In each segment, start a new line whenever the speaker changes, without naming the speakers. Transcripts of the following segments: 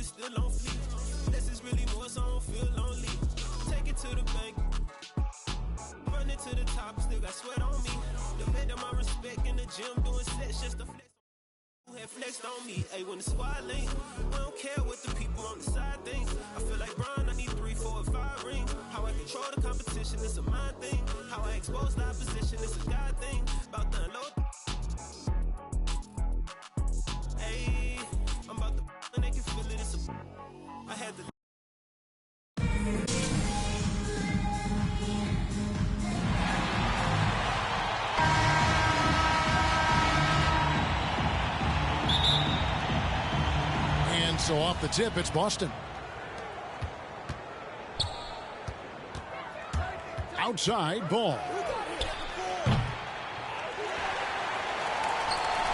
it's still on fleek. This is really more, so I don't feel lonely. Take it to the bank. Run it to the top, still got sweat on me. Depend on my respect in the gym, doing sets just to flex. Who had flexed on me? Hey, when the squad link, I don't care what the people on the side think. I feel like Brian, I need 3, 4, and 5 rings. How I control the competition, it's a mind thing. How I expose the opposition, it's a God thing. About the unload. Hey, I'm about to and they can feel it. It's a I had to.
And so off the tip, it's Boston. Outside ball.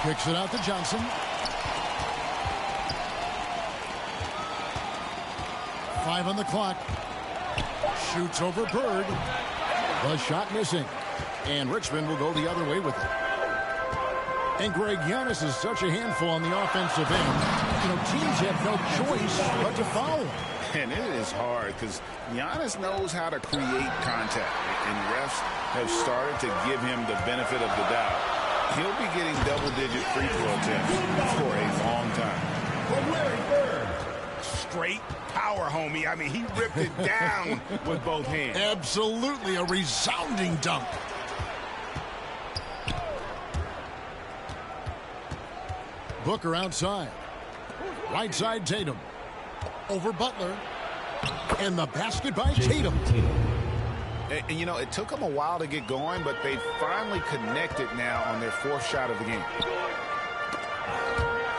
Kicks it out to Johnson. 5 on the clock. Shoots over Bird. The shot missing. And Richmond will go the other way with it. And Greg, Giannis is such a handful on the offensive end. You know, teams have no choice but to foul him.
And it is hard because Giannis knows how to create contact. And refs have started to give him the benefit of the doubt. He'll be getting double-digit free throw attempts for a long time.
From Larry Bird.
Straight power, homie. I mean, he ripped it down with both hands.
Absolutely a resounding dunk. Booker outside. Right side Tatum. Over Butler. And the basket by Tatum.
And, you know, it took them a while to get going, but they finally connected now on their 4th shot of the game.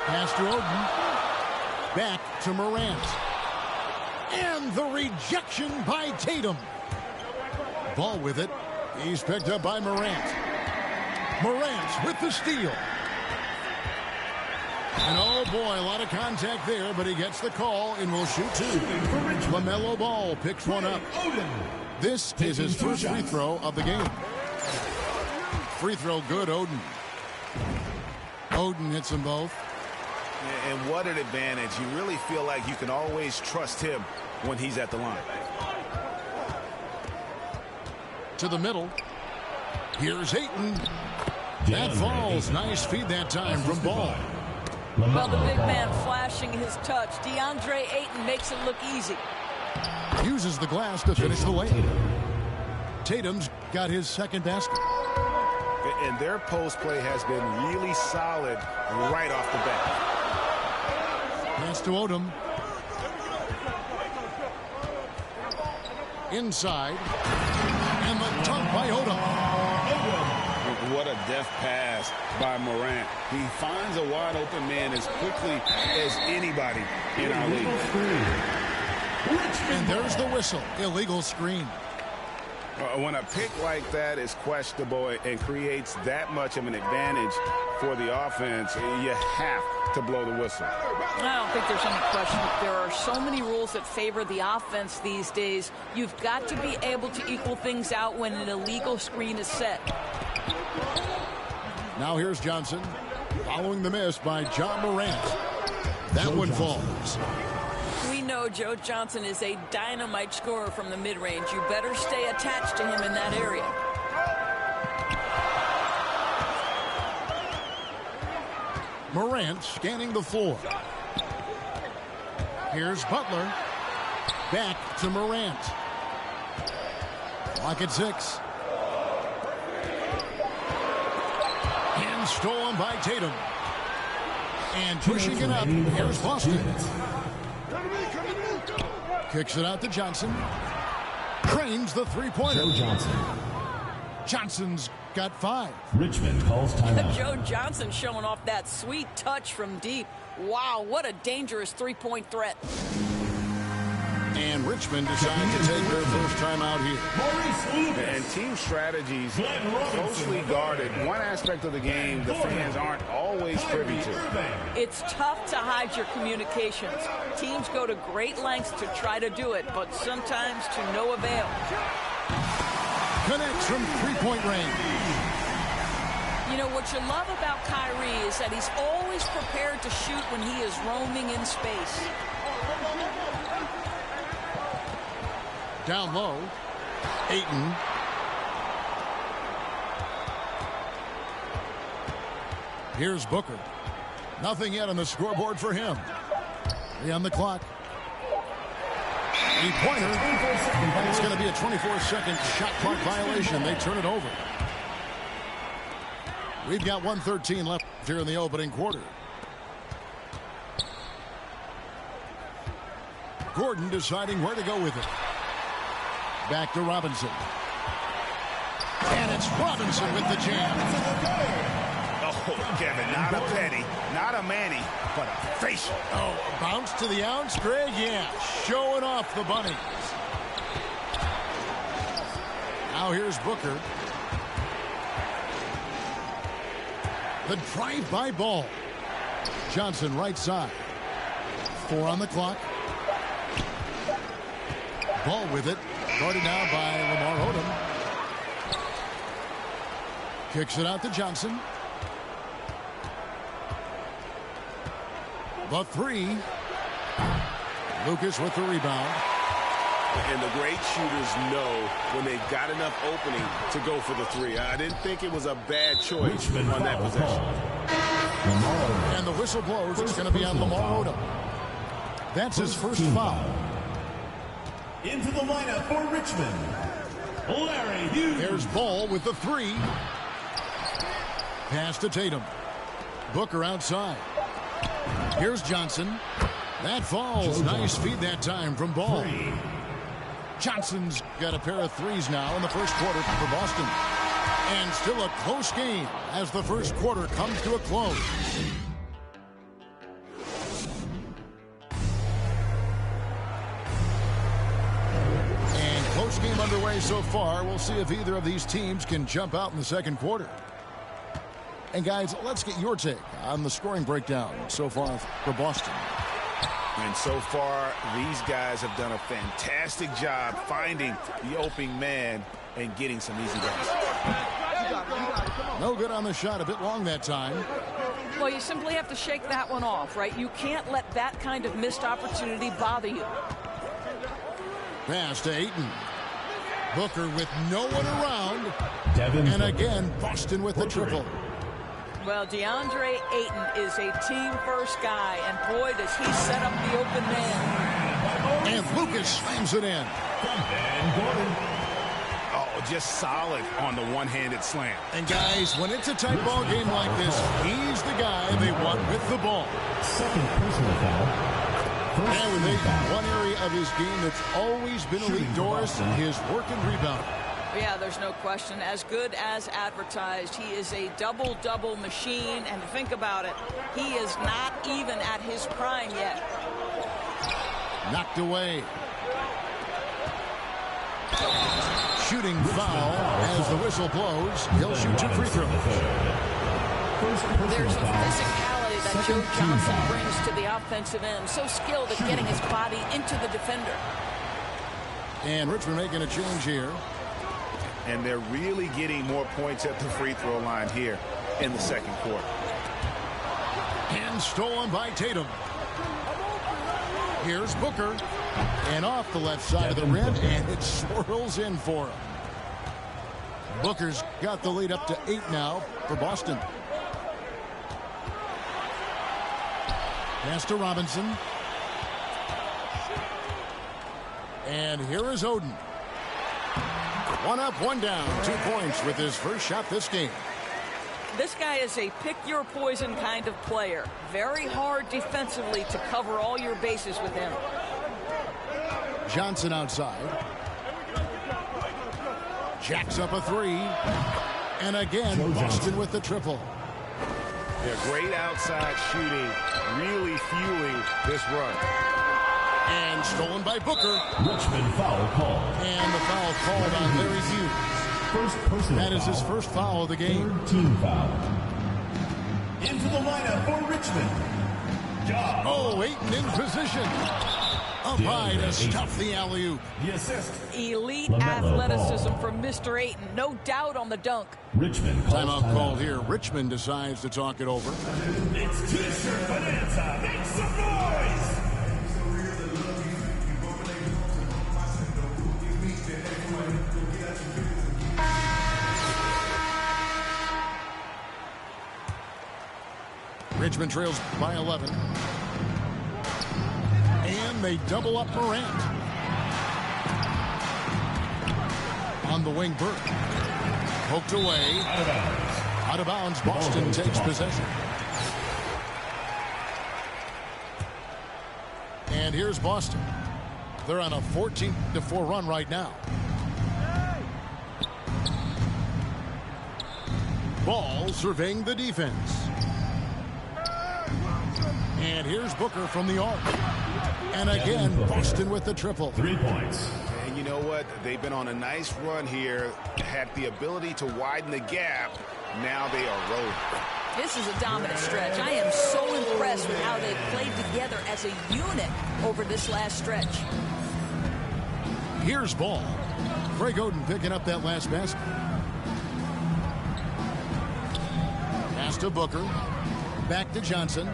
Pass to Oden. Back to Morant. And the rejection by Tatum. Ball with it. He's picked up by Morant. Morant with the steal. And oh boy, a lot of contact there, but he gets the call and will shoot 2. LaMelo Ball picks one up. This is his first free throw of the game. Free throw good, Oden. Oden hits them both.
And what an advantage. You really feel like you can always trust him when he's at the line.
To the middle. Here's Ayton. That falls. Nice feed that time from Ball.
Well, the big man flashing his touch. DeAndre Ayton makes it look easy.
Uses the glass to finish the layup. Tatum's got his second basket.
And their post play has been really solid right off the bat.
Pass to Odom. Inside. And the dunk by Odom.
What a deft pass by Morant. He finds a wide open man as quickly as anybody in our league.
And there's the whistle. Illegal screen.
When a pick like that is questionable and creates that much of an advantage for the offense, you have to blow the whistle.
I don't think there's any question. There are so many rules that favor the offense these days. You've got to be able to equal things out when an illegal screen is set.
Now here's Johnson. Following the miss by John Morant. That one falls.
We know Joe Johnson is a dynamite scorer from the mid-range. You better stay attached to him in that area.
Morant scanning the floor. Here's Butler. Back to Morant. Clock at 6. And stolen by Tatum. And pushing it up. Here's Boston. Kicks it out to Johnson. Trains the three-pointer.
Joe Johnson.
Johnson's got 5.
Richmond calls timeout.
Joe Johnson showing off that sweet touch from deep. Wow, what a dangerous three-point threat.
And Richmond decides to take their first time out here.
And team strategies closely guarded. One aspect of the game the fans aren't always privy to.
It's tough to hide your communications. Teams go to great lengths to try to do it, but sometimes to no avail.
Connects from three-point range.
You know, what you love about Kyrie is that he's always prepared to shoot when he is roaming in space.
Down low. Ayton. Here's Booker. Nothing yet on the scoreboard for him. 3 on the clock. Three-pointer. It's going to be a 24-second shot clock violation. They turn it over. We've got 1:13 left here in the opening quarter. Gordon deciding where to go with it. Back to Robinson. And it's Robinson with the jam.
Oh, Kevin, not a penny, not a Manny, but a facial.
Oh, bounce to the ounce, Greg. Yeah, showing off the bunny. Now here's Booker. The drive-by ball. Johnson right side. 4 on the clock. Ball with it. Guarded now by Lamar Odom. Kicks it out to Johnson. The 3. Lucas with the rebound.
And the great shooters know when they've got enough opening to go for the 3. I didn't think it was a bad choice on that possession.
And the whistle blows. It's going to be on Lamar Odom. That's his first foul.
Into the lineup for Richmond, Larry Hughes.
There's Ball with the 3. Pass to Tatum. Booker outside. Here's Johnson. That falls. Nice feed that time from Ball. Johnson's got a pair of 3s now in the first quarter for Boston. And still a close game as the first quarter comes to a close. And close game underway so far. We'll see if either of these teams can jump out in the second quarter. And guys, let's get your take on the scoring breakdown so far for Boston.
And so far, these guys have done a fantastic job finding the opening man and getting some easy buckets.
No good on the shot. A bit long that time.
Well, you simply have to shake that one off, right? You can't let that kind of missed opportunity bother you.
Pass to Ayton. Booker with no one around.
Devin
and again, Boston with the triple.
Well, DeAndre Ayton is a team-first guy, and boy, does he set up the open man.
And Lucas slams it in.
Oh, just solid on the one-handed slam.
And guys, when it's a tight ball game like this, he's the guy they want with the ball.
Second personal foul.
And with Ayton, one area of his game that's always been elite, Doris, his work and rebound.
Yeah, there's no question. As good as advertised, he is a double-double machine. And think about it, he is not even at his prime yet.
Knocked away. Shooting foul as the whistle blows. He'll shoot 2 free throws.
There's a physicality that Joe Johnson brings to the offensive end. So skilled at getting his body into the defender.
And Richmond making a change here.
And they're really getting more points at the free throw line here in the second quarter.
And stolen by Tatum. Here's Booker. And off the left side of the rim, and it swirls in for him. Booker's got the lead up to 8 now for Boston. Pass to Robinson. And here is Odom. 1 up, 1 down. 2 points with his first shot this game.
This guy is a pick-your-poison kind of player. Very hard defensively to cover all your bases with him.
Johnson outside. Jacks up a 3. And again, Boston with the triple.
They're great outside shooting, really fueling this run.
And stolen by Booker.
Richmond foul call.
And the foul called on Larry Hughes.
First personal
That is his first foul of the game.
Third team foul. Into the lineup for Richmond. Job.
Oh, Ayton in position. Up high to stuff the alley-oop.
The assist.
Elite
LaMelo
athleticism
Ball.
from Mr. Ayton. No doubt on the dunk.
Richmond calls
Timeout called here. Richmond decides to talk it over.
It's T-shirt bonanza. Make some noise.
Richmond trails by 11. And they double up Morant. On the wing, Burke. Poked away. Out of bounds. Boston takes possession. And here's Boston. They're on a 14-4 run right now. Ball surveying the defense. And here's Booker from the arc. And again, Boston with the triple.
3 points.
And you know what? They've been on a nice run here. Had the ability to widen the gap. Now they are rolling.
This is a dominant stretch. I am so impressed with how they've played together as a unit over this last stretch.
Here's Ball. Greg Oden picking up that last basket. Pass to Booker. Back to Johnson.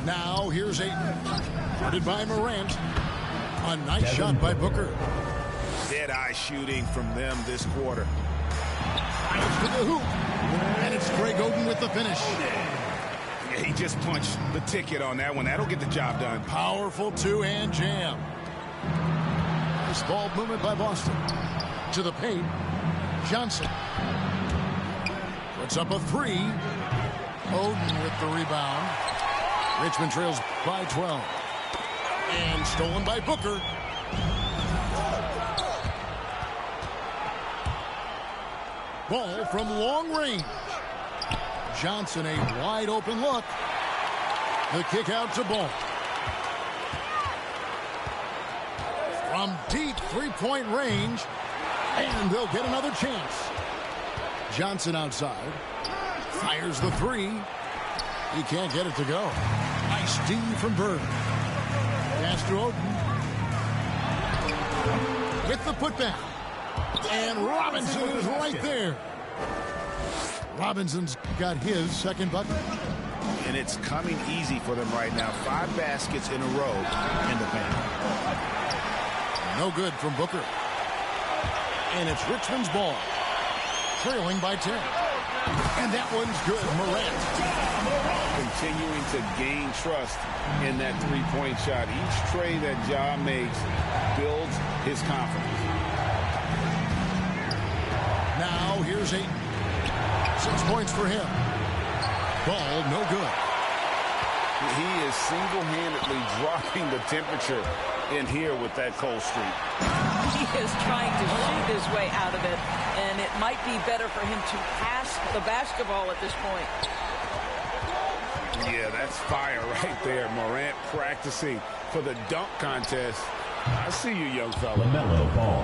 Now here's Ayton. Guarded by Morant. A nice shot by Booker.
Dead-eye shooting from them this quarter.
Fires to the hoop. And it's Greg Oden with the finish.
Yeah, he just punched the ticket on that one. That'll get the job done.
Powerful two-hand jam. Nice ball movement by Boston. To the paint. Johnson. Puts up a three. Oden with the rebound. Richmond trails by 12. And stolen by Booker. Ball from long range. Johnson, a wide open look. The kick out to Ball. From deep three-point range. And they'll get another chance. Johnson outside. Fires the three. He can't get it to go. Nice D from Bird. Pass to Oden. With the putback. And Robinson is right there. Robinson's got his second bucket.
And it's coming easy for them right now. 5 baskets in a row in the paint.
No good from Booker. And it's Richmond's ball. Trailing by 10. And that one's good. Morant.
Continuing to gain trust in that three-point shot. Each tray that Ja makes builds his confidence.
Now here's Ayton. 6 points for him. Ball no good.
He is single-handedly dropping the temperature in here with that cold streak.
He is trying to shoot his way out of it, and it might be better for him to pass the basketball at this point.
Yeah, that's fire right there. Morant practicing for the dunk contest. I see you, young fella.
LaMelo Ball.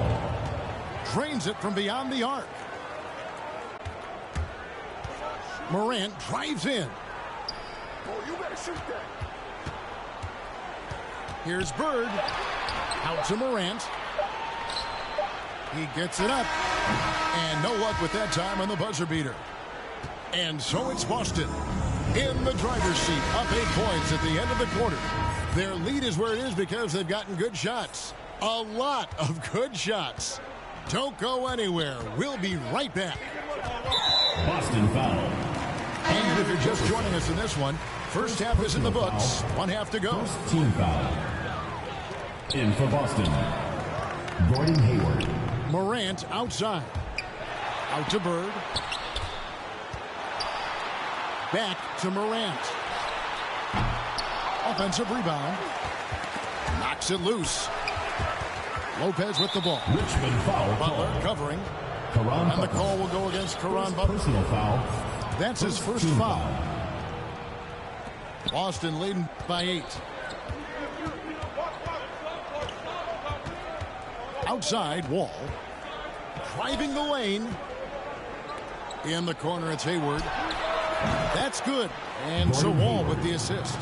Drains it from beyond the arc. Morant drives in.
Oh, you better shoot that.
Here's Bird. Out to Morant. He gets it up. And no luck with that time on the buzzer beater. And so it's Boston in the driver's seat, up 8 points at the end of the quarter. Their lead is where it is because they've gotten good shots. A lot of good shots. Don't go anywhere. We'll be right back.
Boston foul.
And if you're just joining us in this one, first half is in the books. 1 half to go.
First team foul. In for Boston. Gordon Hayward.
Morant outside. Out to Bird. Back to Morant. Offensive rebound. Knocks it loose. Lopez with the ball.
Richmond foul.
Butler covering.
Caron
And the call will go against Caron Butler.
Personal foul.
That's his first foul. Boston leading by 8. Outside, Wall. Driving the lane. In the corner, it's Hayward. That's good. And so Wall with the assist.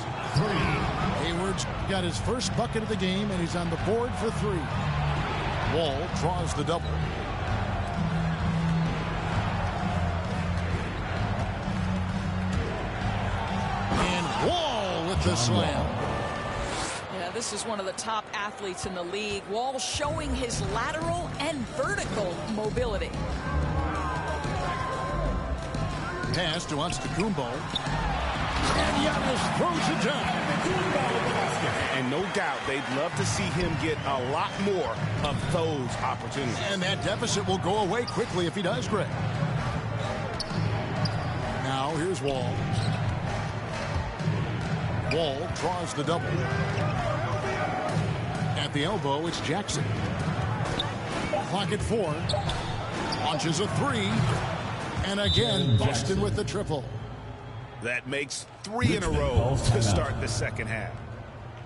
Hayward's got his first bucket of the game, and he's on the board for 3. Wall draws the double. And Wall with the slam.
Yeah, this is one of the top athletes in the league. Wall showing his lateral and vertical mobility.
pass to Antetokounmpo. And Giannis throws it down.
And no doubt, they'd love to see him get a lot more of those opportunities.
And that deficit will go away quickly if he does, Greg. Now here's Wall. Wall draws the double. At the elbow, it's Jackson. Clock at 4. Launches a 3. And again, Boston with the triple.
That makes 3 in a row to start the second half.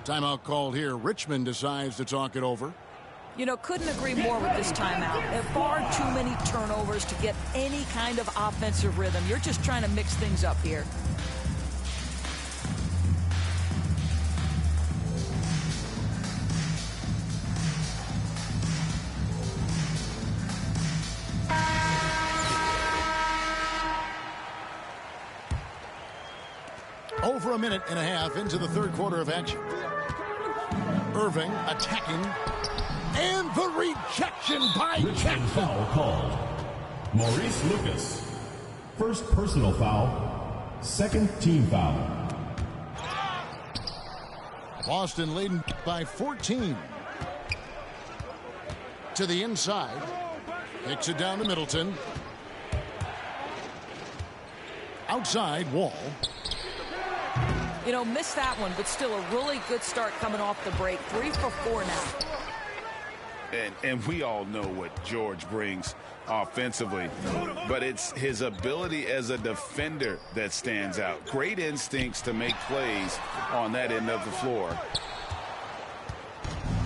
Timeout called here. Richmond decides to talk it over.
You know, couldn't agree more with this timeout. There are far too many turnovers to get any kind of offensive rhythm. You're just trying to mix things up here.
Over a minute and a half into the third quarter of action. Irving attacking. And the rejection by Jackson.
Foul called. Maurice Lucas. First personal foul. Second team foul.
Boston leading by 14. To the inside. Kicks it down to Middleton. Outside, Wall.
You know, missed that one, but still a really good start coming off the break. 3 for 4 now.
And we all know what George brings offensively, but it's his ability as a defender that stands out. Great instincts to make plays on that end of the floor.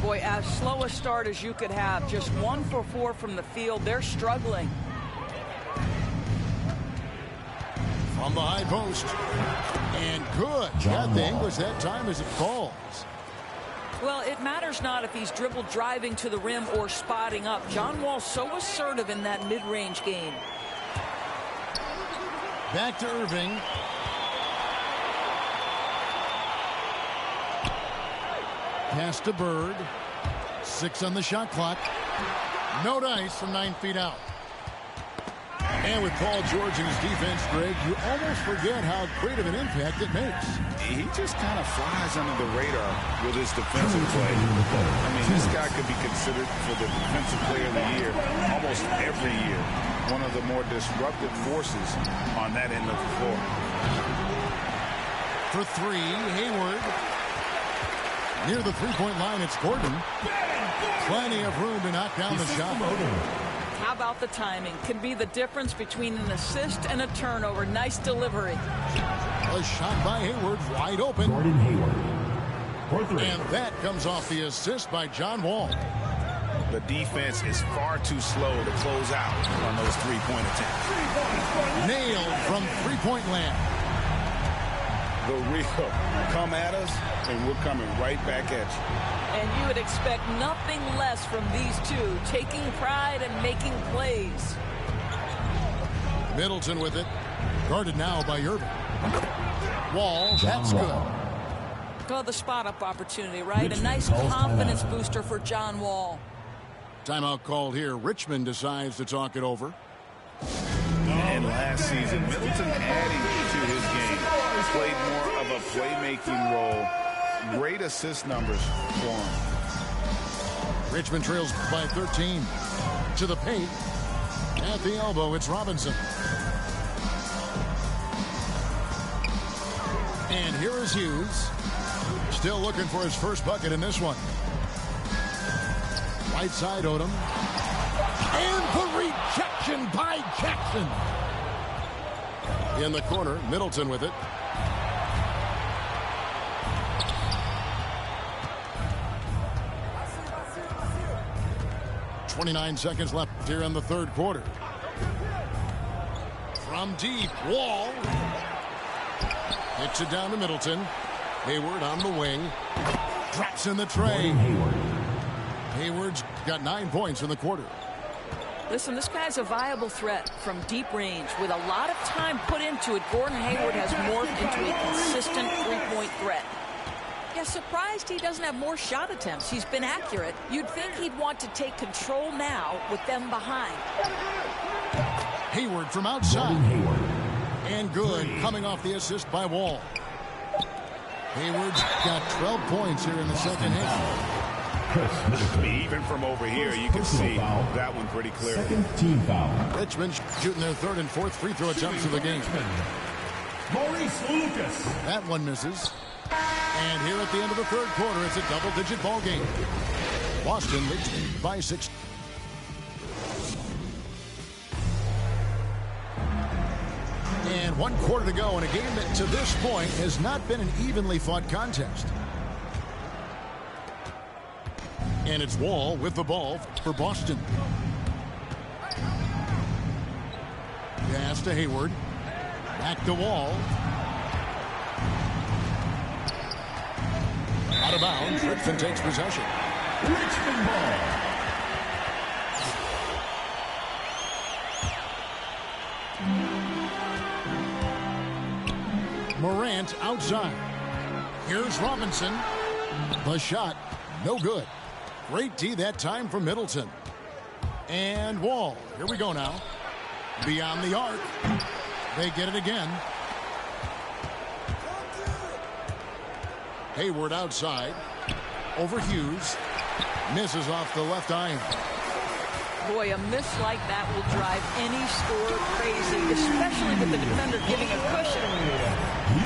Boy, as slow a start as you could have. Just 1 for 4 from the field. They're struggling.
From the high post. And good. Got the English that time as it falls.
Well, it matters not if he's dribble driving to the rim or spotting up. John Wall's so assertive in that mid-range game.
Back to Irving. Pass to Bird. 6 on the shot clock. No dice from 9 feet out. And with Paul George and his defense, Greg, you almost forget how great of an impact it makes.
He just kind of flies under the radar with his defensive play. I mean, this guy could be considered for the Defensive Player of the Year almost every year. One of the more disruptive forces on that end of the floor.
For 3, Hayward. Near the three-point line, it's Gordon. Plenty of room to knock down the shot.
How about the timing? Can be the difference between an assist and a turnover. Nice delivery.
A shot by Hayward, wide open.
Gordon Hayward.
And that comes off the assist by John Wall.
The defense is far too slow to close out on those three-point attempts.
Nailed from three-point land.
The real come at us, and we're coming right back at you.
And you would expect nothing less from these two, taking pride and making plays.
Middleton with it. Guarded now by Irving. Wall, that's good.
Oh, the spot-up opportunity, right? A nice confidence booster for John Wall.
Timeout called here. Richmond decides to talk it over.
And last season, Middleton adding to his game. Played more of a playmaking role. Great assist numbers for him.
Richmond trails by 13. To the paint. At the elbow, it's Robinson. And here is Hughes. Still looking for his first bucket in this one. Right side, Odom. And the rejection by Jackson. In the corner, Middleton with it. .29 seconds left here in the third quarter. From deep, Wall. Hits it down to Middleton. Hayward on the wing. Drops in the tray. Hayward's got 9 points in the quarter.
Listen, this guy's a viable threat from deep range. With a lot of time put into it, Gordon Hayward has morphed into a consistent three-point threat. Yeah, surprised he doesn't have more shot attempts. He's been accurate. You'd think he'd want to take control now with them behind.
Hayward from outside. And good, coming off the assist by Wall. Hayward's got 12 points here in the second half.
Even from over here, you can see that one pretty clearly.
Second team foul.
Richmond's shooting their third and fourth free throw attempts of the game.
Maurice Lucas.
That one misses. And here at the end of the third quarter, it's a double-digit ball game. Boston leads by 6. And 1 quarter to go in a game that to this point has not been an evenly fought contest. And it's Wall with the ball for Boston. Pass to Hayward. Back to Wall. Out of bounds. Richmond takes possession.
Richmond ball.
Morant outside. Here's Robinson. The shot, no good. Great D that time from Middleton. And Wall. Here we go now. Beyond the arc. They get it again. Hayward outside. Over Hughes. Misses off the left iron.
Boy, a miss like that will drive any scorer crazy, especially with the defender giving a cushion.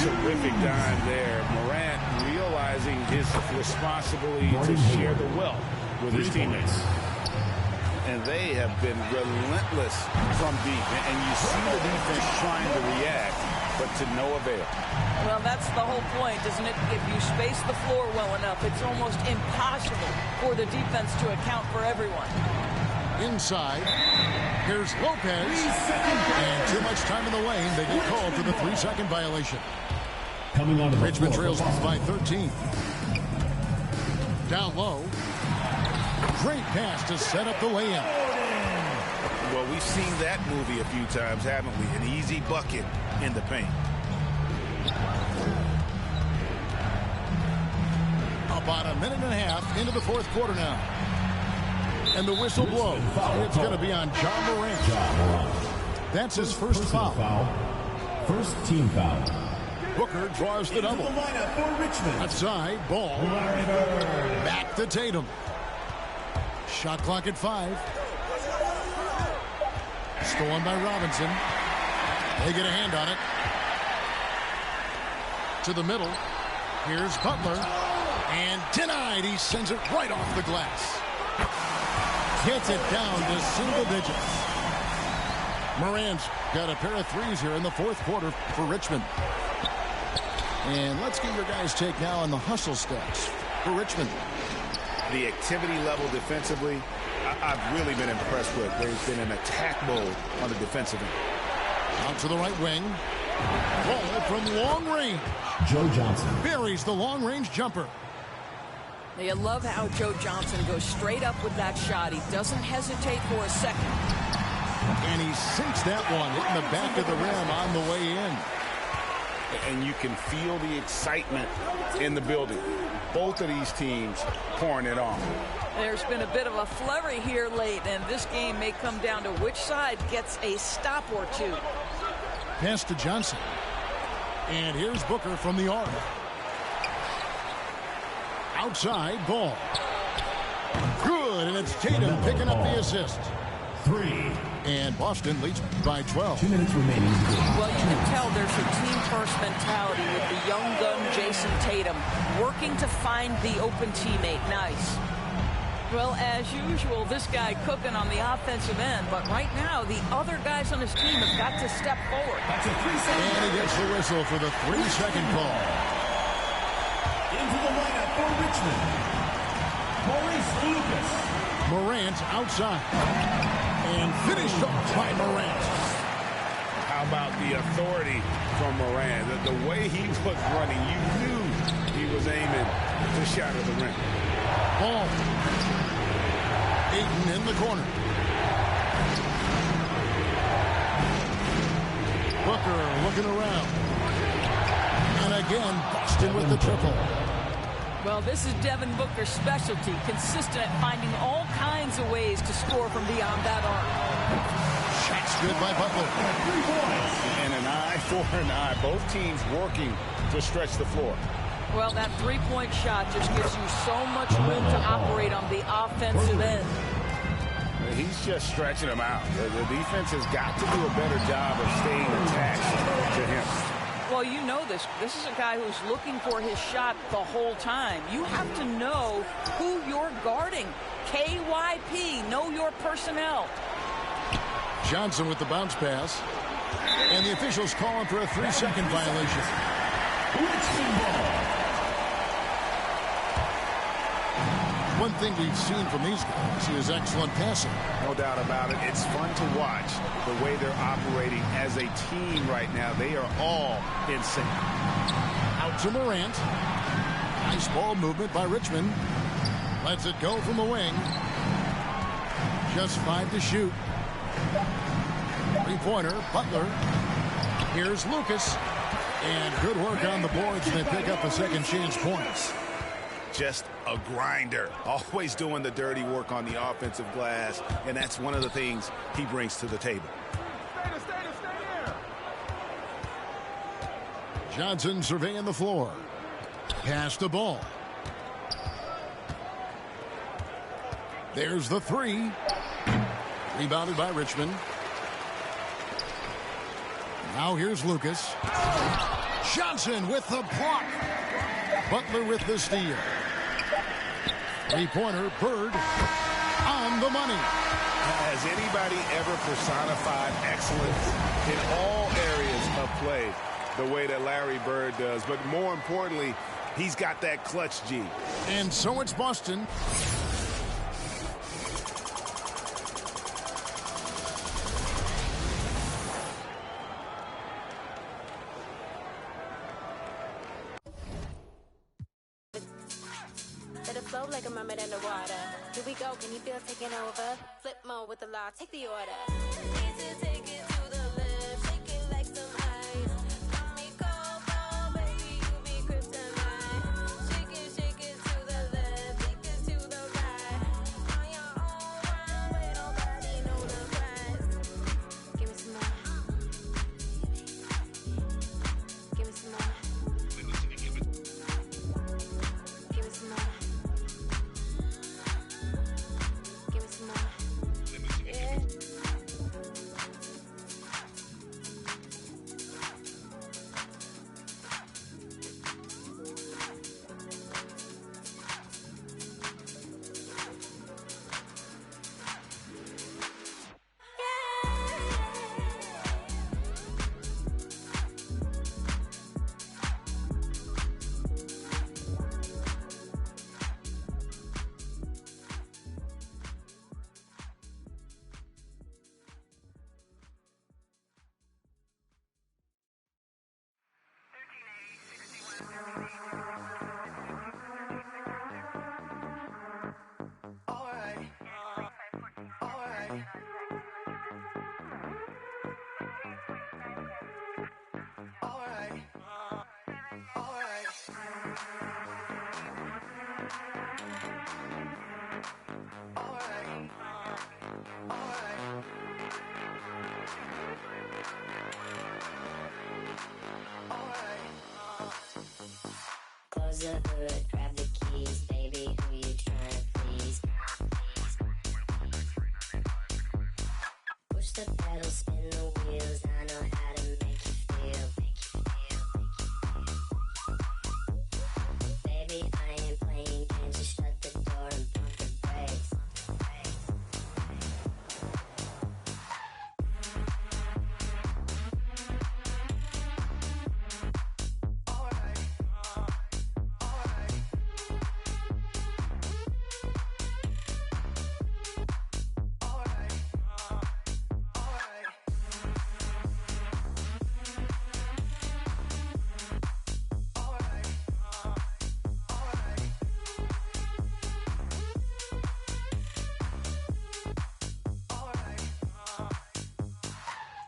Terrific dime there. Morant realizing his responsibility to share the wealth with his teammates. And they have been relentless from deep. And you see the defense trying to react, but to no avail.
Well, that's the whole point, isn't it? If you space the floor well enough, it's almost impossible for the defense to account for everyone.
Inside. Here's Lopez. And too much time in the lane. They get called for the 3-second violation.
Coming on to
Richmond trails by 13. Down low. Great pass to set up the layup.
Well, we've seen that movie a few times, haven't we? An easy bucket in the paint.
About a minute and a half into the fourth quarter now. And the whistle blows. It's going to be on John Morant. That's his first foul.
First team foul.
Booker draws the double.
The lineup for Richmond.
Outside, ball. Back to Tatum. Shot clock at 5. Stolen by Robinson. They get a hand on it. To the middle. Here's Butler. And denied. He sends it right off the glass. Gets it down to single digits. Morant's got a pair of threes here in the fourth quarter for Richmond. And let's get your guys' take now on the hustle stats for Richmond.
The activity level defensively, I've really been impressed with. There's been an attack mode on the defensive end.
Out to the right wing. Ball from long range.
Joe Johnson.
Buries the long-range jumper.
You love how Joe Johnson goes straight up with that shot. He doesn't hesitate for a second.
And he sinks that one, hitting the back of the rim on the way in.
And you can feel the excitement in the building. Both of these teams pouring it on.
There's been a bit of a flurry here late, and this game may come down to which side gets a stop or two.
Pass to Johnson. And here's Booker from the arc. Outside, ball. Good, and it's Tatum picking up the assist.
3.
And Boston leads by 12.
2 minutes remaining.
Well, you can tell there's a team-first mentality with the young gun Jason Tatum working to find the open teammate. Nice. Well, as usual, this guy cooking on the offensive end, but right now the other guys on his team have got to step forward.
That's a 3-second.
And he gets the whistle for the 3-second call.
Into the lineup for Richmond. Maurice Lucas.
Morant outside. And finished off by Morant.
How about the authority from Morant? The way he was running, you knew he was aiming to shatter the rim.
Ball. Ayton in the corner. Booker looking around. And again, Boston with the triple.
Well, this is Devin Booker's specialty, consistent at finding all kinds of ways to score from beyond that arc.
Shot's good by Butler.
And an eye for an eye. Both teams working to stretch the floor.
Well, that three-point shot just gives you so much room to operate on the offensive end.
He's just stretching them out. The defense has got to do a better job of staying attached to him.
Well, you know this. This is a guy who's looking for his shot the whole time. You have to know who you're guarding. KYP, know your personnel.
Johnson with the bounce pass. And the officials calling for a 3-second violation. One thing we've seen from these guys is excellent passing.
No doubt about it. It's fun to watch the way they're operating as a team right now. They are all in sync.
Out to Morant. Nice ball movement by Richmond. Lets it go from the wing. Just 5 to shoot. Three-pointer, Butler. Here's Lucas. And good work on the boards, and they pick up a second chance points.
Just a grinder. Always doing the dirty work on the offensive glass, and that's one of the things he brings to the table.
Johnson surveying the floor. Pass the ball. There's the three. Rebounded by Richmond. Now here's Lucas. Johnson with the block. Butler with the steal. Three-pointer, Bird on the money.
Has anybody ever personified excellence in all areas of play the way that Larry Bird does? But more importantly, he's got that clutch G.
And so it's Boston.
Like a mermaid underwater. Here we go, can you feel taking over? Flip mode with the law, take the order. Easy to take it to the left, shake it like some ice. Call me cold, baby, you be kryptonite. Shake it to the left, shake it to the right. On your own runway, nobody know the price. Give me some more. Give me some more. Give me some more. Close the hood, grab the keys, baby, who you trying to please? Push the pedal, spin the wheels, I know how to make you feel. Baby, I ain't playing games, just shut the door and pump the brakes.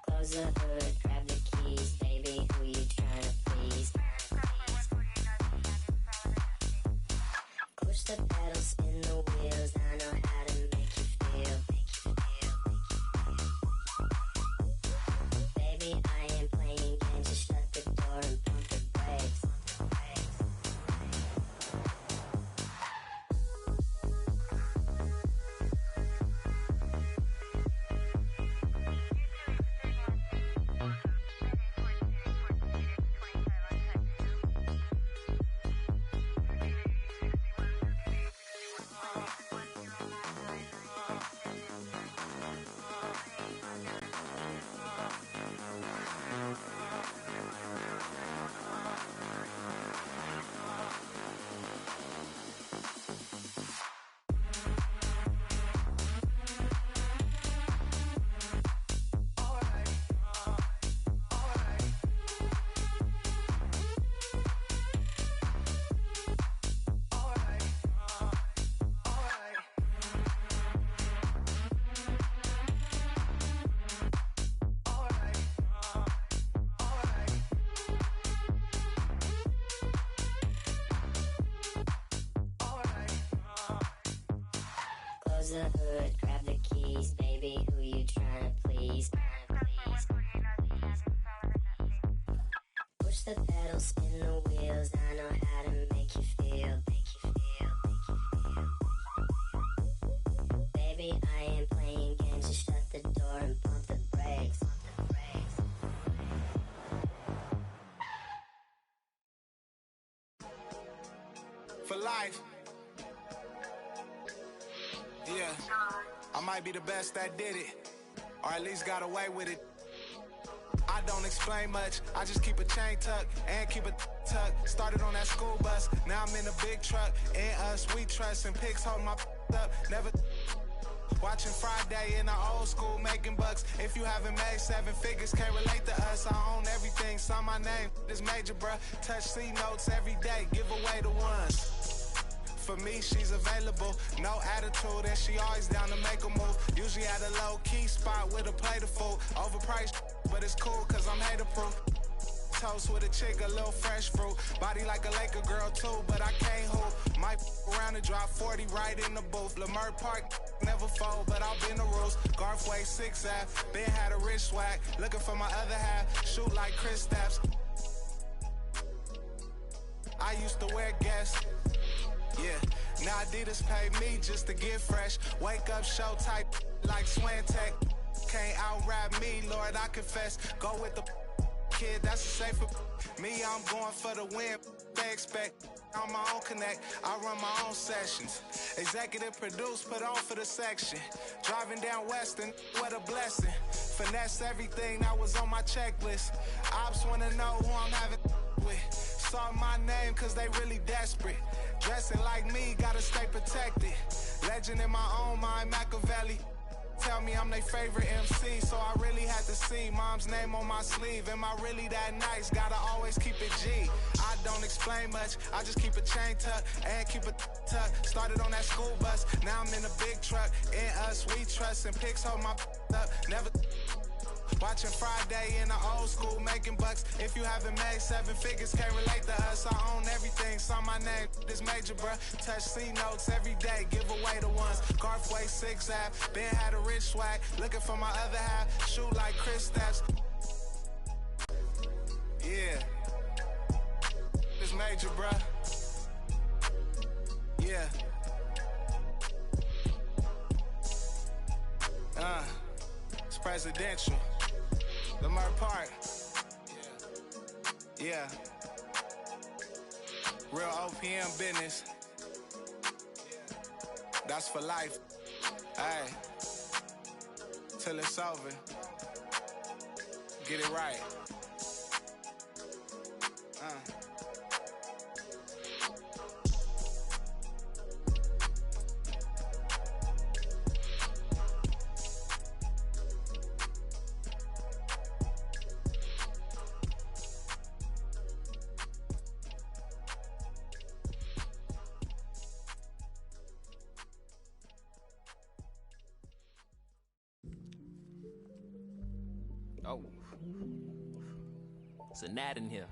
Close the hood, grab the keys, baby, who you trying to please? Push the pedal, spin the wheels, I know how to make you feel.
Close the hood, grab the keys, baby, who you trying to please? Push the pedal, spin the wheels, I know how to make you feel. Baby, I ain't playing games, just shut the door and pump the brakes.
For life. Yeah, I might be the best that did it, or at least got away with it. I don't explain much, I just keep a chain tuck and keep a tuck. Started on that school bus, now I'm in a big truck. And us, we trust, and pigs hold my up. Never watching Friday in the old school, making bucks. If you haven't made 7 figures, can't relate to us. I own everything, sign my name, this major, bruh. Touch C notes every day, give away the ones. For me, she's available, no attitude, and she always down to make a move. Usually at a low-key spot with a plate of food. Overpriced, but it's cool, cause I'm hater-proof. Toast with a chick, a little fresh fruit. Body like a Laker girl, too, but I can't hoop. Might around and drop 40 right in the booth. Lamert Park, never fold, but I'll bend the rules. Garthway 6 Ave, Ben had a rich swag. Looking for my other half, shoot like Chris Stapps. I used to wear Guess. Yeah, now Adidas pay me just to get fresh. Wake up, show type like Swantech. Can't out-rap me, Lord, I confess. Go with the kid, that's a safer. Me, I'm going for the win. They expect on my own connect. I run my own sessions. Executive produce, put on for the section. Driving down Western, what a blessing. Finesse everything that was on my checklist. Ops wanna know who I'm having with. Saw my name cause they really desperate. Dressing like me, gotta stay protected. Legend in my own mind, Machiavelli. Tell me I'm their favorite MC, so I really had to see mom's name on my sleeve. Am I really that nice? Gotta always keep it G. I don't explain much, I just keep a chain tuck and keep a tuck. Started on that school bus, now I'm in a big truck. In us, we trust, and pigs hold my up. Never watching Friday in the old school, making bucks. If you haven't made 7 figures, can't relate to us. I own everything, saw my name, this major, bruh. Touch C notes every day, give away the ones. Garthway 6 Ave, Ben had a rich swag. Looking for my other half, shoot like Chris Stapps. Yeah, this major, bruh. Yeah. It's presidential. Lamert Park. Yeah. Real OPM business. That's for life. Hey. Till it's over. Get it right.
Oh. It's a gnat in here.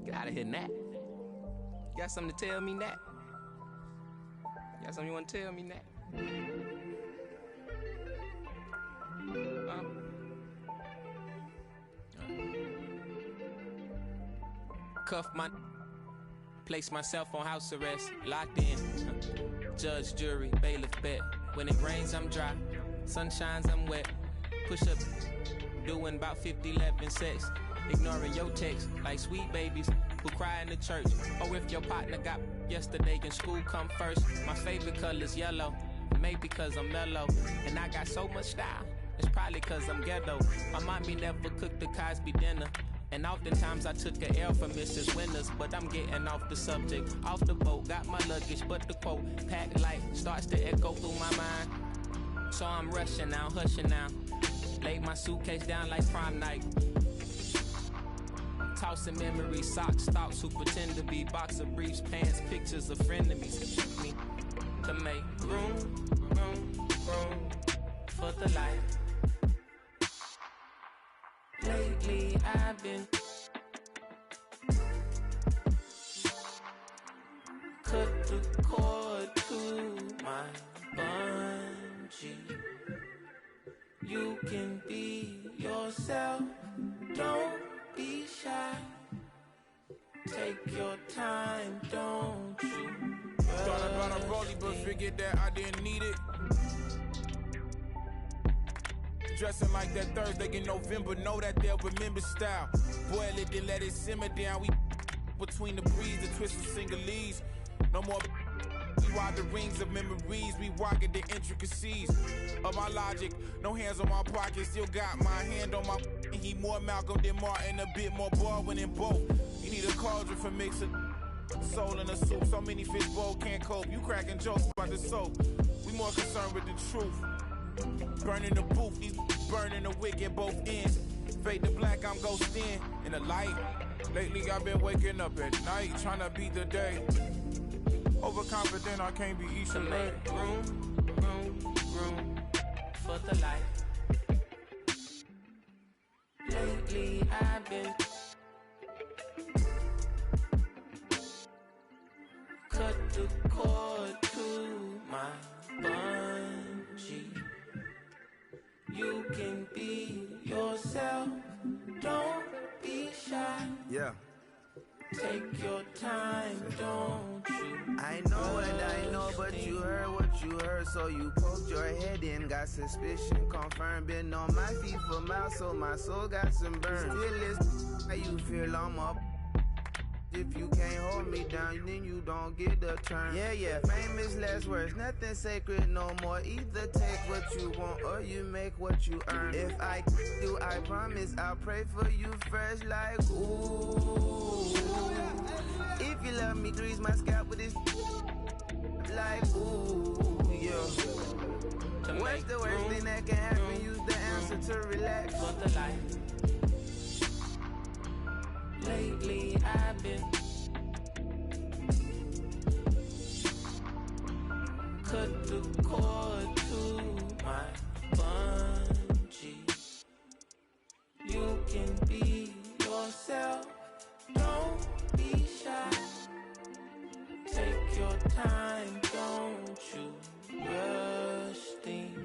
Get out of here, gnat. You got something to tell me, gnat? You got something you want to tell me, gnat? Cuff my... Place myself on house arrest. Locked in. Judge, jury, bailiff, bet. When it rains, I'm dry. Sun shines, I'm wet. Push up... Doing about 50, 11 sex. Ignoring your text like sweet babies who cry in the church. Or if your partner got yesterday in school, come first. My favorite color's yellow. Maybe cause I'm mellow. And I got so much style. It's probably cause I'm ghetto. My mommy never cooked the Cosby dinner. And oftentimes I took a L from Mrs. Winters. But I'm getting off the subject. Off the boat, got my luggage. But the quote, packed light, starts to echo through my mind. So I'm rushing now, hushing now. Laid my suitcase down like prom night. Tossing memories, socks, thoughts who pretend to be boxer briefs, pants, pictures of frenemies. Me to make room for the light. Lately I've been cut the cord to my bun. can be yourself, don't be shy. Take your time, don't you?
Thought about a rollie, but figured that I didn't need it. Dressing like that Thursday in November, know that they'll remember style. Boil it, then let it simmer down. We between the breeze, the twist of singleese. No more. We ride the rings of memories. We rocket the intricacies of my logic. No hands on my pocket, still got my hand on my. He more Malcolm than Martin, a bit more Baldwin than both. You need a cauldron for mixing soul in a soup. So many fish bowl can't cope. You cracking jokes about the soap. We more concerned with the truth. Burning the booth, these burning the wick at both ends. Fade to black, I'm ghosting in the light. Lately I've been waking up at night, trying to beat the day. Overconfident, I can't be each
To make room for the light. Lately I've been cut the cord to my bungee. You can be yourself, don't be shy.
Yeah.
Take your time, don't you?
I know and I know, but you heard what you heard, so you poked your head in, got suspicion confirmed. Been on my feet for miles, so my soul got some burn. Still is how you feel I'm up. If you can't hold me down, then you don't get a turn. Yeah, famous last words, nothing sacred no more. Either take what you want or you make what you earn. If I do, I promise I'll pray for you fresh like ooh. If you love me, grease my scalp with this like ooh, yeah. What's the worst thing that can happen? Use the answer to relax.
For the light. Lately I've been cut the cord to my bungee. You can be yourself, don't be shy. Take your time, don't you rush things.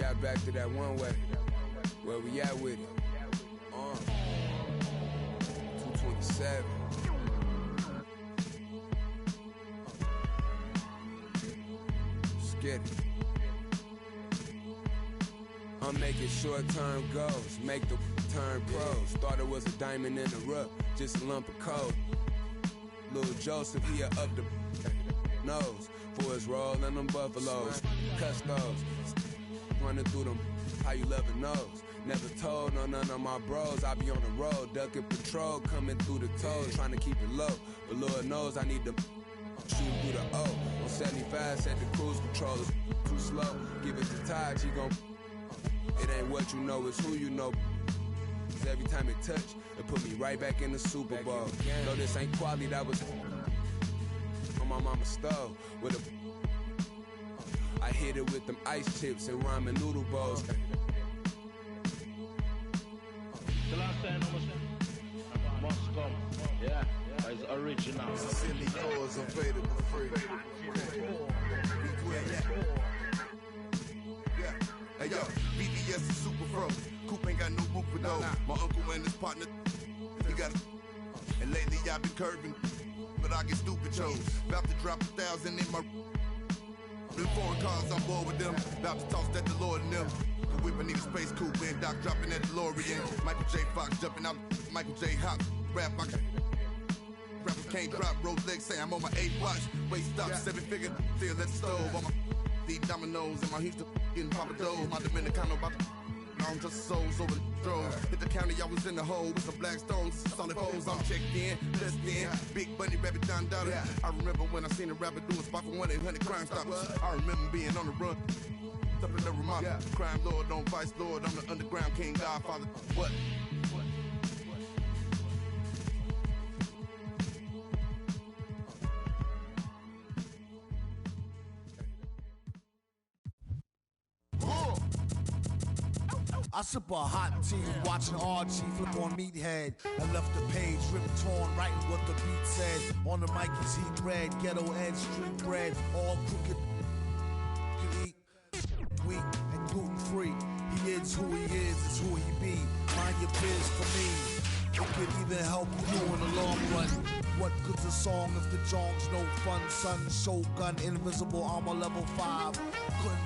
Now back to that one way. Where we at with it? 227. Let's get it. I'm making short-term goals, make the turn pros. Thought it was a diamond in the rough, just a lump of coal. Little Joseph, he up the nose for his roll and them buffaloes. Custos, running through them, how you love a nose. Never told no none of my bros, I be on the road, ducking patrol, coming through the toes, trying to keep it low. But Lord knows I need to shoot through the O. On 75, set the cruise controllers too slow. Give it to Taj, he gon' it ain't what you know, it's who you know. Every time it touch, it put me right back in the Super Bowl. No, this ain't quality, that was on my mama's stove. With a I hit it with them ice chips and ramen noodle bowls.
The last time I was must come. Yeah, it's original.
Silly cause available free. Hey yo, BBS is super froze. Coop ain't got no roof for those. My uncle and his partner, he got and lately I've been curving, but I get stupid chose. About to drop 1,000 in my them foreign cars, I'm bored with them. About to toss that DeLorean in them. The whip, I need a space coupe and Doc dropping that DeLorean. Michael J. Fox jumping out, Michael J. Hop. Rap, I got rappers can't drop, Rolex, say I'm on my 8 watch. Wait, stop, 7-figure, still at the stove. On my deep dominoes and my Houston getting Papa Doe. My Dominicano about to long just souls over the throws. Hit the county, I was in the hole with some black stones, solid foes. I'm checked in, blessed in. Big Bunny, Rabbit, Don Dollar. I remember when I seen a rapper do a spot for 1-800 Crime Stoppers. I remember being on the run. Up in the Ramada. Crime Lord, on Vice Lord. I'm the underground king, Godfather. What?
I sip a hot tea, watching Archie flip on Meathead. I left the page ripped torn, writing what the beat said. On the mic is heat red, ghetto edge, street bread, all crooked. Can eat wheat and gluten free. He is who he is, it's who he be. Mind your biz for me. It could even help you in the long run. What good's a song if the jong's no fun? Sun, Shogun, invisible armor level 5. Couldn't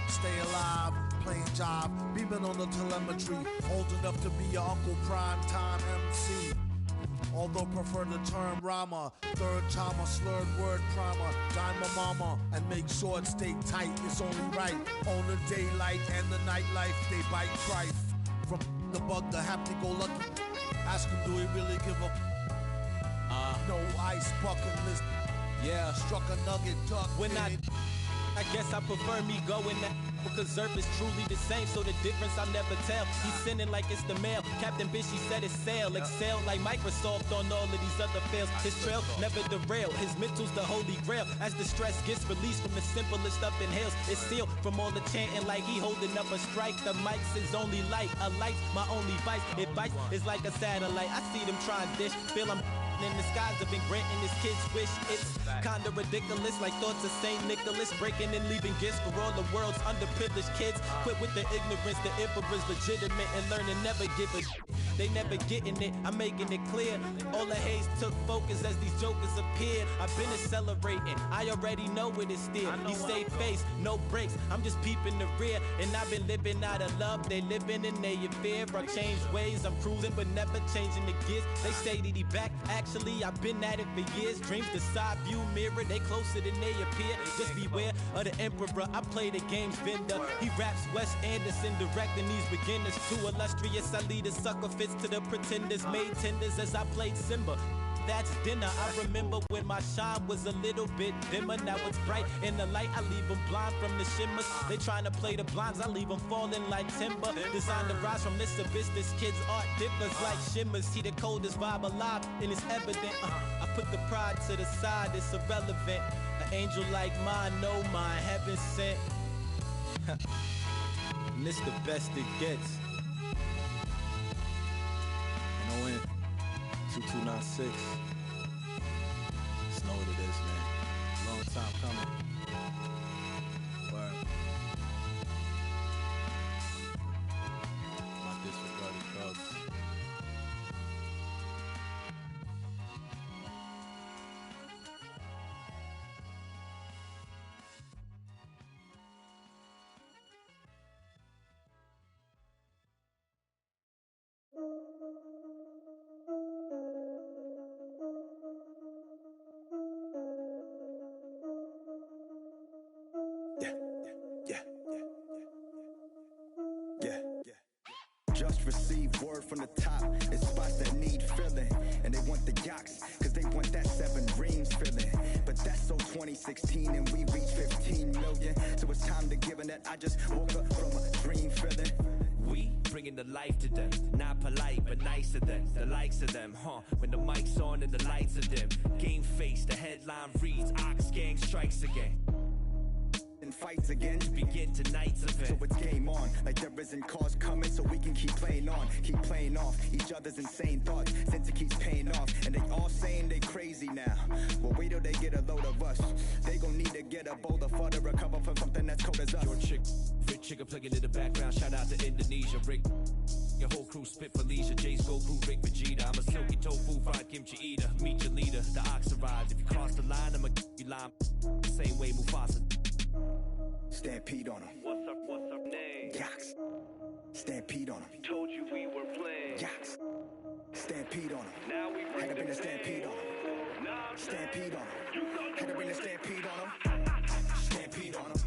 stay alive. Playing job, beaming on the telemetry, old enough to be your Uncle Prime Time MC. Although prefer the term rhymer, third timer, slurred word primer, dime a mama, and make sure it stay tight, it's only right. On the daylight and the nightlife, they bite trife. From the bug to happy-go-lucky, ask him do he really give a no ice bucket list.
Yeah,
struck a nugget duck.
When I guess I prefer me going that. Because Earth is truly the same, so the difference I'll never tell. He's sending like it's the mail. Captain Bishy said it's sail. Excel like Microsoft on all of these other fails. His trail never derail. His mental's the holy grail. As the stress gets released from the simplest up inhales, it's sealed from all the chanting like he holding up a strike. The mic's his only light. A light's my only vice. Advice is like a satellite. I see them trying to dish. Feel I'm in the skies have been granting his kids wish. It's kinda ridiculous, like thoughts of St. Nicholas, breaking and leaving gifts for all the world's underprivileged kids. Quit with the ignorance, the emperor's legitimate, and learning never give a they never getting it, I'm making it clear. All the haze took focus as these jokers appeared. I've been accelerating, I already know what it's still. He stay face, no breaks, I'm just peeping the rear. And I've been living out of love, they living in their fear. I changed ways, I'm cruising but never changing the gears. They say that he back, actually I've been at it for years. Dreams the side view mirror, they closer than they appear. Just beware of the emperor, I play the game's vendor. He raps Wes Anderson, directing these beginners. Too illustrious, I lead a sucker fits to the pretenders. Made tenders as I played Simba. That's dinner. I remember when my shine was a little bit dimmer. Now it's bright in the light. I leave them blind from the shimmers. They trying to play the blinds. I leave them falling like timber. Designed to rise from this abyss. This kid's art differs like shimmers. He the coldest vibe alive, and it's evident. I put the pride to the side. It's irrelevant. An angel like mine, no mine, heaven sent. And this the best it gets. NON 2296. Just know what it is, man. Long time coming. Word.
Just received word from the top. It's spots that need filling. And they want the yachts, cause they want that 7 rings filling. But that's so 2016 and we reached 15 million. So it's time to give it that I just woke up from a dream feeling.
We bringing the life to them, not polite but nice to them, the likes of them, when the mic's on and the lights are dim. Game face, the headline reads, Ox Gang strikes again.
And fights again
to begin tonight's event.
So it's game on, like there isn't cause coming, so we can keep playing on, keep playing off each other's insane thoughts, since it keeps paying off. And they all saying they crazy now. Well, wait till they get a load of us. They gon' need to get a boulder for to recover from something that's cold as us.
Your chick, rich chicken plugging in the background. Shout out to Indonesia, Rick. Your whole crew spit for leisure. Jay's Goku, Rick Vegeta. I'm a silky tofu, fried kimchi eater. Meet your leader, the ox arrives. If you cross the line, I'ma you line. Same way Mufasa.
Stampede on him.
What's up name?
Yachts. Stampede on him.
Told you we were playing.
Yachts. Stampede on him.
Now we bring
had to bring
the
a stampede on him. Stampede on him. Had to bring a stampede on him. Stampede on him.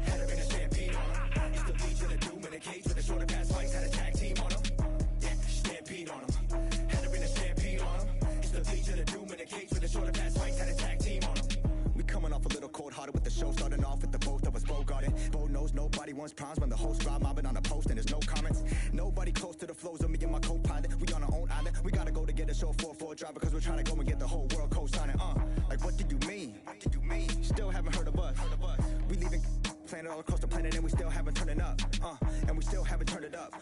Had to bring a stampede on him. It's the Legion of Doom in a cage with a shorter pass fights. Had a tag team on him. Yeah, stampede on him. Had to bring a stampede on him. It's the Legion of Doom in a cage with a shorter pass fights. Had a tag team on him. We coming off a little cold-hearted with the show starting off with the both of us Bogarting. Bo knows nobody wants primes when the host crowd mobbing on a post and there's no comments. Nobody close to the flows of me and my co-pilot. We on our own island. We gotta go to get a show 4-4 drive because we're trying to go and get the whole world co-signing. Like what did you mean? What did you mean? Still haven't heard of us. We leaving planet all across the planet and we still haven't turned it up. And we still haven't turned it up.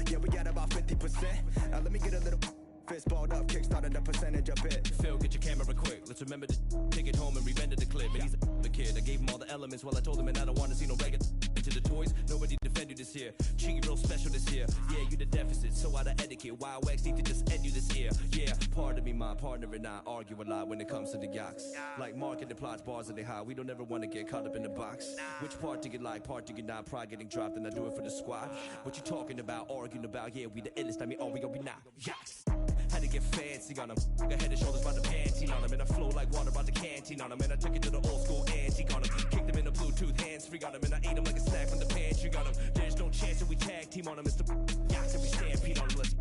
Yeah, we got about 50%. Now let me get a little fist balled up, kickstarted the percentage a bit.
Phil, get your camera quick. Let's remember to take it home and re-render the clip. And he's a kid. I gave him all the elements while I told him, and I don't want to see no regular into the toys. Nobody defend you this year. Treat you real special this year. Yeah, you the deficit, so out of etiquette. Wild wax need to just end you this year. Yeah, pardon me, my partner and I argue a lot when it comes to the yachts. Like marketing plots, bars are they high. We don't ever want to get caught up in the box. Which part do you like, part do you not? Pride getting dropped and I do it for the squad. What you talking about, arguing about? Yeah, we the illest. I mean, we not. Yachts. Had to get fancy on him. I head and shoulders by the panty on him. And I flow like water by the canteen on him. And I took it to the old school antique on him. Kicked him in the Bluetooth hands free on him. And I ate him like a snack from the pantry on him. There's no chance that we tag team on him. It's the yachts and we stampede on him. Let's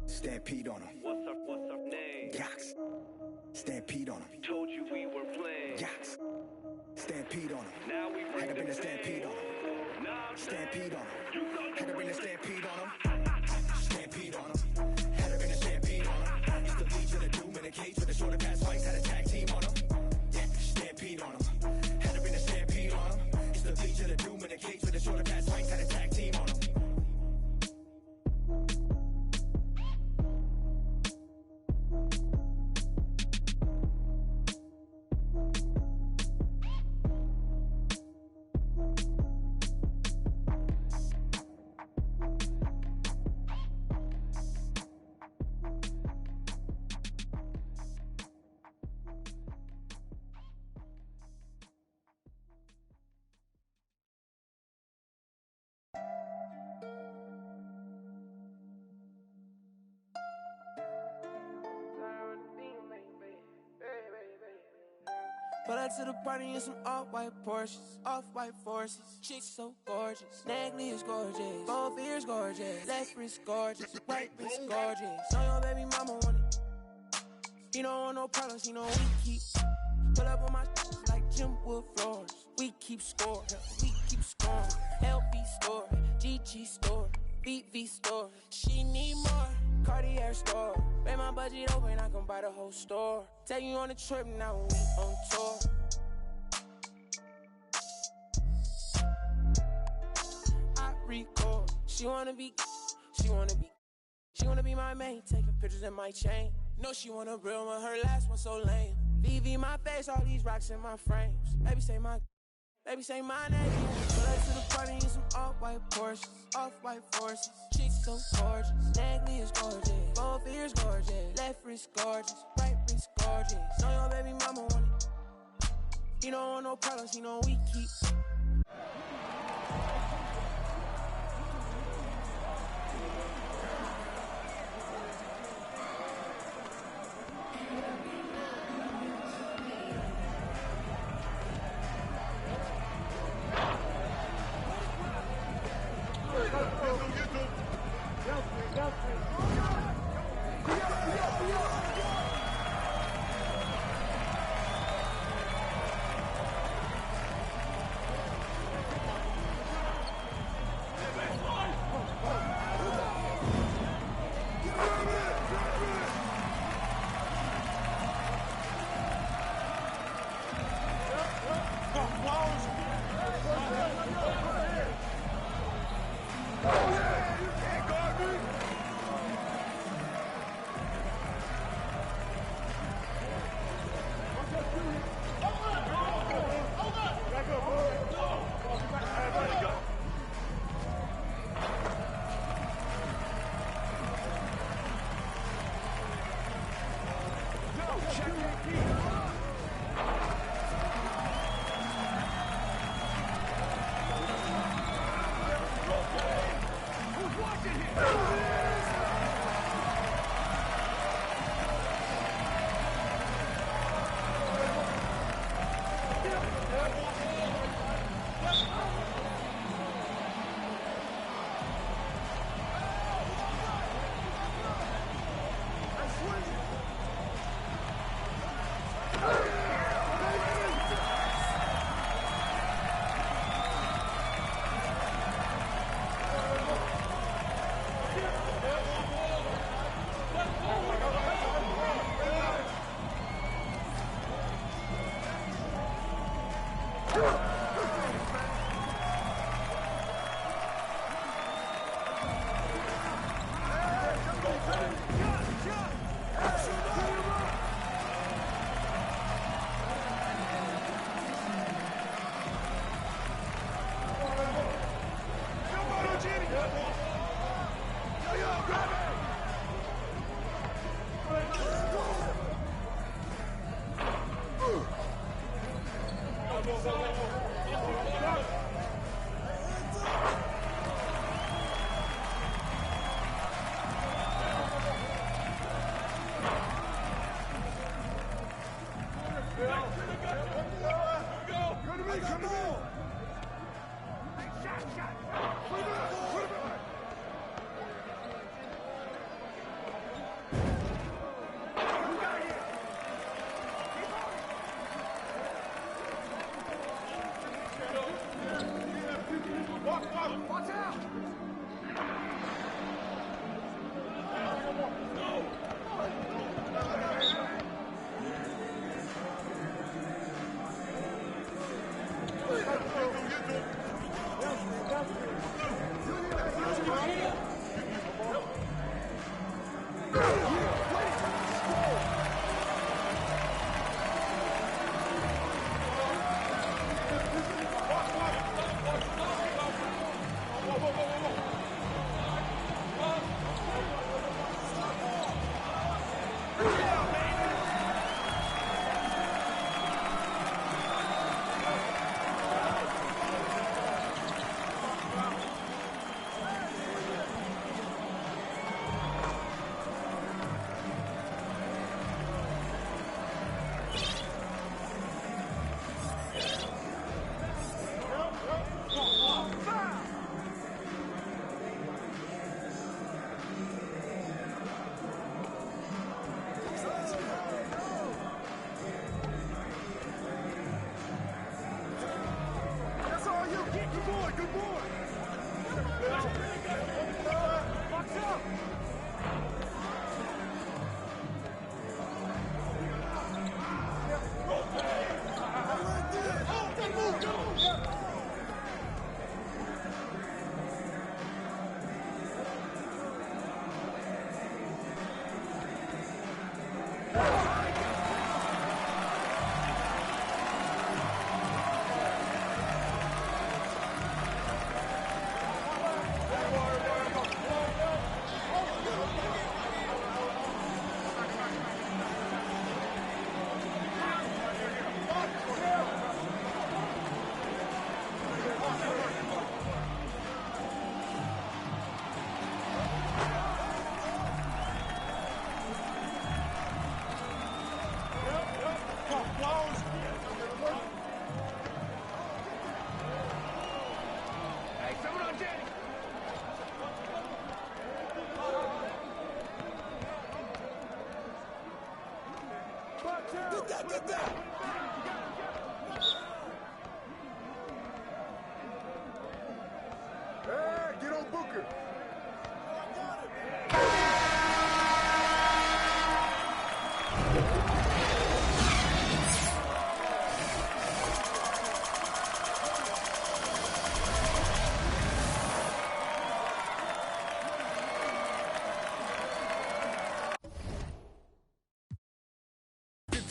stampede on him.
What's up name?
Yachts. Stampede on him.
Told you we were playing.
Yachts. Stampede on him.
Now we bring
had to bring
the
a stampede on him. Stampede on him. Had to bring a stampede on him. Stampede on him. Had to bring a stampede on him. It's the Legion of Doom in a cage with a shorter pass fights. Had a tag team on him. Yeah, stampede on him. Had to bring a stampede on him. It's the Legion of Doom in a cage with a shorter pass fights. Had a tag team on him.
Pull up to the party in some off-white Porsches, off-white forces. Chicks so gorgeous, neckly is gorgeous, both ears gorgeous, left wrist gorgeous, right wrist gorgeous. Know your baby mama want it. He don't want no problems, he know we keep. Pull up on my like Jim Wood floors. We keep score, we keep scoring. LB store, GG store, VV store. She need more. Cartier store. Make my budget open, I can buy the whole store. Take you on a trip, now we on tour. I record. She wanna be my main. Taking pictures in my chain. No, she want a real one, her last one so lame. VV my face, all these rocks in my frames. Baby say my name. Pull up to the party in some off-white Porsches, off-white forces. Chicks so gorgeous, neckly is gorgeous, both ears gorgeous, left wrist gorgeous, right wrist gorgeous. Know your baby mama want it. He don't want no problems, he know we keep.
Yep.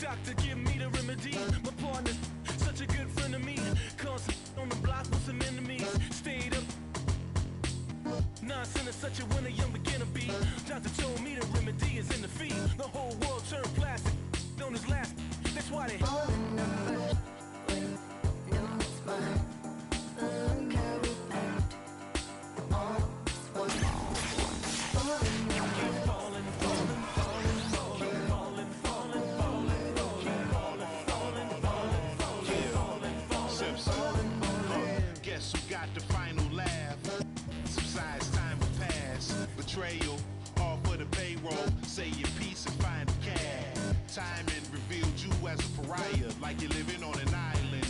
Doctor, give me the remedy. My partner, such a good friend of me. Constant on the block with some enemies. Stayed up. Nonsense is such a winner, young beginner be. Doctor told me the remedy is in the feed. The whole world turned plastic. On his last, that's why they.
Guess who got the final laugh? Subsides, time will pass. Betrayal, all for the payroll. Say your piece and find the cash. Time and revealed you as a pariah, like you're living on an island.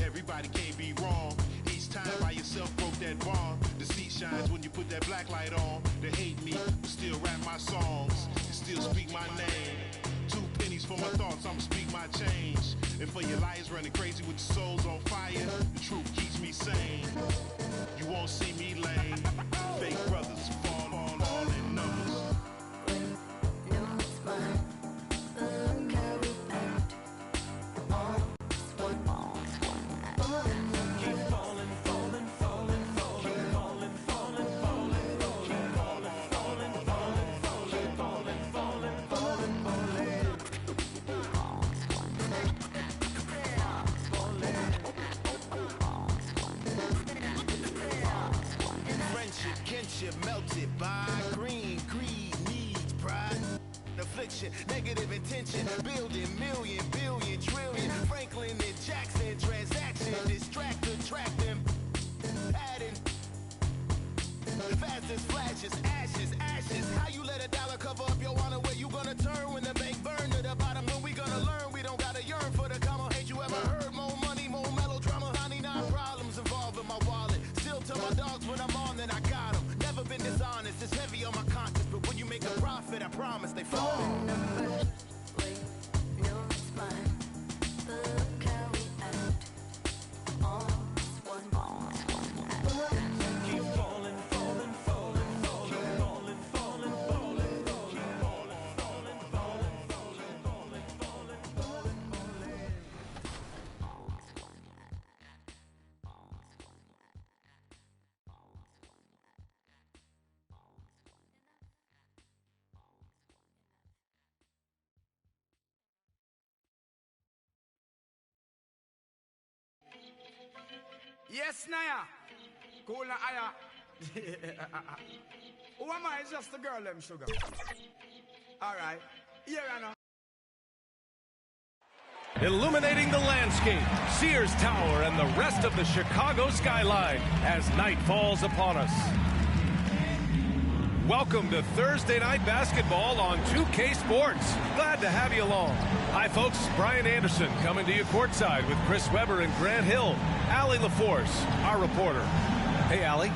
Everybody can't be wrong. Each time by yourself broke that bond. Deceit shines when you put that black light on. They hate me, but still rap my songs and still speak my name. 2 pennies for my thoughts, I'ma speak my change. And for your liars running crazy with your souls on fire, the truth keeps me sane. You won't see me lame. Fake brothers fall all in numbers.
Melted by green, greed, needs, pride, affliction, negative intention, building million, billion, trillion, Franklin and Jackson, transaction, distract, attract them, adding, fast as flashes, ashes, ashes, how you let a dollar cover up your honor, where you gonna turn when the bank burn to the bottom, when we gonna learn, we don't gotta yearn for the comma, ain't you ever heard, more money, more melodrama, 99 problems involved in my wallet, still tell my dogs when I'm on, then I got them. Never been dishonest, it's heavy on my conscience, but when you make a profit, I promise they fall.
Yes, Naya. Cool na aya. Who am I? It's just the girl, them sugar. Alright. Here I know.
Illuminating the landscape, Sears Tower and the rest of the Chicago skyline as night falls upon us. Welcome to Thursday Night Basketball on 2K Sports. Glad to have you along. Hi, folks. Brian Anderson coming to you courtside with Chris Webber and Grant Hill. Allie LaForce, our reporter. Hey, Allie.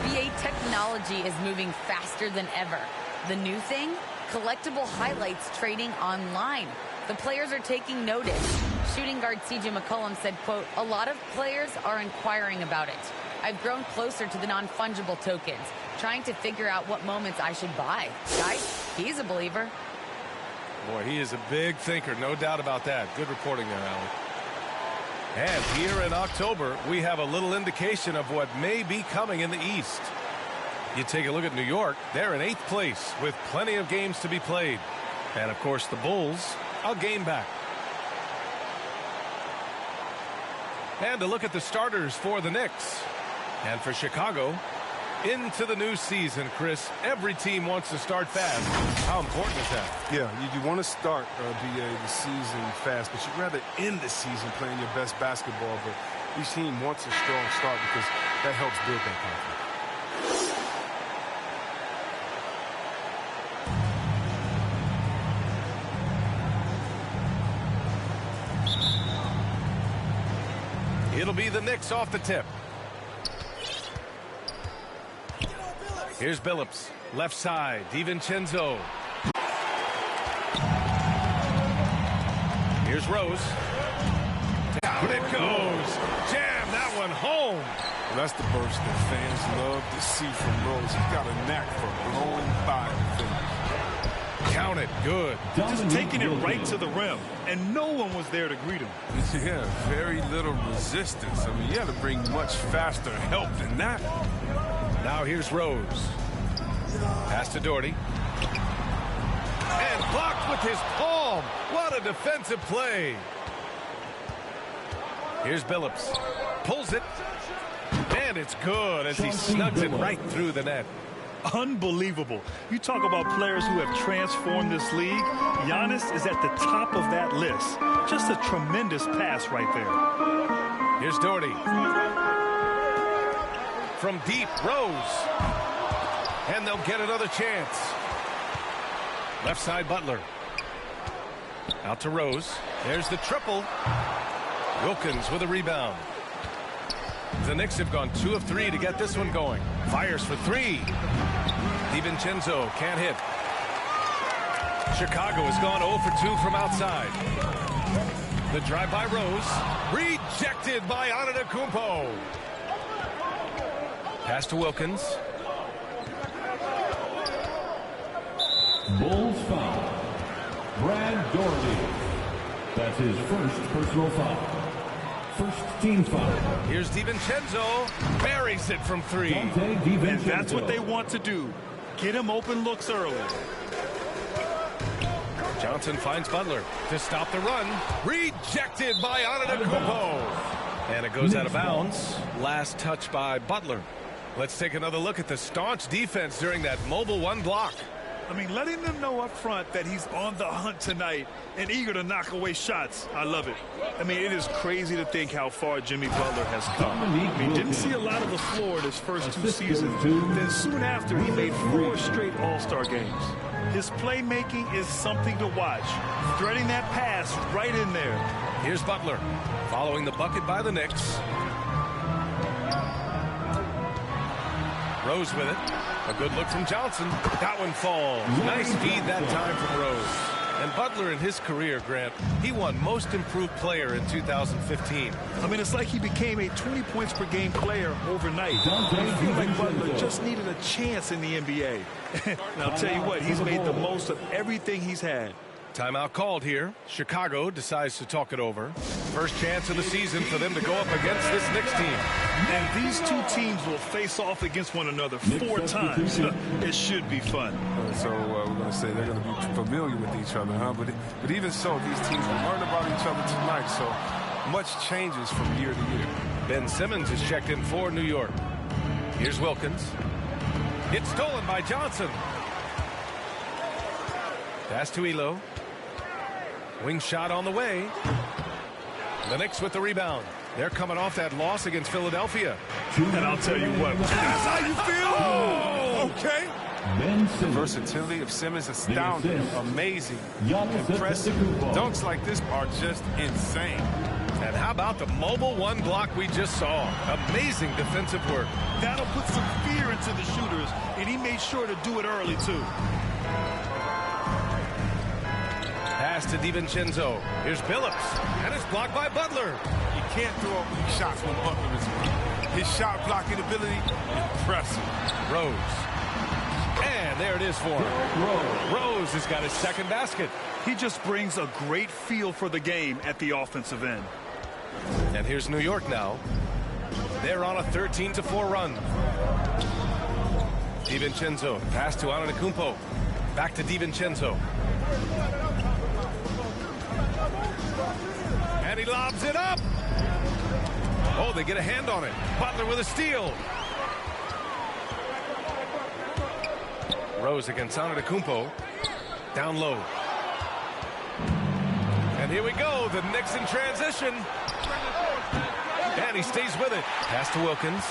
NBA technology is moving faster than ever. The new thing? Collectible highlights trading online. The players are taking notice. Shooting guard CJ McCollum said, quote, "A lot of players are inquiring about it. I've grown closer to the non-fungible tokens, trying to figure out what moments I should buy." Guys, he's a believer.
Boy, he is a big thinker, no doubt about that. Good reporting there, Allie. And here in October, we have a little indication of what may be coming in the East. You take a look at New York, they're in 8th place with plenty of games to be played. And, of course, the Bulls, a game back. And a look at the starters for the Knicks. And for Chicago, into the new season, Chris, every team wants to start fast. How important is that?
Yeah, you want to start, the season fast, but you'd rather end the season playing your best basketball. But each team wants a strong start because that helps build that confidence.
It'll be the Knicks off the tip. Here's Billups, left side, DiVincenzo. Here's Rose. Down it goes. Jam that one home.
Well, that's the burst that fans love to see from Rose. He's got a knack for blowing by things.
Count it. Good.
Just taking it right to the rim, and no one was there to greet him.
Yeah, very little resistance. I mean, you had to bring much faster help than that.
Now here's Rose. Pass to Doherty. And blocked with his palm. What a defensive play. Here's Billups. Pulls it. And it's good as he snugs it right through the net.
Unbelievable. You talk about players who have transformed this league. Giannis is at the top of that list. Just a tremendous pass right there.
Here's Doherty. From deep, Rose. And they'll get another chance. Left side, Butler. Out to Rose. There's the triple. Wilkins with a rebound. The Knicks have gone 2 of 3 to get this one going. Fires for 3. DiVincenzo can't hit. Chicago has gone 0 for 2 from outside. The drive by Rose. Rejected by Antetokounmpo. Pass to Wilkins.
Bulls foul. Brad Doherty. That's his first personal foul. First team foul.
Here's DiVincenzo. Buries it from 3.
And that's what they want to do. Get him open looks early.
Johnson finds Butler to stop the run. Rejected by Antetokounmpo. And it goes out of bounds. Last touch by Butler. Let's take another look at the staunch defense during that mobile 1 block.
I mean, letting them know up front that he's on the hunt tonight and eager to knock away shots. I love it. I mean, it is crazy to think how far Jimmy Butler has come. I mean, didn't see a lot of the floor in his first 2 seasons. Then soon after, he made 4 straight All-Star games. His playmaking is something to watch. Threading that pass right in there.
Here's Butler following the bucket by the Knicks. Rose with it. A good look from Johnson. That one falls. Nice feed that time from Rose. And Butler in his career, Grant, he won Most Improved Player in 2015.
I mean, it's like he became a 20 points per game player overnight. I feel like Butler just needed a chance in the NBA. And I'll tell you what, he's made the most of everything he's had.
Timeout called here. Chicago decides to talk it over. First chance of the season for them to go up against this Knicks team.
And these 2 teams will face off against one another 4 times. It should be fun.
So we're going to say they're going to be familiar with each other, huh? But even so, these teams will learn about each other tonight. So much changes from year to year.
Ben Simmons is checked in for New York. Here's Wilkins. It's stolen by Johnson. Pass to Elo. Wing shot on the way. The Knicks with the rebound. They're coming off that loss against Philadelphia.
And I'll tell you what, that's how you feel?
Oh, okay. The versatility of Simmons is astounding, amazing, impressive. Dunks like this are just insane.
And how about the mobile 1 block we just saw? Amazing defensive work.
That'll put some fear into the shooters, and he made sure to do it early, too.
Pass to DiVincenzo. Here's Billups, and it's blocked by Butler.
You can't throw up these shots when Butler is around. His shot blocking ability, impressive.
Rose. And there it is for him. Rose has got his second basket.
He just brings a great feel for the game at the offensive end.
And here's New York now. They're on a 13-4 run. DiVincenzo. Pass to Antetokounmpo. Back to DiVincenzo. And he lobs it up. Oh, they get a hand on it. Butler with a steal. Rose against Antetokounmpo. Down low. And here we go. The Knicks in transition. And he stays with it. Pass to Wilkins.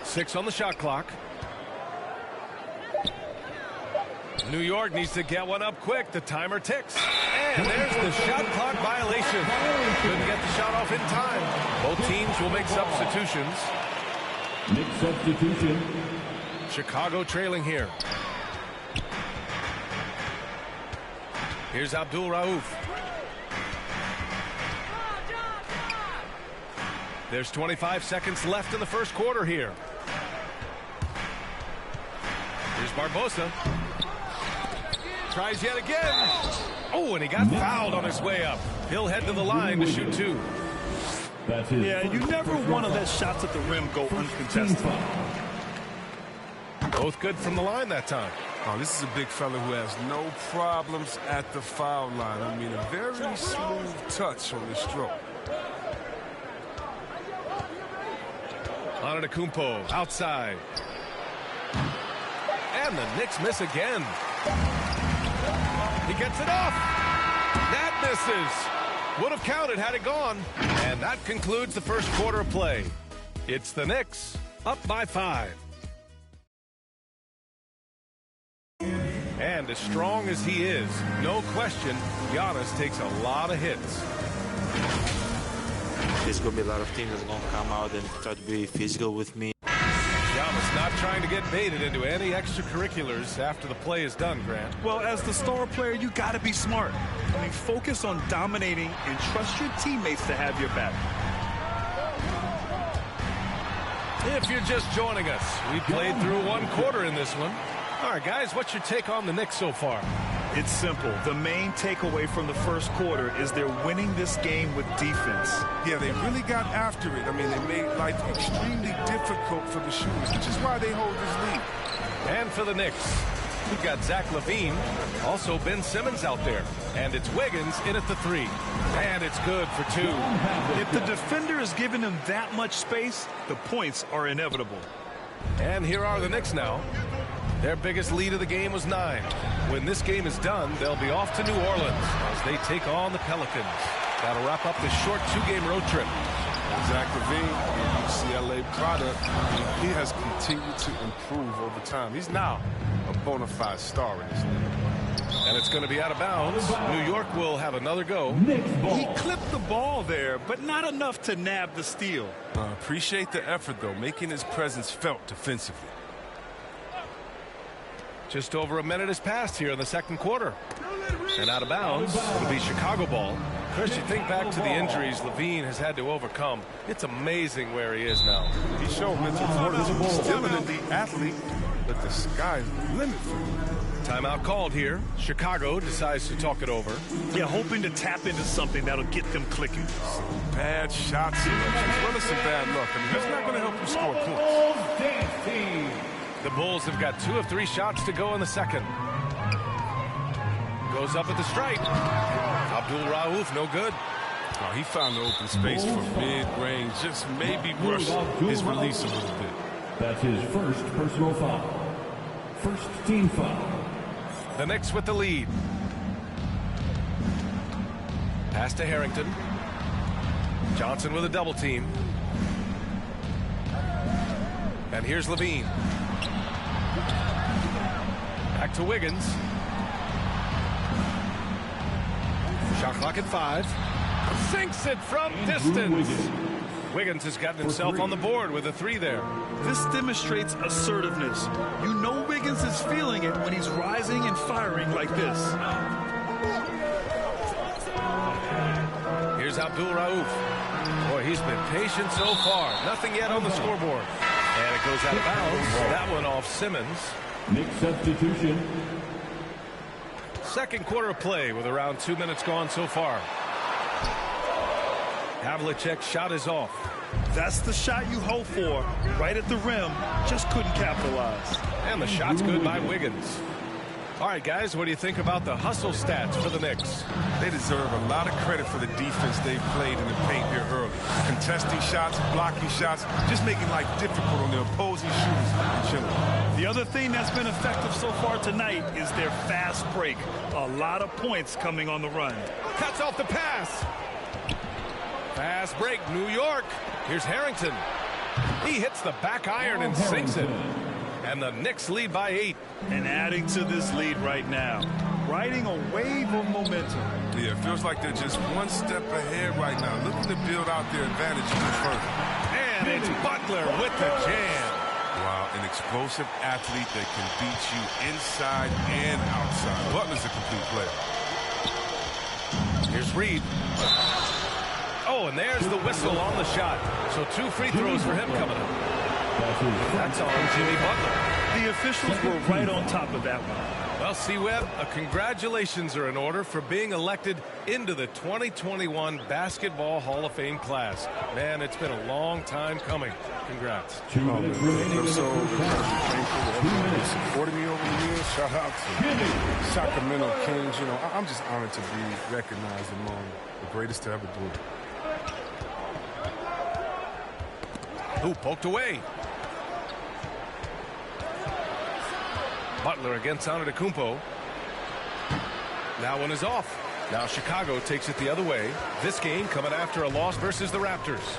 Six on the shot clock. New York needs to get one up quick. The timer ticks. And there's the shot clock violation. Couldn't get the shot off in time. Both teams will make substitutions.
Knicks substitution.
Chicago trailing here. Here's Abdul Rauf. There's 25 seconds left in the first quarter here. Here's Barbosa. Tries yet again. Oh, and he got fouled on his way up. He'll head to the line to shoot 2.
Yeah, you never want to let shots at the rim go uncontested.
Both good from the line that time.
Oh, this is a big fella who has no problems at the foul line. I mean, a very smooth touch on the stroke.
Antetokounmpo outside. And the Knicks miss again. He gets it off. That misses. Would have counted had it gone. And that concludes the first quarter of play. It's the Knicks up by 5. And as strong as he is, no question, Giannis takes a lot of hits.
There's going to be a lot of teams that's going to come out and try to be physical with me.
Giannis not trying to get baited into any extracurriculars after the play is done, Grant.
Well, as the star player, you got to be smart. I mean, focus on dominating and trust your teammates to have your back.
If you're just joining us, we played through 1 quarter in this one. All right, guys, what's your take on the Knicks so far?
It's simple. The main takeaway from the first quarter is they're winning this game with defense.
Yeah, they really got after it. I mean, they made life extremely difficult for the shooters, which is why they hold this lead.
And for the Knicks, we've got Zach LaVine, also Ben Simmons out there. And it's Wiggins in at the 3. And it's good for 2.
If the defender is giving them that much space, the points are inevitable.
And here are the Knicks now. Their biggest lead of the game was 9. When this game is done, they'll be off to New Orleans as they take on the Pelicans. That'll wrap up this short 2-game road trip.
Zach LaVine, UCLA product, he has continued to improve over time. He's now a bona fide star in this league.
And it's going to be out of bounds. New York will have another go.
He clipped the ball there, but not enough to nab the steal.
Appreciate the effort, though, making his presence felt defensively.
Just over a minute has passed here in the second quarter. And out of bounds, it'll be Chicago ball. Chris, you think back to the injuries LaVine has had to overcome. It's amazing where he is now.
He showed mental fortitude. He's still an elite athlete, but the sky's the limit for him.
Timeout called here. Chicago decides to talk it over.
Yeah, hoping to tap into something that'll get them clicking.
Bad shot selection, as well as some bad luck. I mean, that's not going to help you score points.
The Bulls have got 2 of 3 shots to go in the second. Goes up at the stripe. Abdul Rauf, no good.
Oh, he found the open space for mid-range. Just maybe rush his release a little bit.
That's his first personal foul. First team foul.
The Knicks with the lead. Pass to Harrington. Johnson with a double team. And here's LaVine. Back to Wiggins. Shot clock at 5. Sinks it from distance. Wiggins has gotten himself on the board with a 3 there.
This demonstrates assertiveness. You know Wiggins is feeling it when he's rising and firing like this.
Here's Abdul Rauf. Boy, he's been patient so far. Nothing yet on the scoreboard. And it goes out of bounds. That one off Simmons.
Knicks substitution.
Second quarter of play with around 2 minutes gone so far. Havlicek's shot is off.
That's the shot you hope for. Right at the rim. Just couldn't capitalize.
And the shot's good by Wiggins. All right, guys, what do you think about the hustle stats for the Knicks?
They deserve a lot of credit for the defense they've played in the paint here early. Contesting shots, blocking shots, just making life difficult on the opposing shooters in general.
The other thing that's been effective so far tonight is their fast break. A lot of points coming on the run.
Cuts off the pass. Fast break, New York. Here's Harrington. He hits the back iron and sinks it. And the Knicks lead by 8.
And adding to this lead right now. Riding a wave of momentum.
Yeah, it feels like they're just one step ahead right now, looking to build out their advantage even further.
And it's Butler with the jam.
Wow, an explosive athlete that can beat you inside and outside. Butler's a complete player.
Here's Reed. Oh, and there's the whistle on the shot. So 2 free throws for him coming up. That's on Jimmy Butler.
The officials were right on top of that one.
Well, C-Web, congratulations are in order for being elected into the 2021 Basketball Hall of Fame class. Man, it's been a long time coming. Congrats.
I'm so thankful to everyone who supported me over the years. Shout out to Sacramento Kings. You know, I'm just honored to be recognized among the greatest to ever do it.
Ooh, poked away. Butler against Antetokounmpo. That one is off. Now Chicago takes it the other way. This game coming after a loss versus the Raptors.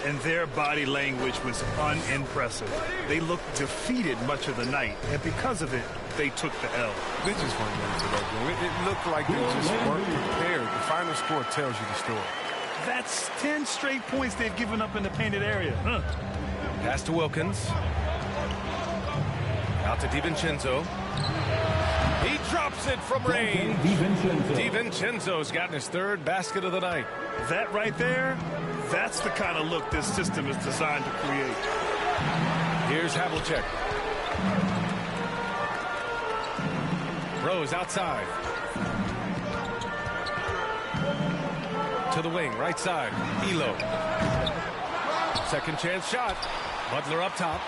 And their body language was unimpressive. They looked defeated much of the night, and because of it, they took the L.
They just weren't into that game. It looked like they just weren't prepared. The final score tells you the story.
That's 10 straight points they've given up in the painted area.
Pass to Wilkins. Out to DiVincenzo. He drops it from range. DiVincenzo's gotten his third basket of the night.
That right there, that's the kind of look this system is designed to create.
Here's Havlicek. Rose outside. To the wing, right side. Elo. Second chance shot. Butler up top.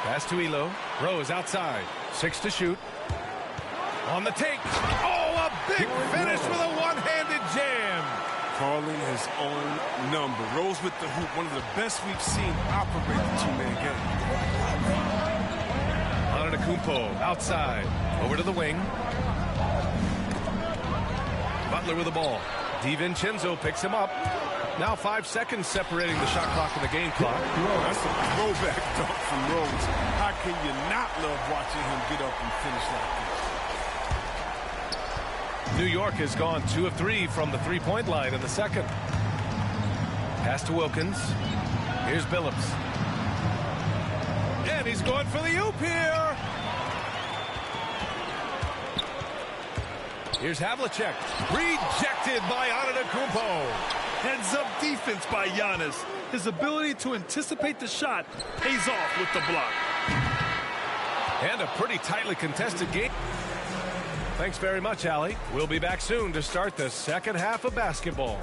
Pass to Elo. Rose outside. 6 to shoot. On the take. Oh, a big finish with a one-handed jam.
Calling his own number. Rose with the hoop. One of the best we've seen operate the two-man game.
Antetokounmpo outside. Over to the wing. Butler with the ball. DiVincenzo picks him up. Now 5 seconds separating the shot clock and the game clock.
That's a throwback dunk from Rose. How can you not love watching him get up and finish like this?
New York has gone 2 of 3 from the three-point line in the second. Pass to Wilkins. Here's Billups. And he's going for the oop here. Here's Havlicek. Rejected by Antetokounmpo.
Heads-up defense by Giannis. His ability to anticipate the shot pays off with the block.
And a pretty tightly contested game. Thanks very much, Allie. We'll be back soon to start the second half of basketball.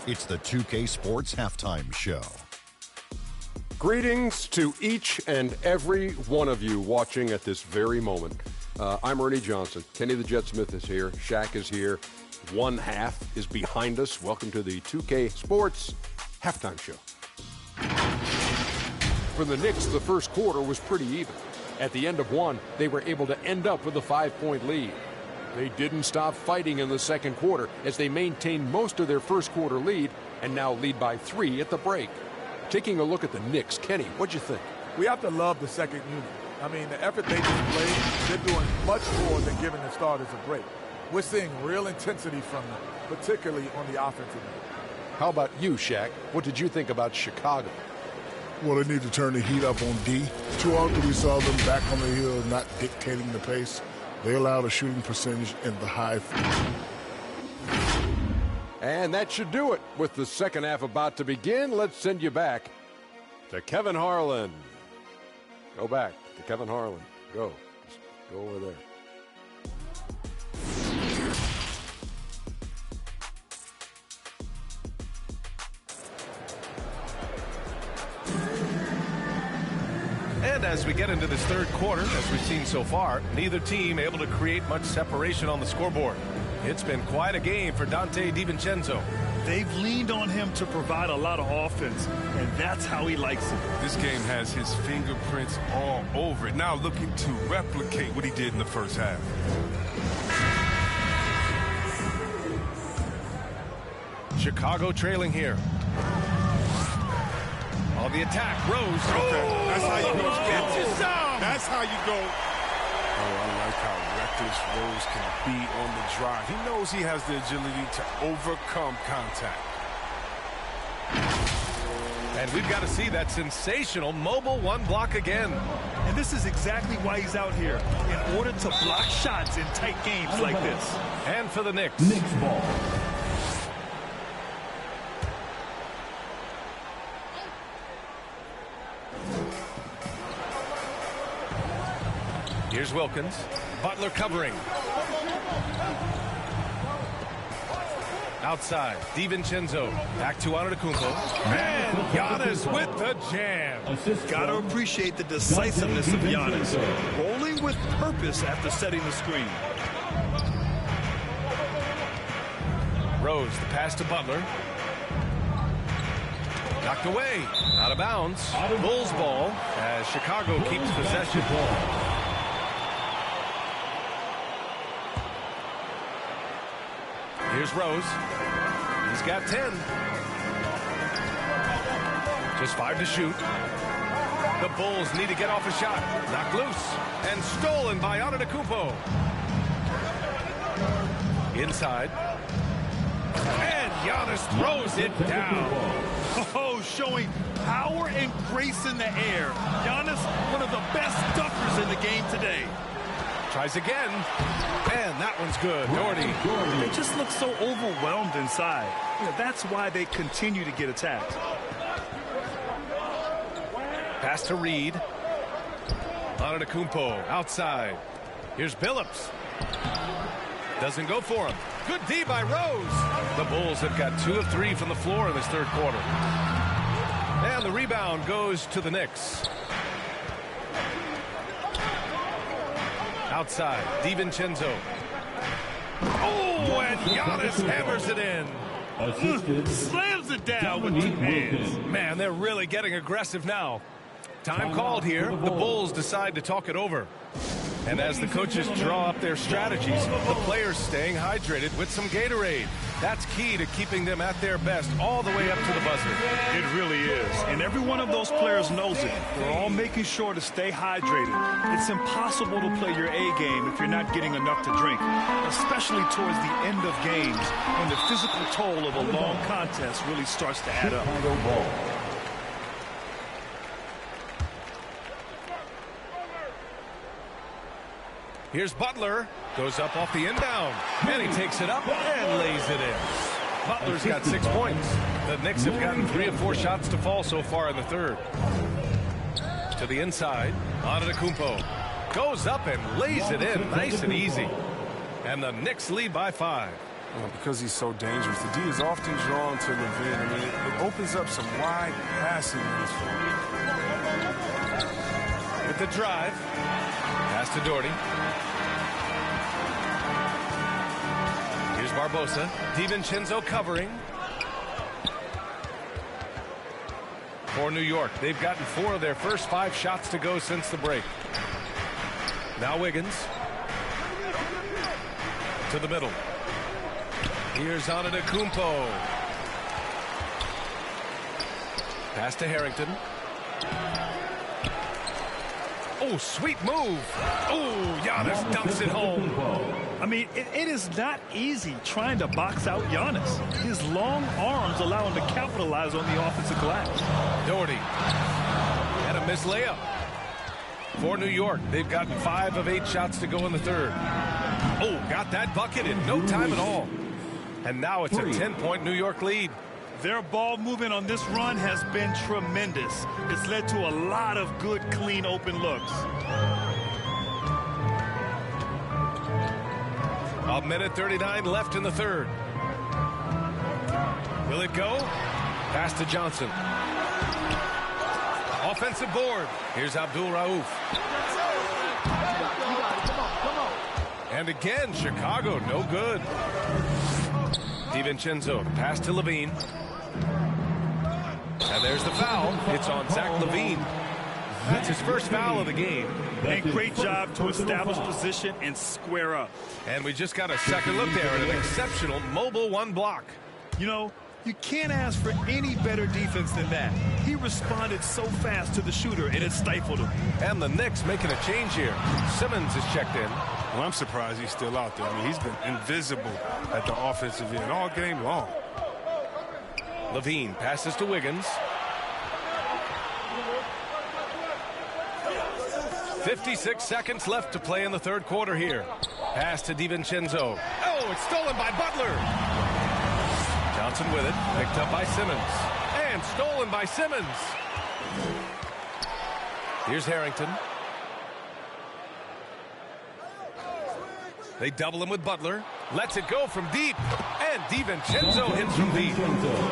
It's the 2K Sports Halftime Show.
Greetings to each and every one of you watching at this very moment. I'm Ernie Johnson. Kenny the Jet Smith is here. Shaq is here. One half is behind us. Welcome to the 2K Sports Halftime Show. For the Knicks, the first quarter was pretty even. At the end of one, they were able to end up with a 5-point lead. They didn't stop fighting in the second quarter as they maintained most of their first quarter lead and now lead by 3 at the break. Taking a look at the Knicks, Kenny, what'd you think?
We have to love the second unit. I mean, the effort they displayed, they're doing much more than giving the starters a break. We're seeing real intensity from them, particularly on the offensive end.
How about you, Shaq? What did you think about Chicago?
Well, they need to turn the heat up on D. Too often we saw them back on the hill, not dictating the pace. They allowed a shooting percentage in the high.
And that should do it. With the second half about to begin, let's send you back to Kevin Harlan. Go back to Kevin Harlan. Go. Just go over there.
And as we get into this third quarter, as we've seen so far, neither team able to create much separation on the scoreboard. It's been quite a game for Dante DiVincenzo.
They've leaned on him to provide a lot of offense, and that's how he likes it.
This game has his fingerprints all over it. Now looking to replicate what he did in the first half.
Chicago trailing here. On the attack, Rose.
Okay. That's how you go.
Get you some.
That's how you go. Oh, I like how reckless Rose can be on the drive. He knows he has the agility to overcome contact.
And we've got to see that sensational mobile one block again.
And this is exactly why he's out here, in order to block shots in tight games like this.
And for the Knicks.
Knicks ball.
Here's Wilkins. Butler covering. Outside, DiVincenzo. Back to Antetokounmpo. And Giannis with the jam.
Got to appreciate the decisiveness of Giannis. Rolling with purpose after setting the screen.
Rose, the pass to Butler. Knocked away. Out of bounds. Bulls ball as Chicago keeps possession. Here's Rose. He's got 10. Just 5 to shoot. The Bulls need to get off a shot. Knocked loose. And stolen by Antetokounmpo. Inside. And Giannis throws it down.
Oh, showing power and grace in the air. Giannis, one of the best dunkers in the game today.
Tries again. And that one's good. Doherty.
They just look so overwhelmed inside. That's why they continue to get attacked.
Pass to Reed. Antetokounmpo outside. Here's Billups. Doesn't go for him. Good D by Rose. The Bulls have got 2 of 3 from the floor in this third quarter. And the rebound goes to the Knicks. Outside, DiVincenzo. Oh, and Giannis hammers it in.
Slams it down with 2 hands.
Man, they're really getting aggressive now. Time called here. The Bulls decide to talk it over. And as the coaches draw up their strategies, the players staying hydrated with some Gatorade. That's key to keeping them at their best all the way up to the buzzer.
It really is. And every one of those players knows it. They're all making sure to stay hydrated. It's impossible to play your A game if you're not getting enough to drink, especially towards the end of games when the physical toll of a long contest really starts to add up.
Here's Butler. Goes up off the inbound. And he takes it up and lays it in. Butler's got 6 points. The Knicks have gotten 3 of 4 shots to fall so far in the third. To the inside. Antetokounmpo. Goes up and lays it in. Nice and easy. And the Knicks lead by 5.
Because he's so dangerous, the D is often drawn to Levin. I mean, it opens up some wide passing lanes.
With the drive. Pass to Doherty. Here's Barbosa. DiVincenzo covering. For New York, they've gotten 4 of their first 5 shots to go since the break. Now Wiggins. To the middle. Here's Antetokounmpo. Pass to Harrington. Oh, sweet move. Oh, Giannis dunks it home.
I mean, it is not easy trying to box out Giannis. His long arms allow him to capitalize on the offensive glass.
Doherty. And a missed layup. For New York, they've gotten 5 of 8 shots to go in the third. Oh, got that bucket in no time at all. And now it's a 10-point New York lead.
Their ball movement on this run has been tremendous. It's led to a lot of good, clean, open looks.
A minute 39 left in the third. Will it go? Pass to Johnson. Offensive board. Here's Abdul Rauf. And again, Chicago, no good. DiVincenzo, pass to Levine. And there's the foul. It's on Zach LaVine. That's his first foul of the game.
And great job to establish position and square up.
And we just got a second look there at an exceptional mobile 1 block.
You know, you can't ask for any better defense than that. He responded so fast to the shooter, and it stifled him.
And the Knicks making a change here. Simmons is checked in.
Well, I'm surprised he's still out there. I mean, he's been invisible at the offensive end all game long.
Levine passes to Wiggins. 56 seconds left to play in the third quarter here. Pass to DiVincenzo. Oh, it's stolen by Butler. Johnson with it. Picked up by Simmons. And stolen by Simmons. Here's Harrington. They double him with Butler. Lets it go from deep. And DiVincenzo hits from deep.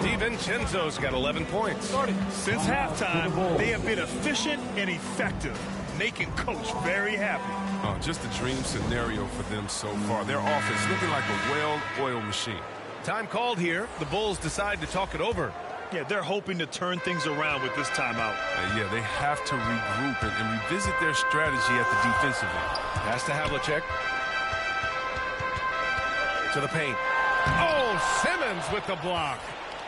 DiVincenzo's got 11 points.
Since halftime, they have been efficient and effective, making Coach very happy.
Oh, just a dream scenario for them so far. Their offense looking like a well-oiled machine.
Time called here. The Bulls decide to talk it over.
Yeah, they're hoping to turn things around with this timeout.
Yeah, they have to regroup and revisit their strategy at the defensive end.
Pass to Havlicek. To the paint. Oh, Simmons with the block.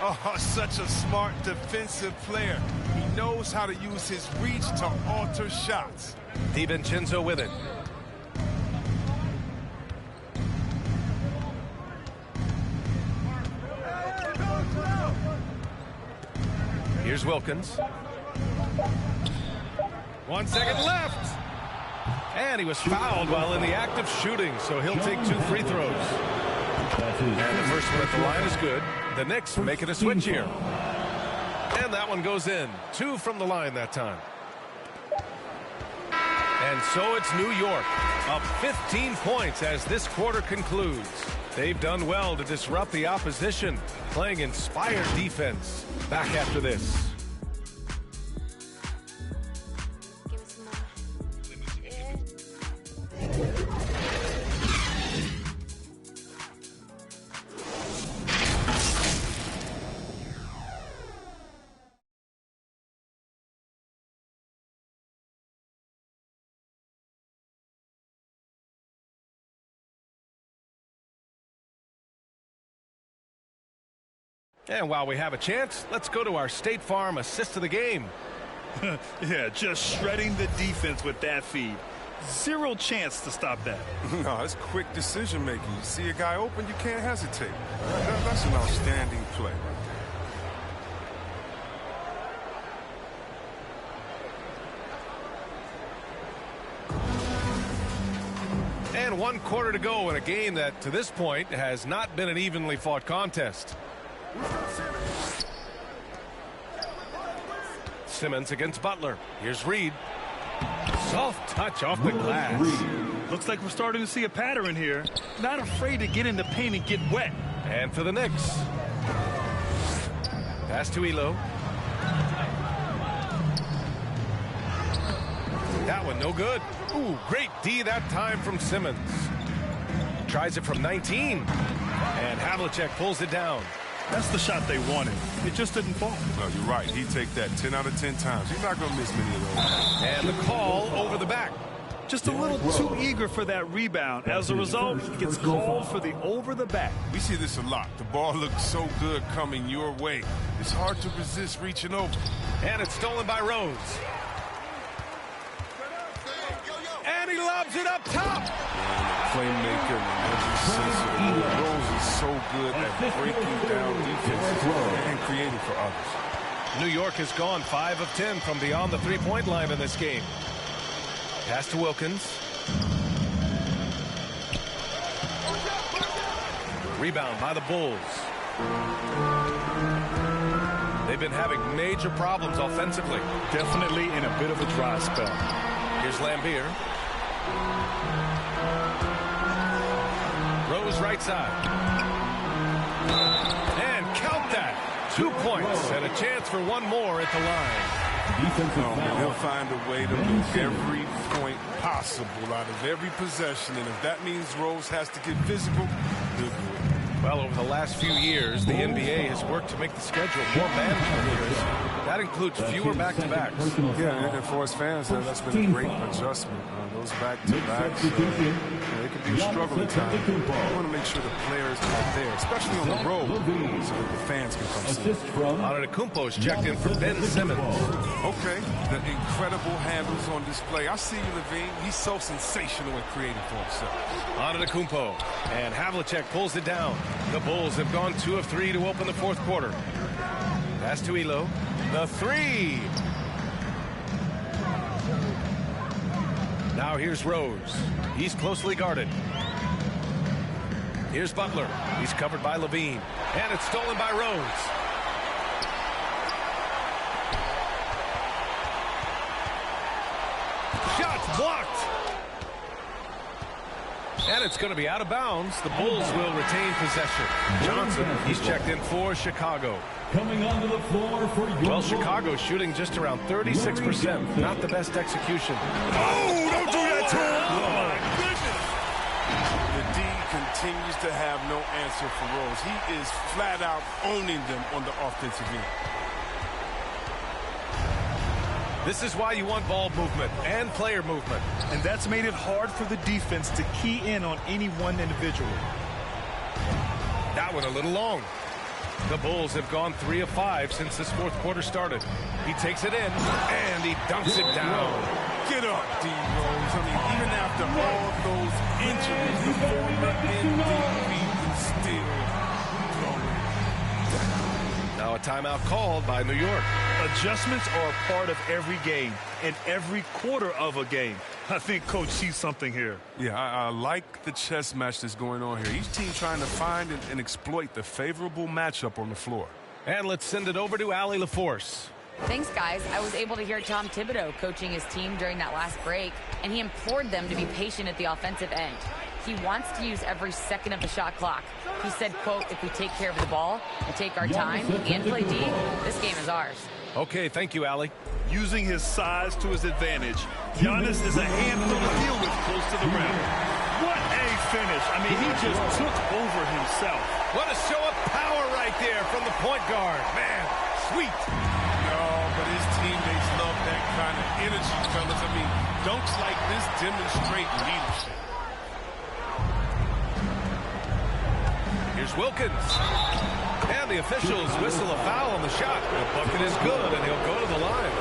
Oh, such a smart defensive player. He knows how to use his reach to alter shots.
DiVincenzo with it. Here's Wilkins. 1 second left. And he was fouled while in the act of shooting, so he'll take 2 free throws. And the first one at the line is good. The Knicks making a switch here. And that one goes in. 2 from the line that time. And so it's New York, up 15 points as this quarter concludes. They've done well to disrupt the opposition, playing inspired defense. Back after this. And while we have a chance, let's go to our State Farm assist of the game.
Yeah, just shredding the defense with that feed. Zero chance to stop that.
No, it's quick decision making. You see a guy open, you can't hesitate. That's an outstanding play.
And 1 quarter to go in a game that, to this point, has not been an evenly fought contest. Simmons against Butler. Here's Reed. Soft touch off the glass.
Looks like we're starting to see a pattern here. Not afraid to get in the paint and get wet.
And for the Knicks. Pass to Elo. That one no good. Ooh, great D that time from Simmons. Tries it from 19. And Havlicek pulls it down.
That's the shot they wanted. It just didn't fall.
No, you're right. He'd take that 10 out of 10 times. He's not going to miss many of those.
And the call over the back.
Just a little too eager for that rebound. As a result, he gets called for the over the back.
We see this a lot. The ball looks so good coming your way. It's hard to resist reaching over.
And it's stolen by Rose. And he lobs it up top.
Playmaker in every sense of the word. Rose is so good at breaking down defenses and creating for others.
New York has gone 5 of 10 from beyond the three-point line in this game. Pass to Wilkins. Rebound by the Bulls. They've been having major problems offensively.
Definitely in a bit of a dry spell.
Here's Lambeer. Rose right side. And count that. 2 points and a chance for one more at the line.
He'll find a way to make every point possible out of every possession, and if that means Rose has to get physical, he'll do it.
Well, over the last few years, the NBA has worked to make the schedule more manageable years. That includes fewer back-to-backs.
Yeah, and for us fans, that's been a great adjustment. Those back-to-backs, they can be a struggle at times. We want to make sure the players are there, especially on the road, so that the fans can come see.
Antetokounmpo's checked in for Ben Simmons.
Okay, the incredible handles on display. I see you, Levine. He's so sensational at creating for himself.
Antetokounmpo, and Havlicek pulls it down. The Bulls have gone 2 of 3 to open the fourth quarter. Pass to Elo. The three. Now here's Rose. He's closely guarded. Here's Butler. He's covered by Levine. And it's stolen by Rose. Shots blocked. And it's going to be out of bounds. The Bulls will retain possession. Johnson, he's checked in for Chicago.
Coming onto the floor for your
Well, Chicago's shooting just around 36%. Not the best execution.
Oh, don't do that to him. Oh, my goodness.
The D continues to have no answer for Rose. He is flat out owning them on the offensive end.
This is why you want ball movement and player movement.
And that's made it hard for the defense to key in on any one individual.
That one a little long. The Bulls have gone 3 of 5 since this fourth quarter started. He takes it in, and he dunks it down.
Get up, D. Rose. I mean, even after all those injuries, the former MVP is still going down.
Now a timeout called by New York.
Adjustments are a part of every game and every quarter of a game. I think Coach sees something here.
Yeah, I like the chess match that's going on here. Each team trying to find and exploit the favorable matchup on the floor.
And let's send it over to Allie LaForce.
Thanks, guys. I was able to hear Tom Thibodeau coaching his team during that last break, and he implored them to be patient at the offensive end. He wants to use every second of the shot clock. He said, quote, if we take care of the ball and take our time and play D, this game is ours.
Okay, thank you, Allie.
Using his size to his advantage, Giannis is a handful to deal with close to the rim. What a finish. I mean, he just took over himself.
What a show of power right there from the point guard. Man, sweet.
No, but his teammates love that kind of energy, fellas. I mean, dunks like this demonstrate leadership.
Here's Wilkins. And the officials whistle a foul on the shot. The bucket is good, and he'll go to the line.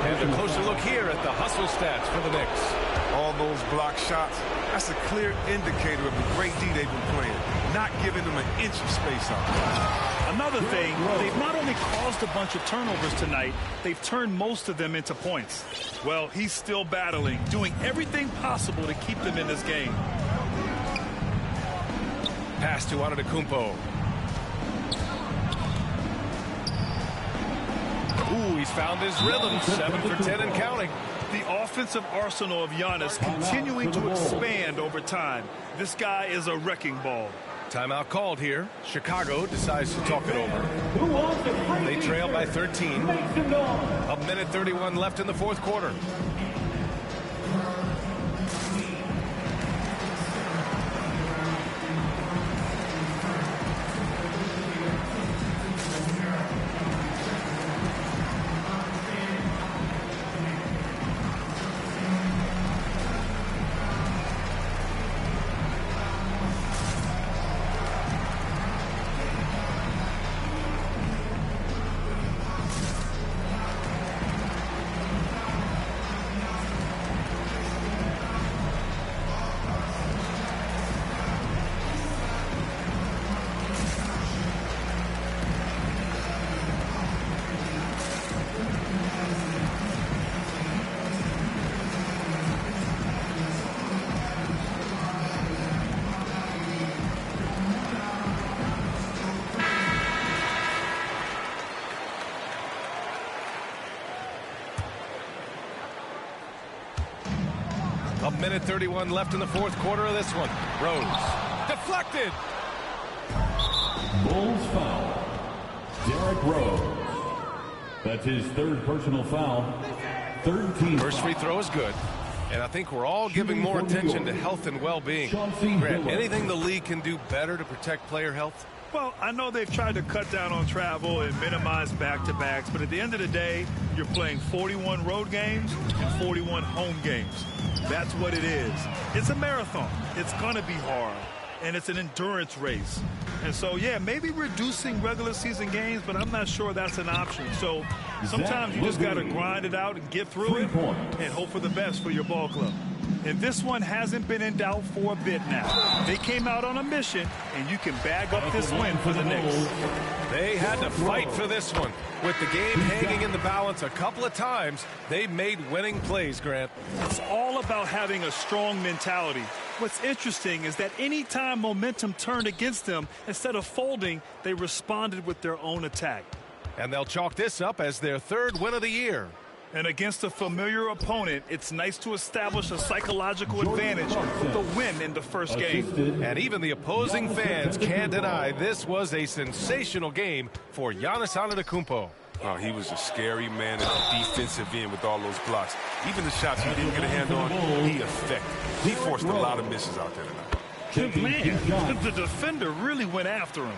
And a closer look here at the hustle stats for the Knicks.
All those block shots, that's a clear indicator of the great D they've been playing, not giving them an inch of space out.
Another thing, they've not only caused a bunch of turnovers tonight, they've turned most of them into points. Well, he's still battling, doing everything possible to keep them in this game.
Pass to Antetokounmpo. Ooh, he's found his rhythm. 7 for 10 and counting.
The offensive arsenal of Giannis continuing to expand over time. This guy is a wrecking ball.
Timeout called here. Chicago decides to talk it over. They trail by 13. A minute 31 left in the fourth quarter. A minute 31 left in the fourth quarter of this one. Rose. Deflected.
Bulls foul. Derrick Rose. That's his third personal foul. Third team.
First free throw is good. And I think we're all giving more attention to health and well-being. Grant, anything the league can do better to protect player health?
Well, I know they've tried to cut down on travel and minimize back-to-backs, but at the end of the day, you're playing 41 road games and 41 home games. That's what it is. It's a marathon. It's going to be hard, and it's an endurance race. And so, yeah, maybe reducing regular season games, but I'm not sure that's an option. So sometimes you just got to grind it out and get through it and hope for the best for your ball club. And this one hasn't been in doubt for a bit now. They came out on a mission, and you can bag up this win for the Knicks.
They had to fight for this one. With the game hanging in the balance a couple of times, they made winning plays, Grant.
It's all about having a strong mentality. What's interesting is that anytime momentum turned against them, instead of folding, they responded with their own attack.
And they'll chalk this up as their third win of the year.
And against a familiar opponent, it's nice to establish a psychological advantage with the win in the first game.
And even the opposing fans can't deny this was a sensational game for Giannis Antetokounmpo.
Oh, he was a scary man at the defensive end with all those blocks. Even the shots he didn't get a hand on, he effective. He forced a lot of misses out there tonight.
Man, the defender really went after him.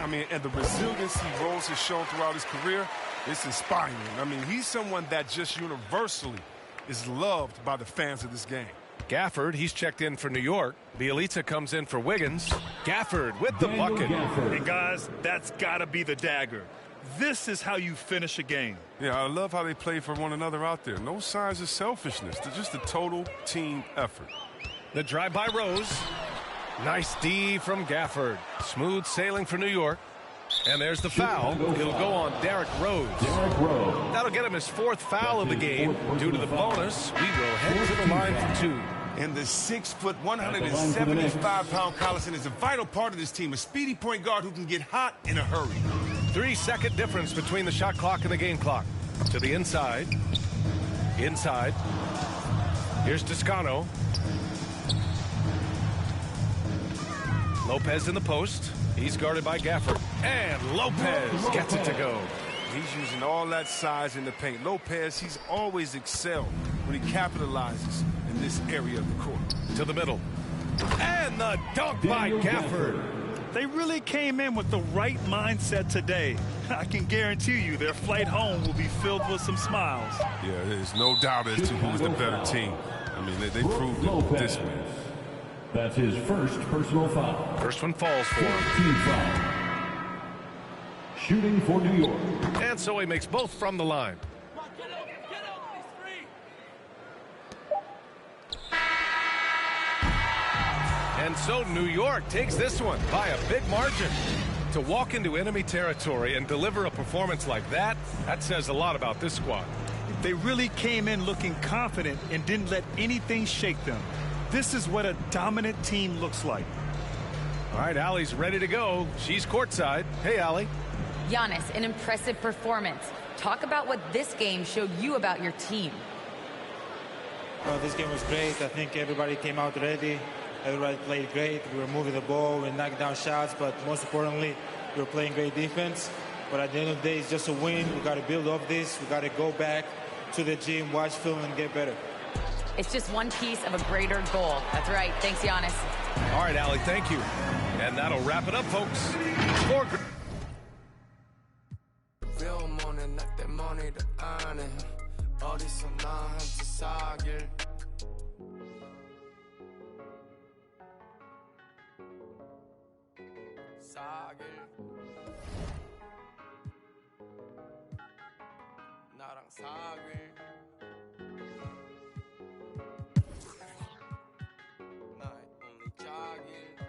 I mean, and the resilience he Rose has shown throughout his career, it's inspiring. I mean, he's someone that just universally is loved by the fans of this game.
Gafford, he's checked in for New York. Bielitsa comes in for Wiggins. Gafford with the bucket.
And guys, that's got to be the dagger. This is how you finish a game.
Yeah, I love how they play for one another out there. No signs of selfishness. They're just a total team effort.
The drive by Rose. Nice D from Gafford. Smooth sailing for New York. And there's the foul. It'll go on Derrick Rose. That'll get him his 4th foul of the game. Due to the bonus, we will head to the line for 2.
And the 6', 175-pound Collison is a vital part of this team, a speedy point guard who can get hot in a hurry.
3-second difference between the shot clock and the game clock. To the inside. Inside. Here's Toscano. Lopez in the post. He's guarded by Gafford. And Lopez gets it to go.
He's using all that size in the paint. Lopez, he's always excelled when he capitalizes in this area of the court.
To the middle. And the dunk by Gafford.
They really came in with the right mindset today. I can guarantee you their flight home will be filled with some smiles.
Yeah, there's no doubt as to who's the better team. I mean, they proved it this way.
That's his first personal foul.
First one falls for him.
Team foul. Shooting for New York.
And so he makes both from the line. And so New York takes this one by a big margin. To walk into enemy territory and deliver a performance like that, that says a lot about this squad.
They really came in looking confident and didn't let anything shake them. This is what a dominant team looks like.
All right, Allie's ready to go. She's courtside. Hey, Allie.
Giannis, an impressive performance. Talk about what this game showed you about your team.
This game was great. I think everybody came out ready. Everybody played great. We were moving the ball. We were knocking down shots. But most importantly, we were playing great defense. But at the end of the day, it's just a win. We got to build off this. We got to go back to the gym, watch film, and get better.
It's just one piece of a greater goal. That's right. Thanks, Giannis.
All right, Allie, thank you. And that'll wrap it up, folks.
Real money, not that money to earn it. All this online to saga. 나랑 사귈 나의 only jogging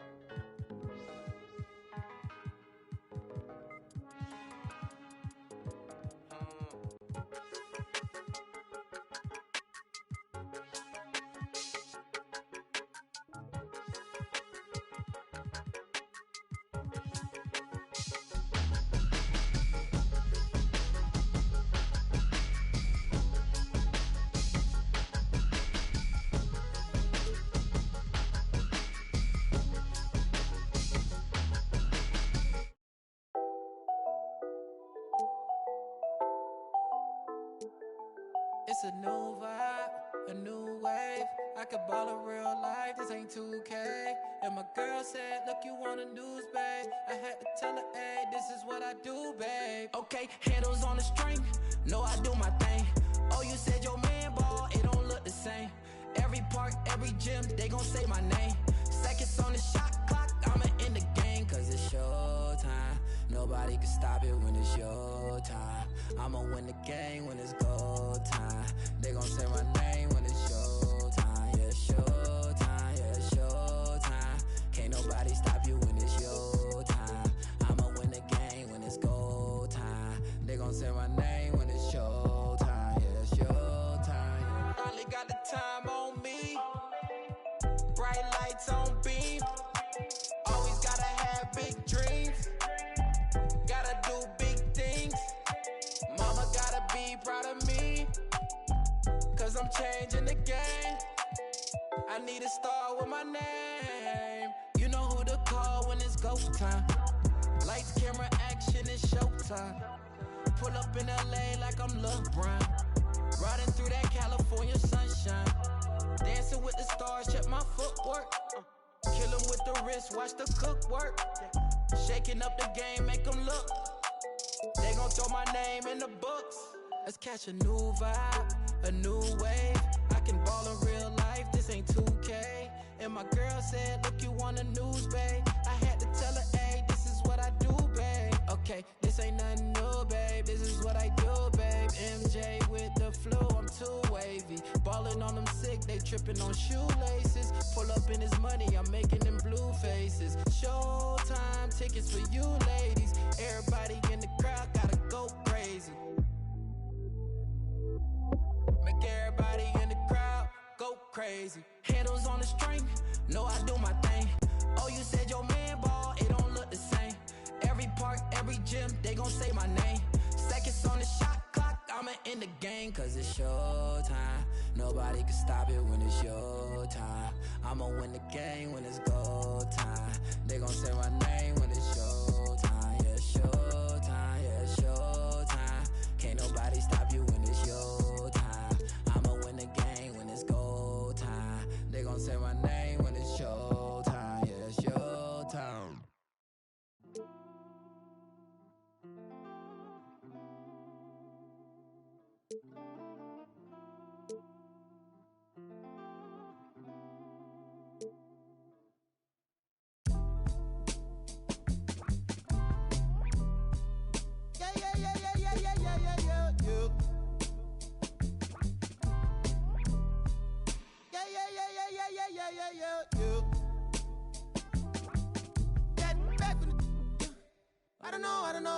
It's a new vibe, a new wave. I could ball in real life, this ain't 2K. And my girl said, look, you want a news, babe. I had to tell her, hey, this is what I do, babe. Okay, handles on the string, know I do my thing. Oh, you said your man ball, it don't look the same. Every park, every gym, they gon' say my name. Seconds on the shot clock, I'ma end the game. Cause it's showtime, nobody can stop it when it's your time. I'ma win the game when it's go time. They gon' say my name when it's showtime. Yeah, showtime, yeah, showtime. Can't nobody stop you when it's your time. I'ma win the game when it's go time. They gon' say my name when it's showtime. Yeah, showtime. Finally got the time on me. Bright lights on beam. Always gotta have big dreams. Gotta do big things. Mama gotta be proud of me. cause I'm changing the game. I need to start with my name. You know who to call when it's go time. Lights, camera, action, it's showtime. Pull up in LA like I'm LeBron. Riding through that California sunshine. Dancing with the stars, check my footwork. Kill 'em with the wrist, watch the cook work. Shaking up the game, make 'em look. They gon' throw my name in the books. Let's catch a new vibe, a new wave. I can ball in real life, this ain't 2K. And my girl said, look, you on the news, babe. I had to tell her, hey, this is what I do, babe. Okay, this ain't nothing new, babe. This is what I do, babe. MJ with the flu, I'm too wavy. Ballin' on them sick, they trippin' on shoelaces. Pull up in his money, I'm making them blue faces. Showtime tickets for you ladies. Everybody in the crowd gotta go crazy. Make everybody in the crowd go crazy. Handles on the string, know I do my thing. Oh, you said your man ball, it don't look the same. Every park, every gym, they gon' say my name. Seconds on the shot clock, I'ma in the game. Cause it's your time, nobody can stop it when it's your time. I'ma win the game when it's go time. They gon' say my name when it's your time. Yeah, it's your time, yeah, it's your time. Can't nobody stop you when it's your time. I'ma win the game when it's go time. They gon' say my name when it's your time. Yeah, it's your time.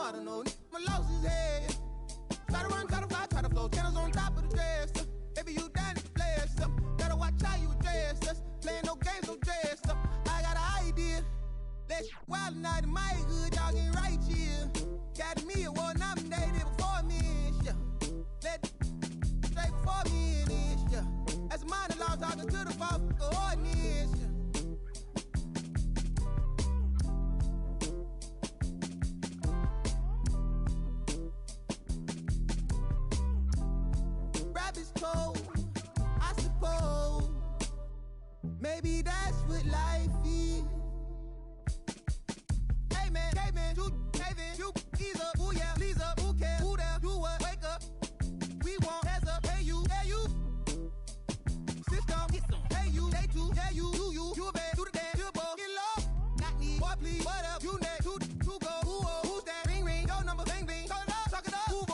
I don't know. My loss is head. Try to run, try to fly, try to flow. Channels on top of the dress. Baby, you done it, blessed up. Gotta watch how you address us. Playing no games, no dress up. I got an idea. Let's wild night in my hood, y'all getting right here. Got me award nominated before me, yeah. Let straight before me in this, yeah. As a minor law talking to the fuck ordinance, yeah. Rabbit's cold, I suppose. Maybe that's what life is. Hey man, you, ease up, ooh yeah, please up, who cares, who there, do what, wake up. We want heads up, hey you, system, hey you, they too, yeah you a bad, do the dance, you a ball, get low, not need, boy please, what up, you next, two go, who's that, ring, your number, bang, talk it up, who go.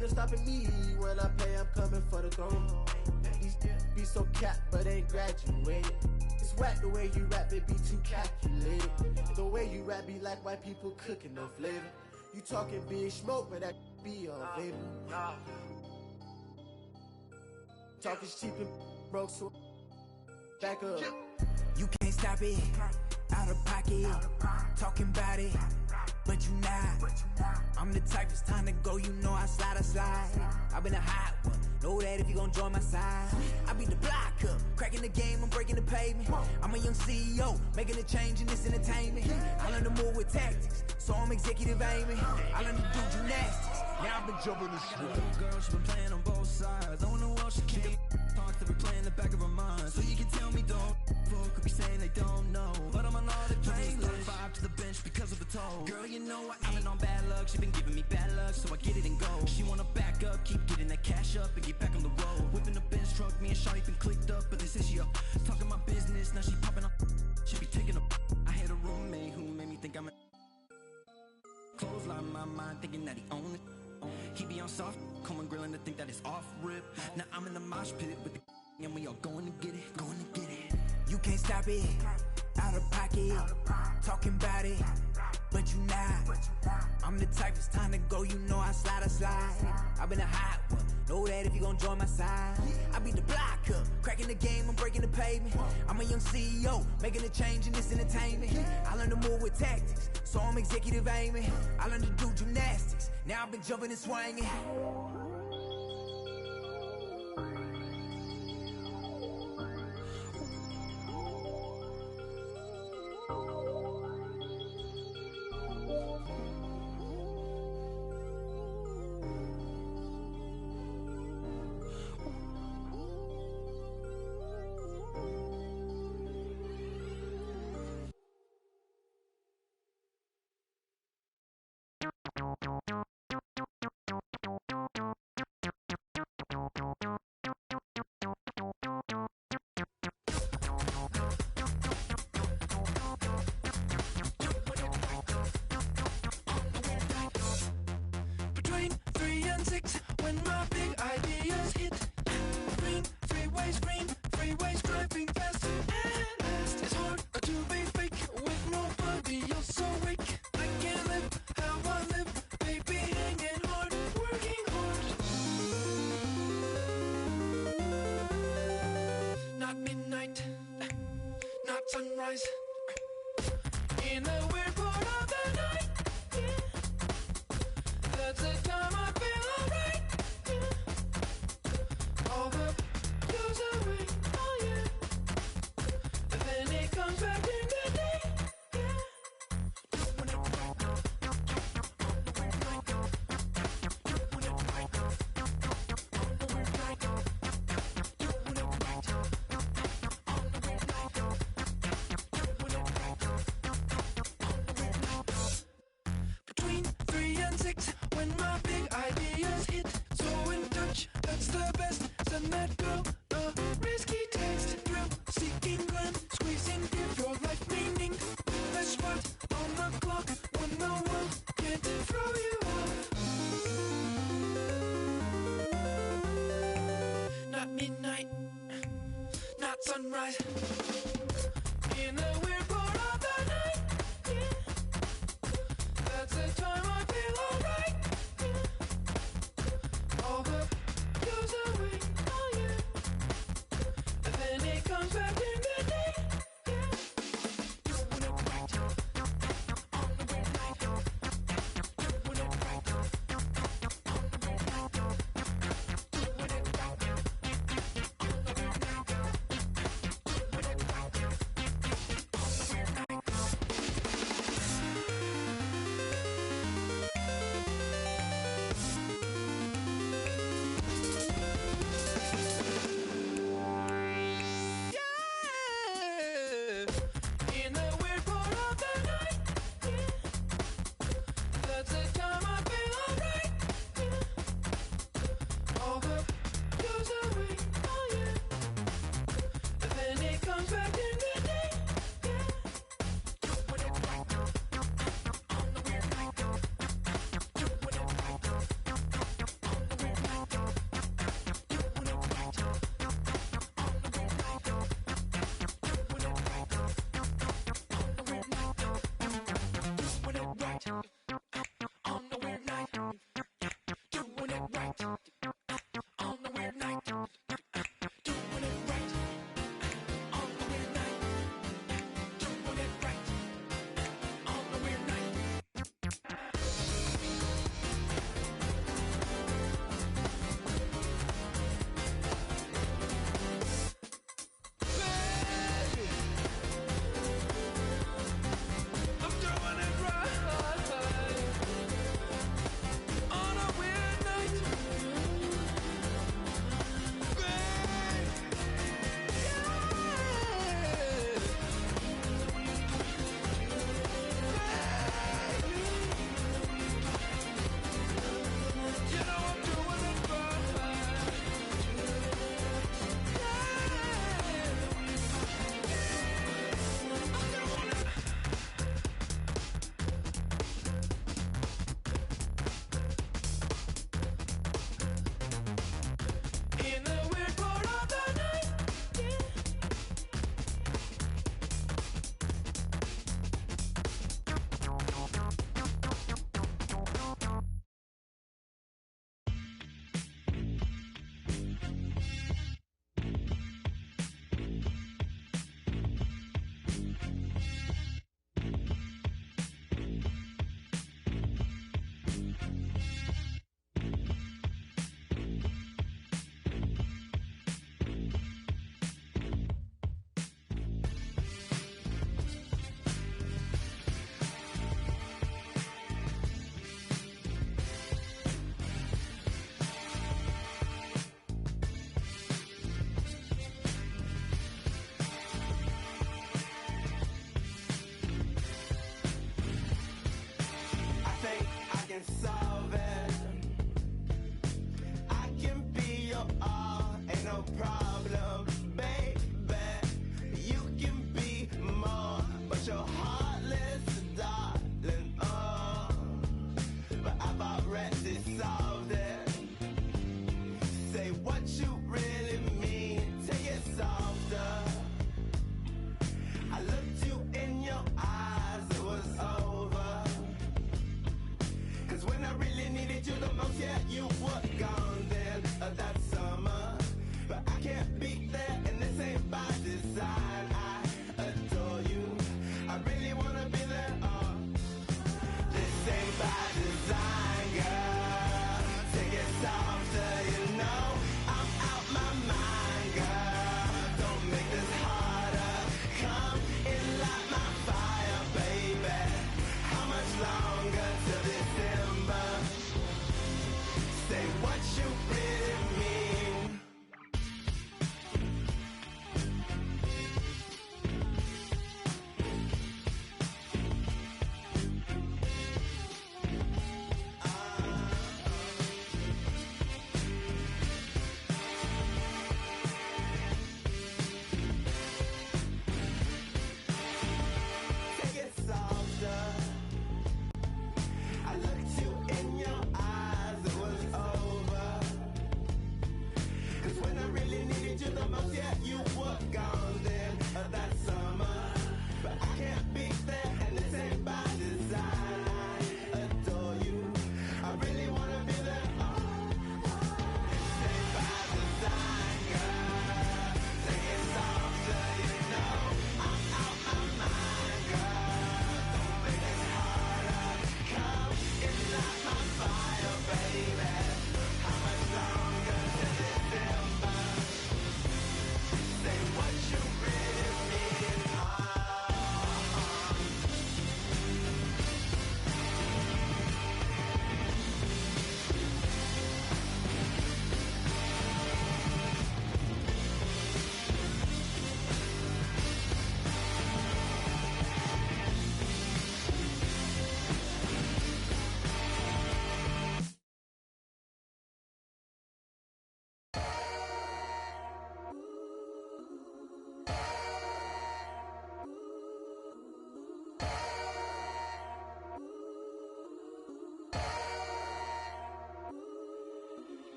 Ain't no stopping me when I play, I'm coming for the throne. These be so capped, but ain't graduated. It's whack the way you rap, it be too calculated. The way you rap be like white people cooking, no flavor. You talking big smoke, but that be on vapor. Talking cheap and broke, so back up.
You can't stop it, out of pocket, talking about it, but you not. I'm the type, it's time to go, you know I slide. I've been a hot one, know that if you gon' join my side. I be the block up, cracking the game, I'm breaking the pavement. I'm a young CEO, making a change in this entertainment. I learned to move with tactics, so I'm executive aiming. I learned to do gymnastics, now I've been jumping the shit. Little girl, she been playing on both sides. Don't know what she can't talk to be playing in the back of her mind. So you can tell me don't fuck, could be saying they don't know, but I'm on all the playlist. 5 to the bench because of the toe. Girl, you know I've been on bad luck. She been giving me bad luck, so I get it and go. She wanna back up, keep getting that cash up and get back on the road. Whipping the Benz truck, me and Shawty been clicked up, but they say she up talking my business. Now she popping up, she be taking up. I had a roommate who made me think I'm a clothesline my mind, thinking that he owned it. He be on soft, Coleman grilling to think that it's off rip. Now I'm in the mosh pit with the and we all going to get it, going to get it. You can't stop it, out of pocket, talking about it, but you not. I'm the type, it's time to go, you know I slide. I've been a hot one, know that if you gon' join my side. I be the block up, cracking the game, I'm breaking the pavement. I'm a young CEO, making a change in this entertainment. I learned to move with tactics, so I'm executive aiming. I learned to do gymnastics, now I've been jumping and swinging.
Between 3 and 6, when my big ideas hit. Green, freeways driving fast and fast. It's hard to be fake with nobody else awake. I can't live how I live, baby, hanging hard, working hard. Not midnight, not sunrise. In a weird part of the night, yeah. That's the time I feel alright, yeah. All the blues away, oh yeah. But then it comes back in the day, yeah. Between 3 and 6, when my big ideas hit. So in touch, that's the best. Send that girl a risky text. Thrill seeking glam, squeezing, give your life meaning. That's what's on the clock when the world can't throw you off. Not midnight, not sunrise. In a weird part of the night, yeah. That's the time I feel alright, yeah. All the blues away, oh yeah. And then it comes back in the day, yeah. Doing it right, on the way right. Doing it right, on the way right. Doing it right, on the way right. Doing it right, on the way right.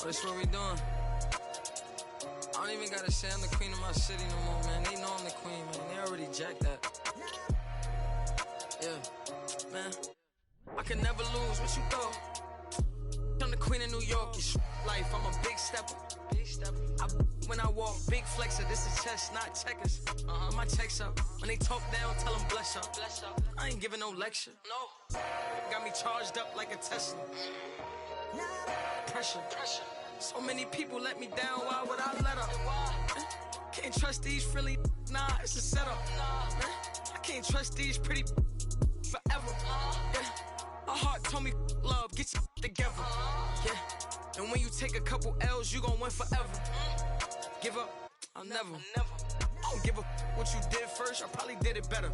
That's what we doing. I don't even gotta say I'm the queen of my city no more, man. They know I'm the queen, man. They already jacked that. Yeah, man. I can never lose. What you thought? I'm the queen of New York. It's life. I'm a big stepper. When I walk, big flexer. This is chess, not checkers. My checks up. When they talk down, tell them bless up. I ain't giving no lecture. No. Got me charged up like a Tesla. Pressure. So many people let me down. Why would I let up? Can't trust these frilly. Nah, it's a setup. I can't trust these pretty forever. Yeah. My heart told me love, get your together. Yeah. And when you take a couple L's, you gon' win forever. Give up, I'll never. I don't give a what you did first, I probably did it better.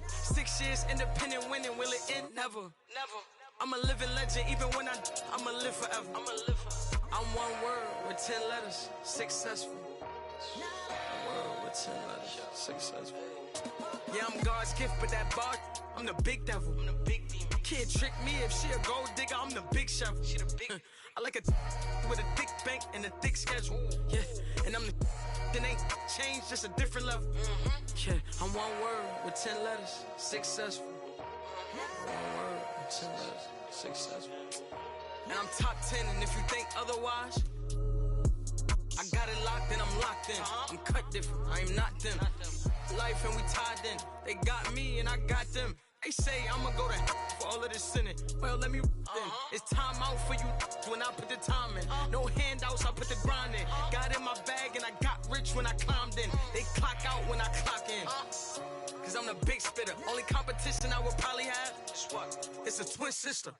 6 years independent winning, will it end? Never. I'm a living legend, even when I'ma live forever. I'm one word with 10 letters, successful. One word with 10 letters, successful. Yeah, I'm God's gift, but that bar, I'm the big devil. I'm the big demon. Can't trick me if she a gold digger, I'm the big shovel. She the big. I like a with a thick bank and a thick schedule. Yeah, and I'm the that ain't changed, just a different level. Yeah, I'm one word with 10 letters, successful. One word with 10 letters, successful. And I'm top 10, and if you think otherwise, I got it locked and I'm locked in. I'm cut different, I am not them. Life and we tied in. They got me and I got them. They say I'ma go to for all of this sinning. Well, let me then. It's time out for you when I put the time in. No handouts, I put the grind in. Got in my bag and I got rich when I climbed in. They clock out when I clock in. Cause I'm the big spitter. Only competition I would probably have is what? It's a twin sister.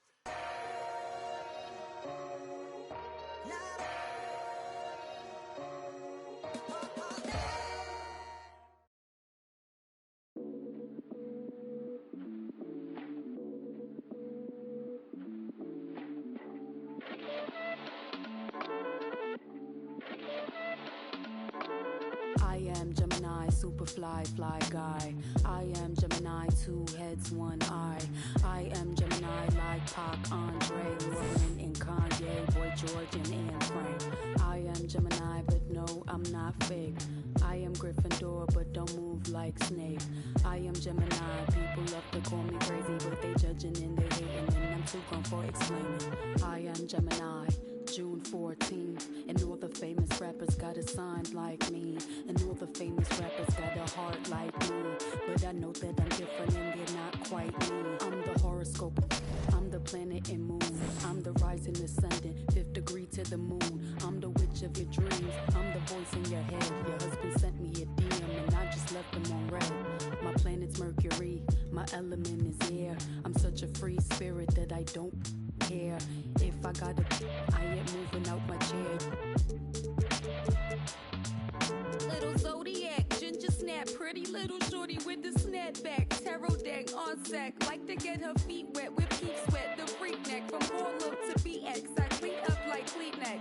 I am Gemini, super fly guy. I am Gemini, 2 heads, 1 eye. I am Gemini, like Pac, Andre, Lauren, and Kanye, Boy George, and Anne Frank. I am Gemini, but no, I'm not fake. I am Gryffindor, but don't move like Snape. I am Gemini, people love to call me crazy, but they judging and they hating, and I'm too gone for explaining. I am Gemini, June 14th, and all the famous rappers got a sign like me, and all the famous rappers got a heart like me, but I know that I'm different and they're not quite me. I'm the horoscope, I'm the planet and moon, I'm the rising, ascendant, 5th degree to the moon, I'm the witch of your dreams, I'm the voice in your head. Your husband sent me a DM and I just left him on red. My planet's Mercury, my element is air. I'm such a free spirit that I don't care. If I gotta, I ain't moving out my chair. Little zodiac, ginger snap, pretty little shorty with the snapback, tarot deck on sack, like to get her feet wet with peep sweat, the freak neck from Harlem to BX, I clean up like Kleenex.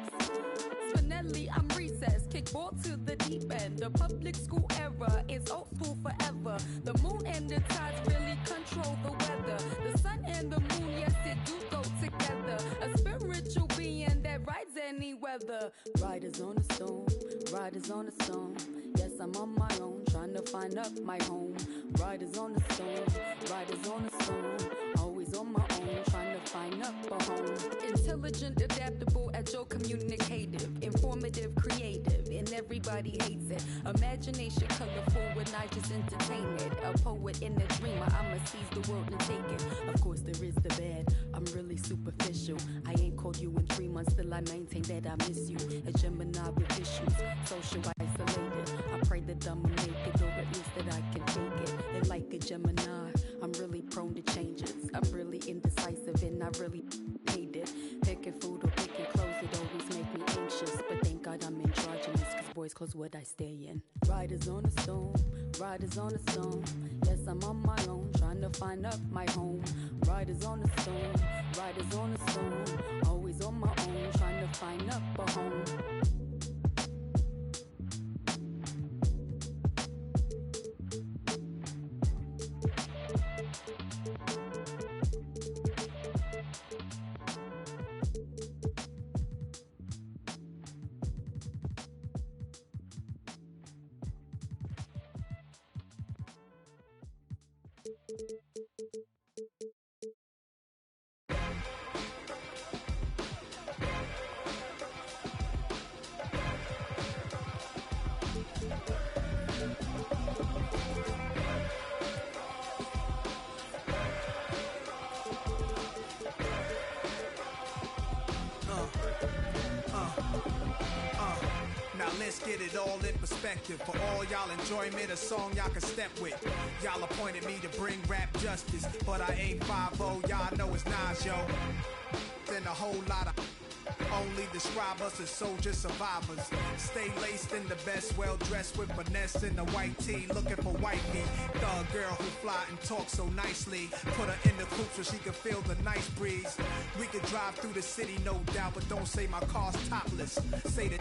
Spinelli, I'm recess, kick ball to the deep end. The public school era is old school forever. The moon and the tides really control the weather. The sun and the moon, yes, it do go together. A spiritual being that rides any weather. Riders on a stone, riders on a stone. Yes, I'm on my own, trying to find up my home. Riders on a stone, riders on a stone. Always on my own, trying to find up a home. Intelligent, adaptable, agile, communicative, informative, creative, and everybody hates it. Imagination colorful when I just entertain it. A poet and a dreamer, I'ma seize the world and take it. Of course there is the bad, I'm really superficial. I ain't called you in 3 months, still I maintain that I miss you. A Gemini with issues, social isolated. I pray that I'ma make it, or at least that I can take it. And like a Gemini, I'm really prone to changes. I'm really indecisive and I really hate it. Picking food or picking clothes, it always make me anxious. But thank God I'm androgynous, cause boys clothes what I stay in. Riders on a stone, riders on a stone. Yes, I'm on my own, trying to find up my home. Riders on a stone, riders on a stone. Always on my own, trying to find up a home.
Now let's get it all in perspective. For all y'all enjoyment, a song y'all can step with. Y'all appointed me to bring rap justice, but I ain't 5-0, y'all know it's Nas, yo. Then a whole lot of only describe us as soldier survivors. Stay laced in the best, well dressed with finesse in the white tee, looking for wifey. Thug girl who fly and talk so nicely. Put her in the coupe so she can feel the nice breeze. We could drive through the city, no doubt, but don't say my car's topless. Say the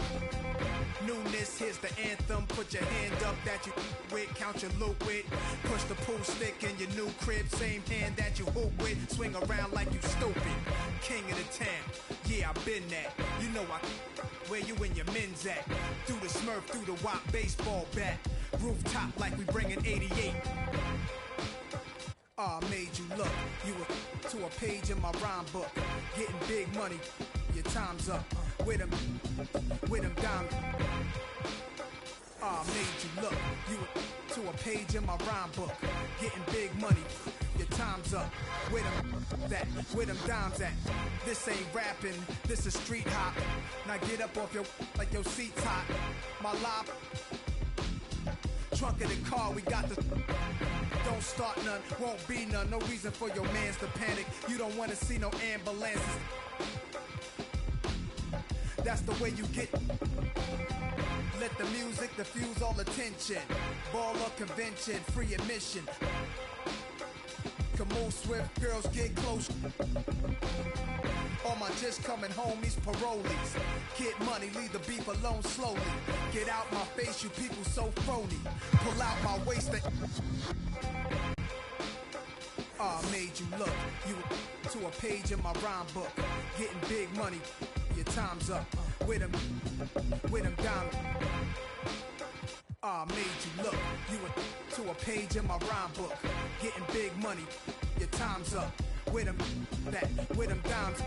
newness, here's the anthem. Put your hand up that you with, count your loot with. Push the pool stick in your new crib, same hand that you hoop with. Swing around like you stupid. King of the town, yeah, I been that. You know where you and your men's at. Through the Smurf, through the WAP baseball bat. Rooftop like we bringing 88. Made you look. You were to a page in my rhyme book. Getting big money, your time's up. With them dimes. Made you look. You were to a page in my rhyme book. Getting big money, your time's up. With them dimes at. This ain't rapping, this is street hop. Now get up off your like your seat's hot. My life, trunk of the car, we got the. Don't start none, won't be none. No reason for your mans to panic. You don't wanna see no ambulances. That's the way you get. Let the music diffuse all attention. Baller convention, free admission. Can move swift, girls get close. All my just coming homies, parolees. Get money, leave the beef alone slowly. Get out my face, you people so phony. Pull out my waist. Made you look. You to a page in my rhyme book. Getting big money, your time's up. With them diamonds. Made you look. You were to a page in my rhyme book. Getting big money, your time's up. With them dimes.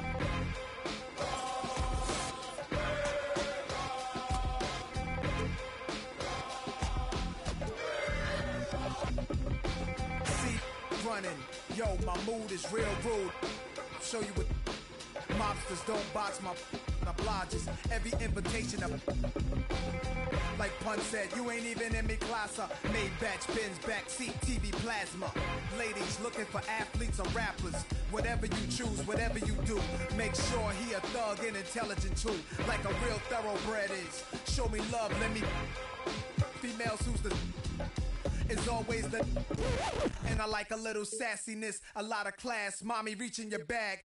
See, running. Yo, my mood is real rude. I'll show you what mobsters don't box my obliges. Every invitation of. Like Pun said, you ain't even in me class. Made batch bins, backseat, TV plasma. Ladies looking for athletes or rappers. Whatever you choose, whatever you do, make sure he a thug and intelligent too. Like a real thoroughbred is. Show me love, let me. Females who's the. Is always the. And I like a little sassiness, a lot of class. Mommy, reach in your bag.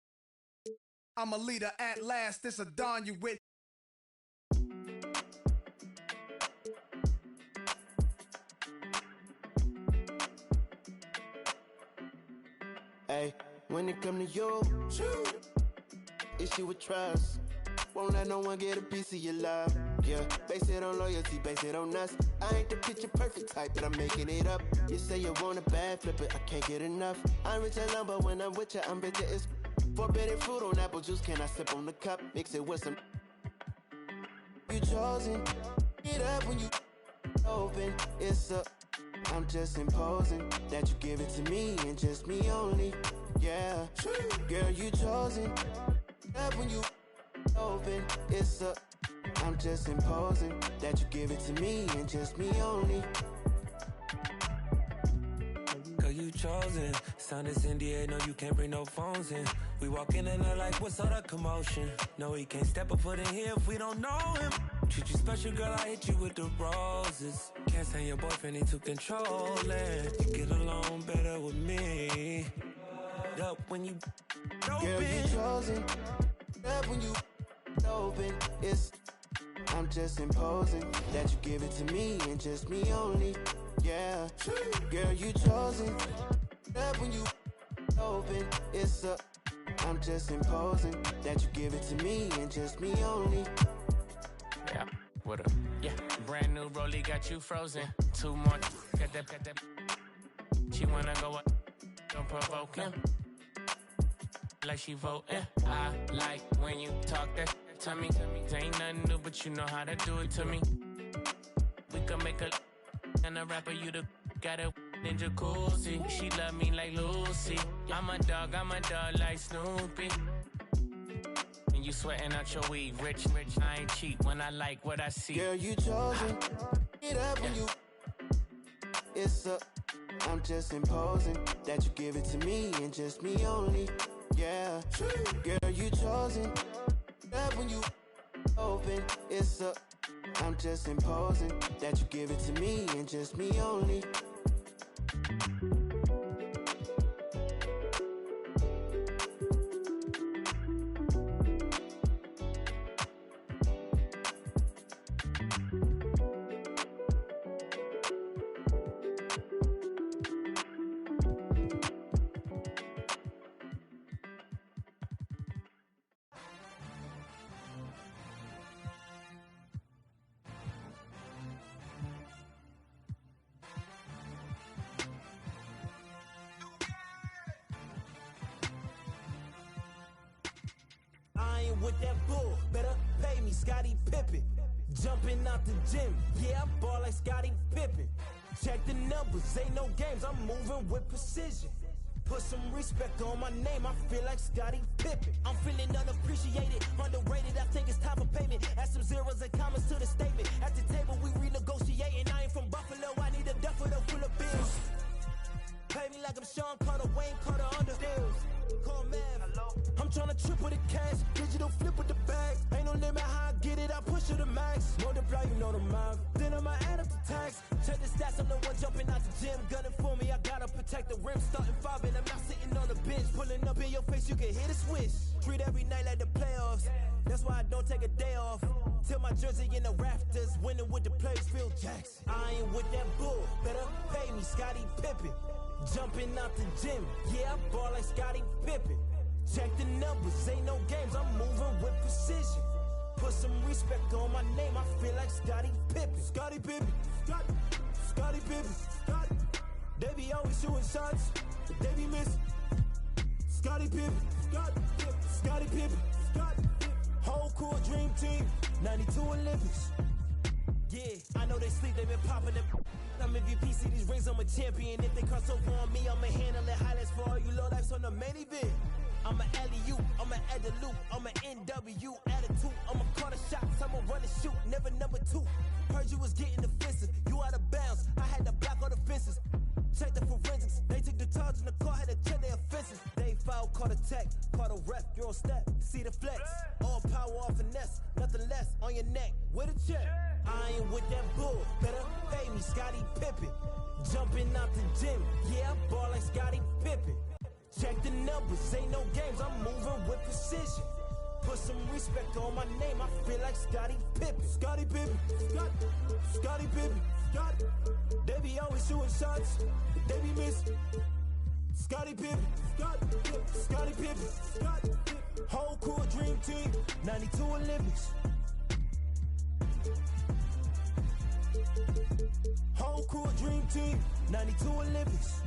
I'm a leader at last. This a Don you with.
Hey, when it come to you, issue with trust. Won't let no one get a piece of your love. Yeah, base it on loyalty, base it on us. I ain't the picture perfect type, but I'm making it up. You say you want a bad flip it, I can't get enough. I'm rich alone, but when I'm with you, I'm bitter as forbidden fruit on apple juice. Can I sip on the cup? Mix it with some. You chosen. Get up when you open. It's up. I'm just imposing that you give it to me and just me only. Yeah, girl, you chosen. Up when you open, it's up. I'm just imposing that you give it to me and just me only.
Cause you chosen. Sign this NDA, no, you can't bring no phones in. We walk in and they're like, what's all the commotion? No, he can't step a foot in here if we don't know him. Treat you special, girl, I hit you with the roses. Can't stand your boyfriend, he too controlling. You get along better with me. Up when you open.
Girl, you chosen. Up when you open. It's. I'm just imposing that you give it to me and just me only. Yeah, girl, you chosen. Up when you open. It's up. I'm just imposing that you give it to me and just me only.
Yeah, what up? Yeah, brand new rollie got you frozen. 2 more, got that. She wanna go up.
don't provoke him. Like she voting. I like when you talk that to me. Ain't nothing new, but you know how to do it to me. We can make a and a rapper, you the got a in jacuzzi. She love me like Lucy. I'm a dog like Snoopy. And you sweating out your weed, rich, I ain't cheap when I like what I see.
Girl, you chosen. Get up when you. It's up. I'm just imposing that you give it to me and just me only. Yeah, girl, you chosen. That when you open, it's up. I'm just imposing that you give it to me and just me only.
I ain't with that bull, better pay me, Scottie Pippen. Jumping out the gym, yeah, I ball like Scottie Pippen. Check the numbers, ain't no games, I'm moving with precision. Put some respect on my name, I feel like Scottie Pippen. I'm feeling unappreciated, underrated, I think it's time for payment. Add some zeros and commas to the statement. At the table we renegotiating, I ain't from Buffalo, I need a duffel full of bills. Pay me like I'm Sean Carter, Wayne Carter under deals. Call Mav. I'm tryna triple the cash, digital flip with the bag. Ain't no limit how I get it, I push it to max. Multiply, you know the math. Then I'ma add up the tax. Check the stats, I'm the one jumping out the gym. Gunning for me, I gotta protect the rim. Starting 5 and I'm not sitting on the bench. Pulling up in your face, you can hit a switch. Treat every night like the playoffs. That's why I don't take a day off. Till my jersey in the rafters, winning with the players, Phil Jackson. I ain't with that bull, better pay me, Scottie Pippen. Jumping out the gym, yeah, I ball like Scottie Pippen. Check the numbers, ain't no games, I'm moving with precision. Put some respect on my name, I feel like Scottie Pippen. Scottie Pippen, Scottie Pippen, Scottie. They be always shooting shots, but they be missing. Scottie Pippen, Scottie Pippen, Scottie. Whole cool dream team, 92 Olympics. Yeah, I know they sleep, they been popping them. I'm MVP, see these rings, I'm a champion. If they cross over on me, I'ma handle it. Highlights for all you lowlifes on the main event. I'm a alley-oop, I'm a add the loop, I'm a NW attitude. I'ma call the shots, I'ma run and shoot, never number 2. Heard you was getting defensive, you out of bounds. I had to block all the fences. Check the forensics, they took the charge in the car, had to check their offenses. They foul, caught a tech, caught a ref, you're on step, see the flex. All power, all finesse, nothing less on your neck, with a check. I ain't with that bull, better pay me, Scottie Pippen. Jumping out the gym, yeah, I ball like Scottie Pippen. Check the numbers, ain't no games, I'm moving with precision. Put some respect on my name, I feel like Scottie Pippen. Scottie Pippen, Scottie Pippen, Scottie. They be always shooting shots, but they be missing. Scottie Pippen, Scottie Pippen, Scottie. Whole cool dream team, 92 Olympics. Whole cool dream team, 92 Olympics.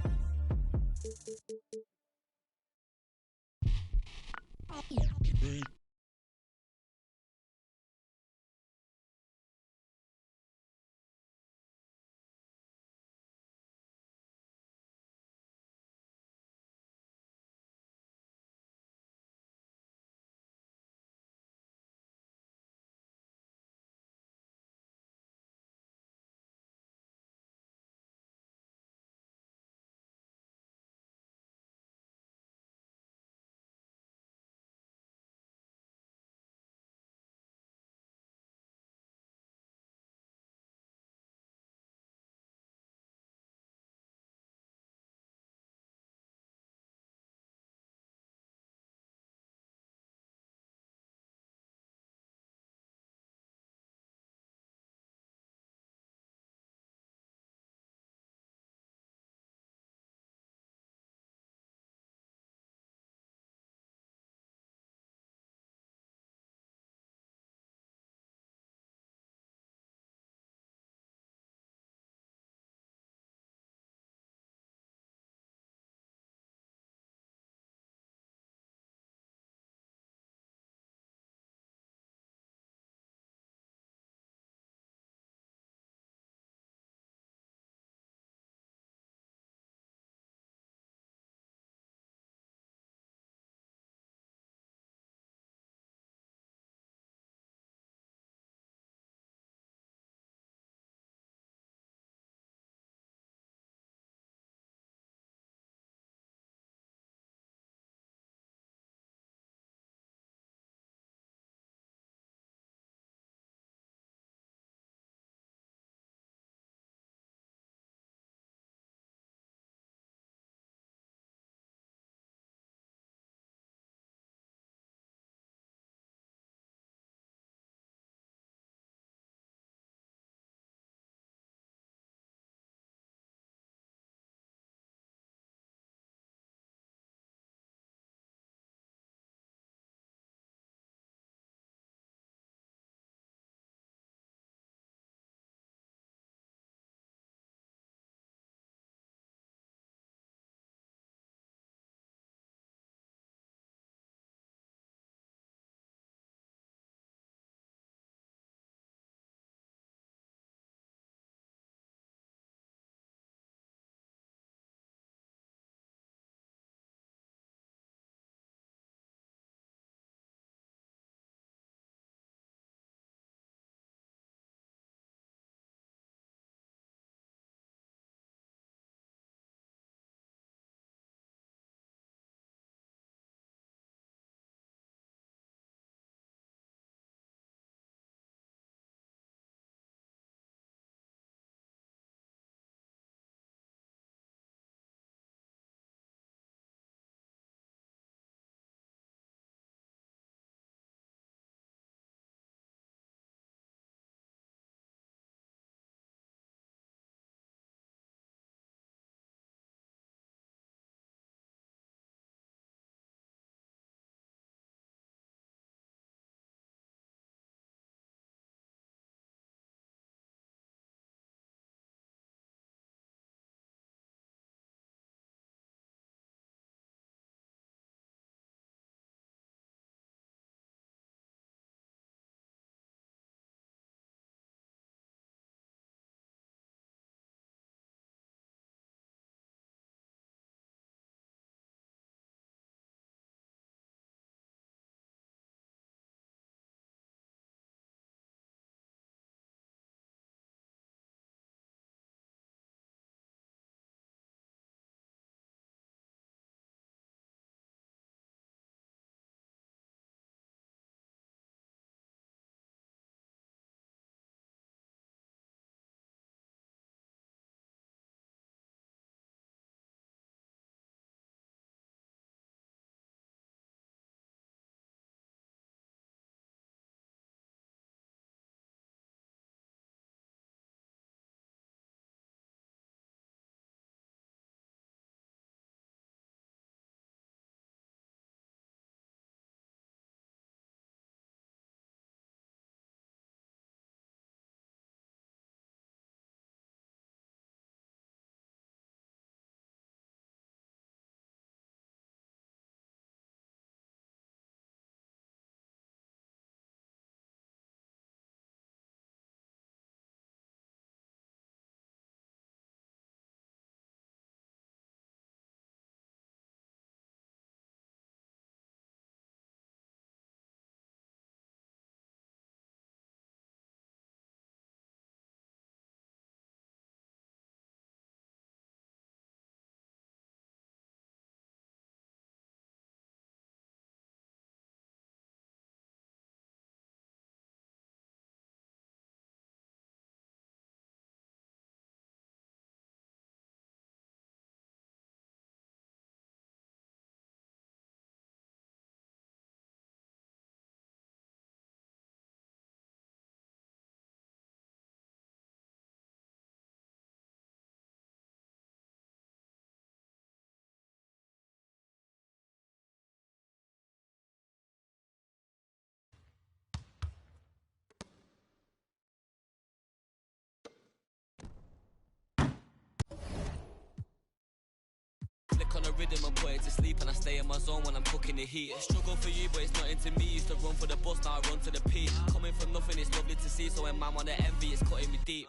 on a rhythm and put it to sleep, and I stay in my zone when I'm cooking the heat. Struggle for you, but it's nothing to me. Used to run for the bus, now I run to the peak. Coming from nothing, it's lovely to see, so when man want the envy, it's cutting me deep.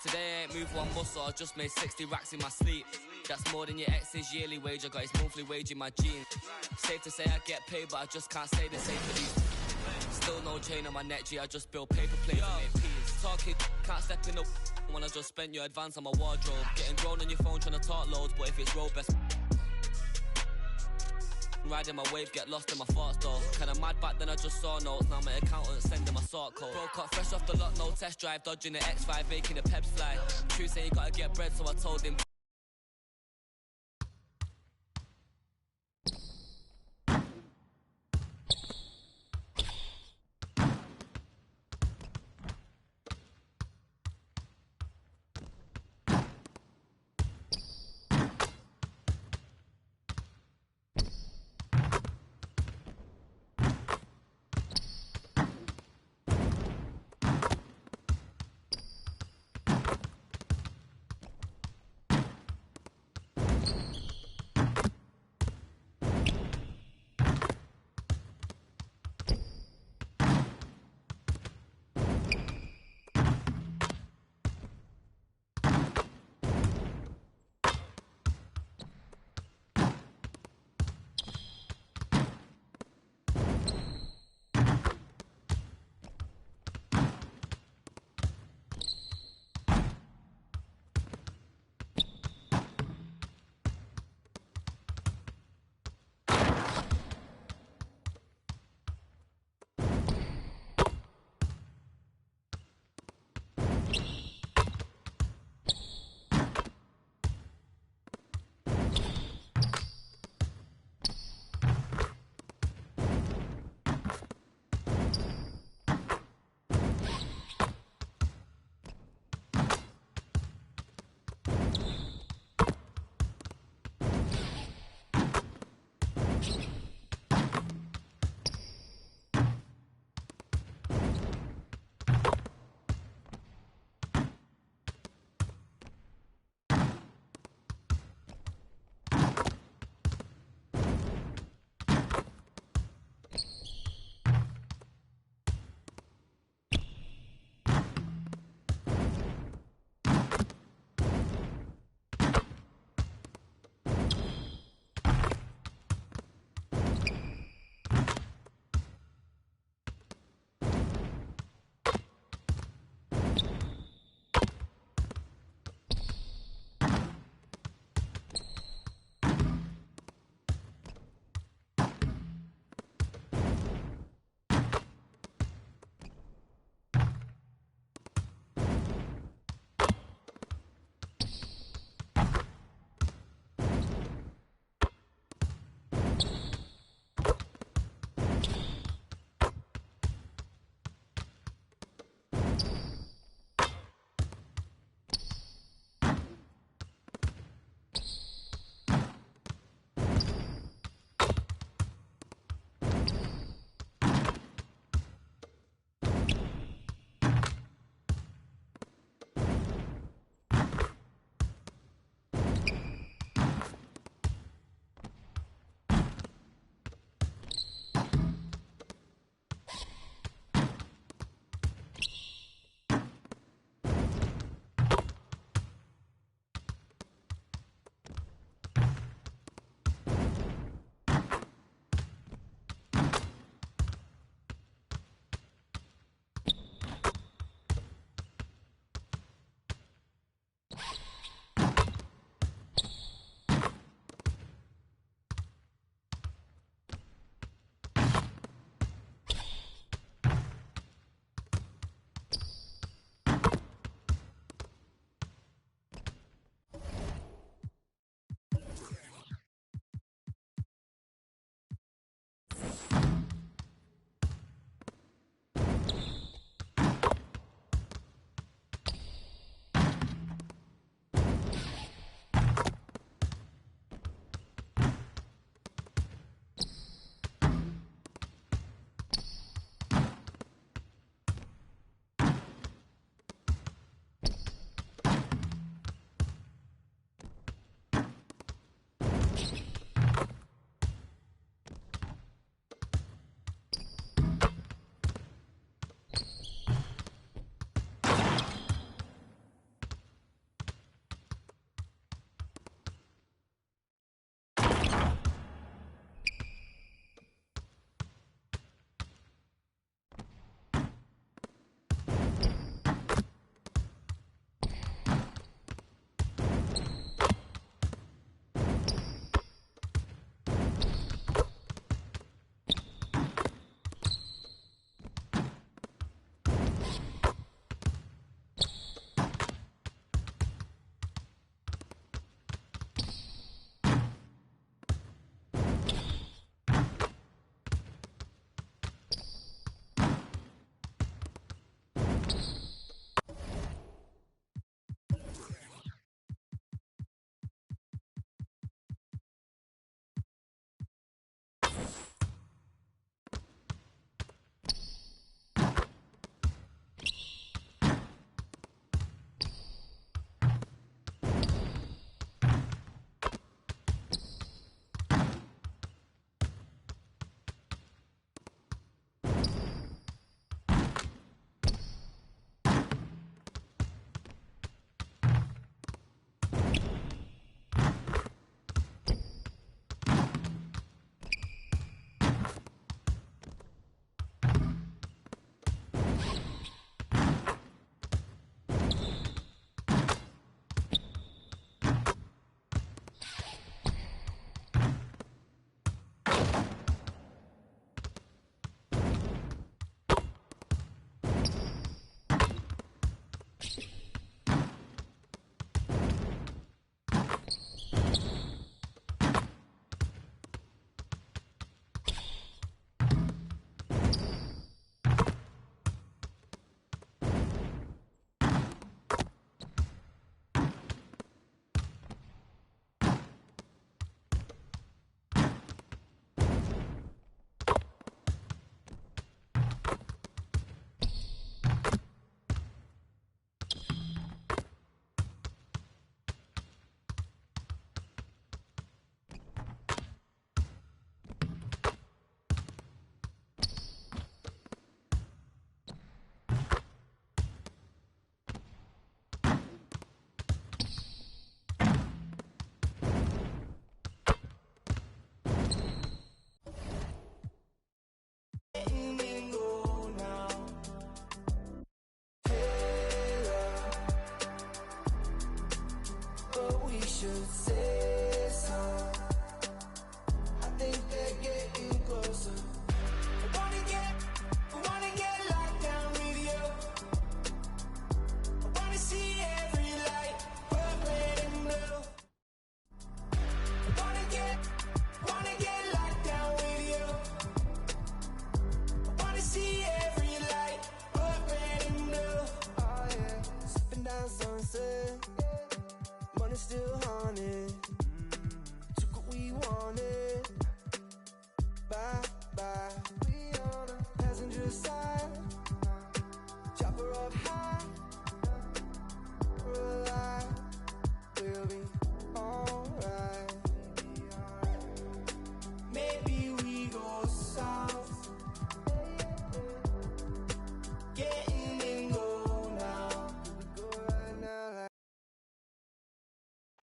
Today I ain't moved one muscle, I just made 60 racks in my sleep. That's more than your ex's yearly wage, I got his monthly wage in my jeans. Safe to say I get paid, but I just can't say the same for these. Still no chain on my neck, G, I just build paper planes and make peas. Talking, can't step in up when I just spent your advance on my wardrobe. Getting grown on your phone trying to talk loads, but if it's road best. Riding my wave, get lost in my thoughts though. Kinda mad back then I just saw notes, now my accountant sending my sort code. Broke up fresh off the lot, no test drive, dodging the X5, making the peps fly. True say you gotta get bread, so I told him.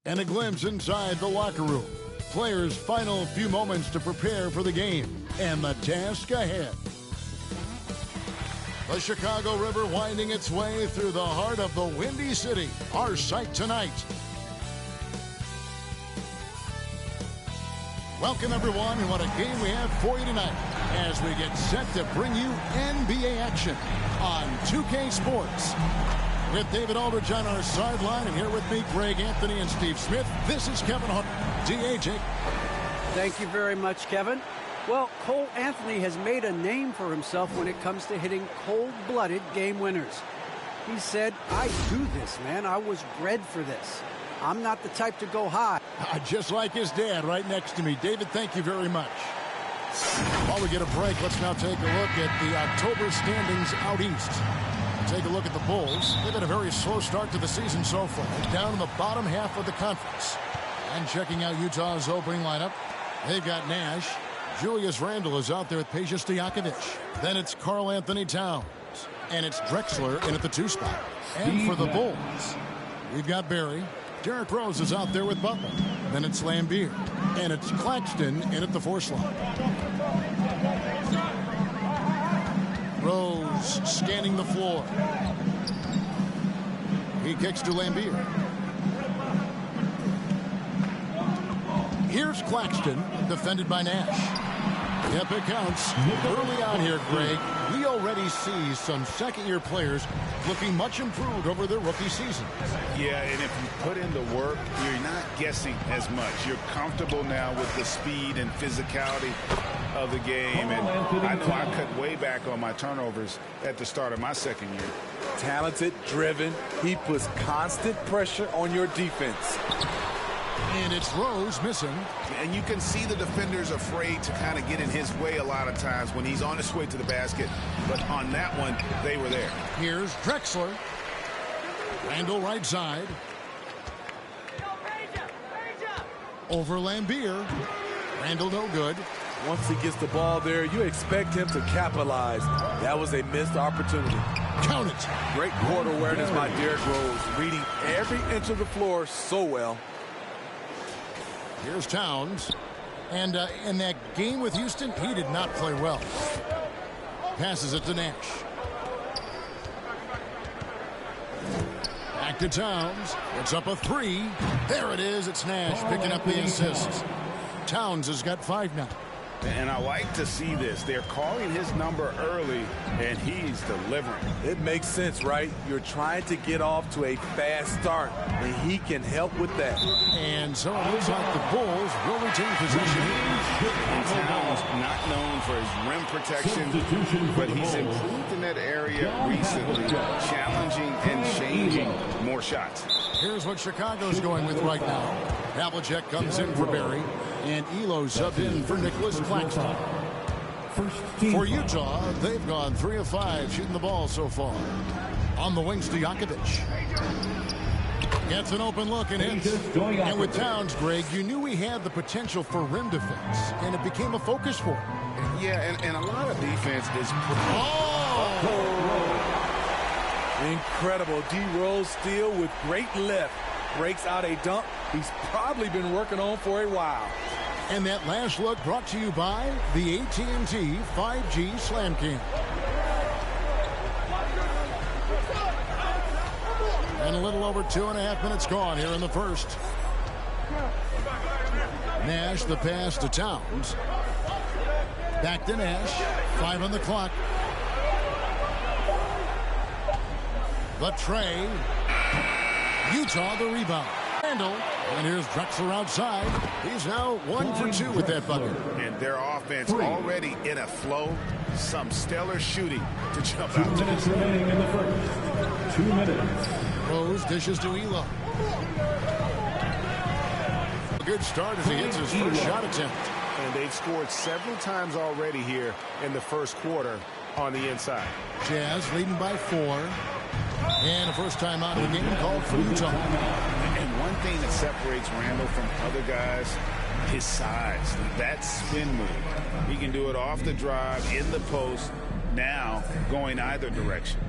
and a glimpse inside the locker room. Players' final few moments to prepare for the game and the task ahead. The Chicago River winding its way through the heart of the Windy City. Our sight tonight. Welcome, everyone, and what a game we have for you tonight as we get set to bring you NBA action on 2K Sports. With David Aldridge on our sideline, and here with me, Greg Anthony and Steve Smith, this is Kevin Hunt. DAJ.
Thank you very much, Kevin. Well, Cole Anthony has made a name for himself when it comes to hitting cold-blooded game winners. He said, I do this, man. I was bred for this. I'm not the type to go high.
Just like his dad right next to me. David, thank you very much. While we get a break, let's now take a look at the October standings out east. Take a look at the Bulls. They've had a very slow start to the season so far, down in the bottom half of the conference. And checking out Utah's opening lineup, they've got Nash. Julius Randle is out there with Peja Stojakovic. Then it's Karl Anthony Towns. And it's Drexler in at the 2 spot. And for the Bulls, we've got Barry. Derrick Rose is out there with Butler. Then it's Lambeer. And it's Claxton in at the 4 slot. Rose scanning the floor. He kicks to Lambeer. Here's Claxton, defended by Nash. Yep, it counts. Early on here, Greg, we already see some second-year players looking much improved over their rookie season.
Yeah, and if you put in the work, you're not guessing as much. You're comfortable now with the speed and physicality of the game. And I know I cut way back on my turnovers at the start of my second year.
Talented, driven. He puts constant pressure on your defense.
And it's Rose missing.
And you can see the defenders afraid to kind of get in his way a lot of times when he's on his way to the basket. But on that one, they were there.
Here's Drexler. Randle right side. Over Lambeer. Randle no good.
Once he gets the ball there, you expect him to capitalize. That was a missed opportunity.
Count it.
Great court awareness by Derrick Rose, reading every inch of the floor so well.
Here's Towns. And in that game with Houston, he did not play well. Passes it to Nash. Back to Towns. It's up a 3. There it is. It's Nash picking up the assist. Towns has got 5 now.
And I like to see this. They're calling his number early, and he's delivering.
It makes sense, right? You're trying to get off to a fast start, and he can help with that.
And so it looks like the Bulls will retain possession.
Towns not known for his rim protection, but he's improved in that area recently, challenging and changing more shots.
Here's what Chicago's going with right now. Havlicek comes in for Barry, and Elo subbed in for Nicholas Claxton. For Utah, they've gone 3 of 5 shooting the ball so far. On the wings to Stojakovic. Gets an open look and hits. And with Towns, Greg, you knew he had the potential for rim defense, and it became a focus for him.
Yeah, and a lot of defense is...
Incredible. D. Rose steal with great lift. Breaks out a dunk he's probably been working on for a while.
And that last look brought to you by the AT&T 5G Slam Cam. And a little over 2.5 minutes gone here in the first. Nash, the pass to Towns. Back to Nash. 5 on the clock. The tray. Utah the rebound. Randle. And here's Drexler outside. He's now 1 for 2 with that bucket.
And their offense already in a flow. Some stellar shooting to jump out.
2 minutes remaining in the first. 2 minutes.
Rose dishes to Elo. A good start as he hits his first shot attempt.
And they've scored several times already here in the first quarter on the inside.
Jazz leading by 4. And the first time out of the game called for Utah.
And one thing that separates Randle from other guys, his size. That spin move. He can do it off the drive, in the post, now going either direction.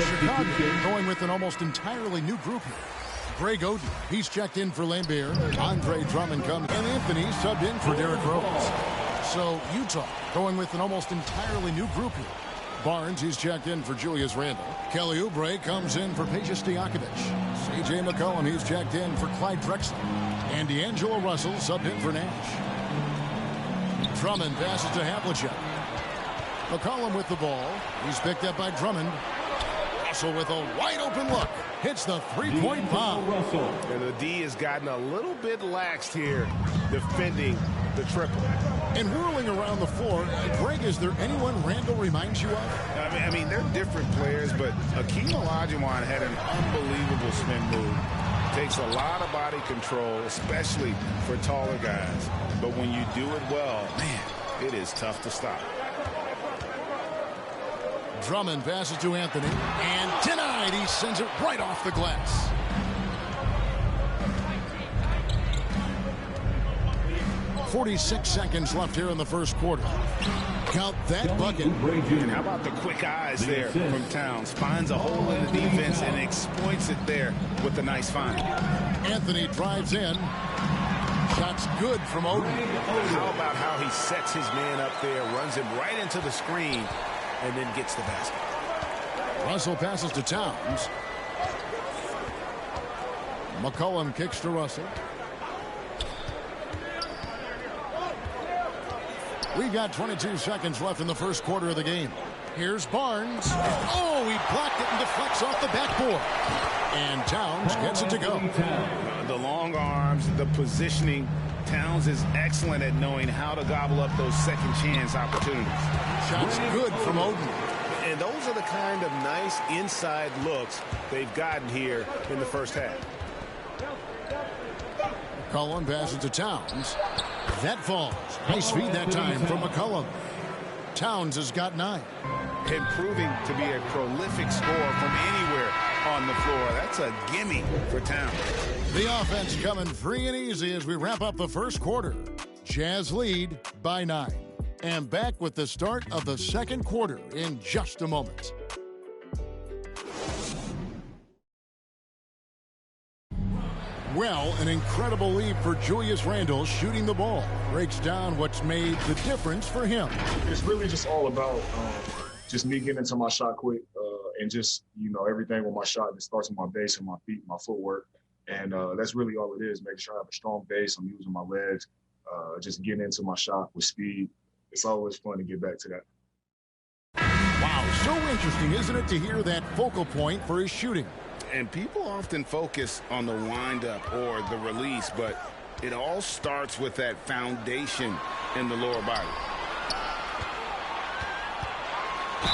Chicago going with an almost entirely new group here. Greg Oden, he's checked in for Lambert. Andre Drummond comes, and Anthony subbed in for Derrick Rose. So Utah going with an almost entirely new group here. Barnes, he's checked in for Julius Randle. Kelly Oubre comes in for Peja Stojakovic. C.J. McCollum, he's checked in for Clyde Drexler. And D'Angelo Russell subbed in for Nash. Drummond passes to Havlicek. McCollum with the ball. He's picked up by Drummond. Russell with a wide open look. Hits the three-point bomb.
And the D has gotten a little bit laxed here defending the triple.
And whirling around the floor, Greg, is there anyone Randall reminds you of?
I mean, they're different players, but Akeem Olajuwon had an unbelievable spin move. Takes a lot of body control, especially for taller guys. But when you do it well, man, it is tough to stop.
Drummond passes to Anthony, and denied. He sends it right off the glass. .46 seconds left here in the first quarter. Count that bucket.
And how about the quick eyes there from Towns? Finds a hole in the defense and exploits it there with a nice find.
Anthony drives in. Shot's good from Oden.
How about how he sets his man up there, runs him right into the screen, and then gets the basket.
Russell passes to Towns. McCollum kicks to Russell. We've got 22 seconds left in the first quarter of the game. Here's Barnes. Oh, he blocked it and deflects off the backboard. And Towns gets it to go.
The long arms, the positioning. Towns is excellent at knowing how to gobble up those second chance opportunities.
Shots good from Oden.
And those are the kind of nice inside looks they've gotten here in the first half.
McCollum passes to Towns. That falls. Nice feed that time from McCollum. Towns has got 9.
Improving to be a prolific scorer from anywhere on the floor. That's a gimme for Towns.
The offense coming free and easy as we wrap up the first quarter. Jazz lead by 9. And back with the start of the second quarter in just a moment. Well, an incredible lead for Julius Randle shooting the ball. Breaks down what's made the difference for him.
It's really just all about just me getting into my shot quick and just, everything with my shot. It starts with my base and my feet, my footwork. And that's really all it is, making sure I have a strong base. I'm using my legs, just getting into my shot with speed. It's always fun to get back to that.
Wow, so interesting, isn't it, to hear that focal point for his shooting?
And people often focus on the windup or the release, but it all starts with that foundation in the lower body.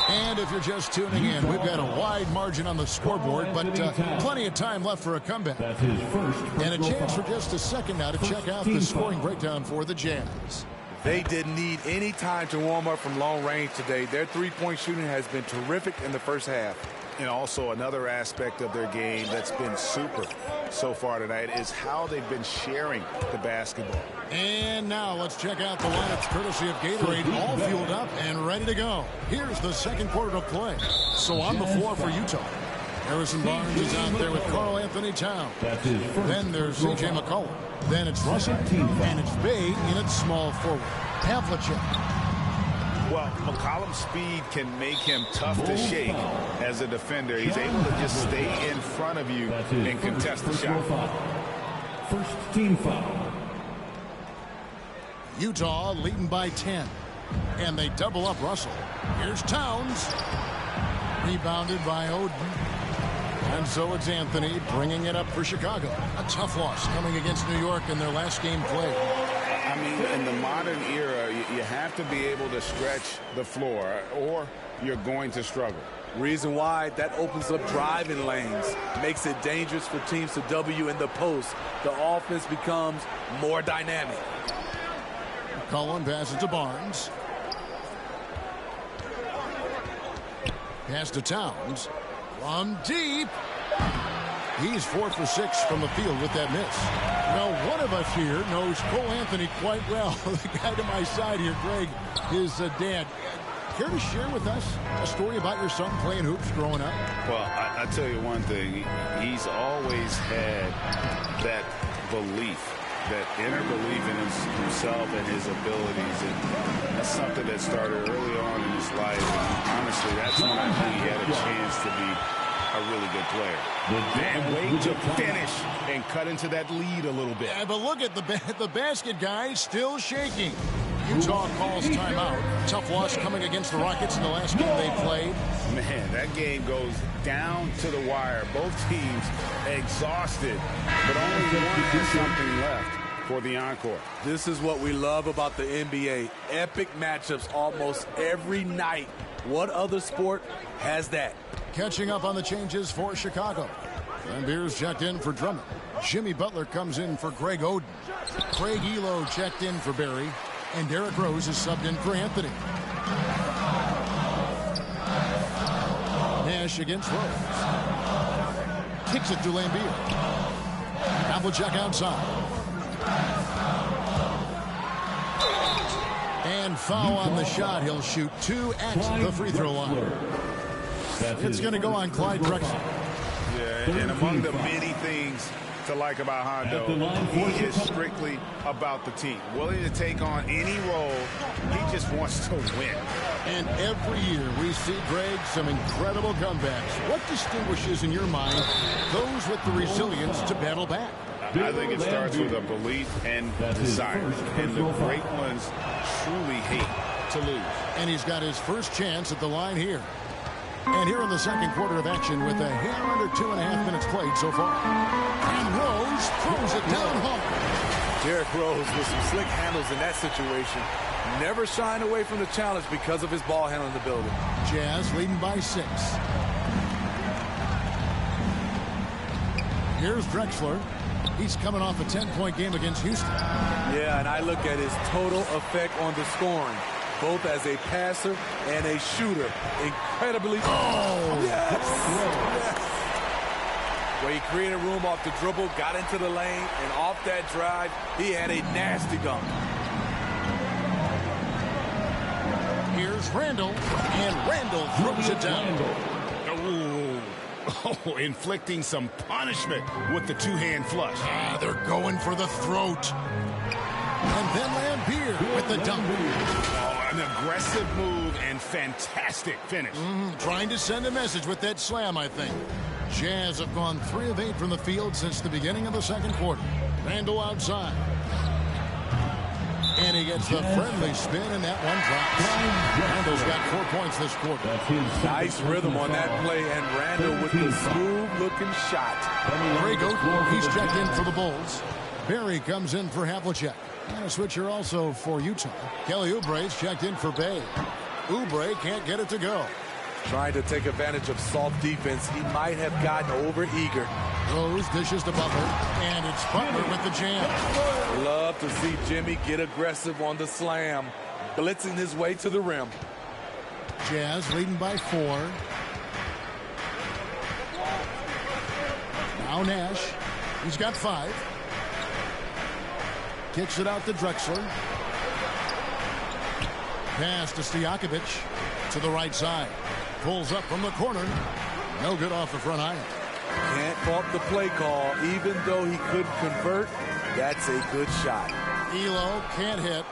And if you're just tuning in, we've got a wide margin on the scoreboard, but plenty of time left for a comeback. And a chance for just a second now to check out the scoring breakdown for the Jazz.
They didn't need any time to warm up from long range today. Their three-point shooting has been terrific in the first half.
And also another aspect of their game that's been super so far tonight is how they've been sharing the basketball.
And now let's check out the lineups courtesy of Gatorade, all fueled up and ready to go. Here's the second quarter of play. So on the floor for Utah, Harrison Barnes is out there with Karl Anthony Towns. Then there's C.J. McCollum. Then it's Russell. And it's Bay in its small forward. Havlicek.
Well, McCollum's speed can make him tough to shake as a defender. He's able to just stay in front of you and contest the shot.
First team foul.
Utah leading by 10. And they double up Russell. Here's Towns. Rebounded by Oden. And so it's Anthony bringing it up for Chicago. A tough loss coming against New York in their last game played.
I mean, in the modern era, you have to be able to stretch the floor or you're going to struggle.
Reason why, that opens up driving lanes, makes it dangerous for teams to W in the post. The offense becomes more dynamic.
Cullen passes to Barnes. Pass to Towns. From deep. He's 4 for 6 from the field with that miss. Now, one of us here knows Cole Anthony quite well. The guy to my side here, Greg, his dad. Care to share with us a story about your son playing hoops growing up?
Well, I tell you one thing. He's always had that belief, that inner belief in himself and his abilities. And that's something that started early on in his life. And honestly, that's when I knew he had a chance to be a really good player. And wait to finish and cut into that lead a little bit.
Yeah, but look at the basket guy still shaking. Utah calls timeout. Tough loss coming against the Rockets in the last game they played.
Man, that game goes down to the wire. Both teams exhausted, but only one has something left for the encore.
This is what we love about the NBA. Epic matchups almost every night. What other sport has that?
Catching up on the changes for Chicago. Van Beers checked in for Drummond. Jimmy Butler comes in for Greg Oden. Craig Elo checked in for Barry. And Derrick Rose is subbed in for Anthony. Nash against Rose. Kicks it to Lambeer. Havlicek outside. And foul on the shot. He'll shoot 2 at the free throw line. It's going to go on Clyde Drexler.
Yeah, and among the many things to like about Hondo, he is strictly about the team. Willing to take on any role. He just wants to win.
And every year we see, Greg, some incredible comebacks. What distinguishes, in your mind, those with the resilience to battle back?
I think it starts with a belief and desire. And the great ones truly hate to lose.
And he's got his first chance at the line here. And here in the second quarter of action with a hair under 2.5 minutes played so far. And Rose throws it down hard.
Derrick Rose with some slick handles in that situation. Never shying away from the challenge because of his ball handling ability.
Jazz leading by 6. Here's Drexler. He's coming off a 10-point game against Houston.
Yeah, and I look at his total effect on the scoring. Both as a passer and a shooter. Incredibly.
Oh!
Yes! Yes! Where he created room off the dribble, got into the lane, and off that drive, he had a nasty dunk.
Here's Randall, and Randall throws it down.
Oh, inflicting some punishment with the two-hand flush.
Ah, they're going for the throat. And then Lambeer with the dunk.
Oh, an aggressive move and fantastic finish.
Trying to send a message with that slam, I think. Jazz have gone 3 of 8 from the field since the beginning of the second quarter. Randall outside. And he gets the friendly spin, and that one drops. Randall's got 4 points this quarter.
Nice rhythm on that play, and Randall with the smooth-looking shot.
Greg Oden, he's checked in for the Bulls. Barry comes in for Havlicek. And a switcher also for Utah. Kelly Oubre's checked in for Bay. Oubre can't get it to go.
Trying to take advantage of soft defense. He might have gotten over-eager.
Rose dishes to Butler, and it's Butler with the jam.
Love to see Jimmy get aggressive on the slam, blitzing his way to the rim.
Jazz leading by 4. Now Nash. He's got 5. Kicks it out to Drexler. Pass to Stojakovic to the right side. Pulls up from the corner. No good off the front iron.
Can't fault the play call. Even though he couldn't convert, that's a good shot.
Elo can't hit.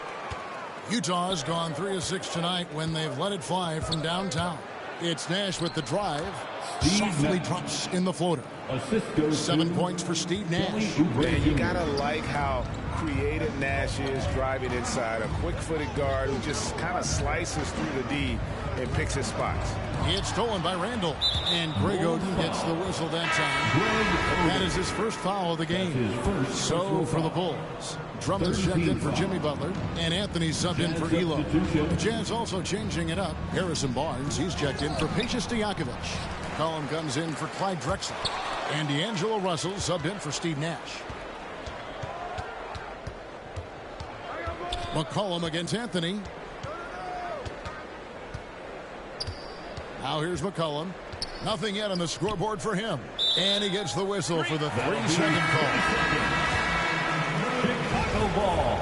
Utah's gone 3 of 6 tonight when they've let it fly from downtown. It's Nash with the drive. Softly drops in the floater. 7 points for Steve Nash.
Man, you gotta like how creative Nash is driving inside. A quick-footed guard who just kind of slices through the D and picks his spots.
It's stolen by Randall. And Greg Oden gets the whistle that time. That is his first foul of the game. So for the Bulls, Drummond's checked in for Jimmy Butler, and Anthony subbed in for Elo. The Jazz also changing it up. Harrison Barnes, he's checked in for Peja Stojakovic. Collum comes in for Clyde Drexler. And D'Angelo Russell subbed in for Steve Nash. McCollum against Anthony. Now here's McCollum. Nothing yet on the scoreboard for him. And he gets the whistle for the 3-second call.
Chicago ball.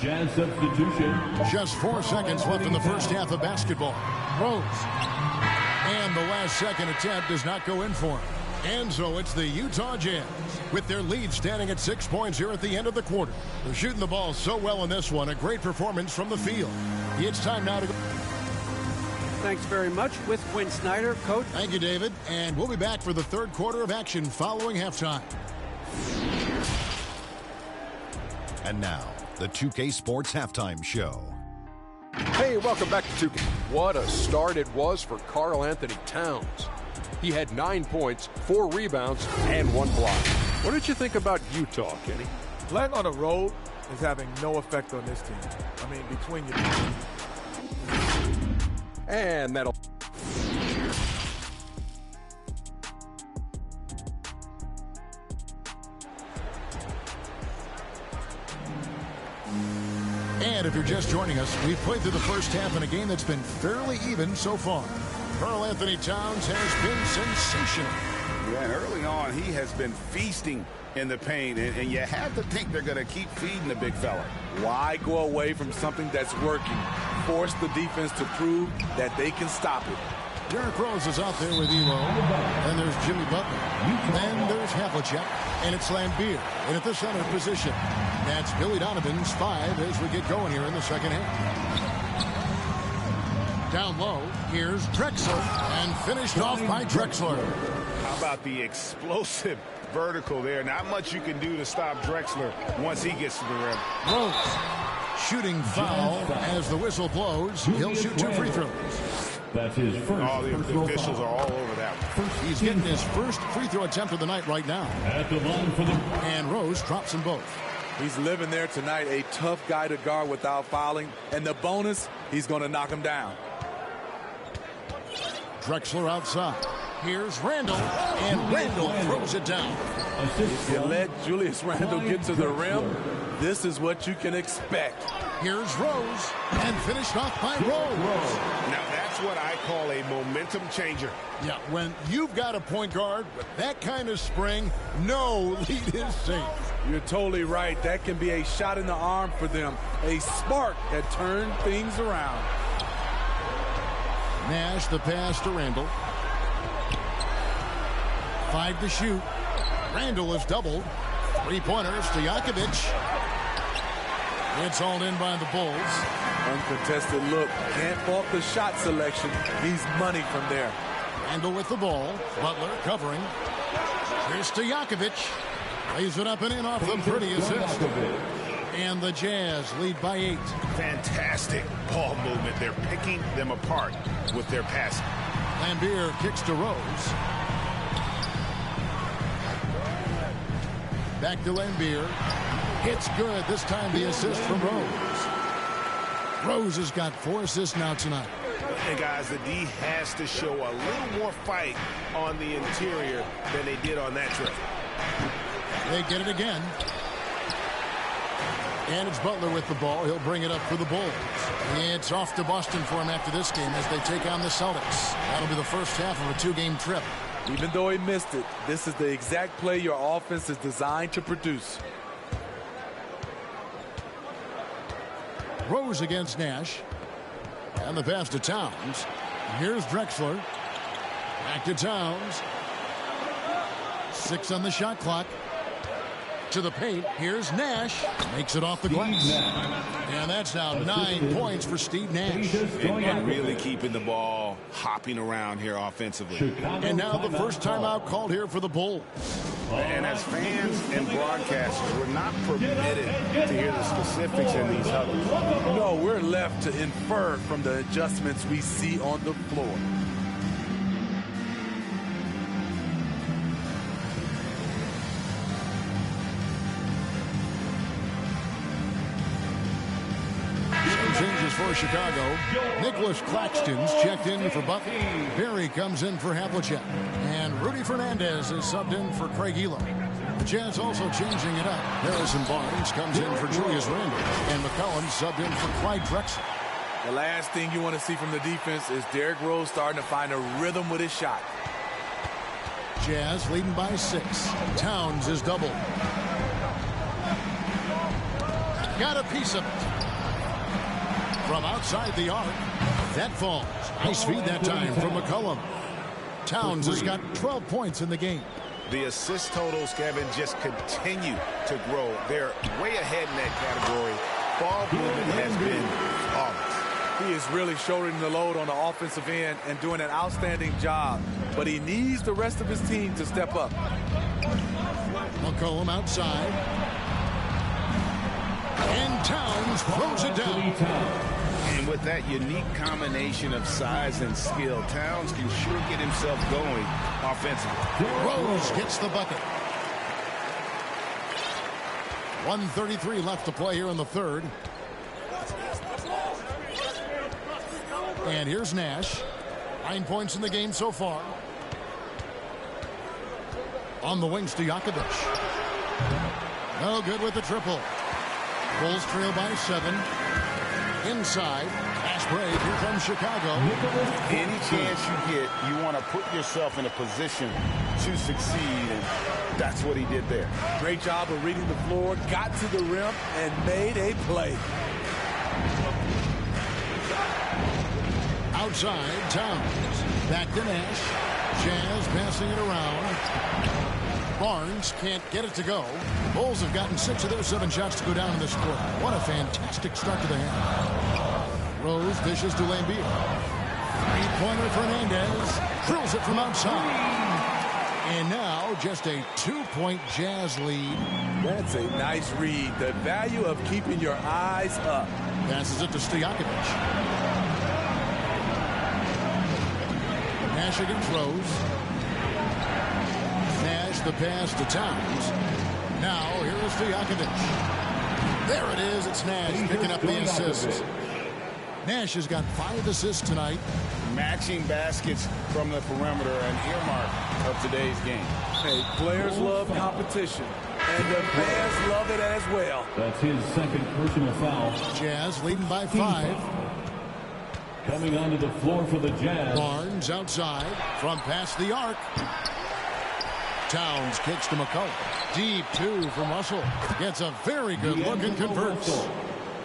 Jazz substitution.
Just 4 seconds left in the first half of basketball. Rose. And the last second attempt does not go in for him. And so it's the Utah Jazz with their lead standing at 6 points here at the end of the quarter. They're shooting the ball so well in this one. A great performance from the field. It's time now to go.
Thanks very much. With Quinn Snyder, Coach.
Thank you, David. And we'll be back for the third quarter of action following halftime.
And now, the 2K Sports Halftime Show.
Hey, welcome back to 2K. What a start it was for Karl Anthony Towns. He had 9 points, 4 rebounds, and 1 block. What did you think about Utah, Kenny?
Playing on the road is having no effect on this team. I mean, between you.
And that'll...
And if you're just joining us, we've played through the first half in a game that's been fairly even so far. Karl Anthony Towns has been sensational.
Yeah, and early on, he has been feasting in the paint, and you have to think they're going to keep feeding the big fella.
Why go away from something that's working? Force the defense to prove that they can stop it.
Derrick Rose is out there with Elo. And there's Jimmy Butler. Then there's Havlicek. And it's Lambeer. And at the center position, that's Billy Donovan's 5 as we get going here in the second half. Down low, here's Drexler. And finished off by Drexler.
How about the explosive vertical there? Not much you can do to stop Drexler once he gets to the rim.
Rose shooting foul as the whistle blows. He'll shoot 2 free throws.
That's his first.
All the officials are all over that one.
He's getting his first free throw attempt of the night right now.
At the line for the...
And Rose drops them both.
He's living there tonight, a tough guy to guard without fouling. And the bonus, he's going to knock him down.
Drexler outside. Here's Randall. And Randall throws it down.
If you let Julius Randle get to the rim, this is what you can expect.
Here's Rose. And finished off by Rose.
Now that's what I call a momentum changer.
Yeah, when you've got a point guard with that kind of spring, no lead is safe.
You're totally right. That can be a shot in the arm for them. A spark that turned things around.
Nash the pass to Randall. 5 to shoot. Randall is doubled. 3-pointers to Jakovic. It's hauled in by the Bulls.
Uncontested look. Can't fault the shot selection. He's money from there.
Randall with the ball. Butler covering. Here's to Jakovic. Lays it up and in off the pretty assist. And the Jazz lead by 8.
Fantastic ball movement. They're picking them apart with their passing.
Lambeer kicks to Rose. Back to Lambeer. It's good. This time the assist from Rose. Rose has got 4 assists now tonight.
And guys, the D has to show a little more fight on the interior than they did on that trip.
They get it again. And it's Butler with the ball. He'll bring it up for the Bulls. It's off to Boston for him after this game as they take on the Celtics. That'll be the first half of a 2-game trip.
Even though he missed it, this is the exact play your offense is designed to produce.
Rose against Nash. And the pass to Towns. Here's Drexler. Back to Towns. 6 on the shot clock. To the paint. Here's Nash. Makes it off the glass. And that's now 9 points for Steve Nash.
And really keeping the ball hopping around here offensively.
And now the first timeout called here for the Bulls.
And as fans and broadcasters, we're not permitted to hear the specifics in these huddles.
No, we're left to infer from the adjustments we see on the floor.
Changes for Chicago. Nicholas Claxton's checked in for Butler. Barry comes in for Havlicek. And Rudy Fernandez is subbed in for Craig Elo. The Jazz also changing it up. Harrison Barnes comes in for Julius Randle. And McCollum subbed in for Clyde Drexler.
The last thing you want to see from the defense is Derrick Rose starting to find a rhythm with his shot.
Jazz leading by 6. Towns is doubled. Got a piece of it. from outside the arc. That falls. Nice feed that time from McCollum. Towns has got 12 points in the game.
The assist totals, Kevin, just continue to grow. They're way ahead in that category. Ball movement has been flawless.
He is really shouldering the load on the offensive end and doing an outstanding job. But he needs the rest of his team to step up.
McCollum outside. And Towns throws it down.
And with that unique combination of size and skill, Towns can sure get himself going offensively.
Rose gets the bucket. 1:33 left to play here in the third. And here's Nash. 9 points in the game so far. On the wings to Jakovic. No good with the triple. Bulls trail by 7. Inside. Pass break. Here comes Chicago.
Any chance you get, you want to put yourself in a position to succeed, and that's what he did there.
Great job of reading the floor, got to the rim, and made a play.
Outside, Towns. Back to Nash. Jazz passing it around. Barnes can't get it to go. The Bulls have gotten 6 of their 7 shots to go down in this quarter. What a fantastic start to the half. Rose dishes to Lambeer. Three-pointer Fernandez. Drills it from outside. And now just a 2-point Jazz lead.
That's a nice read. The value of keeping your eyes up.
Passes it to Stojakovic. Nash against Rose. Nash the pass to Towns. Now here is Stojakovic. There it is. It's Nash picking up the assist. Nash has got 5 assists tonight.
Matching baskets from the perimeter, an earmark of today's game.
Hey, players love competition, and the fans love it as well.
That's his second personal foul.
Jazz leading by 5.
Coming onto the floor for the Jazz.
Barnes outside from past the arc. Towns kicks to McCullough. Deep 2 from Russell. Gets a very good look and converts.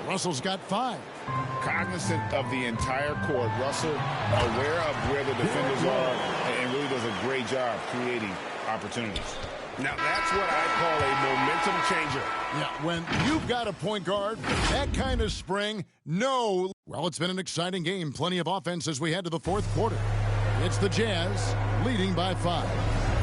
Russell's got 5.
Cognizant of the entire court, Russell aware of where the defenders are and really does a great job creating opportunities. Now that's what I call a momentum changer.
Yeah, when you've got a point guard with that kind of spring, no. Well, it's been an exciting game. Plenty of offense as we head to the fourth quarter. It's the Jazz leading by 5.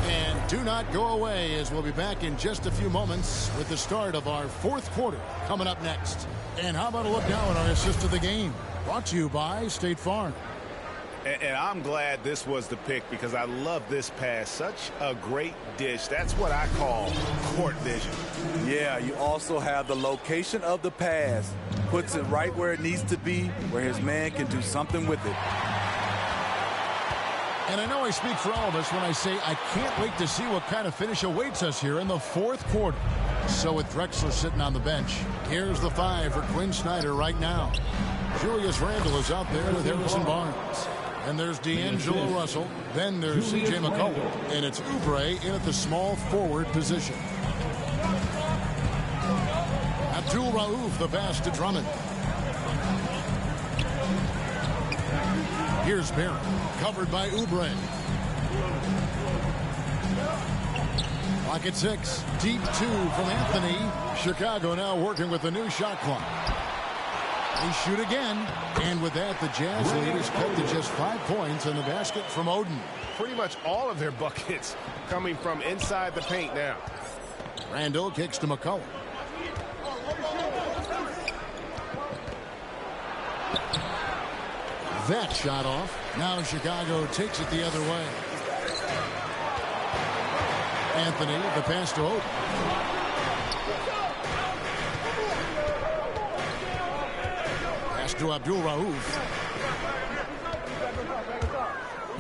And do not go away, as we'll be back in just a few moments with the start of our fourth quarter coming up next. And how about a look now at our assist of the game? Brought to you by State Farm.
And I'm glad this was the pick because I love this pass. Such a great dish. That's what I call court vision.
Yeah, you also have the location of the pass. Puts it right where it needs to be, where his man can do something with it.
And I know I speak for all of us when I say I can't wait to see what kind of finish awaits us here in the fourth quarter. So with Drexler sitting on the bench, here's the 5 for Quinn Snyder right now. Julius Randle is out there with Harrison Barnes. And there's D'Angelo Russell. Then there's C.J. McCollum. And it's Oubre in at the small forward position. Abdul Rauf the pass to Drummond. Here's Barrett, covered by Oubre. Clock at 6. Deep 2 from Anthony. Chicago now working with the new shot clock. They shoot again. And with that, the Jazz lead is cut to just 5 points in the basket from Oden.
Pretty much all of their buckets coming from inside the paint now.
Randall kicks to McCullough. That shot off. Now Chicago takes it the other way. Anthony, the pass to Oden. Pass to Abdul Rauf.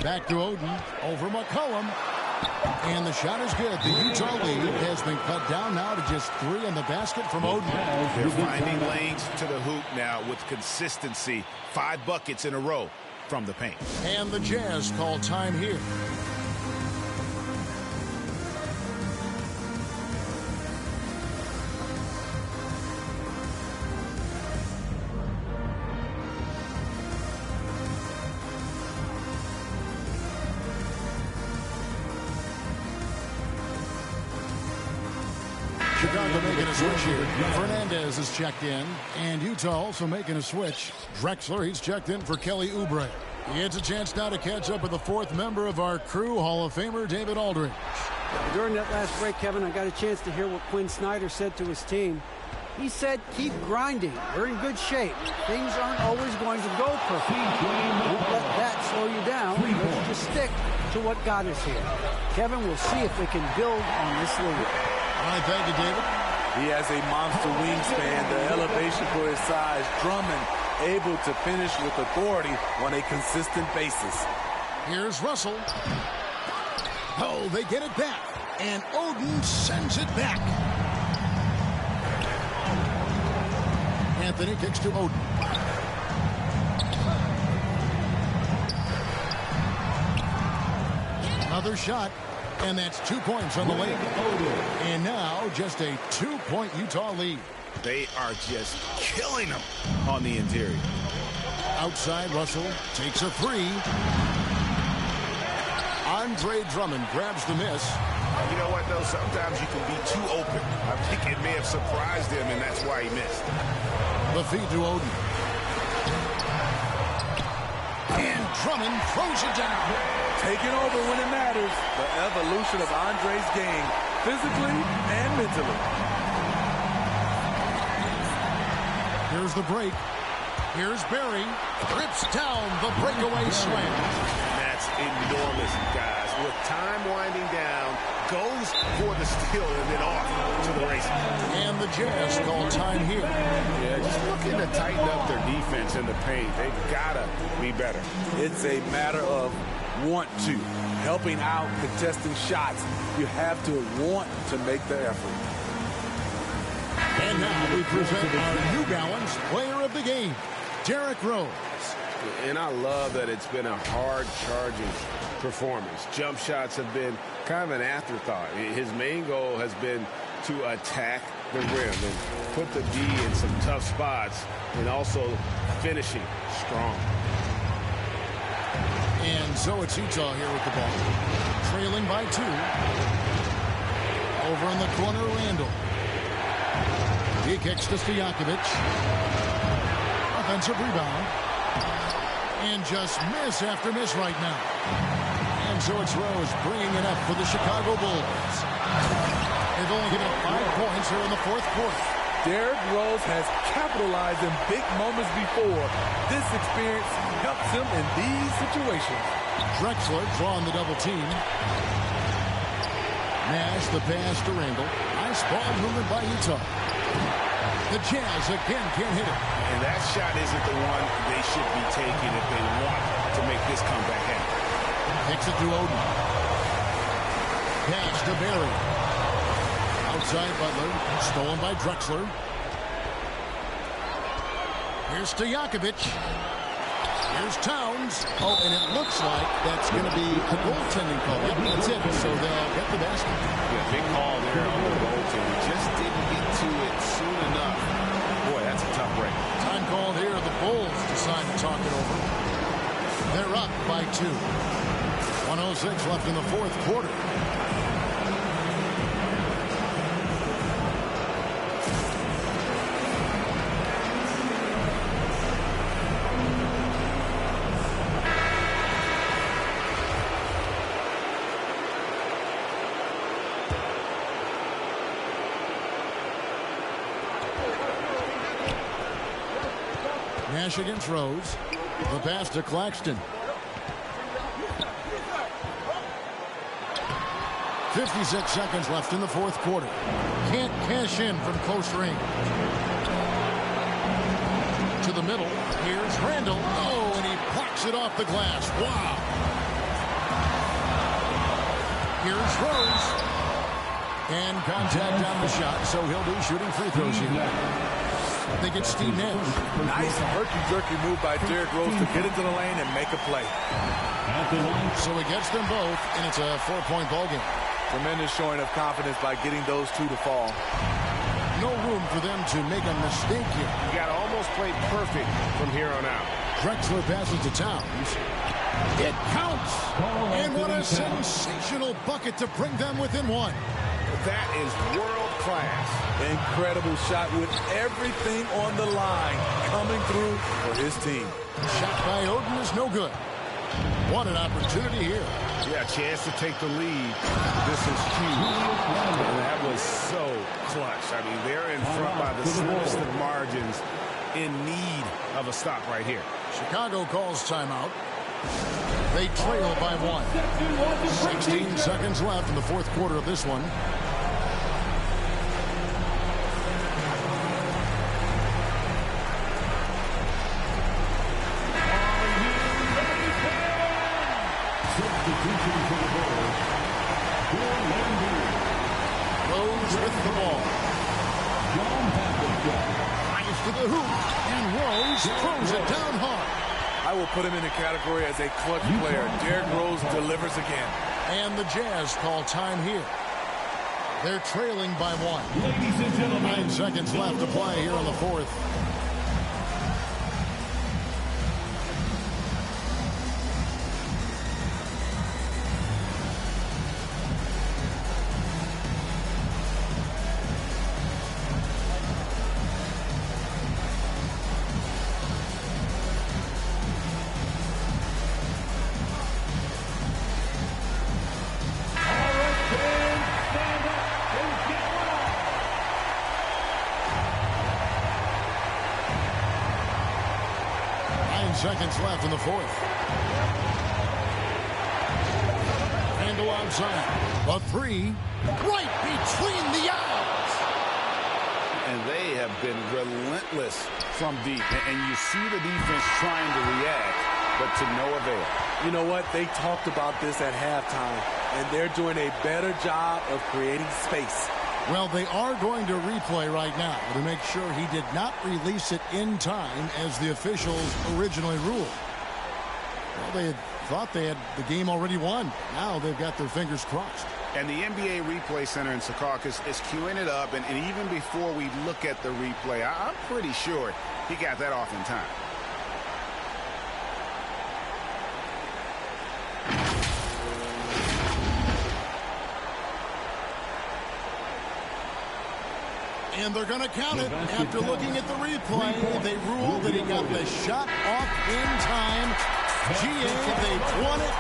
Back to Oden. Over McCollum. And the shot is good. The Utah lead has been cut down now to just 3 in the basket from Oden.
They're finding lanes to the hoop now with consistency. 5 buckets in a row from the paint.
And the Jazz call time here. they're making a switch here. Fernandez is checked in, and Utah also making a switch. Drexler, he's checked in for Kelly Oubre. He gets a chance now to catch up with the fourth member of our crew, Hall of Famer David Aldridge.
During that last break, Kevin, I got a chance to hear what Quinn Snyder said to his team. He said, keep grinding. We're in good shape. Things aren't always going to go perfect. Don't let that slow you down. Let's just stick to what got us here. Kevin, we'll see if we can build on this lead.
All right, thank you, David.
He has a monster wingspan, the elevation for his size. Drummond able to finish with authority on a consistent basis.
Here's Russell. Oh, they get it back. And Oden sends it back. Anthony kicks to Oden. Another shot, and that's 2 points on the way. And now just a 2-point Utah lead.
They are just killing them on the interior.
Outside, Russell takes a three. Andre Drummond grabs the miss.
You know what, though? Sometimes you can be too open. I think it may have surprised him, and that's why he missed.
The feed to Oden. And Drummond throws it down.
Taking over when it matters. The evolution of Andre's game, physically and mentally.
Here's the break. Here's Barry. Rips down the breakaway slam.
That's enormous, guys. With time winding down, goes for the steal and then off to the races.
And the Jazz call time here.
Yeah, just looking to tighten up their defense in the paint. They've got to be better.
It's a matter of want to. Helping out, contesting shots. You have to want to make the effort.
And now we present our New Balance player of the game, Derrick Rose.
And I love that it's been a hard-charging performance. Jump shots have been kind of an afterthought. His main goal has been to attack the rim and put the D in some tough spots and also finishing strong.
And so it's Utah here with the ball. Trailing by 2. Over in the corner, Randall. He kicks to Stojakovic. Offensive rebound. And just miss after miss right now. And so it's Rose bringing it up for the Chicago Bulls. They've only given up 5 points here in the fourth quarter.
Derrick Rose has capitalized in big moments before. This experience helps him in these situations.
Drexler drawing the double team. Nash the pass to Randall. Nice ball movement by Utah. The Jazz again can't hit it.
And that shot isn't the one they should be taking if they want to make this comeback happen.
Kicks it to Oden. Pass to Barry. Outside Butler. Stolen by Drexler. Here's Stojakovic. Here's Towns. Oh, and it looks like that's going to be a goaltending call. Yep, that's it. So they'll get the basket.
Yeah, big call there on the goaltending. Just didn't get to it soon enough. Boy, that's a tough break.
Time called here. The Bulls decide to talk it over. They're up by 2. 1:06 left in the fourth quarter. Nash against Rose. The pass to Claxton. 56 seconds left in the fourth quarter. Can't cash in from close range. To the middle. Here's Randall. Oh, and he plucks it off the glass. Wow. Here's Rose. And contact on the shot, so he'll be shooting free throws here. I think it's Steve Nash.
Nice herky-jerky move by Derrick Rose to get into the lane and make a play.
So he gets them both, and it's a 4-point ball game.
Tremendous showing of confidence by getting those 2 to fall.
No room for them to make a mistake here.
You got to almost play perfect from here on out.
Drexler passes to Towns. It counts! And what a sensational bucket to bring them within 1.
That is world class.
Incredible shot with everything on the line coming through for his team.
Shot by Oden is no good. What an opportunity here.
Yeah, a chance to take the lead. This is huge. And that was so clutch. I mean, they're in front by the slimmest of margins, in need of a stop right here.
Chicago calls timeout. They trail by 1. 16 seconds left in the fourth quarter of this one. Rose with the ball. Drives to the hoop, and Rose throws it down hard.
I will put him in the category as a clutch player. Derrick Rose delivers again.
And the Jazz call time here. They're trailing by 1.
Ladies and gentlemen,
9 seconds left to play here in the fourth. Seconds left in the fourth. Handle outside. A three. Right between the eyes.
And they have been relentless from deep. And you see the defense trying to react, but to no avail.
You know what? They talked about this at halftime, and they're doing a better job of creating space.
Well, they are going to replay right now to make sure he did not release it in time as the officials originally ruled. Well, they had thought they had the game already won. Now they've got their fingers crossed.
And the NBA Replay Center in Secaucus is queuing it up, and even before we look at the replay, I'm pretty sure he got that off in time.
And they're going to count it. After looking at the replay, they ruled that he got the shot off in time. GA, they've won it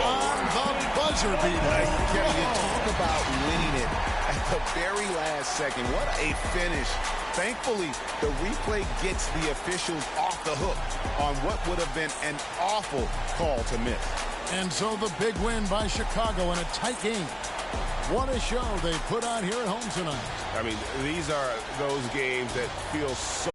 on the buzzer beater.
Kevin, you talk about winning it at the very last second. What a finish. Thankfully, the replay gets the officials off the hook on what would have been an awful call to miss.
And so the big win by Chicago in a tight game. What a show they put on here at home tonight.
I mean, these are those games that feel so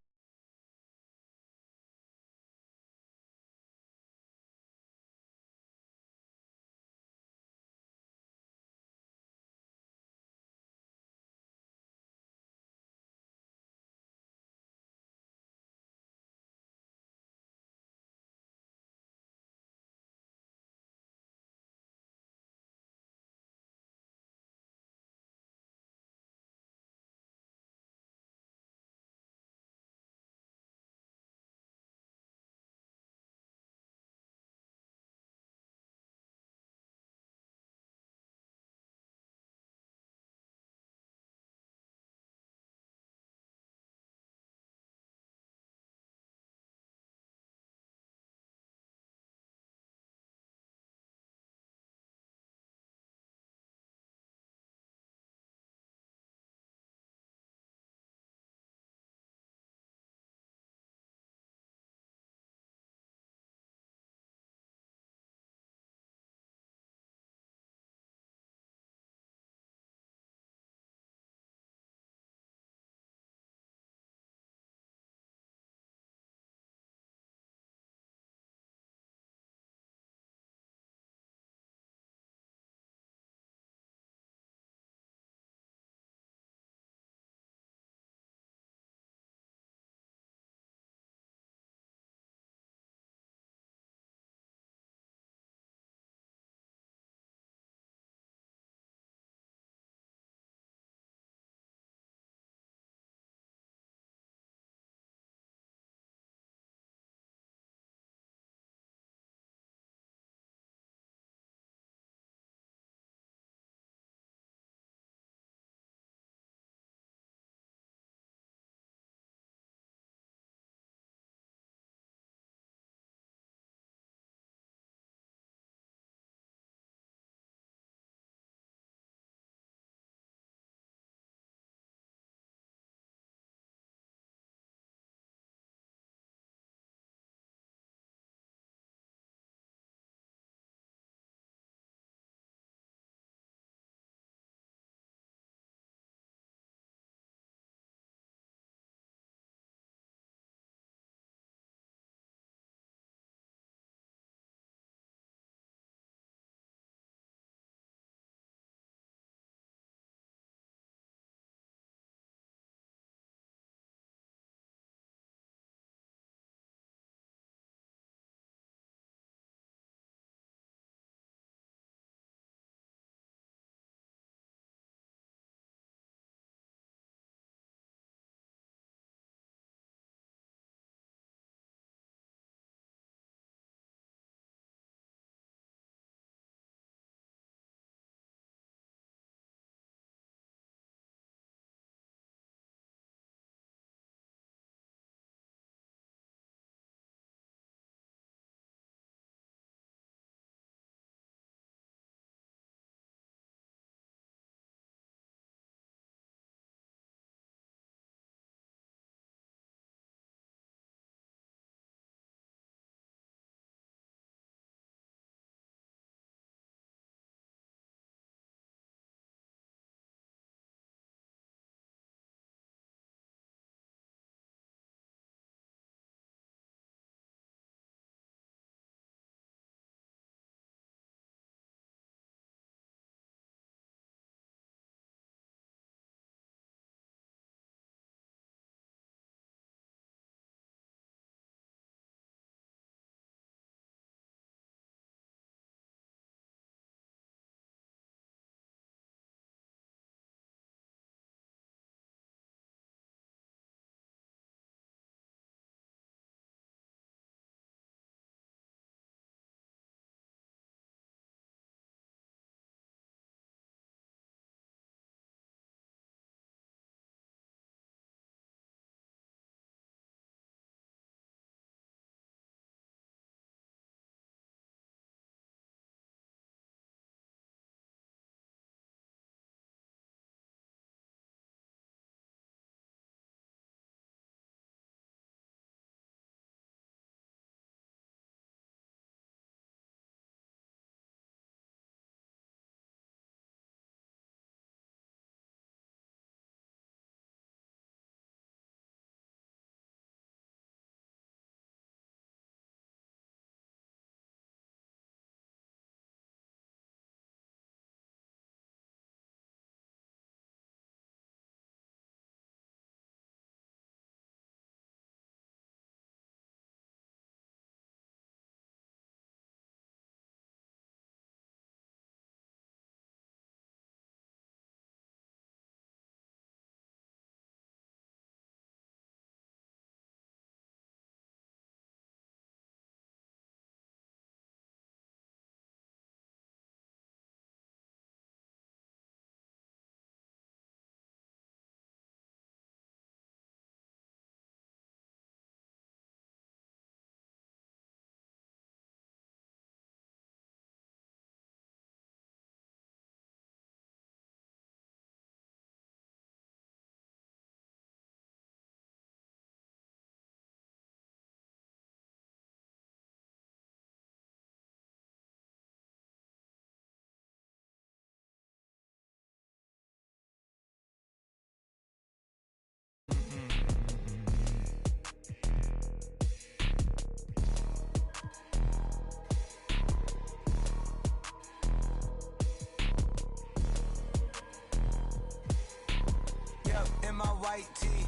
white tee.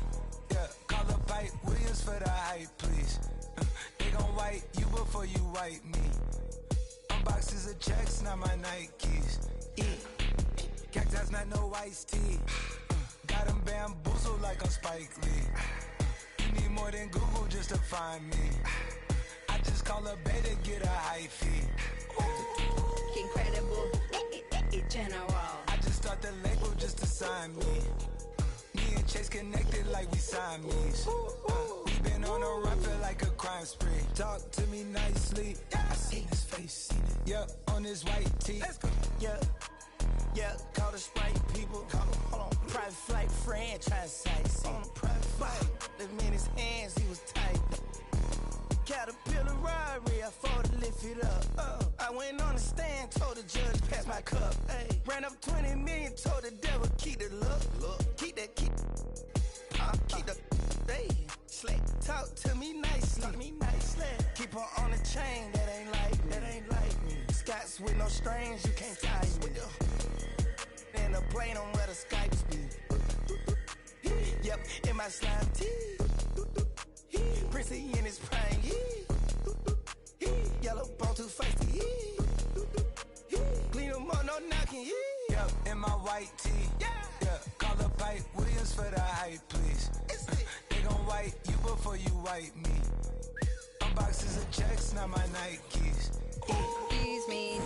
Yeah, call up Pipe Williams for the hype, please. They gon' wipe you before you wipe me. Boxes of checks, not my Nikes. Cactus, not no iced tea. Got them bamboozled like I'm Spike Lee. You need more than Google just to find me. I just call a beta, get a high fee.
Incredible, general.
I just start the label just to sign me. Me and Chase connected like we Siamese. We been on a run, feel like a crime spree. Talk to me nicely. I seen his face, seen it. Yeah, on his white tee.
Let's go. Yeah, call the Sprite people. Hold on, private flight franchise sites. On a private flight, them in his hands, he was tight. Caterpillar robbery, I fought to lift it up. I went on the stand, told the judge, pass my cup. Ay. Ran up 20 million, told the devil, keep the look. Keep the, keep the, hey. Slick, talk to me nicely. Keep her on the chain, that ain't like me. Scots with no strings, you can't tie me. In the plane on where the Skypes be. Yep, in my slime tee. Prissy in his prime, yellow bone too feisty, clean them up, no knocking,
Yep, in my white tee, yeah, call up Pipe Williams for the hype, please. They gon' wipe you before you wipe me. Boxes of checks, not my Nikes.
Excuse me,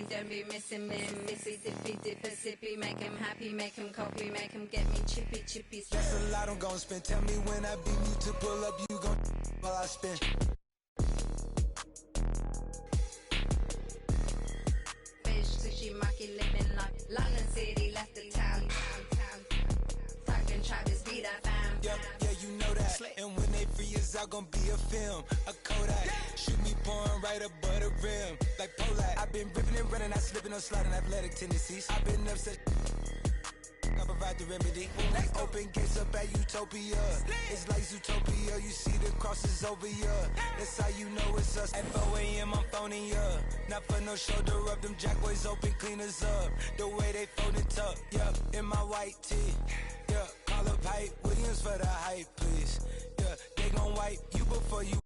don't be missing me. Mississippi, Mississippi, make him happy, make him copy, make him get me chippy.
That's a lot I'm gon' spend. Tell me when I beam you to pull up, you gon' while I spend.
Fish, sushi, maki, living like London City, left the town. Fucking Travis beat that fam.
Yeah, you know that. And when they free us out, gon' be a film, a Kodak. Shoot me pouring right above the rim, like Polak. I've been ripping and running, not slipping or sliding, athletic tendencies. I've been upset. I provide the remedy. When we open gates up at Utopia, it's like Zootopia. You see the crosses over here. That's how you know it's us. At 4 a.m. I'm phoning ya. Not for no shoulder up. Them jack boys open cleaners up. The way they fold it up. Yeah, in my white tee. Yeah, call up Pipe Williams for the hype, please. Yeah, they gon' wipe you before you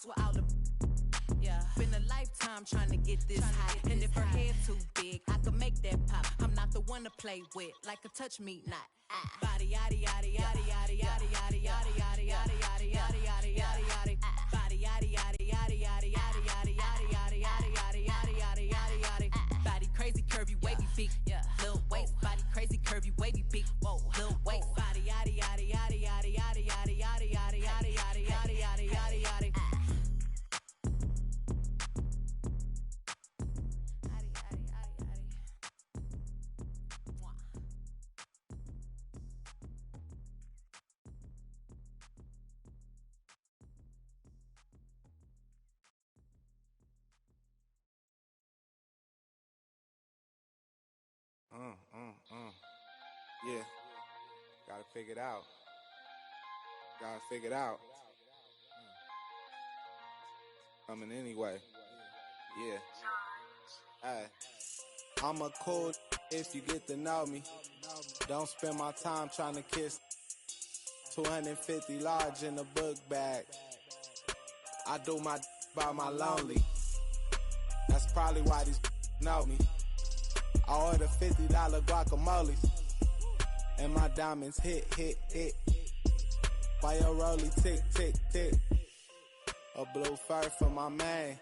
house without a. Yeah, been a lifetime trying to get this high. And if her head too big, I could make that pop. I'm not the one to play with, like a touch me not. Body yaddy yaddy yaddy yaddy yaddy yaddy yaddy yaddy yaddy yaddy yaddy yaddy yaddy yaddy. Body yaddy yaddy yaddy yaddy yaddy yaddy yaddy yaddy yaddy yaddy yaddy yaddy yaddy yaddy. Body crazy, curvy, wavy, big, little waist. Body crazy, curvy, wavy, big, little waist. Body yaddy yaddy yaddy yaddy yaddy yaddy yaddy yaddy yaddy yaddy yaddy yaddy yaddy yaddy.
Yeah. Gotta figure it out. Gotta figure it out. Coming anyway. Yeah. Hey. I'm a cool if you get to know me. Don't spend my time trying to kiss. 250 large in the book bag. I do my by my lonely. That's probably why these know me. I order $50 guacamole. And my diamonds hit. Why your rollie tick, tick, tick. A blue fur for my man.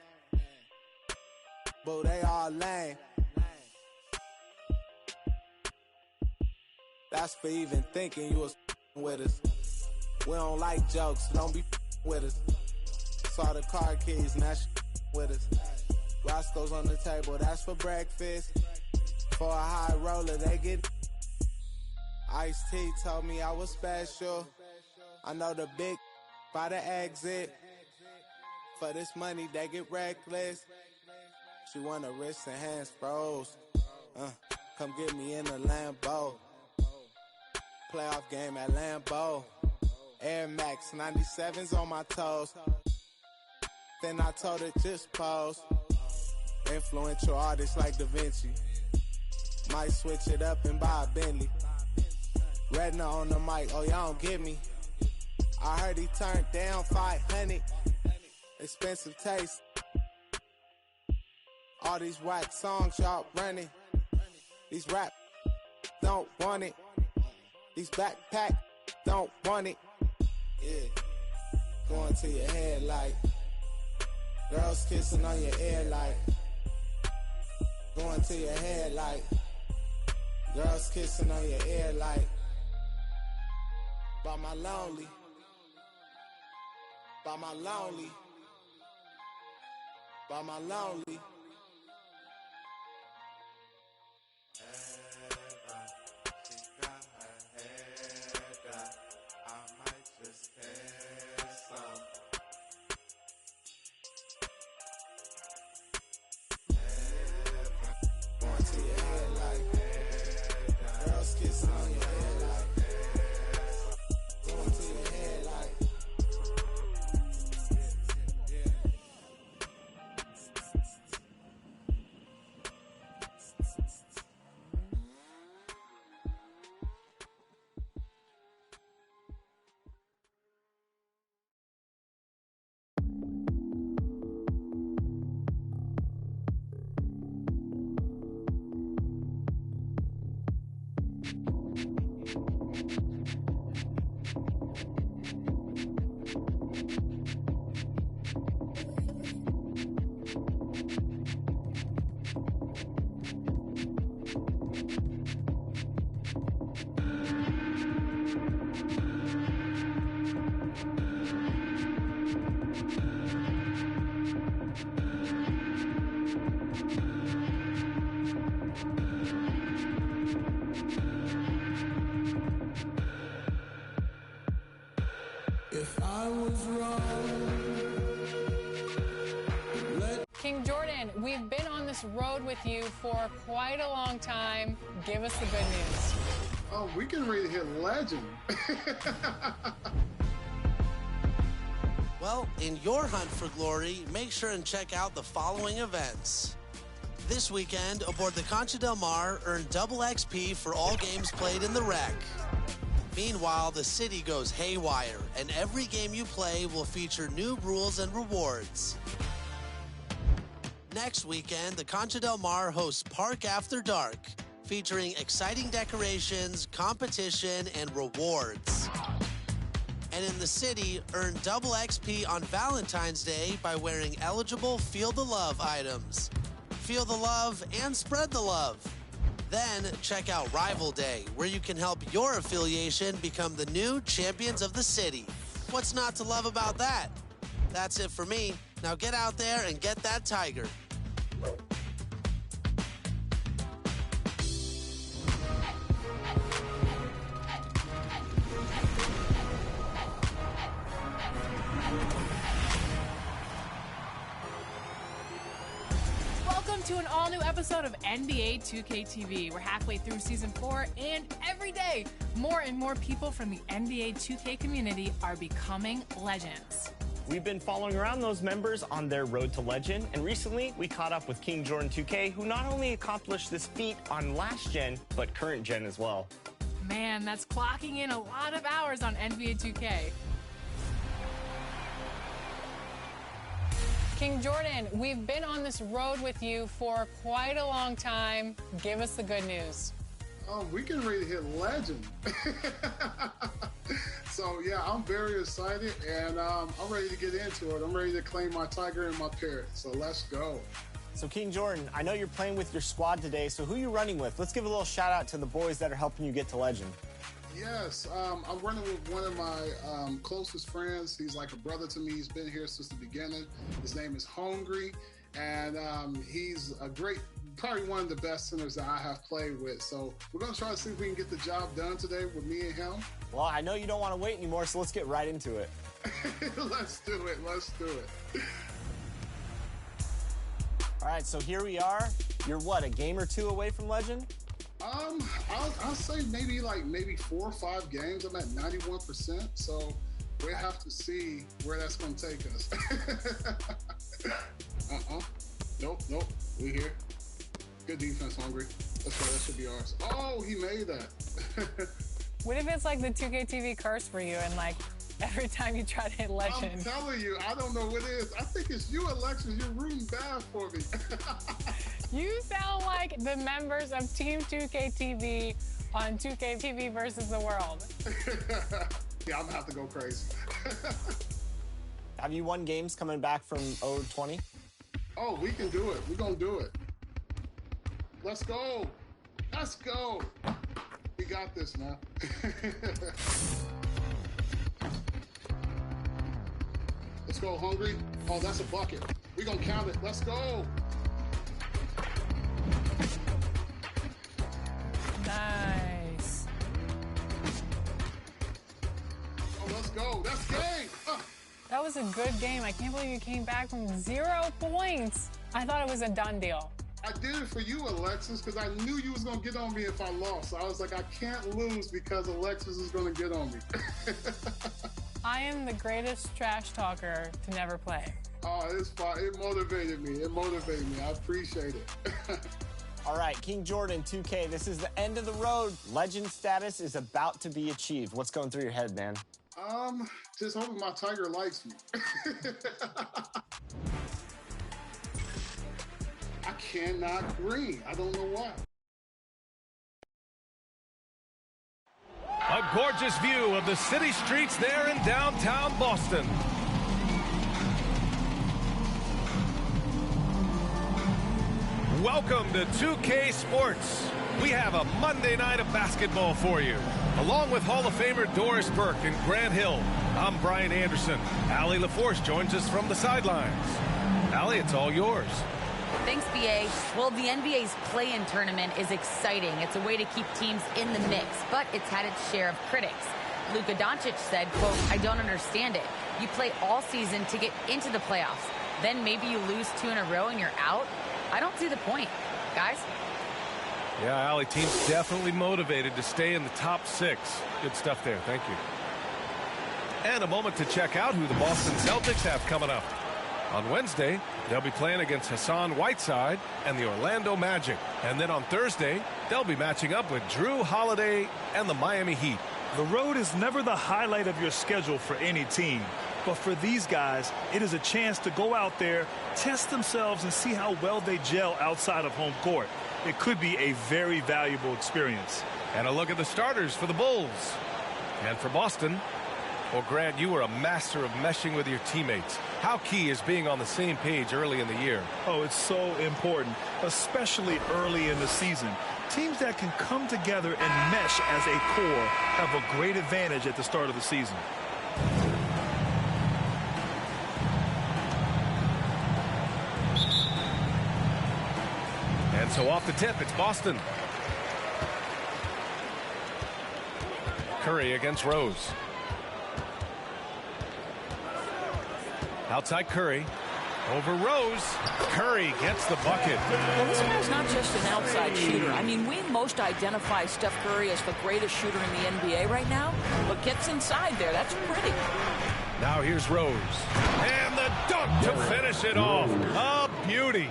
Boo, they all lame. That's for even thinking you was with us. We don't like jokes, don't be with us. Saw the car keys, now with us. Roscoe's on the table, that's for breakfast. For a high roller, they get. Ice-T told me I was special. I know the big by the exit. For this money, they get reckless. She want her wrists and hands froze. Come get me in the Lambo. Playoff game at Lambeau. Air Max 97s on my toes. Then I told her just pose. Influential artists like Da Vinci. Might switch it up and buy a Bentley. Redna on the mic, oh y'all don't get me. I heard he turned down 500. Expensive taste. All these whack songs y'all running. These rap don't want it. These backpack don't want it. Yeah. Going to your head like girls kissing on your ear like. Going to your head like girls kissing on your ear like. By my lonely. By my lonely. By my lonely.
If I was wrong.
King Jordan, we've been on this road with you for quite a long time. Give us the good news.
Oh, we can read hit legend.
Well, in your hunt for glory, make sure and check out the following events. This weekend, aboard the Concha del Mar, earn double XP for all games played in the wreck. Meanwhile, the city goes haywire, and every game you play will feature new rules and rewards. Next weekend, the Concha Del Mar hosts Park After Dark, featuring exciting decorations, competition, and rewards. And in the city, earn double XP on Valentine's Day by wearing eligible Feel the Love items. Feel the love and spread the love. Then check out Rival Day, where you can help your affiliation become the new champions of the city. What's not to love about that? That's it for me. Now get out there and get that tiger.
Welcome to an all-new episode of NBA 2K TV. We're halfway through Season 4, and every day, more and more people from the NBA 2K community are becoming legends.
We've been following around those members on their road to legend, and recently we caught up with King Jordan 2K, who not only accomplished this feat on last gen, but current gen as well.
Man, that's clocking in a lot of hours on NBA 2K. King Jordan, we've been on this road with you for quite a long time. Give us the good news.
We can really hit legend. So, yeah, I'm very excited, and I'm ready to get into it. I'm ready to claim my tiger and my parrot, so let's go.
So, King Jordan, I know you're playing with your squad today, so who are you running with? Let's give a little shout-out to the boys that are helping you get to legend.
Yes, I'm running with one of my closest friends. He's like a brother to me. He's been here since the beginning. His name is Hungry, and he's a great, probably one of the best centers that I have played with. So we're going to try to see if we can get the job done today with me and him.
Well, I know you don't want to wait anymore, so let's get right into it.
Let's do it. Let's do it.
All right, so here we are. You're what, a game or two away from legend?
I'll say maybe 4 or 5 games. I'm at 91%, so we'll have to see where that's going to take us. Nope. We here. Good defense, Hungry. That's right. That should be ours. Oh, he made that.
What if it's like the 2K TV curse for you, and like every time you try to hit legend?
I'm telling you, I don't know what it is. I think it's you, Alexis. You're rooting bad for me.
You sound like the members of Team 2K TV on 2K TV versus the world.
Yeah, I'm gonna have to go crazy.
Have you won games coming back from 0-20?
Oh, we can do it. We're gonna do it. Let's go. Let's go. We got this, man. Let's go, Hungry. Oh, that's a bucket. We're gonna count it. Let's go.
Nice.
Oh, let's go. That's game.
That was a good game. I can't believe you came back from 0 points. I thought it was a done deal.
I did it for you, Alexis, because I knew you was going to get on me if I lost. So I was like, I can't lose because Alexis is going to get on me.
I am the greatest trash talker to never play.
Oh, it's fine. It motivated me. I appreciate it.
All right, King Jordan 2K, this is the end of the road. Legend status is about to be achieved. What's going through your head, man?
Just hoping my tiger likes me. I cannot green. I don't know why.
A gorgeous view of the city streets there in downtown Boston. Welcome to 2K Sports. We have a Monday night of basketball for you. Along with Hall of Famer Doris Burke and Grant Hill, I'm Brian Anderson. Allie LaForce joins us from the sidelines. Allie, it's all yours.
Thanks, BA. Well, the NBA's play-in tournament is exciting. It's a way to keep teams in the mix, but it's had its share of critics. Luka Doncic said, quote, I don't understand it. You play all season to get into the playoffs. Then maybe you lose 2 in a row and you're out. I don't see the point. Guys?
Yeah, Allie, team's definitely motivated to stay in the top 6. Good stuff there. Thank you. And a moment to check out who the Boston Celtics have coming up. On Wednesday, they'll be playing against Hassan Whiteside and the Orlando Magic. And then on Thursday, they'll be matching up with Drew Holiday and the Miami Heat.
The road is never the highlight of your schedule for any team. But for these guys, it is a chance to go out there, test themselves, and see how well they gel outside of home court. It could be a very valuable experience.
And a look at the starters for the Bulls. And for Boston, well, Grant, you were a master of meshing with your teammates. How key is being on the same page early in the year?
Oh, it's so important, especially early in the season. Teams that can come together and mesh as a core have a great advantage at the start of the season.
And so off the tip, it's Boston. Curry against Rose. Outside Curry. Over Rose. Curry gets the bucket.
Well, this guy's not just an outside shooter. I mean, we most identify Steph Curry as the greatest shooter in the NBA right now. But gets inside there. That's pretty.
Now here's Rose. And the dunk to finish it off. A beauty.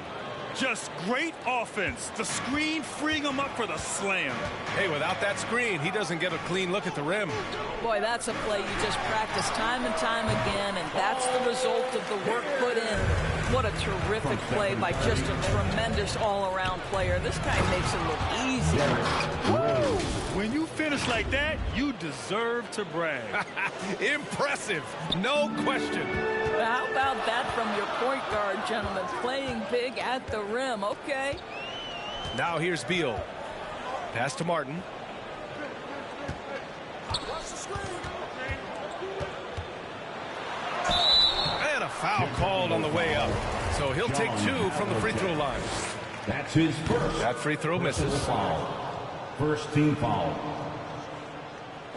Just great offense. The screen freeing him up for the slam.
Hey, without that screen, he doesn't get a clean look at the rim.
Boy, that's a play you just practice time and time again, and that's the result of the work put in. What a terrific play by just a tremendous all-around player. This guy makes it look easy.
Woo! When you finish like that, you deserve to brag.
Impressive. No question.
How about that from your point guard, gentlemen? Playing big at the rim. Okay.
Now here's Beal. Pass to Martin. And a foul called on the way up. So he'll take 2 from the free throw line.
That's his first.
That free throw misses.
Foul. First team foul.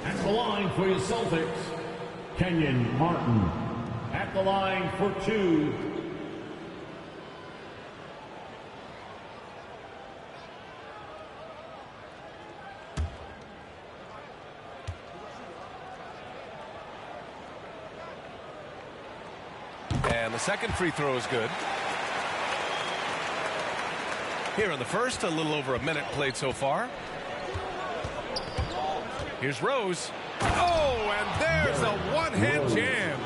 At the line for your Celtics, Kenyon Martin. At the line for 2.
And the second free throw is good. Here in the first, a little over a minute played so far. Here's Rose. Oh, and there's a one-hand jam.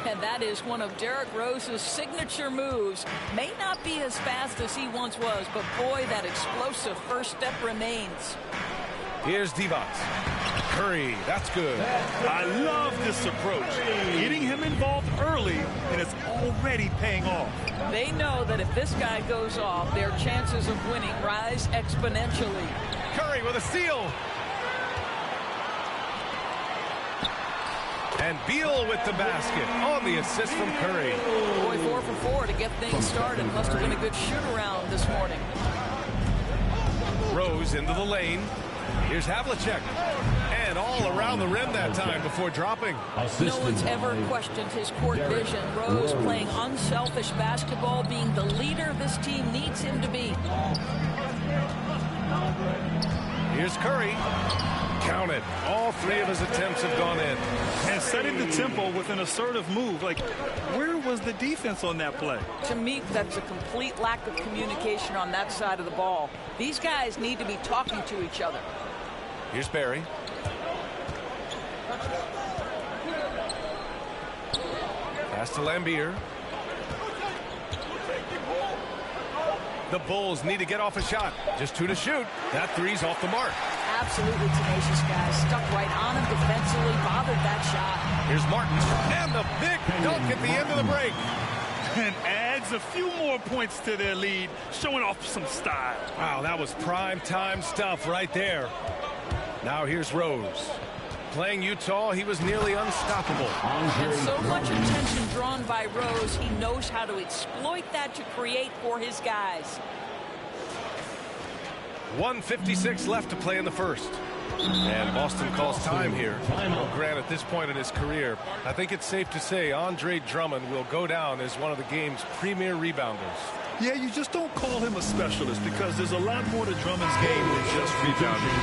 And that is one of Derrick Rose's signature moves. May not be as fast as he once was, but boy, that explosive first step remains.
Here's Divac. Curry, that's good.
I love this approach. Getting him involved early, and it's already paying off.
They know that if this guy goes off, their chances of winning rise exponentially.
Curry with a steal. And Beal with the basket on the assist from Curry.
Boy, 4 for 4 to get things started. Must have been a good shoot-around this morning.
Rose into the lane. Here's Havlicek. And all around the rim that time before dropping.
No one's ever questioned his court vision. Rose playing unselfish basketball, being the leader this team needs him to be.
Here's Curry. Count it. All 3 of his attempts have gone in.
And setting the tempo with an assertive move. Like, where was the defense on that play?
To me, that's a complete lack of communication on that side of the ball. These guys need to be talking to each other.
Here's Barry. Pass to Lambier. The Bulls need to get off a shot. Just 2 to shoot. That 3's off the mark.
Absolutely tenacious guys. Stuck right on him defensively. Bothered that shot.
Here's Martin. And the big dunk at the end of the break.
And adds a few more points to their lead, showing off some style.
Wow, that was prime time stuff right there. Now here's Rose. Playing Utah, he was nearly unstoppable.
And so much attention drawn by Rose, he knows how to exploit that to create for his guys.
1:56 left to play in the first. And Boston calls time here. Well, Grant, at this point in his career, I think it's safe to say Andre Drummond will go down as one of the game's premier rebounders.
Yeah, you just don't call him a specialist because there's a lot more to Drummond's game than just rebounding.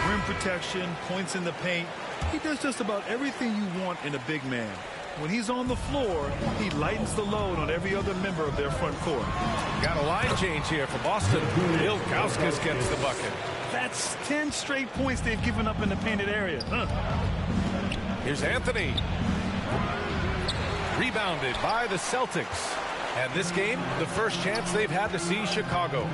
Rim protection, points in the paint. He does just about everything you want in a big man. When he's on the floor, he lightens the load on every other member of their front court.
Got a line change here for Boston. Ilgauskas gets the bucket.
That's 10 straight points they've given up in the painted area.
Here's Anthony. Rebounded by the Celtics. And this game, the first chance they've had to see Chicago.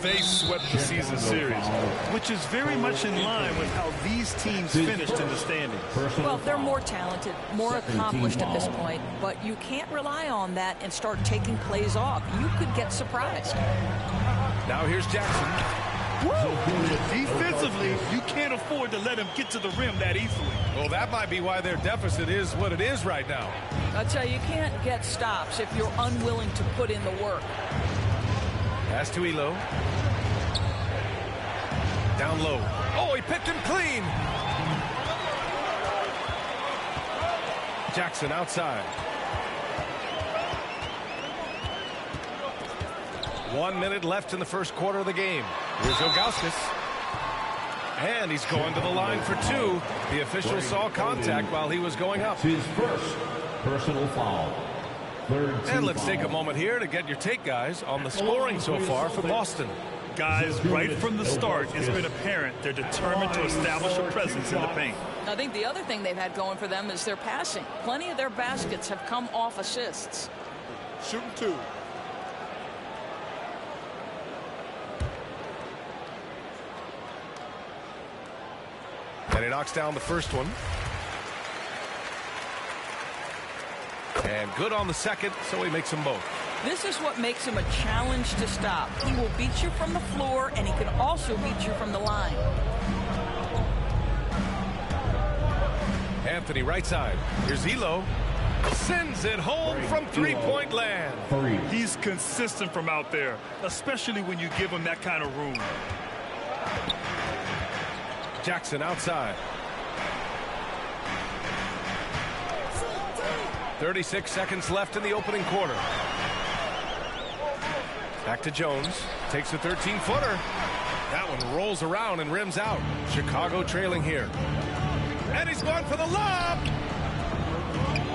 They swept the season series, which is very much in line with how these teams finished in the standings.
Well, they're more talented, more accomplished at this point, but you can't rely on that and start taking plays off. You could get surprised.
Now here's Jackson.
Defensively, you can't afford to let him get to the rim that easily.
Well, that might be why their deficit is what it is right now.
I tell you can't get stops if you're unwilling to put in the work.
Pass to Elo. Down low. Oh, he picked him clean. Jackson outside. 1 minute left in the first quarter of the game. Here's Ilgauskas. And he's going to the line for two. The official saw contact while he was going up.
His first personal foul.
And let's take a moment here to get your take, guys, on the scoring so far for Boston.
Guys, right from the start, it's been apparent they're determined to establish a presence in the paint.
I think the other thing they've had going for them is their passing. Plenty of their baskets have come off assists.
Shooting two.
And he knocks down the first one. And good on the second, so he makes them both.
This is what makes him a challenge to stop. He will beat you from the floor, and he can also beat you from the line.
Anthony right side. Here's Elo. Sends it home from three-point land.
He's consistent from out there, especially when you give him that kind of room.
Jackson outside. 36 seconds left in the opening quarter. Back to Jones. Takes a 13-footer. That one rolls around and rims out. Chicago trailing here. And he's going for the lob.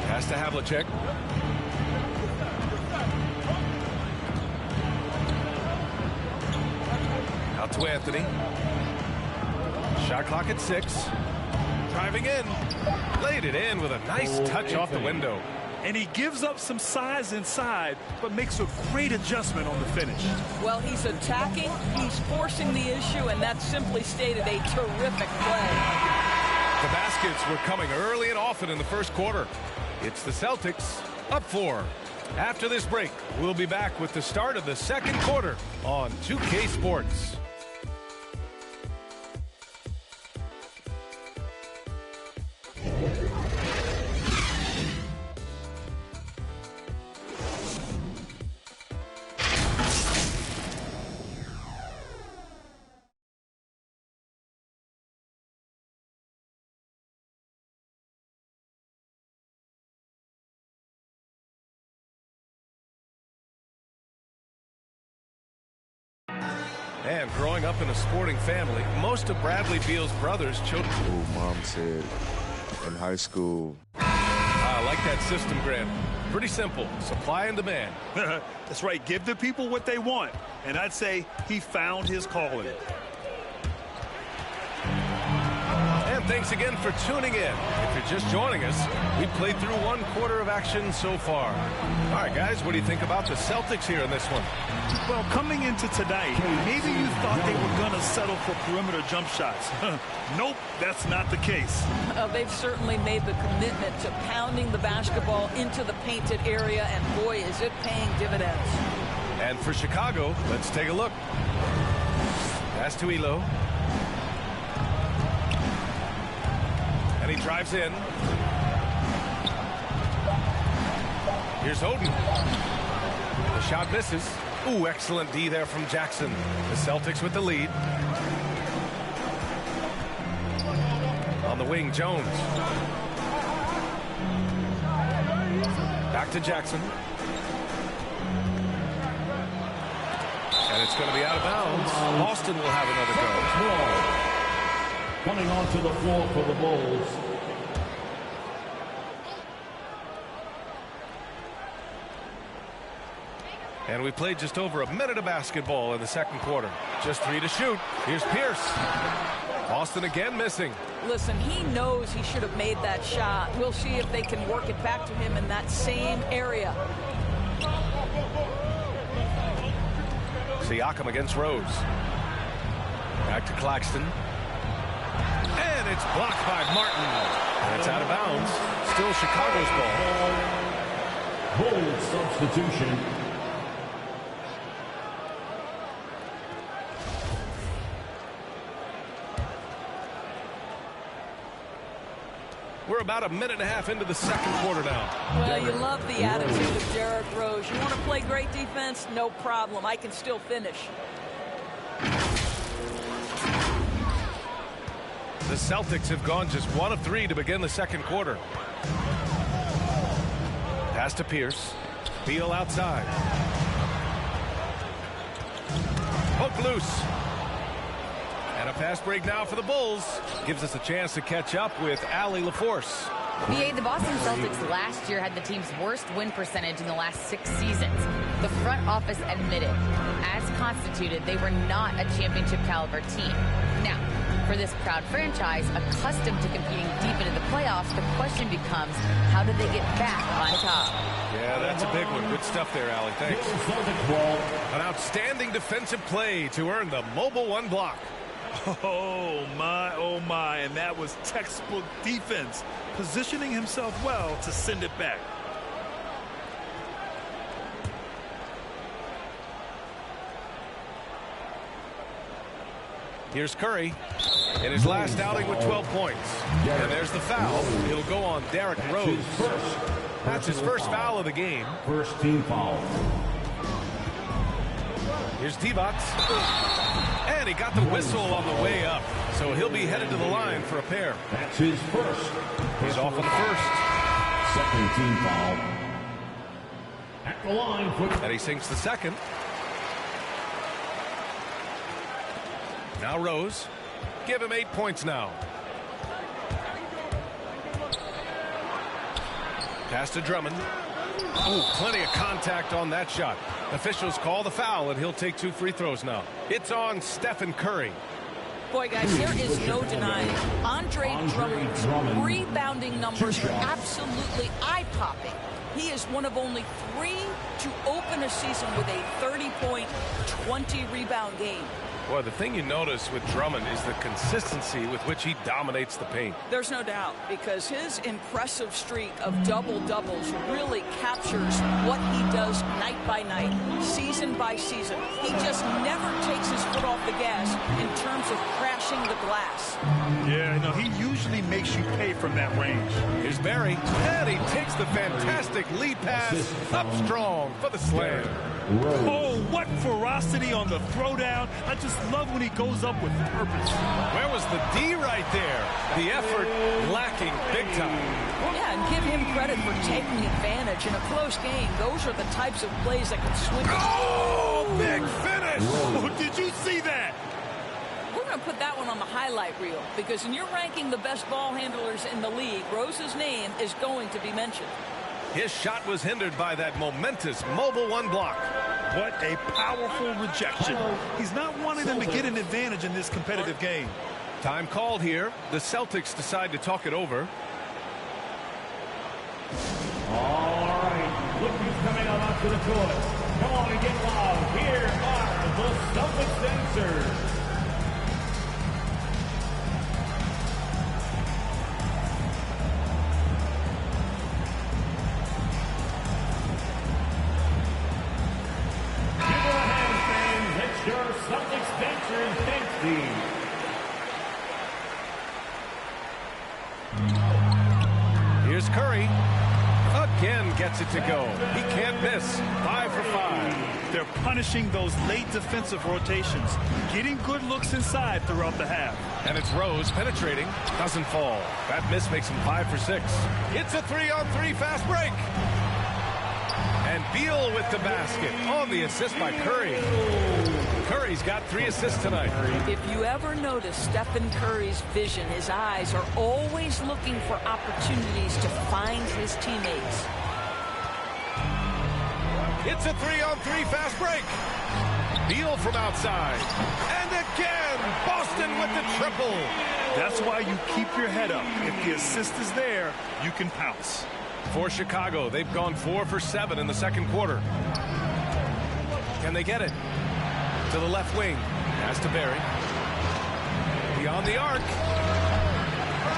Pass to Havlicek. Out to Anthony. Shot clock at 6. Driving in. Laid it in with a nice touch off the window.
And he gives up some size inside, but makes a great adjustment on the finish.
Well, he's attacking, he's forcing the issue, and that's simply stated a terrific play.
The baskets were coming early and often in the first quarter. It's the Celtics up 4. After this break, we'll be back with the start of the second quarter on 2K Sports. And growing up in a sporting family, most of Bradley Beal's brothers children.
Mom said in high school.
I like that system, Grant. Pretty simple. Supply and demand.
That's right. Give the people what they want. And I'd say he found his calling.
And thanks again for tuning in. If you're just joining us, we've played through 1 quarter of action so far. All right, guys, what do you think about the Celtics here in this one?
Well, coming into tonight, maybe you thought they were going to settle for perimeter jump shots. Nope, that's not the case.
They've certainly made the commitment to pounding the basketball into the painted area, and boy, is it paying dividends.
And for Chicago, let's take a look. Pass to Elo. And he drives in. Here's Oden. The shot misses. Ooh, excellent D there from Jackson. The Celtics with the lead. On the wing, Jones. Back to Jackson. And it's going to be out of bounds. Boston will have another go.
Coming onto the floor for the Bulls.
And we played just over a minute of basketball in the second quarter. Just 3 to shoot. Here's Pierce. Boston again missing.
Listen, he knows he should have made that shot. We'll see if they can work it back to him in that same area.
Siakam against Rose. Back to Claxton. And it's blocked by Martin. That's out of bounds. Still Chicago's ball.
Bold substitution.
We're about a minute and a half into the second quarter now.
Well, you love the attitude of Derrick Rose. You want to play great defense? No problem. I can still finish.
The Celtics have gone just 1 of 3 to begin the second quarter. Pass to Pierce. Beal outside. Poke loose. And a fast break now for the Bulls. Gives us a chance to catch up with Allie LaForce.
BA, the Boston Celtics last year had the team's worst win percentage in the last 6 seasons. The front office admitted, as constituted, they were not a championship caliber team. Now, for this proud franchise, accustomed to competing deep into the playoffs, the question becomes, how do they get back on top?
Yeah, that's a big one. Good stuff there, Allie. Thanks. An outstanding defensive play to earn the Mobile One block.
Oh, my, and that was textbook defense, positioning himself well to send it back.
Here's Curry in his last outing with 12 points. And there's the foul. It'll go on Derrick Rose. That's his first foul of the game.
First team foul.
Here's Divac. And he got the whistle on the way up. So he'll be headed to the line for a pair.
That's his first.
He's off on the first.
Second team foul. At the line.
And he sinks the second. Now Rose. Give him 8 points now. Pass to Drummond. Oh, plenty of contact on that shot. Officials call the foul, and he'll take 2 free throws now. It's on Stephen Curry.
Boy, guys, there is no denying Andre Drummond's rebounding numbers are absolutely eye-popping. He is one of only 3 to open a season with a 30-point, 20-rebound game.
Boy, the thing you notice with Drummond is the consistency with which he dominates the paint.
There's no doubt, because his impressive streak of double-doubles really captures what he does night by night, season by season. He just never takes his foot off the gas in terms of crashing the glass.
Yeah, he usually makes you pay from that range.
Here's Barry, and he takes the fantastic lead pass up strong for the slam.
Oh, what ferocity on the throwdown. I just love when he goes up with purpose.
Where was the D right there? The effort lacking big time.
Yeah, and give him credit for taking advantage in a close game. Those are the types of plays that can swing.
Oh, big finish.
Oh, did you see that?
We're going to put that one on the highlight reel, because when you're ranking the best ball handlers in the league, Rose's name is going to be mentioned.
His shot was hindered by that momentous Mobile One block.
What a powerful rejection. He's not wanting them to get an advantage in this competitive game.
Time called here. The Celtics decide to talk it over.
All right. Look who's coming up to the court. Come on and get loud. Here are the Celtics dancers. Celtics dancers dance team.
Here's Curry. Again gets it to go. He can't miss. 5 for 5.
They're punishing those late defensive rotations, getting good looks inside throughout the half.
And it's Rose penetrating. Doesn't fall. That miss makes him 5 for 6. It's a 3-on-3 fast break. And Beal with the basket on the assist by Curry. Curry's got 3 assists tonight.
If you ever notice Stephen Curry's vision, his eyes are always looking for opportunities to find his teammates.
It's a 3-on-3 fast break. Beal from outside. And again, Boston with the triple.
That's why you keep your head up. If the assist is there, you can pounce.
For Chicago, they've gone 4 for 7 in the second quarter. Can they get it? To the left wing. Pass to Barry. Beyond the arc.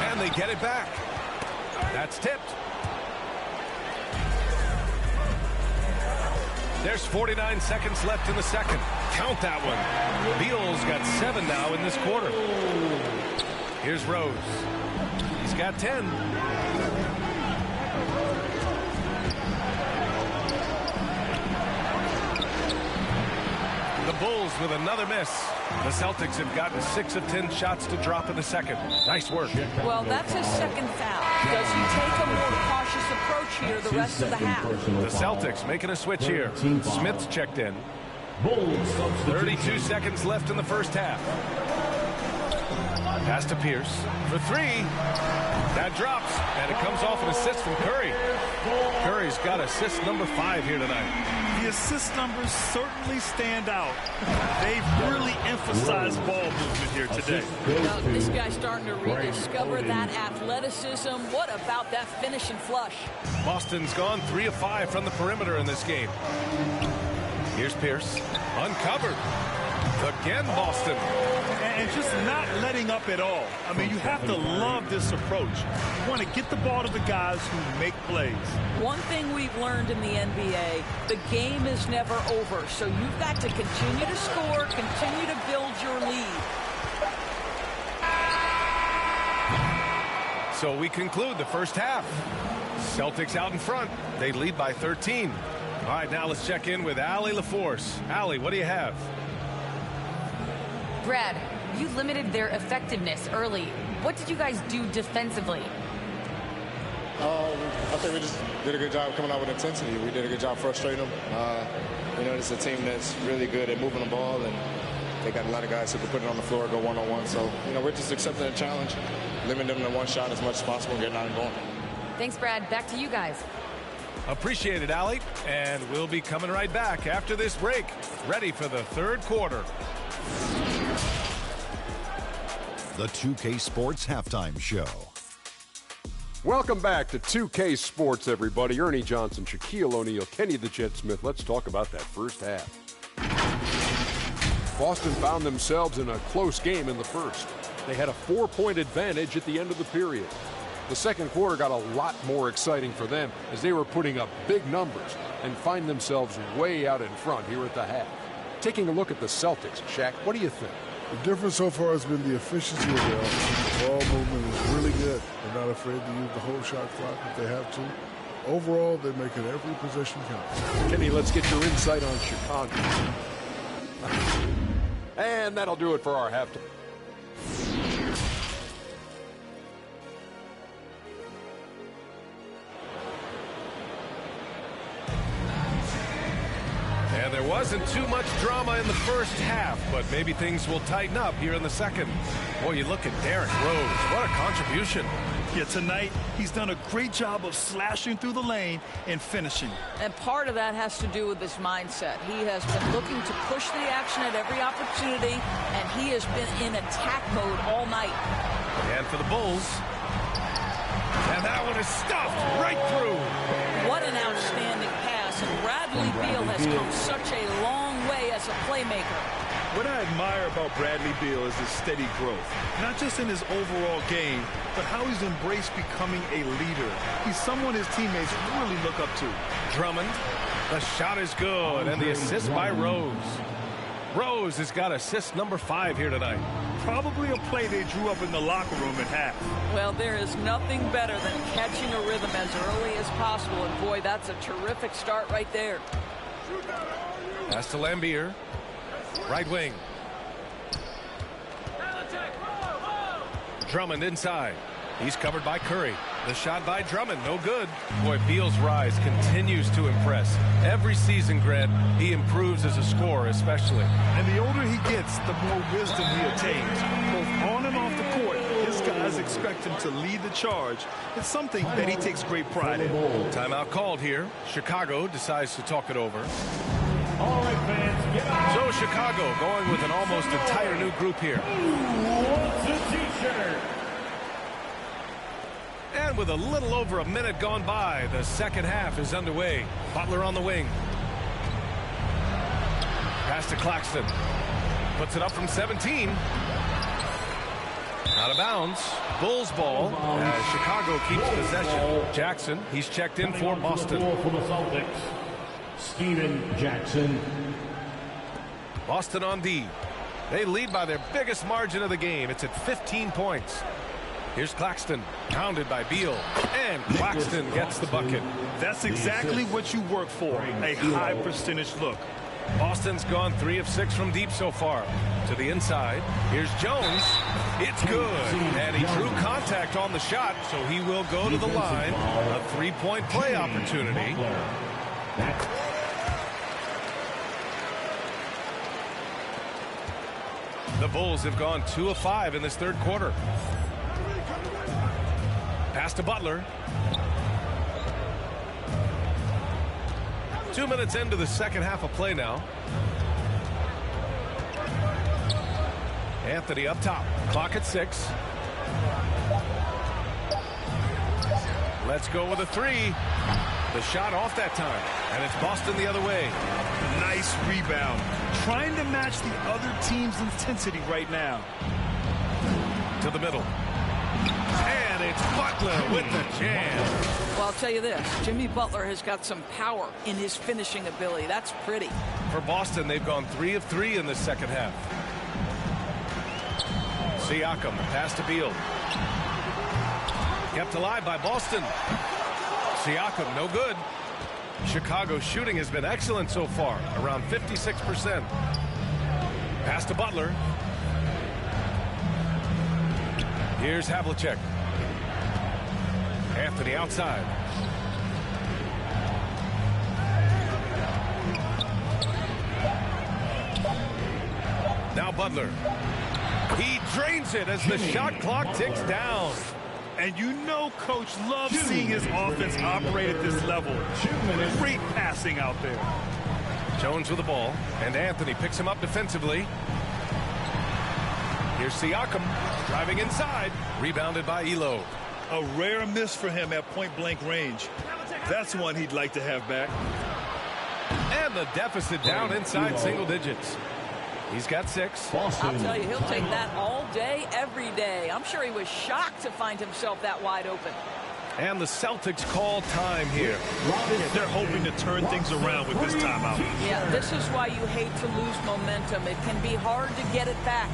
And they get it back. That's tipped. There's 49 seconds left in the second. Count that one. Beal's got 7 now in this quarter. Here's Rose. He's got 10. The Bulls with another miss. The Celtics have gotten 6 of 10 shots to drop in the second. Nice work.
Well, that's his second foul. Does he take a more cautious approach here the rest of the half?
The Celtics making a switch here. Smith's checked in. 32 seconds left in the first half. Pass to Pierce for 3. That drops, and it comes off an assist from Curry. Curry's got assist number 5 here tonight.
The assist numbers certainly stand out. They've really emphasized ball movement here today.
Well, this guy's starting to rediscover that athleticism. What about that finishing flush?
Boston's gone 3 of 5 from the perimeter in this game. Here's Pierce. Uncovered. Again, Boston.
And just not letting up at all. I mean, you have to love this approach. You want to get the ball to the guys who make plays.
One thing we've learned in the NBA, the game is never over. So you've got to continue to score, continue to build your lead.
So we conclude the first half. Celtics out in front. They lead by 13. All right, now let's check in with Allie LaForce. Allie, what do you have?
Brad, you limited their effectiveness early. What did you guys do defensively?
I think we just did a good job coming out with intensity. We did a good job frustrating them. You know, it's a team that's really good at moving the ball, and they got a lot of guys who can put it on the floor, go one-on-one. So, you know, we're just accepting the challenge, limiting them to one shot as much as possible, and getting out and going.
Thanks, Brad. Back to you guys.
Appreciate it, Allie. And we'll be coming right back after this break. Ready for the third quarter.
The 2K Sports Halftime Show.
Welcome back to 2K Sports, everybody. Ernie Johnson, Shaquille O'Neal, Kenny the Jet Smith. Let's talk about that first half. Boston found themselves in a close game in the first. They had a 4-point advantage at the end of the period. The second quarter got a lot more exciting for them as they were putting up big numbers and find themselves way out in front here at the half. Taking a look at the Celtics, Shaq, what do you think?
The difference so far has been the efficiency of the offense. The ball movement is really good. They're not afraid to use the whole shot clock if they have to. Overall, they're making every possession count.
Kenny, let's get your insight on Chicago. And that'll do it for our halftime.
And there wasn't too much drama in the first half, but maybe things will tighten up here in the second. Boy, you look at Derrick Rose. What a contribution.
Yeah, tonight he's done a great job of slashing through the lane and finishing.
And part of that has to do with his mindset. He has been looking to push the action at every opportunity, and he has been in attack mode all night.
And for the Bulls. And that one is stuffed right through.
What an outstanding pass. And Bradley Beal has come such a long way as a playmaker.
What I admire about Bradley Beal is his steady growth. Not just in his overall game, but how he's embraced becoming a leader. He's someone his teammates really look up to.
Drummond. The shot is good. And the assist by Rose. Rose has got assist number 5 here tonight.
Probably a play they drew up in the locker room at half.
Well, there is nothing better than catching a rhythm as early as possible. And boy, that's a terrific start right there.
Pass to Lambier. Right wing. Drummond inside. He's covered by Curry. The shot by Drummond, no good. Boy, Beal's rise continues to impress. Every season, Grant, he improves as a scorer, especially.
And the older he gets, the more wisdom he attains. Both on and off the court, his guys expect him to lead the charge. It's something that he takes great pride in.
Timeout called here. Chicago decides to talk it over.
All right, fans, get out.
So Chicago going with an almost entire new group here.
Who wants a t-shirt?
And with a little over a minute gone by, the second half is underway. Butler on the wing. Pass to Claxton. Puts it up from 17. Out of bounds. Bulls ball as Chicago keeps possession. Jackson, he's checked in for Boston.
For the Celtics, Steven Jackson.
Boston on D. They lead by their biggest margin of the game. It's at 15 points. Here's Claxton, pounded by Beal, and Claxton gets the bucket.
That's exactly what you work for, a high percentage look.
Boston's gone 3 of 6 from deep so far. To the inside, here's Jones. It's good, and he drew contact on the shot, so he will go to the line. A three-point play opportunity. The Bulls have gone 2 of 5 in this third quarter. Pass to Butler. 2 minutes into the second half of play now. Anthony up top. Clock at 6. Let's go with a 3. The shot off that time, and it's Boston the other way.
Nice rebound. Trying to match the other team's intensity right now.
To the middle. And it's Butler with the jam.
Well, I'll tell you this. Jimmy Butler has got some power in his finishing ability. That's pretty.
For Boston, they've gone 3 of 3 in the second half. Siakam, pass to Beal. Kept alive by Boston. Siakam, no good. Chicago's shooting has been excellent so far, around 56%. Pass to Butler. Here's Havlicek. Anthony outside. Now Butler. He drains it as the shot clock ticks down.
And you know Coach loves seeing his offense operate at this level. Great passing out there.
Jones with the ball, and Anthony picks him up defensively. Here's Siakam driving inside. Rebounded by Elo.
A rare miss for him at point-blank range. That's one he'd like to have back.
And the deficit down inside single digits. He's got 6.
I'll tell you, he'll take that all day, every day. I'm sure he was shocked to find himself that wide open.
And the Celtics call time here.
They're hoping to turn things around with this timeout.
Yeah, this is why you hate to lose momentum. It can be hard to get it back.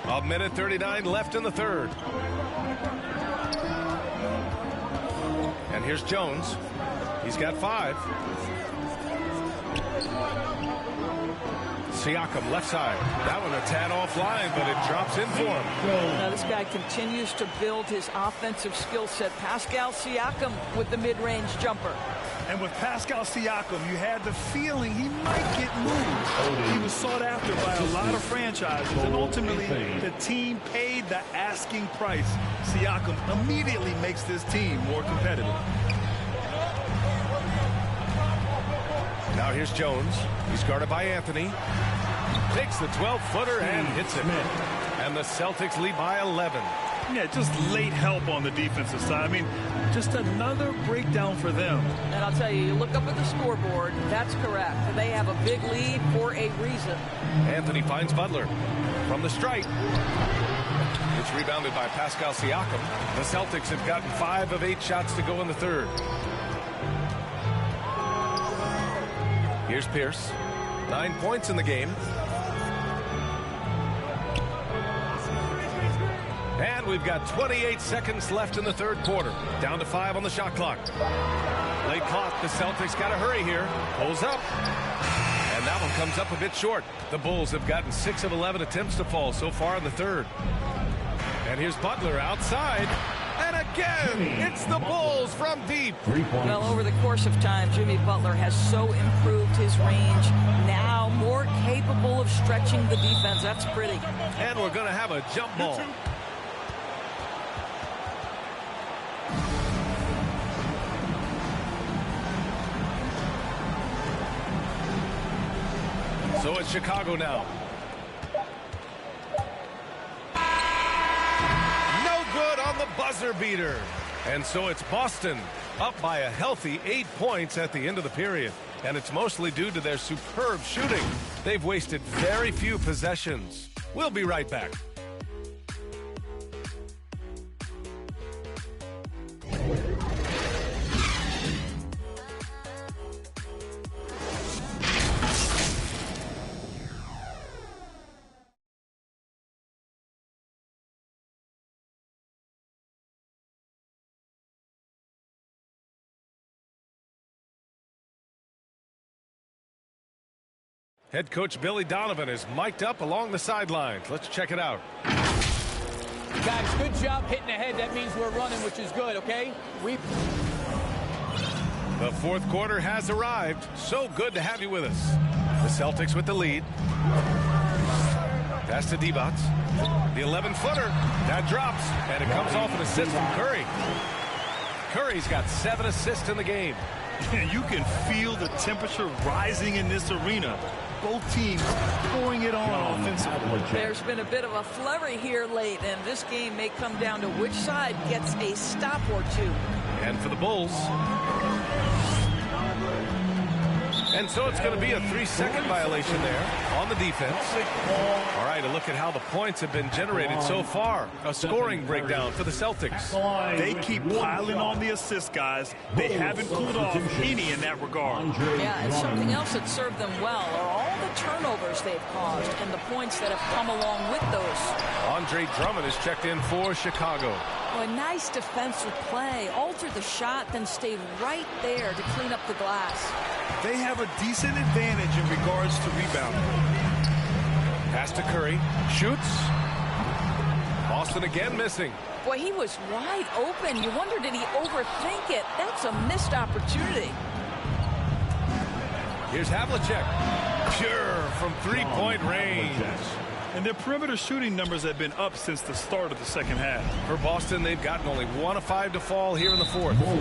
A minute 39 left in the third. And here's Jones. He's got 5. Siakam left side. That one a tad offline, but it drops in for him.
Now this guy continues to build his offensive skill set. Pascal Siakam with the mid-range jumper.
And with Pascal Siakam, you had the feeling he might get moved. He was sought after by a lot of franchises, and ultimately the team paid the asking price. Siakam immediately makes this team more competitive.
Now here's Jones. He's guarded by Anthony. Takes the 12-footer and hits it. And the Celtics lead by 11.
Yeah, just late help on the defensive side. I mean, Just another breakdown for them.
And I'll tell you, you look up at the scoreboard, that's correct. They have a big lead for a reason.
Anthony finds Butler from the stripe. It's rebounded by Pascal Siakam. The Celtics have gotten 5 of 8 shots to go in the third. Here's Pierce. 9 points in the game. And we've got 28 seconds left in the third quarter. Down to 5 on the shot clock. Late clock. The Celtics got to hurry here. Pulls up. And that one comes up a bit short. The Bulls have gotten 6 of 11 attempts to fall so far in the third. And here's Butler outside. And again, it's the Bulls from deep.
Well, over the course of time, Jimmy Butler has so improved his range. Now more capable of stretching the defense. That's pretty.
And we're going to have a jump ball. So it's Chicago now. No good on the buzzer beater. And so it's Boston up by a healthy 8 points at the end of the period. And it's mostly due to their superb shooting. They've wasted very few possessions. We'll be right back. Head coach Billy Donovan is mic'd up along the sidelines. Let's check it out.
Guys, good job hitting ahead. That means we're running, which is good, okay?
The fourth quarter has arrived. So good to have you with us. The Celtics with the lead. Pass to Divac. The 11-footer. That drops, and it comes off an assist from Curry. Curry's got 7 assists in the game.
And you can feel the temperature rising in this arena. Both teams pouring it on offensively.
There's been a bit of a flurry here late, and this game may come down to which side gets a stop or two.
And for the Bulls. And so it's going to be a 3-second violation there on the defense. All right, a look at how the points have been generated so far. A scoring breakdown for the Celtics.
They keep piling on the assists, guys. They haven't cooled off any in that regard.
Yeah, and something else that served them well are all the turnovers they've caused and the points that have come along with those.
Andre Drummond is checked in for Chicago.
Oh, a nice defensive play. Altered the shot, then stayed right there to clean up the glass.
They have a decent advantage in regards to rebounding.
Pass to Curry. Shoots. Boston again missing.
Boy, he was wide open. You wonder, did he overthink it? That's a missed opportunity.
Here's Havlicek. Pure from three-point range.
And their perimeter shooting numbers have been up since the start of the second half.
For Boston, they've gotten only 1 of 5 to fall here in the fourth. Beal,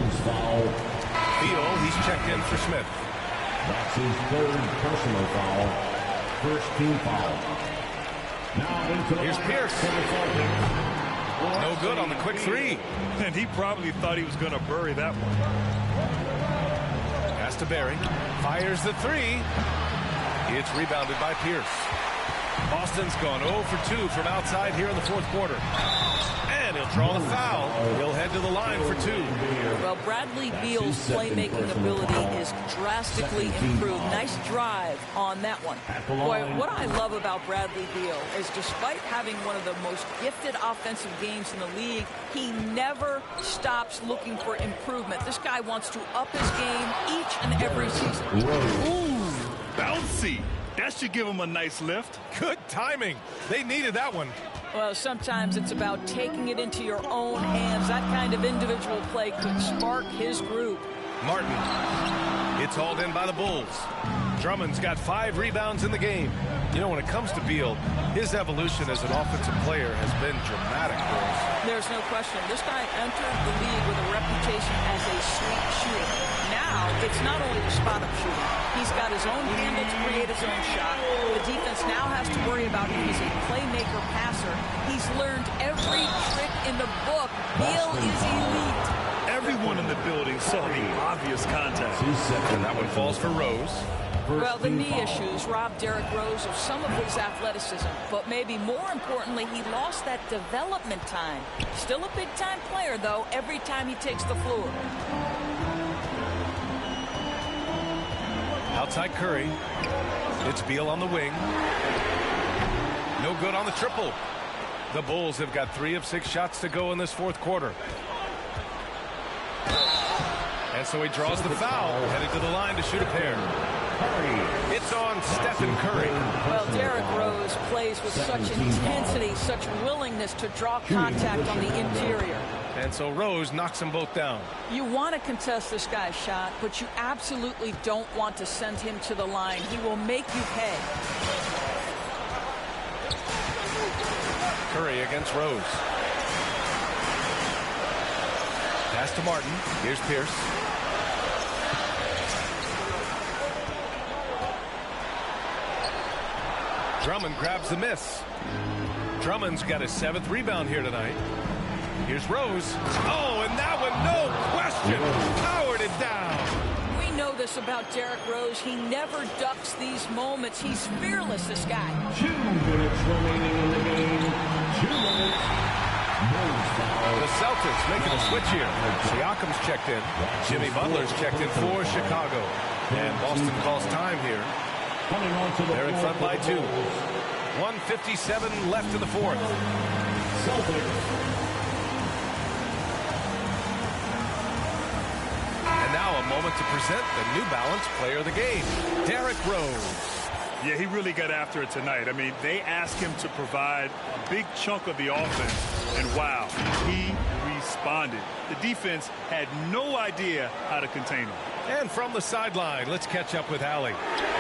he's checked in for Smith.
That's his 3rd personal foul. First team foul. Now into
Here's Pierce. No good on the quick 3.
And he probably thought he was going to bury that one.
Pass to Barry. Fires the 3. It's rebounded by Pierce. Boston's gone 0 for 2 from outside here in the fourth quarter. And he'll draw the foul. He'll head to the line for 2.
Well, Bradley Beal's playmaking ability is drastically improved. Nice drive on that one. Boy, what I love about Bradley Beal is despite having one of the most gifted offensive games in the league, he never stops looking for improvement. This guy wants to up his game each and every season.
Ooh, bouncy. That should give him a nice lift.
Good timing. They needed that one.
Well, sometimes it's about taking it into your own hands. That kind of individual play could spark his group.
Martin. It's hauled in by the Bulls. Drummond's got 5 rebounds in the game. You know, when it comes to Beal, his evolution as an offensive player has been dramatic, boys.
There's no question. This guy entered the league with a reputation as a sweet shooter. Now, it's not only the spot-up shooting. He's got his own handle to create his own shot. The defense now has to worry about him as a playmaker passer. He's learned every trick in the book. Beal is elite.
Everyone in the building saw the obvious contact.
And that one falls for Rose.
Well, the knee issues robbed Derrick Rose of some of his athleticism, but maybe more importantly, he lost that development time. Still a big-time player, though, every time he takes the floor.
Outside Curry. It's Beal on the wing. No good on the triple. The Bulls have got 3 of 6 shots to go in this fourth quarter. And so he draws the foul, headed to the line to shoot a pair. It's on Stephen Curry.
Well, Derrick Rose plays with such intensity, such willingness to draw contact on the interior.
And so Rose knocks them both down.
You want to contest this guy's shot, but you absolutely don't want to send him to the line. He will make you pay.
Curry against Rose. Pass to Martin. Here's Pierce. Drummond grabs the miss. Drummond's got his 7th rebound here tonight. Here's Rose. Oh, and that one, no question, powered it down.
We know this about Derrick Rose. He never ducks these moments. He's fearless, this guy.
2 minutes remaining in the game. 2 minutes.
The Celtics making a switch here. Siakam's checked in. Jimmy Butler's checked in for Chicago. And Boston calls time here. They're in front by 2. 1:57 left in the fourth. And now a moment to present the New Balance Player of the Game, Derrick Rose.
Yeah, he really got after it tonight. I mean, they asked him to provide a big chunk of the offense, and wow, he responded. The defense had no idea how to contain him.
And from the sideline, let's catch up with Allie.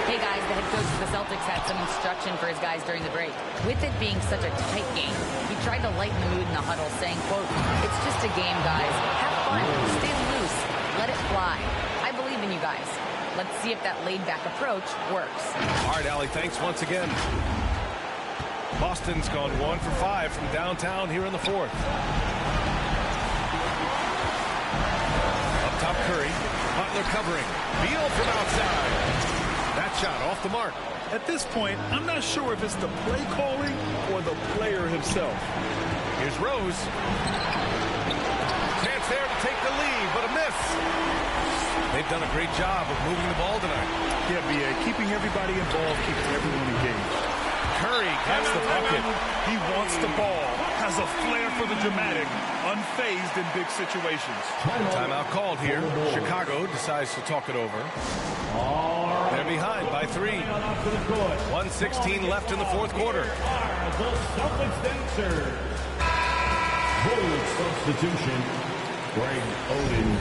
Hey guys, the head coach of the Celtics had some instruction for his guys during the break. With it being such a tight game, he tried to lighten the mood in the huddle, saying, quote, "It's just a game, guys. Have fun. Stay loose. Let it fly. I believe in you guys." Let's see if that laid-back approach works.
All right, Allie, thanks once again. Boston's gone 1 for 5 from downtown here in the fourth. Up top, Curry. Butler covering. Beal from outside. That shot off the mark.
At this point, I'm not sure if it's the play calling or the player himself.
Here's Rose. Chance there to take the lead, but a miss. They've done a great job of moving the ball tonight.
Yeah, B.A. Keeping everybody involved keeps everyone engaged.
Curry gets the bucket.
He wants the ball, has a flair for the dramatic, unfazed in big situations.
Timeout called here. Chicago decides to talk it over. They're behind by 3. 1:16 left in the fourth quarter.
The Celtics then serve. Bulls substitution. Greg Oden.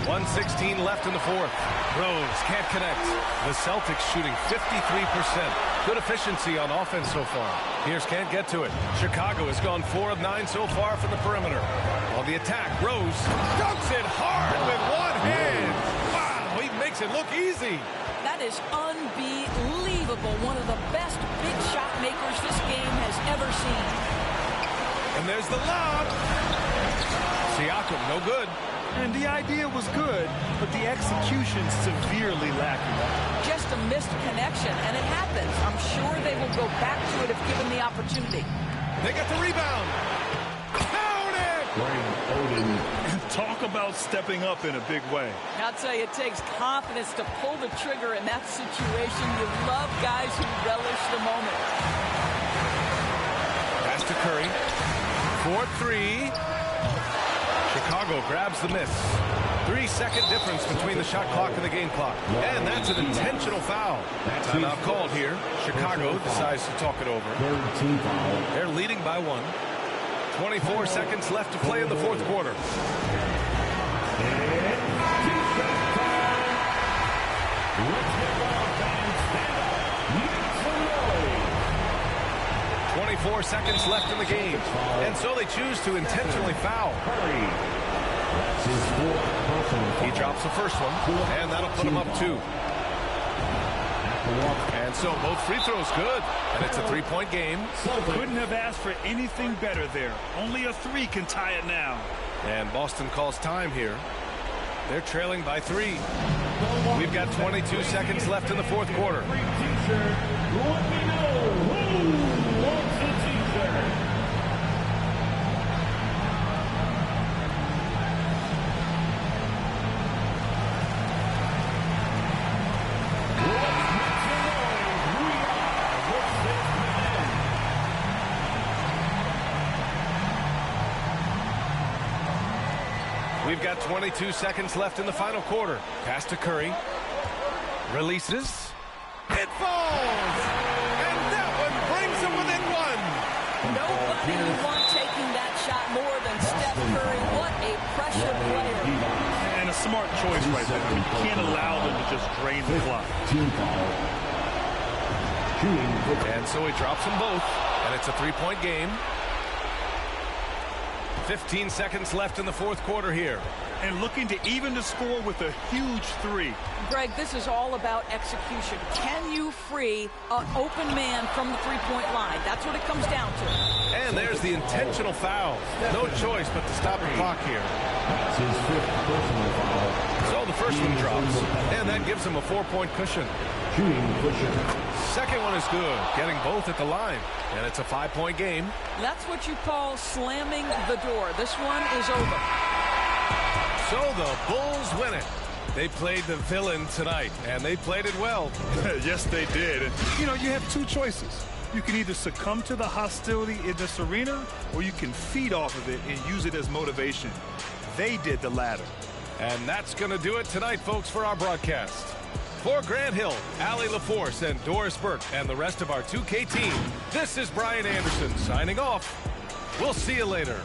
1:16 left in the fourth. Rose can't connect. The Celtics shooting 53%. Good efficiency on offense so far. Pierce can't get to it. Chicago has gone 4 of 9 so far from the perimeter. On the attack, Rose dunks it hard with one hand. Wow, he makes it look easy.
That is unbelievable. One of the best big shot makers this game has ever seen.
And there's the lob. Siakam, no good.
And the idea was good, but the execution severely lacking.
Just a missed connection, and it happens. I'm sure they will go back to it if given the opportunity.
They get the rebound. Count it!
And talk about stepping up in a big way.
I'll tell you, it takes confidence to pull the trigger in that situation. You love guys who relish the moment.
Pass to Curry. 4-3. Chicago grabs the miss. 3-second difference between the shot clock and the game clock. And that's an intentional foul. Timeout called here. Chicago decides to talk it over. They're leading by 1. 24 seconds left to play in the fourth quarter. 24 seconds left in the game. And so they choose to intentionally foul. He drops the first one, and that'll put him up 2. And so both free throws good. And it's a three-point game.
Couldn't have asked for anything better there. Only a three can tie it now.
And Boston calls time here. They're trailing by 3. We've got 22 seconds left in the fourth quarter. We've got 22 seconds left in the final quarter. Pass to Curry. Releases. It falls! And that one brings him within 1.
Nobody you want taking that shot more than Steph Curry. What a pressure player.
And a smart choice right there. You can't allow them to just drain the clock.
And so he drops them both. And it's a three-point game. 15 seconds left in the fourth quarter here.
And looking to even the score with a huge 3.
Greg, this is all about execution. Can you free an open man from the three-point line? That's what it comes down to.
And there's the intentional foul. No choice but to stop the clock here.
That's his 5th personal foul.
So the first one drops. And that gives him a 4-point cushion. Second one is good, getting both at the line. And it's a 5-point game.
That's what you call slamming the door. This one is over.
So the Bulls win it. They played the villain tonight, and they played it well.
Yes, they did. And, you know, you have two choices. You can either succumb to the hostility in this arena, or you can feed off of it and use it as motivation. They did the latter.
And that's going to do it tonight, folks, for our broadcast. For Grant Hill, Allie LaForce, and Doris Burke, and the rest of our 2K team, this is Brian Anderson signing off. We'll see you later.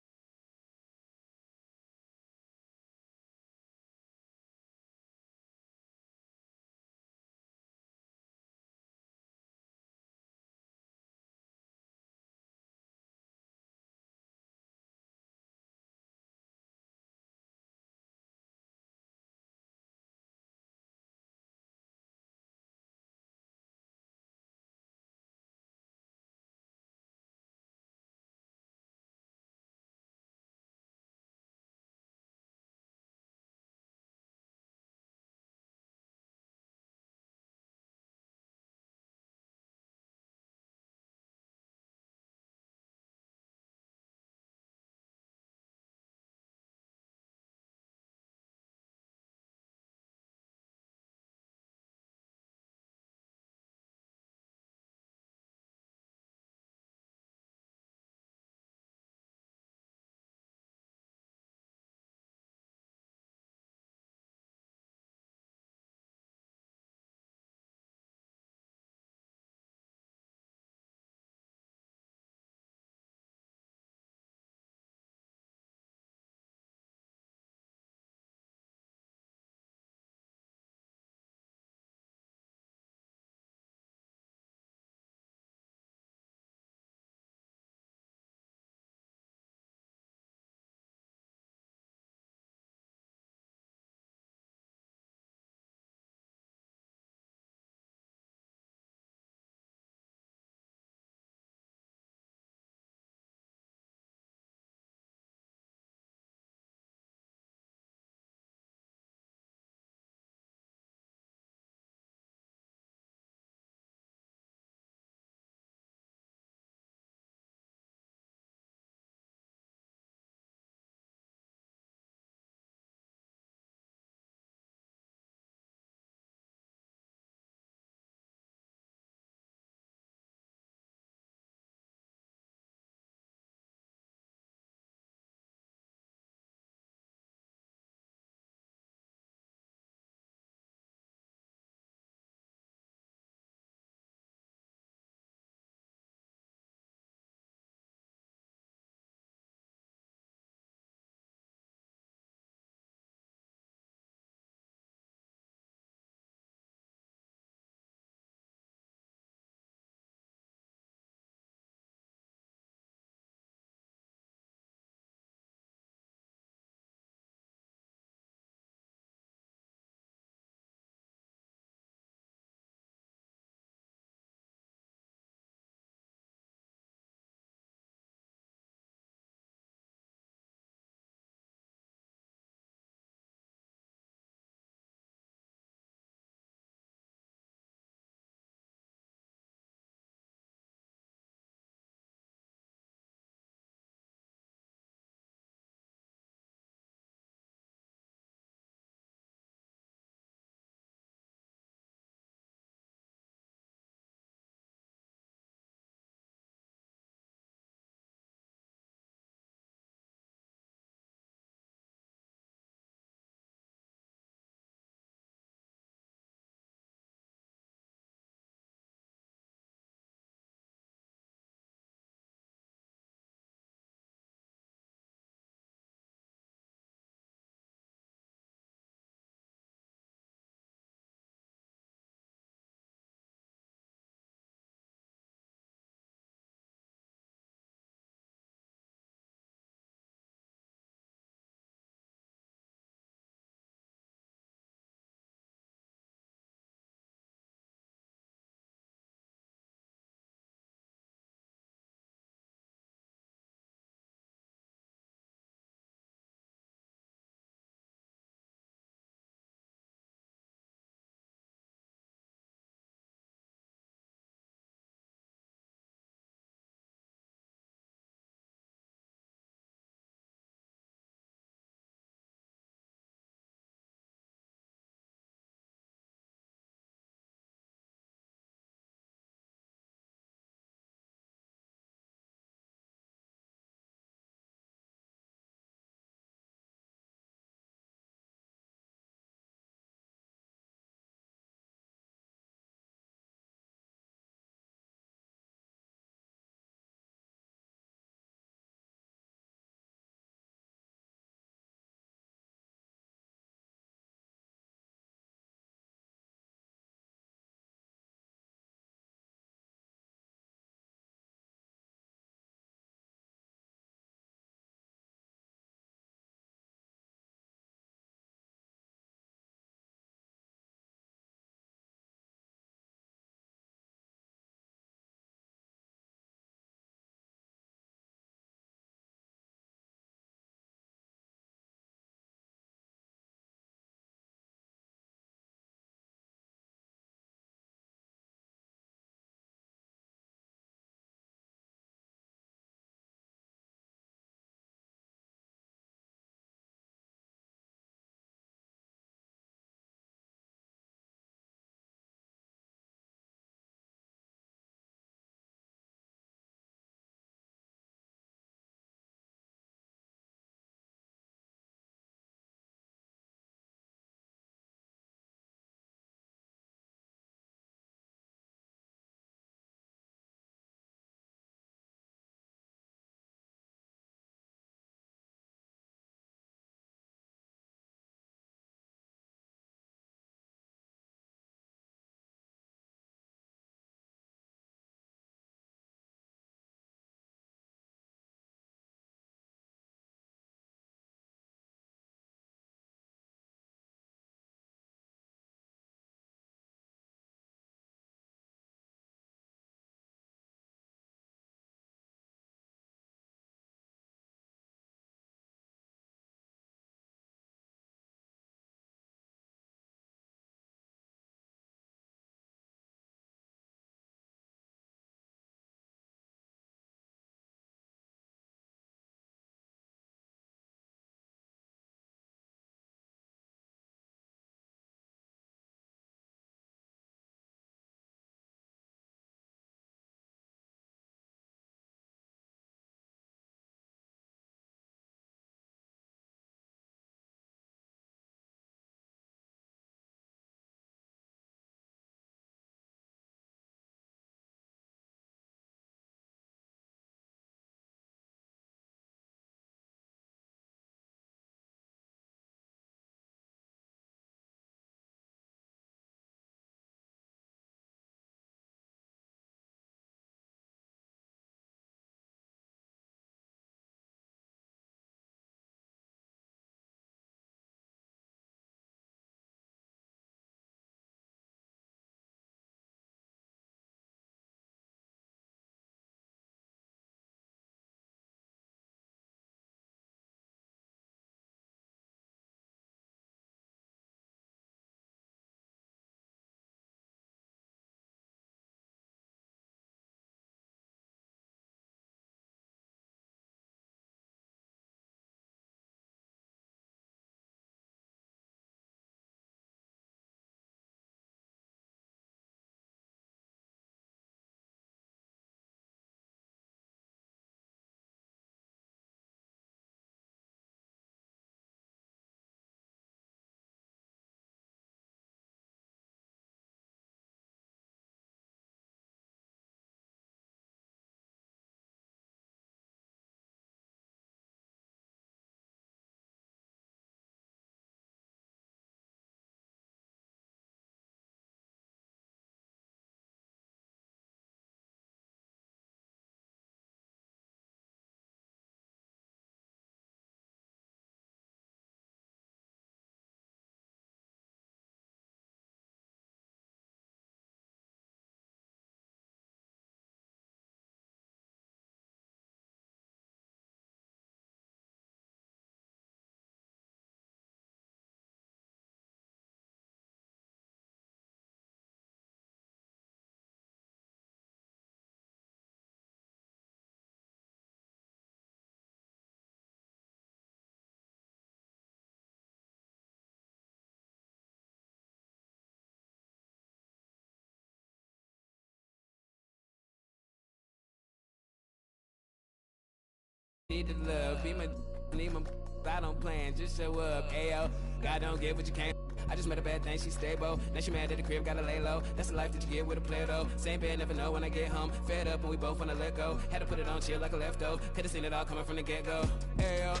need the love. Be my, need my, I don't plan, just show up. Ayo, God don't give what you can't. I just met a bad thing, she stable. Now she mad at the crib, gotta lay low. That's the life that you get with a player though. Same bed, never know when I get home. Fed up and we both wanna let go. Had to put it on chill like a leftover. Could've seen it all coming from the get-go. Ayo,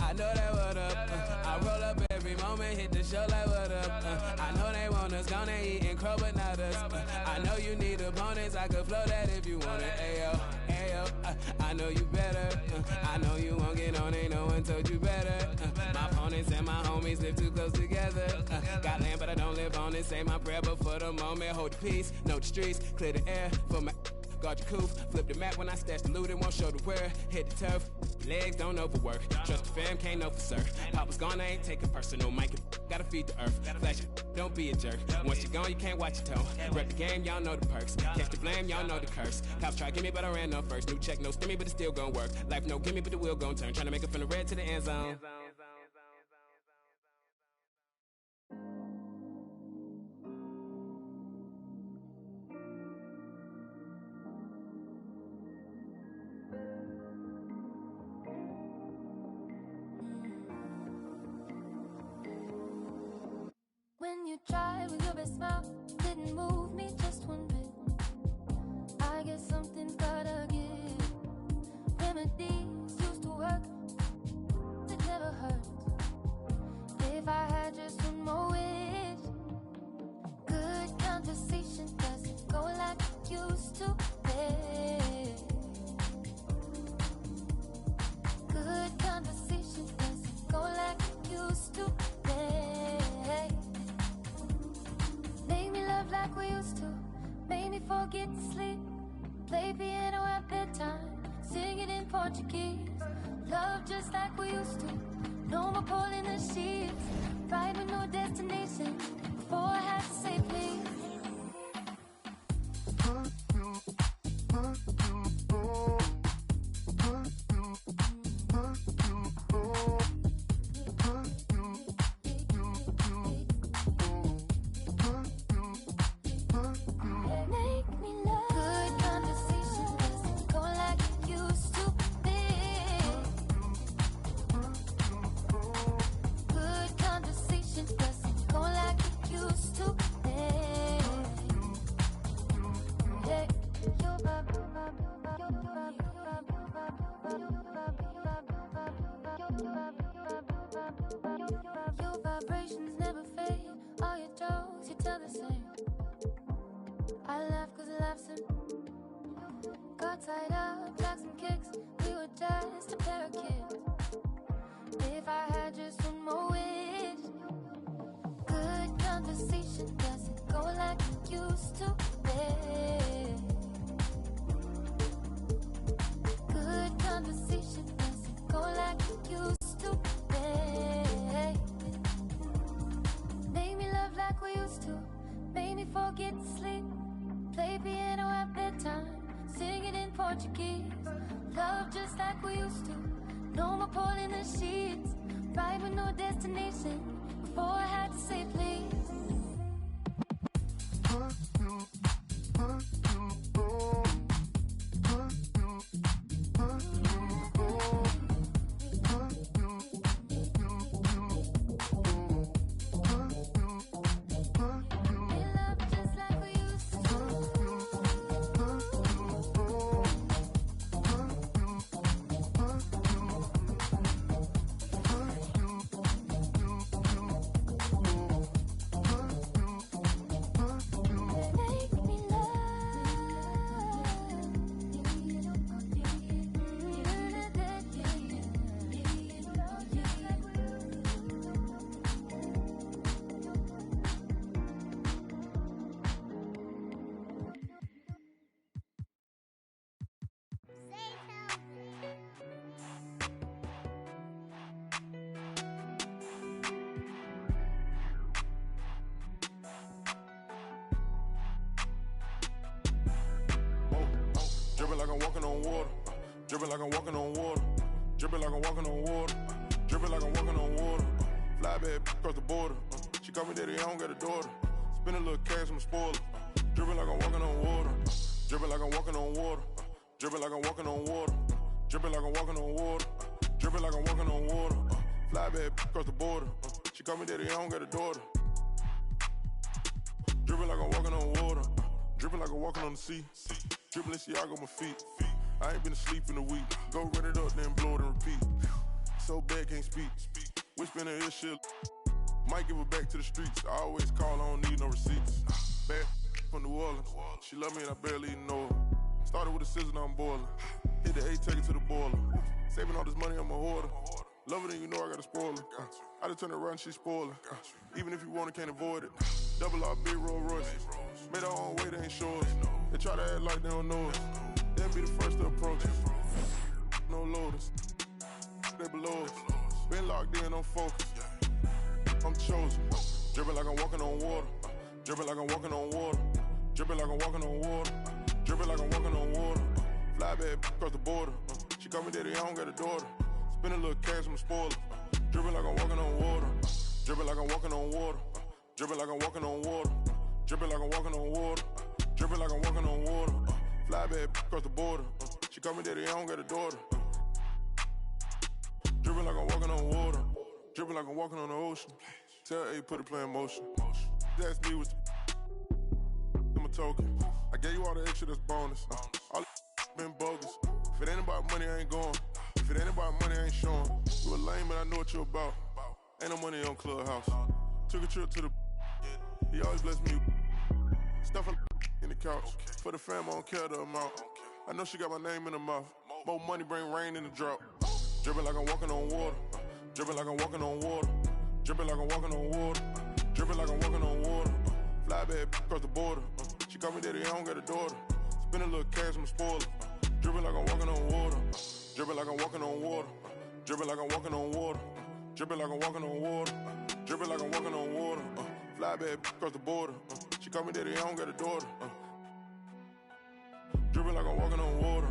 I know that what up. I roll up every moment, hit the show like what up. I know they want us, gonna eat and crow, but not us. I know you need opponents, I could flow that if you want it. Ayo, ayo, I know you better. I know you won't get on, ain't no one told you better. My opponents and my homies live too close together. Got land, but I don't live on it. Say my prayer, but for the moment, hold the peace. Know the streets, clear the air for my. Guard your coupe, flip the map when I stash the loot, it won't show the where. Hit the turf, legs don't overwork. Trust the fam, can't know for certain. Papa's gone, I ain't taking personal. Mike, gotta feed the earth. Flash it, don't be a jerk. Once you're gone, you can't watch your tone. Rep the game, y'all know the perks. Catch the blame, y'all know the curse. Cops try to get me, but I ran up first. New check, no stimmy, but it's still gonna work. Life no gimme, but the wheel gon' turn. Trying to make it from the red to the end zone.
When you tried with your best smile, didn't move me just one bit. I guess something's gotta give. Remedies used to work, it never hurt. If I had just one more wish, good conversation doesn't go like it used to. Good conversation doesn't go like it used to. Make me love like we used to. Make me forget to sleep. Play piano at bedtime. Sing it in Portuguese. Love just like we used to. No more pulling the sheets. Ride with no destination. Before I had to say please. Your vibrations never fade. All your jokes, you tell the same. I laugh cause laughs in. Got tied up, jacks and kicks. We were just a pair of kids. If I had just one more wish. Good conversation doesn't go like it used to be. Good conversation doesn't go like it used to be. Make me love like we used to. Make me forget to sleep. Play piano at bedtime. Sing it in Portuguese. Love just like we used to. No more pulling the sheets. Ride with no destination. Before I had to say please.
Dripping like I'm walking on water. Dripping like I'm walking on water. Dripping like I'm walking on water. Dripping like I'm walking on water. Fly bad across the border. She call me daddy, I don't got a daughter. Spend a little cash, I'm a spoiler. Dripping like I'm walking on water. Dripping like I'm walking on water. Dripping like I'm walking on water. Dripping like I'm walking on water. Dripping like I'm walking on water. Fly bad across the border. She call me daddy, I don't got a daughter. Dripping like I'm walking on water. Dripping like I'm walking on the sea. Dripping Balenciaga on my feet. I ain't been asleep in a week. Go run it up, then blow it and repeat. So bad, can't speak. Whispering in her shit. Might give her back to the streets. I always call, I don't need no receipts. Bad from New Orleans. She love me and I barely even know her. Started with a scissor, now I'm boiling. Hit the A, take it to the boiler. Saving all this money, I'm a hoarder. Love it and you know I got a spoiler. I just turn it around, she spoiler. Even if you want it, can't avoid it. Double R, big Rolls Royce. Made our own way, they ain't sure. They try to act like they don't know us. They'll be the first to approach us. No loaders. They below us. Been locked in, I'm focused. I'm chosen. Dripping like I'm walking on water. Dripping like I'm walking on water. Dripping like I'm walking on water. Dripping like I'm walking on water. Fly bad across the border. She call me daddy, I don't got a daughter. Spend a little cash, I'm a spoiler. Dripping like I'm walking on water. Dripping like I'm walking on water. Dripping like I'm walking on water. Dripping like I'm walking on water. Dripping like I'm walking on water. Fly bad across the border. She call me daddy, I don't got a daughter. Dripping like I'm walking on water. Dripping like I'm walking on the ocean. Tell A, put the play in motion. Ask me what's my token. I gave you all the extra, that's bonus. All been bogus. If it ain't about money, I ain't going. If it ain't about money, I ain't showing. You a lame, but I know what you about. Ain't no money on Clubhouse. Took a trip to the. He always bless me. Stuff in the couch. For the fam, I don't care the amount. I know she got my name in her mouth. More money bring rain in the drought. Dripping like I'm walking on water. Dripping like I'm walking on water. Dripping like I'm walking on water. Dripping like I'm walking on water. Fly bad across the border. She call me daddy, I don't got a daughter. Spend a little cash, I'm a spoiler. Dripping like I'm walking on water. Dripping like I'm walking on water. Dripping like I'm walking on water. Dripping like I'm walking on water. Dripping like I'm walking on water. Fly bad across the border. She call me daddy, I don't got a daughter. Dripping like I'm walking on water.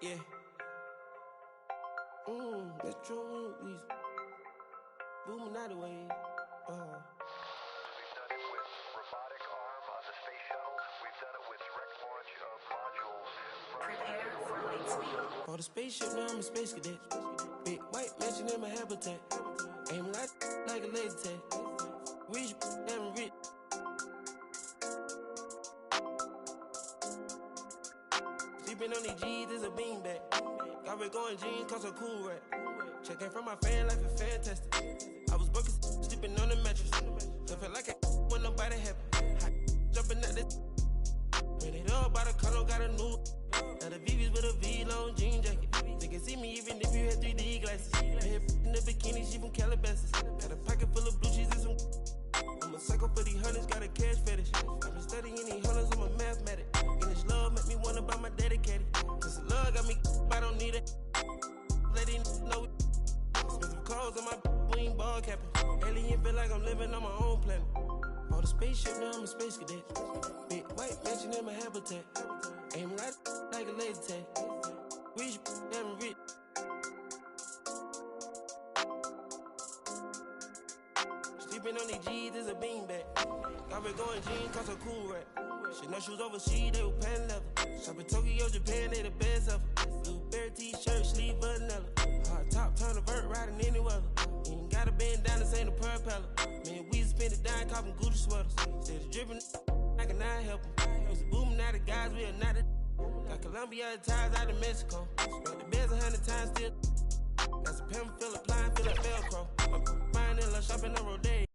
Yeah. Let's draw we booming out of way.
We've done it with robotic arm on the space shuttle. We've done it with direct launch of modules. Prepare for light speed.
For the spaceship, now I'm a space cadet. Big white mansion in my habitat. Aim like a laser tag. Rich, damn rich. Sleeping on these G's is a beanbag. Got red going jeans, cause a cool rat. Checking from my fan life is fantastic. I was broken, sleeping on the mattress. I felt like I when nobody happy. Jumping at the when it up by the color, got a new. Now the VV's with a V-long jean jacket. They can see me even if you had 3D glasses. Head in the bikini, she from Calabasas. Got a pocket full of blue cheese and some. I'm a psycho for these hunters, got a cash fetish. I've been studying these hunters, I'm a mathematic. And this love make me wanna buy my dedicated. This love got me, I don't need it. Let it know. Expensive clothes on my wing ball capping. Alien feel like I'm living on my own planet. For the spaceship, now I'm a space cadet. Big white mansion in my habitat. Aim like a laser tag. Rich, damn rich. Sleeping on these G's is a beanbag. Got red going jeans, cause a cool rat. Shit, no shoes overseas, they were pan leather. Shop in Tokyo, Japan, they the best ever. Blueberry t-shirt, sleeve vanilla. Hard top, turn a vert, riding any weather. You ain't gotta bend down, this ain't a propeller. Man, we spend it down, copping Gucci sweaters. Instead of dripping, I cannot help them. Used to booming out of guys, we are not a. Got Colombia ties out of Mexico. Spent the beds 100 times still. Got some pimp, feel applying, feel like Velcro. I'm buying in love, shopping on Rodeo.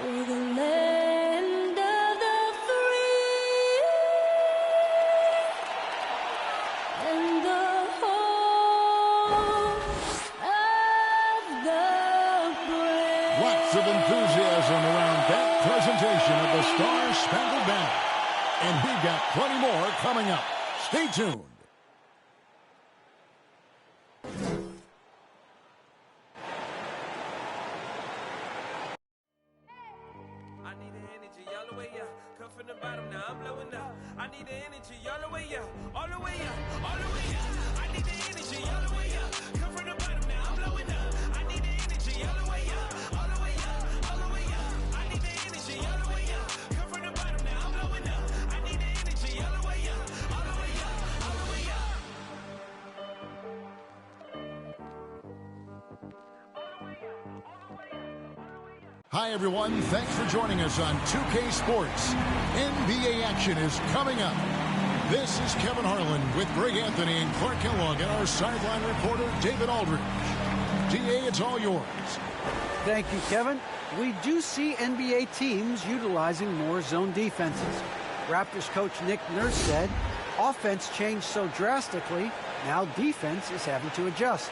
We're the land of the free and the home of the brave.
Lots of enthusiasm around that presentation of the Star-Spangled Banner. And we've got plenty more coming up. Stay tuned.
I need the energy all the way up. Come from the bottom, now I'm blowing up. I need the energy all the way up, all the way up, all the way up. I need the energy all the way up. Come from the bottom now, I'm blowing up. I need the energy all the way up, all the way up, all the way up. I need the energy all the way up. Come from the bottom now, I'm blowing up. I need the energy all the way up, all the way up, all the way up.
Hi, everyone. Thanks for joining us on 2K Sports. NBA action is coming up. This is Kevin Harlan with Greg Anthony and Clark Kellogg and our sideline reporter, David Aldridge. DA, it's all yours.
Thank you, Kevin. We do see NBA teams utilizing more zone defenses. Raptors coach Nick Nurse said, offense changed so drastically, now defense is having to adjust.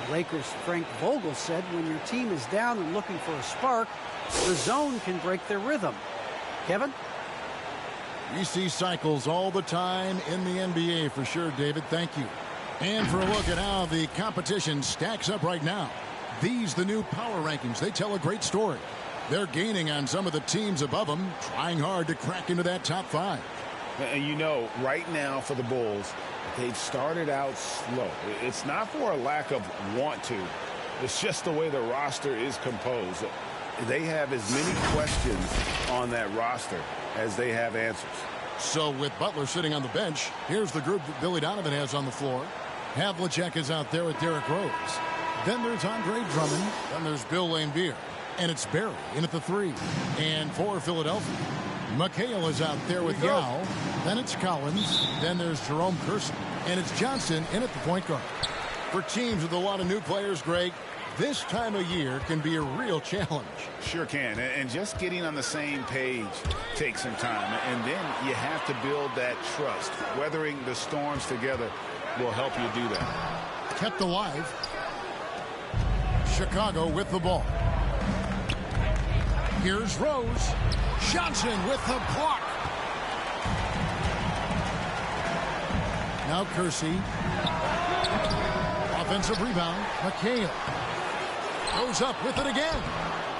Lakers' Frank Vogel said when your team is down and looking for a spark, the zone can break their rhythm. Kevin?
We see cycles all the time in the NBA for sure, David. Thank you. And for a look at how the competition stacks up right now. These, the new power rankings, they tell a great story. They're gaining on some of the teams above them, trying hard to crack into that top 5.
And you know, right now for the Bulls, they've started out slow. It's not for a lack of want to. It's just the way the roster is composed. They have as many questions on that roster as they have answers.
So with Butler sitting on the bench, here's the group that Billy Donovan has on the floor. Havlicek is out there with Derrick Rose. Then there's Andre Drummond. Then there's Bill Laimbeer. And it's Barry in at the 3. And for Philadelphia, McHale is out there with Yao. Then it's Collins. Then there's Jerome Kersey. And it's Johnson in at the point guard. For teams with a lot of new players, Greg, this time of year can be a real challenge.
Sure can. And just getting on the same page takes some time. And then you have to build that trust. Weathering the storms together will help you do that.
Kept alive. Chicago with the ball. Here's Rose. Johnson with the block. Now Kersey. Offensive rebound. McHale goes up with it again.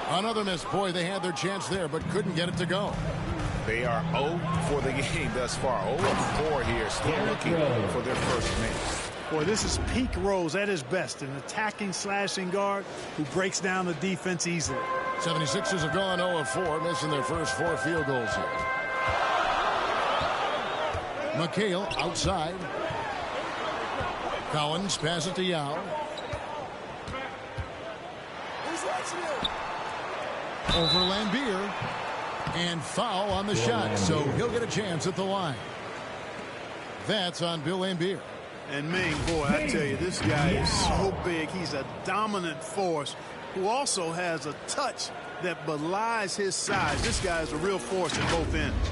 Another miss. Boy, they had their chance there, but couldn't get it to go.
They are 0 for the game thus far. 0-4 here, still looking for their first miss.
Boy, this is peak Rose at his best, an attacking, slashing guard who breaks down the defense easily.
76ers have gone 0-4, missing their first 4 field goals here. McHale outside. Collins passes it to Yao. Over Laimbeer. And foul on the shot, so he'll get a chance at the line. That's on Bill Laimbeer.
And Ming, boy, I tell you, this guy is so big. He's a dominant force who also has a touch that belies his size. This guy is a real force at both ends.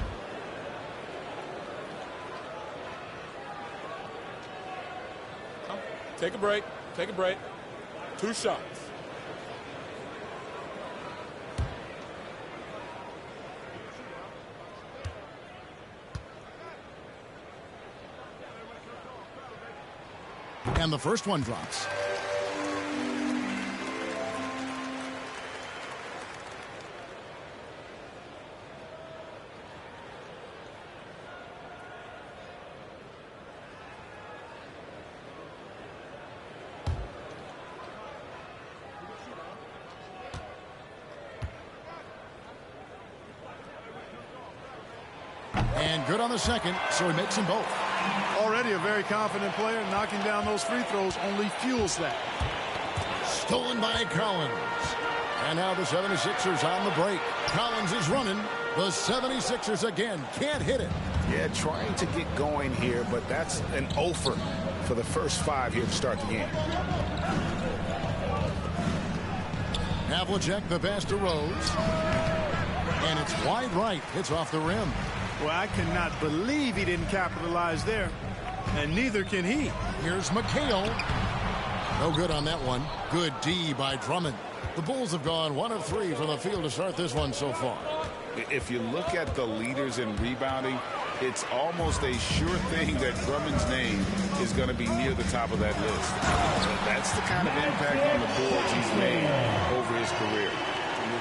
Take a break. Take a break. 2 shots.
And the first one drops. And good on the second, so he makes them both.
Already a very confident player. Knocking down those free throws only fuels that.
Stolen by Collins. And now the 76ers on the break. Collins is running. The 76ers again can't hit it.
Yeah, trying to get going here, but that's an offer for the first 5 here to start the game.
Havlicek the pass to Rose. And it's wide right. It's off the rim.
Well, I cannot believe he didn't capitalize there. And neither can he.
Here's McHale. No good on that one. Good D by Drummond. The Bulls have gone 1 of 3 from the field to start this one so far.
If you look at the leaders in rebounding, it's almost a sure thing that Drummond's name is going to be near the top of that list. That's the kind of impact on the boards he's made over his career.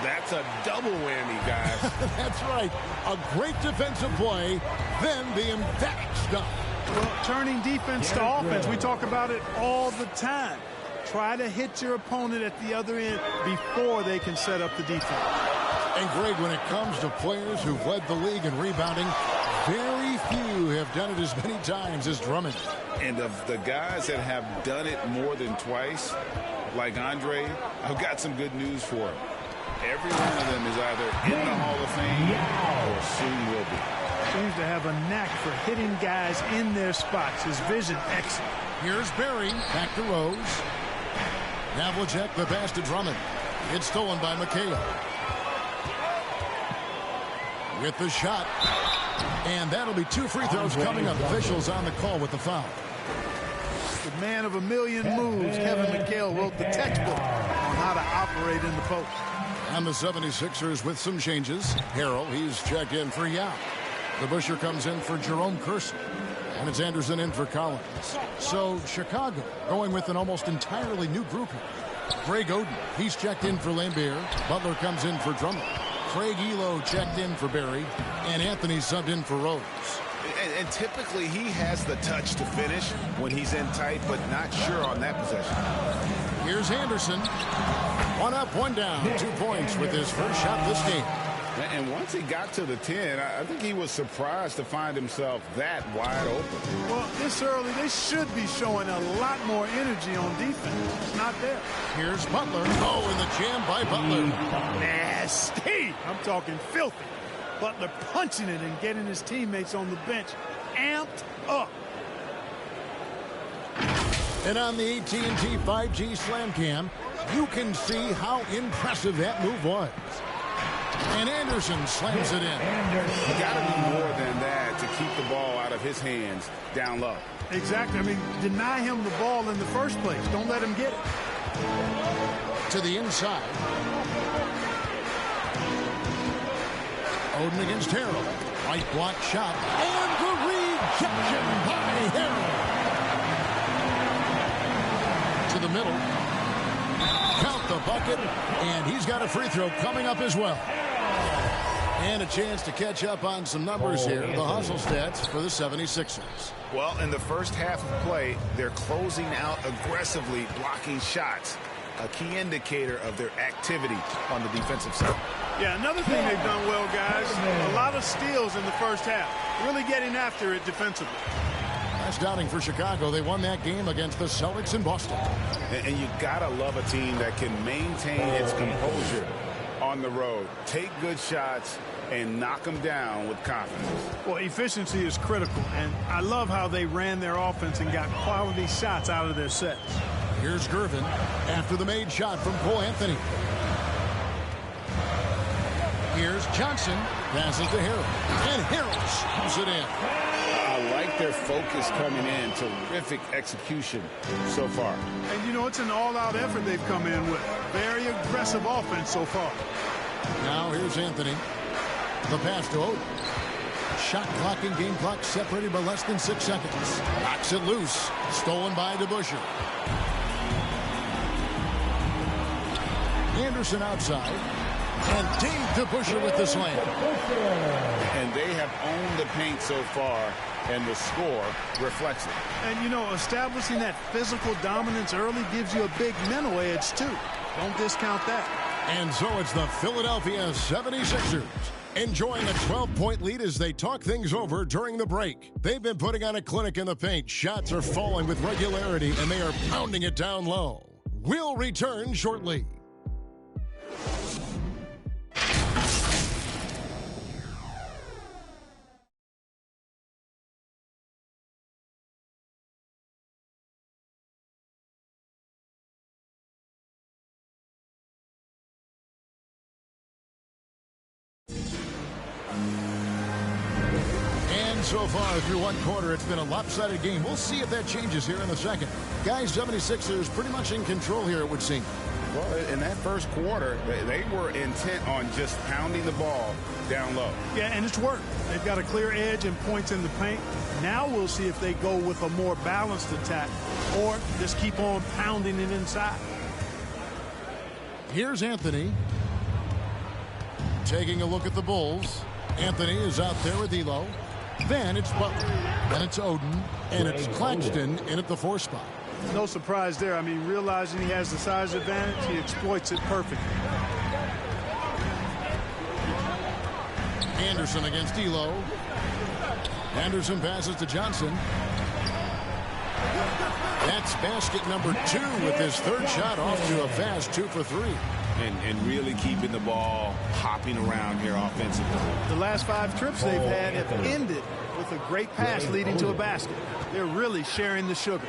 That's a double whammy, guys.
That's right. A great defensive play, then the emphatic stop.
Well, turning defense to offense, we talk about it all the time. Try to hit your opponent at the other end before they can set up the defense.
And Greg, when it comes to players who've led the league in rebounding, very few have done it as many times as Drummond.
And of the guys that have done it more than twice, like Andre, I've got some good news for him. Every one of them is either in the Hall of Fame or soon will be.
Seems to have a knack for hitting guys in their spots. His vision excellent.
Here's Barry, back to Rose. Havlicek, the pass to Drummond. It's stolen by McHale. With the shot. And that'll be 2 free throws coming up. Officials on the call with the foul.
The man of a million moves, Kevin McHale, wrote the textbook on how to operate in the post.
And the 76ers with some changes. Harrell, he's checked in for Yao. The Busher comes in for Jerome Kersey. And it's Anderson in for Collins. So Chicago going with an almost entirely new group here. Greg Oden, he's checked in for Lambert. Butler comes in for Drummond. Craig Elo checked in for Barry. And Anthony subbed in for Rose.
And typically he has the touch to finish when he's in tight, but not sure on that possession.
Here's Anderson. 1 up, 1 down. 2 points with his first shot this game.
And once he got to the 10, I think he was surprised to find himself that wide open.
Well, this early, they should be showing a lot more energy on defense. It's not there.
Here's Butler. Oh, and the jam by Butler.
Nasty. I'm talking filthy. Butler punching it and getting his teammates on the bench amped up.
And on the AT&T 5G Slam Cam, you can see how impressive that move was. And Anderson slams it in.
You got to do more than that to keep the ball out of his hands down low.
Exactly. I mean, deny him the ball in the first place. Don't let him get it.
To the inside. Oden against Harrell. Right block shot. And the rejection by Harrell. To the middle. Count the bucket. And he's got a free throw coming up as well. And a chance to catch up on some numbers here. The hustle stats for the 76ers.
Well, in the first half of play, they're closing out aggressively, blocking shots. A key indicator of their activity on the defensive side.
Yeah, another thing they've done well, guys, a lot of steals in the first half. Really getting after it defensively.
Last outing for Chicago, they won that game against the Celtics in Boston.
And you gotta love a team that can maintain its composure on the road, take good shots, and knock them down with confidence.
Well, efficiency is critical, and I love how they ran their offense and got quality shots out of their sets.
Here's Gervin after the made shot from Cole Anthony. Here's Johnson, passes to Harrell, and Harrell slams it in.
I like their focus coming in. Terrific execution so far.
And, you know, it's an all-out effort they've come in with. Very aggressive offense so far.
Now here's Anthony. The pass to Oden. Shot clock and game clock separated by less than 6 seconds. Knocks it loose. Stolen by DeBusschere. Anderson outside. And Dave DeBusschere with the slam.
And they have owned the paint so far, and the score reflects it.
And, you know, establishing that physical dominance early gives you a big mental edge, too. Don't discount that.
And so it's the Philadelphia 76ers enjoying a 12-point lead as they talk things over during the break. They've been putting on a clinic in the paint. Shots are falling with regularity, and they are pounding it down low. We'll return shortly. So far through one quarter, it's been a lopsided game. We'll see if that changes here in the second. Guys, 76ers pretty much in control here, it would seem.
Well, in that first quarter, they were intent on just pounding the ball down low.
Yeah, and it's worked. They've got a clear edge and points in the paint. Now we'll see if they go with a more balanced attack or just keep on pounding it inside.
Here's Anthony. Taking a look at the Bulls. Anthony is out there with Elo. Then it's Butler. Then it's Oden. And it's Claxton in at the 4 spot.
No surprise there. I mean, realizing he has the size advantage, he exploits it perfectly.
Anderson against Elo. Anderson passes to Johnson. That's basket number 2 with his 3rd shot off to a fast 2 for 3.
And really keeping the ball hopping around here offensively.
The last 5 trips they've had have ended with a great pass leading to a basket. They're really sharing the sugar.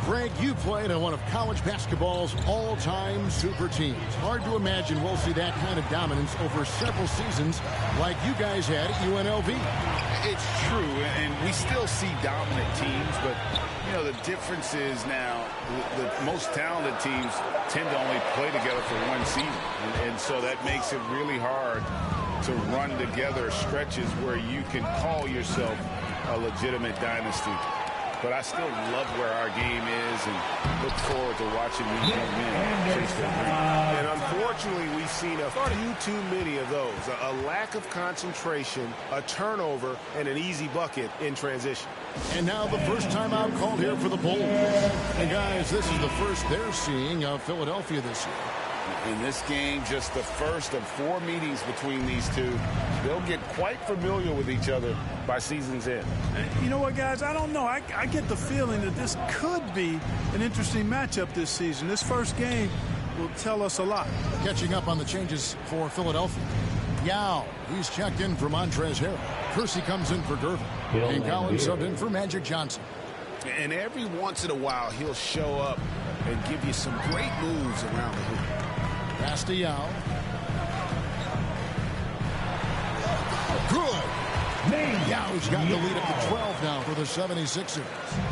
Greg, you played on one of college basketball's all-time super teams. Hard to imagine we'll see that kind of dominance over several seasons like you guys had at UNLV.
It's true, and we still see dominant teams, but, you know, the difference is now the most talented teams tend to only play together for one season, and so that makes it really hard to run together stretches where you can call yourself a legitimate dynasty. But I still love where our game is and look forward to watching these young men chase their dream.
And unfortunately, we've seen a few too many of those. A lack of concentration, a turnover, and an easy bucket in transition.
And now the first timeout called here for the Bulls. And guys, this is the first they're seeing of Philadelphia this year.
In this game, just the first of 4 meetings between these two. They'll get quite familiar with each other by season's end.
You know what, guys? I don't know. I get the feeling that this could be an interesting matchup this season. This first game will tell us a lot.
Catching up on the changes for Philadelphia. Yao, he's checked in for Montrezl Harrell. Kersey comes in for Gervin. And Collins subbed in for Magic Johnson.
And every once in a while, he'll show up and give you some great moves around the hoop.
Pass to Yao. Good. Yao's got the lead up to 12 now for the 76ers.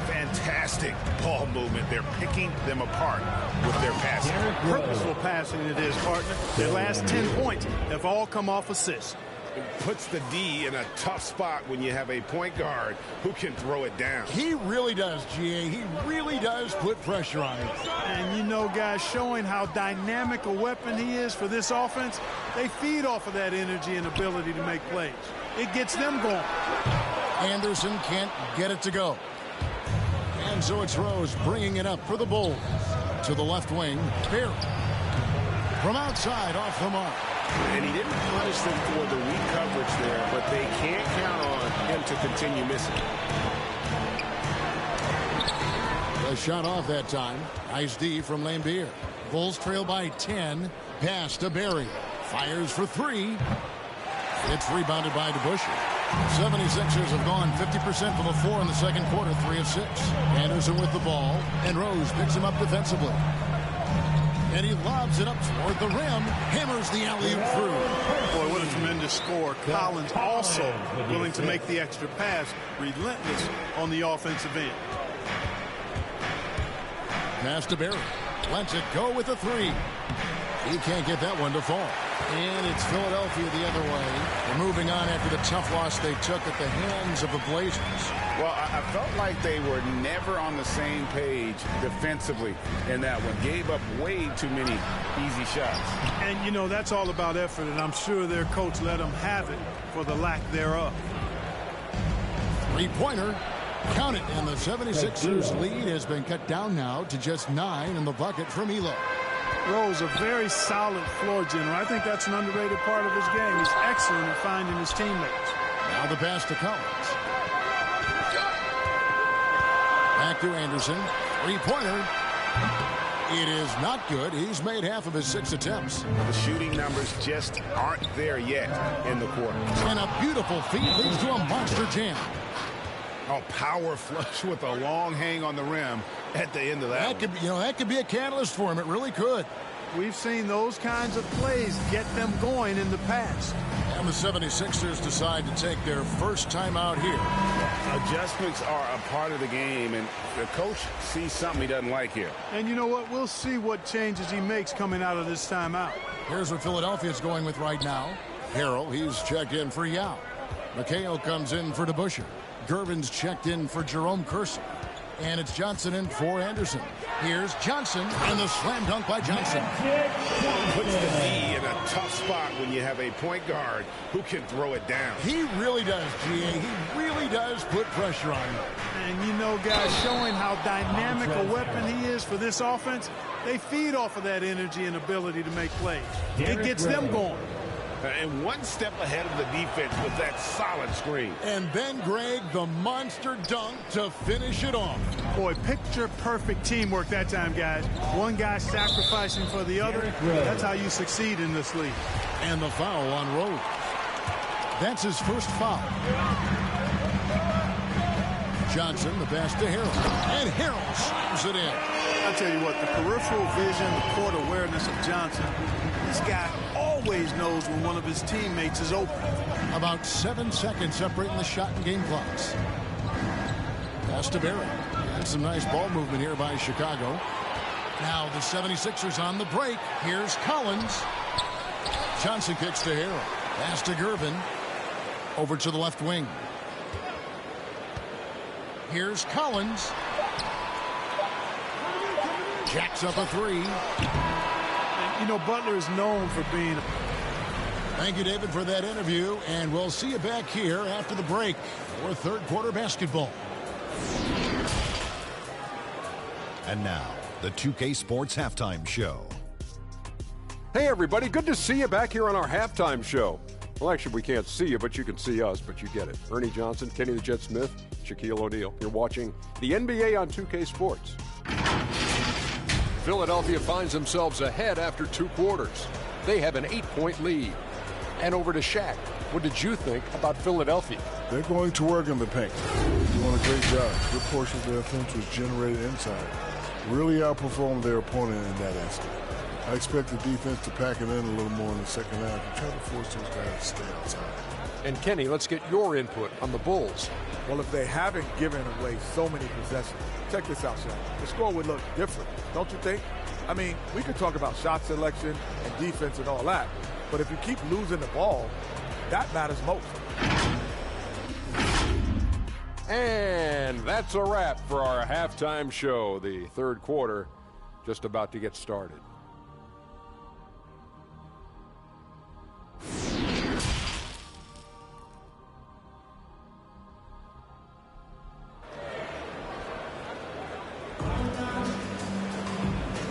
Fantastic ball movement. They're picking them apart with their passing.
Purposeful passing it is, partner. Their last 10 points have all come off assists.
It puts the D in a tough spot when you have a point guard who can throw it down.
He really does, GA. He really does put pressure on it.
And you know, guys, showing how dynamic a weapon he is for this offense, they feed off of that energy and ability to make plays. It gets them going.
Anderson can't get it to go. And so it's Rose bringing it up for the Bulls. To the left wing, Perry. From outside, off the mark.
And he didn't punish them for the weak coverage there, but they can't count on him to continue missing.
The shot off that time. Nice D from Lambeer. Bulls trail by 10. Pass to Barry. Fires for 3. It's rebounded by DeBusschere. 76ers have gone 50% from the floor in the second quarter, 3 of 6. Anderson with the ball, and Rose picks him up defensively. And he lobs it up toward the rim, hammers the alley-oop through.
Boy, what a tremendous score. Collins also willing to make the extra pass, relentless on the offensive end.
Pass to Barry. Lets it go with a 3. He can't get that one to fall. And it's Philadelphia the other way. They're moving on after the tough loss they took at the hands of the Blazers.
Well, I felt like they were never on the same page defensively in that one. Gave up way too many easy shots.
And, you know, that's all about effort, and I'm sure their coach let them have it for the lack thereof.
3-pointer. Count it. And the 76ers lead has been cut down now to just 9 in the bucket from Elo.
Rose, a very solid floor general. I think that's an underrated part of his game. He's excellent at finding his teammates.
Now the pass to Collins. Back to Anderson. 3-pointer. It is not good. He's made half of his 6 attempts.
The shooting numbers just aren't there yet in the quarter.
And a beautiful feed leads to a monster jam.
Oh, power flush with a long hang on the rim at the end of that.
Could, that could be a catalyst for him. It really could.
We've seen those kinds of plays get them going in the past.
And the 76ers decide to take their first timeout here.
Adjustments are a part of the game, and the coach sees something he doesn't like here.
And you know what? We'll see what changes he makes coming out of this timeout.
Here's what Philadelphia's going with right now. Harrell, he's checked in for Yao. McHale comes in for DeBusschere. Gervin's checked in for Jerome Kersey. And it's Johnson in for Anderson. Here's Johnson, and the slam dunk by Johnson.
Puts the knee in a tough spot when you have a point guard who can throw it down.
He really does, GA. He really does put pressure on him.
And you know, guys, showing how dynamic a weapon he is for this offense, they feed off of that energy and ability to make plays. It gets them going.
And one step ahead of the defense with that solid screen.
And then, Greg, the monster dunk to finish it off.
Boy, picture-perfect teamwork that time, guys. One guy sacrificing for the other. That's how you succeed in this league.
And the foul on Rose. That's his first foul. Johnson, the pass to Harrell. And Harrell slams it in.
I'll tell you what, the peripheral vision, the court awareness of Johnson, this guy always knows when one of his teammates is open.
About 7 seconds separating the shot and game clocks. Pass to Barrett. And some nice ball movement here by Chicago. Now the 76ers on the break. Here's Collins. Johnson kicks to Harrell. Pass to Gervin. Over to the left wing. Here's Collins. Jacks up a three.
You know, Butler is known for being...
Thank you, David, for that interview. And we'll see you back here after the break for third quarter basketball.
And now, the 2K Sports Halftime Show.
Hey, everybody. Good to see you back here on our halftime show. Well, actually, we can't see you, but you can see us, but you get it. Ernie Johnson, Kenny the Jet Smith, Shaquille O'Neal. You're watching the NBA on 2K Sports. Philadelphia finds themselves ahead after 2 quarters. They have an 8-point lead. And over to Shaq. What did you think about Philadelphia?
They're going to work in the paint. Doing a great job. Good portion of their offense was generated inside. Really outperformed their opponent in that aspect. I expect the defense to pack it in a little more in the second half and try to force those guys to stay outside.
And Kenny, let's get your input on the Bulls.
Well, if they haven't given away so many possessions, check this out, Shaq. The score would look different, don't you think? I mean, we could talk about shot selection and defense and all that, but if you keep losing the ball, that matters most.
And that's a wrap for our halftime show. The third quarter just about to get started.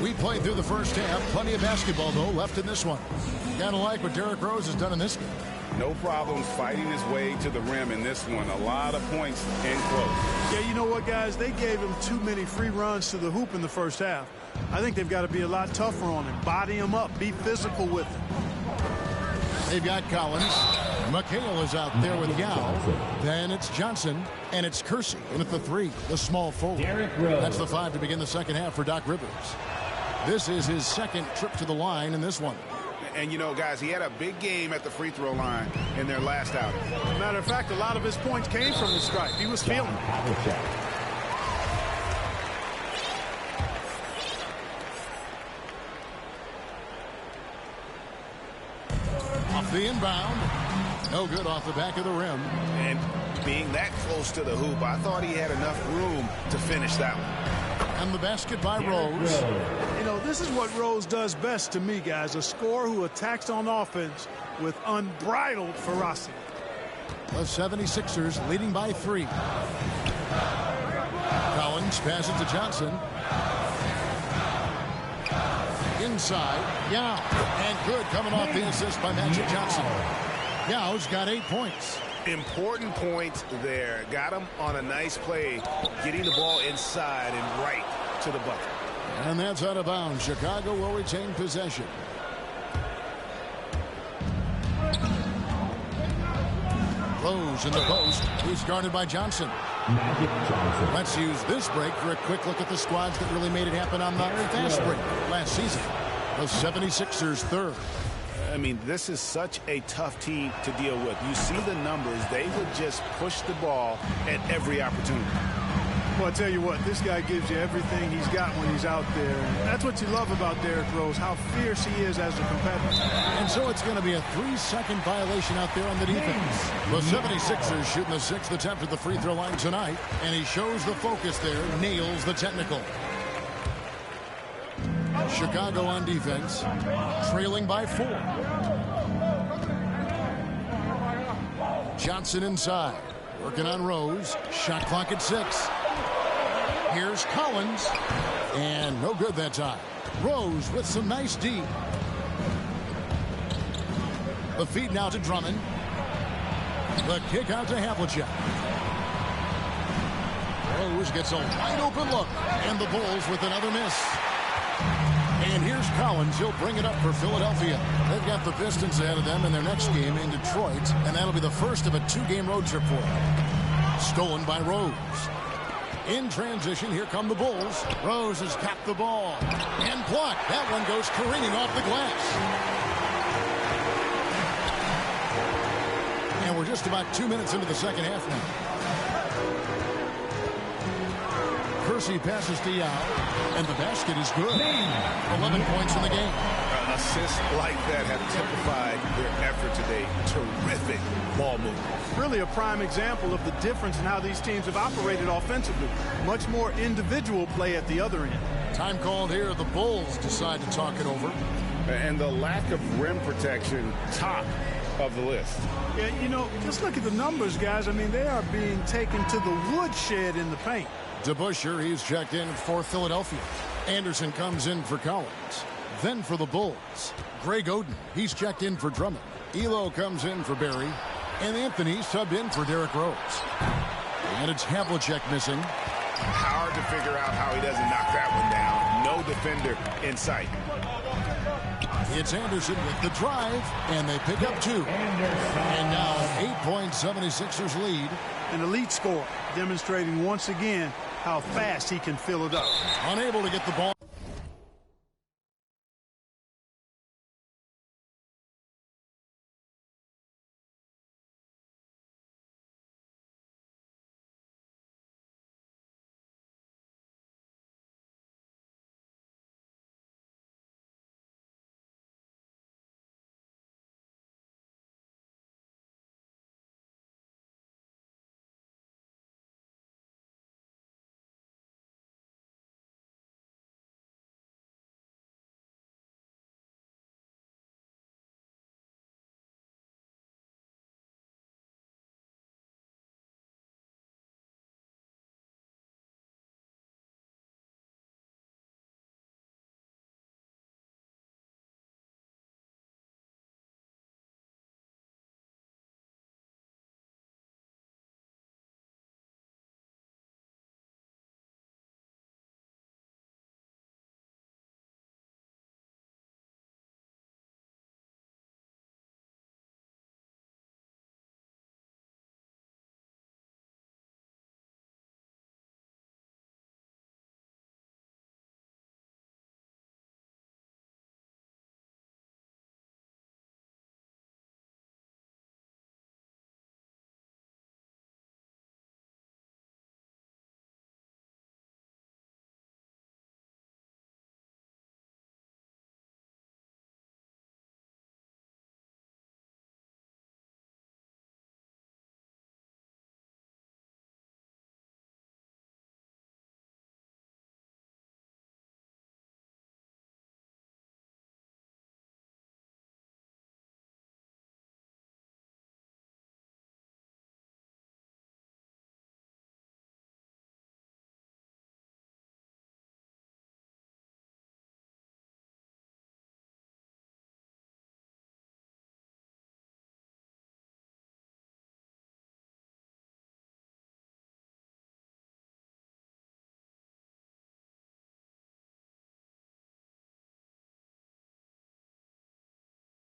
We played through the first half. Plenty of basketball, though, left in this one. Kind of like what Derrick Rose has done in this game.
No problems fighting his way to the rim in this one. A lot of points in close.
Yeah, you know what, guys? They gave him too many free runs to the hoop in the first half. I think they've got to be a lot tougher on him. Body him up. Be physical with him.
They've got Collins. McHale is out there with Yao. Then it's Johnson, and it's Kersey in at the 3, the small forward. That's the 5 to begin the second half for Doc Rivers. This is his second trip to the line in this one.
And, you know, guys, he had a big game at the free throw line in their last outing.
Matter of fact, a lot of his points came from the stripe. He was feeling it.
Off the inbound. No good off the back of the rim.
And being that close to the hoop, I thought he had enough room to finish that one.
And the basket by Rose.
You know, this is what Rose does best to me, guys. A scorer who attacks on offense with unbridled ferocity.
The 76ers leading by 3. Collins passes to Johnson. Inside, Yao. And good coming off the assist by Magic Johnson. Yao's got 8 points.
Important points there. Got him on a nice play, getting the ball inside and right to the bucket.
And that's out of bounds. Chicago will retain possession. Rose in the post. He's guarded by Johnson. Let's use this break for a quick look at the squads that really made it happen on the fast break last season. The 76ers third.
I mean, this is such a tough team to deal with. You see the numbers. They would just push the ball at every opportunity.
Well, I tell you what, this guy gives you everything he's got when he's out there. And that's what you love about Derrick Rose, how fierce he is as a competitor.
And so it's going to be a 3-second violation out there on the defense. The 76ers shooting the 6th attempt at the free throw line tonight, and he shows the focus there, nails the technical. Chicago on defense, trailing by 4. Johnson inside, working on Rose. Shot clock at 6. Here's Collins, and no good that time. Rose with some nice D. The feed now to Drummond. The kick out to Havlicek. Rose gets a wide open look, and the Bulls with another miss. And here's Collins. He'll bring it up for Philadelphia. They've got the Pistons ahead of them in their next game in Detroit, and that'll be the first of a 2-game road trip for them. Stolen by Rose. In transition, here come the Bulls. Rose has capped the ball and blocked. That one goes careening off the glass. And we're just about 2 minutes into the second half now. Kersey passes to Yao, and the basket is good. 11 points in the game.
Assists like that have typified their effort today. Terrific ball movement.
Really a prime example of the difference in how these teams have operated offensively. Much more individual play at the other end.
Time called here. The Bulls decide to talk it over.
And the lack of rim protection, top of the list.
Yeah, you know, just look at the numbers, guys. I mean, they are being taken to the woodshed in the paint.
DeBusschere, he's checked in for Philadelphia. Anderson comes in for Collins. Then for the Bulls, Greg Oden, he's checked in for Drummond. Elo comes in for Barry. And Anthony subbed in for Derrick Rose. And it's Havlicek missing.
Hard to figure out how he doesn't knock that one down. No defender in sight.
It's Anderson with the drive, and they pick up 2. And now an 8-point 76ers lead.
An elite score, demonstrating once again how fast he can fill it up.
Unable to get the ball.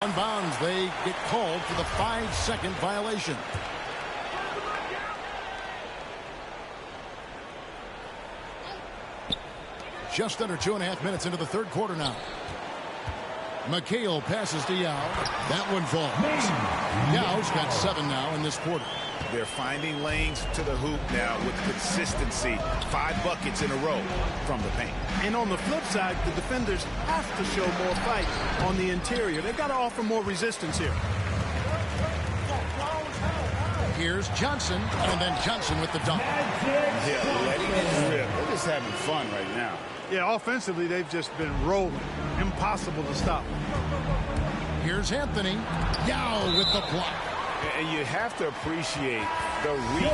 On bounds, they get called for the 5-second violation. Just under 2.5 minutes into the third quarter now. McHale passes to Yao. That one falls. Yao's got 7 now in this quarter.
They're finding lanes to the hoop now with consistency. 5 buckets in a row from the paint.
And on the flip side, the defenders have to show more fight on the interior. They've got to offer more resistance here.
Here's Johnson, and then Johnson with the dunk.
Yeah, letting it rip. They're just having fun right now.
Yeah, offensively, they've just been rolling. Impossible to stop.
Here's Anthony. Yao with the block.
And you have to appreciate the reach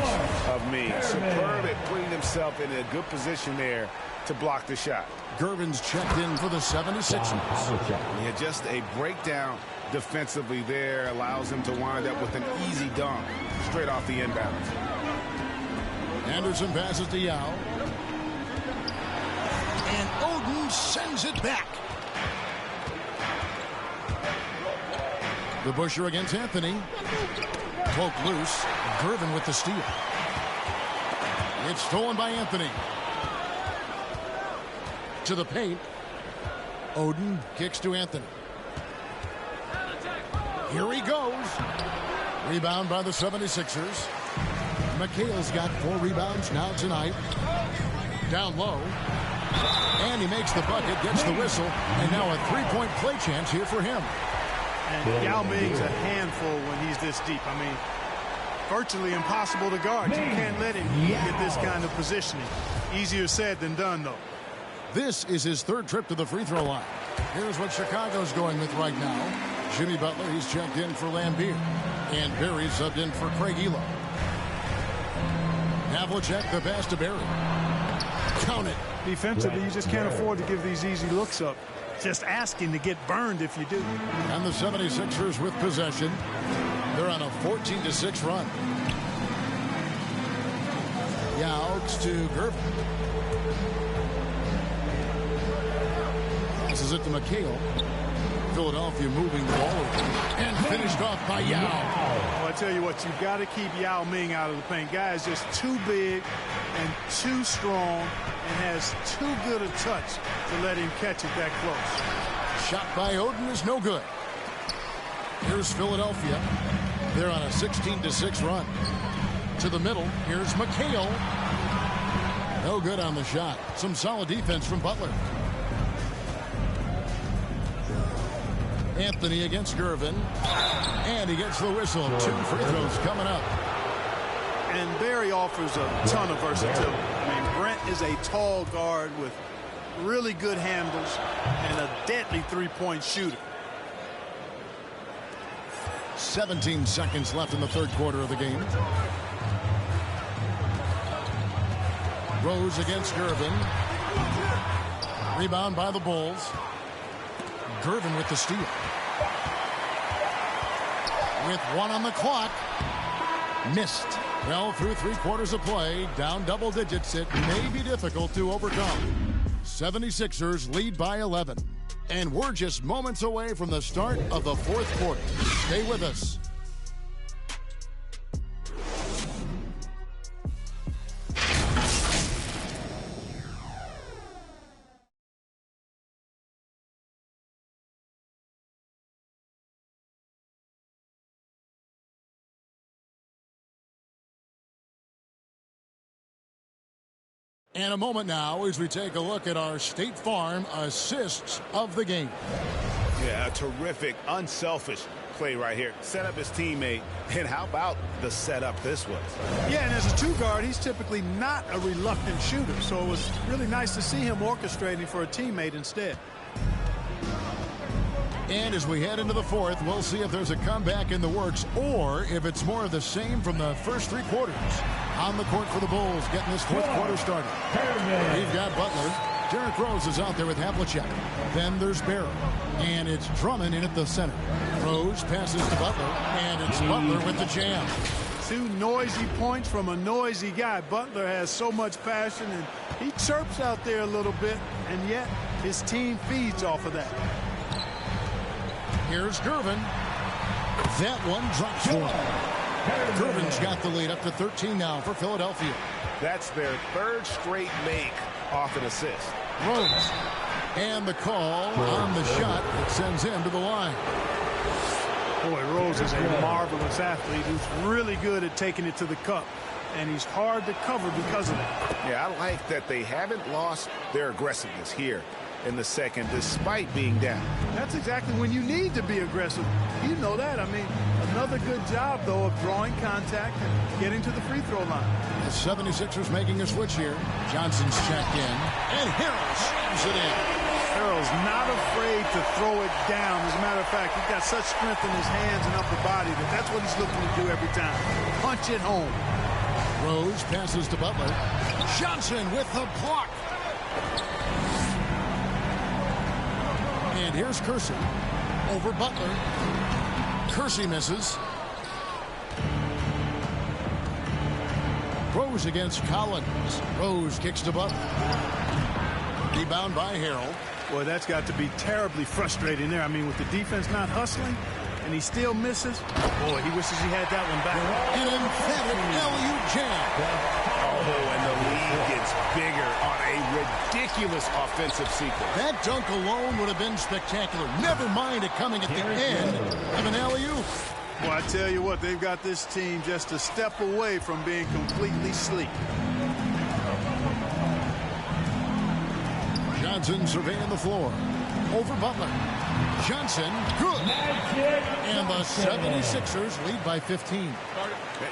of me. Superb at putting himself in a good position there to block the shot.
Gervin's checked in for the 76ers.
Yeah, just a breakdown defensively there allows him to wind up with an easy dunk straight off the inbounds.
Anderson passes to Yao. And Oden sends it back. The Busher against Anthony. Poke loose. Gervin with the steal. It's stolen by Anthony. To the paint. Oden kicks to Anthony. Here he goes. Rebound by the 76ers. McHale's got 4 rebounds now tonight. Down low. And he makes the bucket, gets the whistle, and now a 3-point play chance here for him.
And Yao Ming's a handful when he's this deep. I mean, virtually impossible to guard. You can't let him get this kind of positioning. Easier said than done, though.
This is his 3rd trip to the free throw line. Here's what Chicago's going with right now. Jimmy Butler, he's checked in for Lambeer. And Berry's subbed in for Craig Elo. Havlicek the pass to Berry. Count it.
Defensively, you just can't afford to give these easy looks up. Just asking to get burned if you do.
And the 76ers with possession. They're on a 14-6 run. Yao to Gervin. Passes it to McHale. Philadelphia moving the ball over. And finished off by Yao.
Well, I tell you what, you've got to keep Yao Ming out of the paint. Guy is just too big and too strong and has too good a touch to let him catch it that close.
Shot by Oden is no good. Here's Philadelphia. They're on a 16-6 run. To the middle, here's McHale. No good on the shot. Some solid defense from Butler. Anthony against Gervin. And he gets the whistle. 2 free throws coming up.
And Berry offers a ton of versatility. I mean, Brent is a tall guard with really good handles and a deadly 3-point shooter.
17 seconds left in the 3rd quarter of the game. Rose against Gervin. Rebound by the Bulls. Gervin with the steal. With 1 on the clock. Missed. Well, through 3 quarters of play, down double digits, it may be difficult to overcome. 76ers lead by 11. And we're just moments away from the start of the 4th quarter. Stay with us. And a moment now as we take a look at our State Farm assists of the game.
Yeah, a terrific, unselfish play right here. Set up his teammate. And how about the setup this was?
Yeah, and as a 2-guard, he's typically not a reluctant shooter. So it was really nice to see him orchestrating for a teammate instead.
And as we head into the 4th, we'll see if there's a comeback in the works or if it's more of the same from the first 3 quarters. On the court for the Bulls, getting this 4th quarter started. We've got Butler. Derrick Rose is out there with Havlicek. Then there's Barrow. And it's Drummond in at the center. Rose passes to Butler. And it's Butler with the jam.
2 noisy points from a noisy guy. Butler has so much passion, and he chirps out there a little bit, and yet his team feeds off of that.
Here's Gervin. That one drops one. Gervin's got the lead up to 13 now for Philadelphia.
That's their 3rd straight make off an assist.
Rose And the call on the shot that sends him to the line.
Boy, Rose is a marvelous athlete who's really good at taking it to the cup. And he's hard to cover because of that.
Yeah, I like that they haven't lost their aggressiveness here in the second, despite being down.
That's exactly when you need to be aggressive. You know that. I mean, another good job, though, of drawing contact and getting to the free throw line.
The 76ers making a switch here. Johnson's checked in. And Harrell slams it in.
Harrell's not afraid to throw it down. As a matter of fact, he's got such strength in his hands and upper body that that's what he's looking to do every time. Punch it home.
Rose passes to Butler. Johnson with the block. And here's Kersey over Butler. Kersey misses. Rose against Collins. Rose kicks to Butler. Rebound by Harrell.
Boy, that's got to be terribly frustrating there. I mean, with the defense not hustling, and he still misses. Boy, he wishes he had that one back.
An emphatic alley-oop jam.
Oh, and the lead gets bigger on a ridiculous offensive sequence.
That dunk alone would have been spectacular. Never mind it coming at the end of an alley-oop.
Well, I tell you what, they've got this team just a step away from being completely sleek.
Johnson surveying the floor. Over Butler. Johnson, good. And the 76ers lead by 15.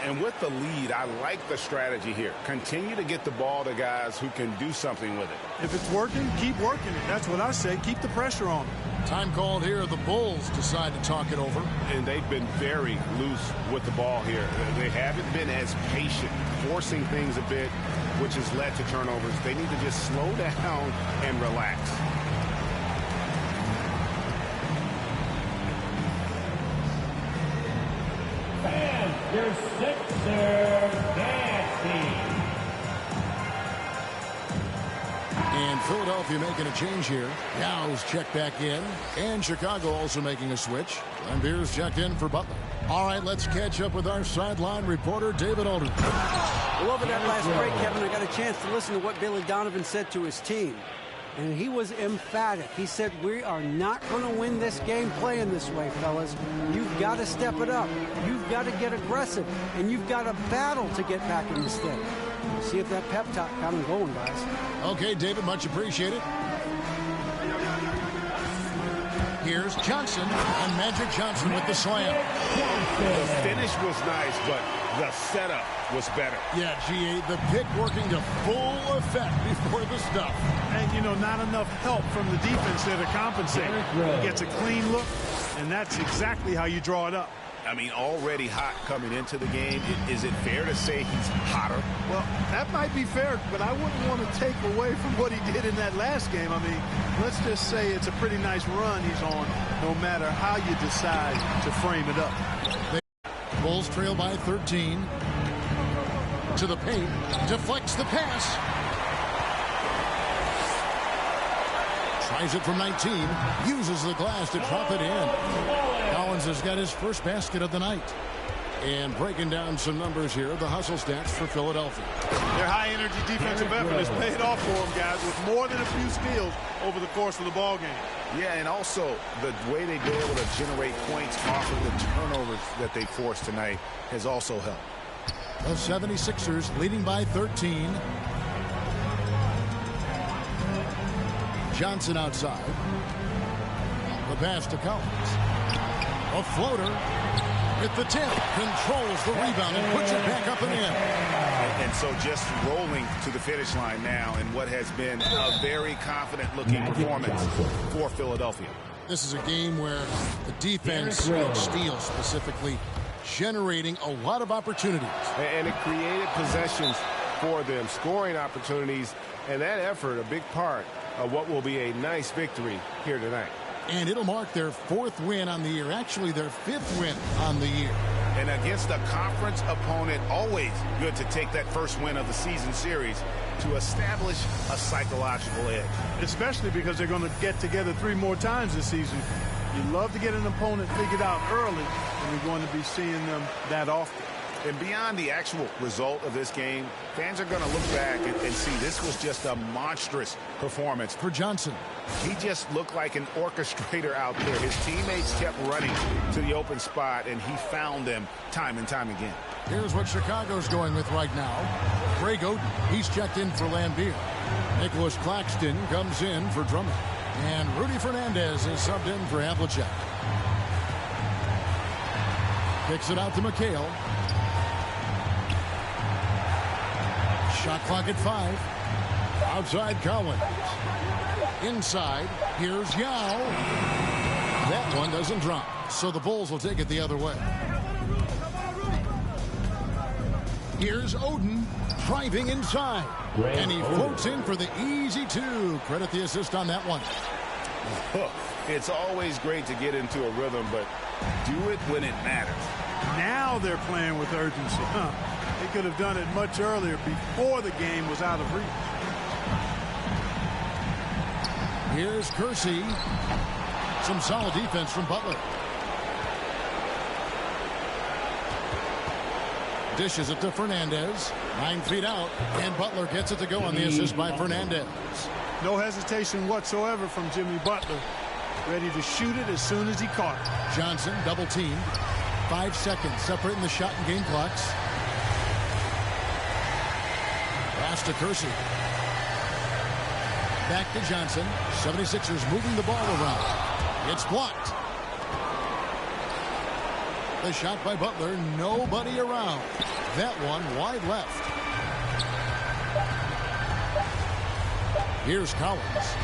And with the lead, I like the strategy here. Continue to get the ball to guys who can do something with it.
If it's working, keep working it. That's what I say. Keep the pressure on them.
Time called here. The Bulls decide to talk it over.
And they've been very loose with the ball here. They haven't been as patient, forcing things a bit, which has led to turnovers. They need to just slow down and relax.
Your Sixers nasty.
And Philadelphia making a change here. Yow's checked back in. And Chicago also making a switch. Lambeer's checked in for Butler. All right, let's catch up with our sideline reporter, David Aldridge.
Well, over that last break, Kevin, I got a chance to listen to what Billy Donovan said to his team. And he was emphatic. He said, we are not going to win this game playing this way, fellas. You've got to step it up. You've got to get aggressive. And you've got to battle to get back in this thing. See if that pep talk got him going, guys.
Okay, David, much appreciated. Here's Johnson, and Magic Johnson with the slam.
The finish was nice, but the setup was better.
Yeah, GA, the pick working to full effect before the stuff.
And, you know, not enough help from the defense there to compensate. He gets a clean look, and that's exactly how you draw it up.
I mean, already hot coming into the game. Is it fair to say he's hotter?
Well, that might be fair, but I wouldn't want to take away from what he did in that last game. I mean, let's just say it's a pretty nice run he's on, no matter how you decide to frame it up.
Bulls trail by 13. To the paint. Deflects the pass. Tries it from 19. Uses the glass to drop it in. Collins has got his first basket of the night. And breaking down some numbers here, the hustle stats for Philadelphia.
Their high-energy defensive effort has paid off for them, guys, with more than a few steals over the course of the ball game.
Yeah, and also the way they've been able to generate points off of the turnovers that they forced tonight has also helped.
The 76ers leading by 13. Johnson outside. The pass to Collins. A floater with the tip. Controls the rebound and puts it back up and in.
And so just rolling to the finish line now in what has been a very confident-looking performance for Philadelphia.
This is a game where the defense and steal specifically generating a lot of opportunities.
And it created possessions for them, scoring opportunities, and that effort a big part of what will be a nice victory here tonight.
And it'll mark their 4th win on the year, actually their 5th win on the year.
And against a conference opponent, always good to take that first win of the season series to establish a psychological edge.
Especially because they're going to get together 3 more times this season. You love to get an opponent figured out early, and we're going to be seeing them that often.
And beyond the actual result of this game, fans are going to look back and see this was just a monstrous performance
for Johnson.
He just looked like an orchestrator out there. His teammates kept running to the open spot, and he found them time and time again.
Here's what Chicago's going with right now. Greg Oden, he's checked in for Lambeer. Nicholas Claxton comes in for Drummond. And Rudy Fernandez is subbed in for Havlicek. Kicks it out to McHale. Shot clock at 5. Outside Collins. Inside, here's Yao. That one doesn't drop, so the Bulls will take it the other way. Here's Oden driving inside. And he floats in for the easy 2. Credit the assist on that one.
It's always great to get into a rhythm, but do it when it matters.
Now they're playing with urgency. They could have done it much earlier before the game was out of reach.
Here's Kersey. Some solid defense from Butler. Dishes it to Fernandez. 9 feet out. And Butler gets it to go on the assist by Fernandez.
No hesitation whatsoever from Jimmy Butler. Ready to shoot it as soon as he caught it.
Johnson double teamed. 5 seconds separating the shot and game clocks. Pass to Kersey. Back to Johnson. 76ers moving the ball around. It's blocked. The shot by Butler. Nobody around. That one wide left. Here's Collins.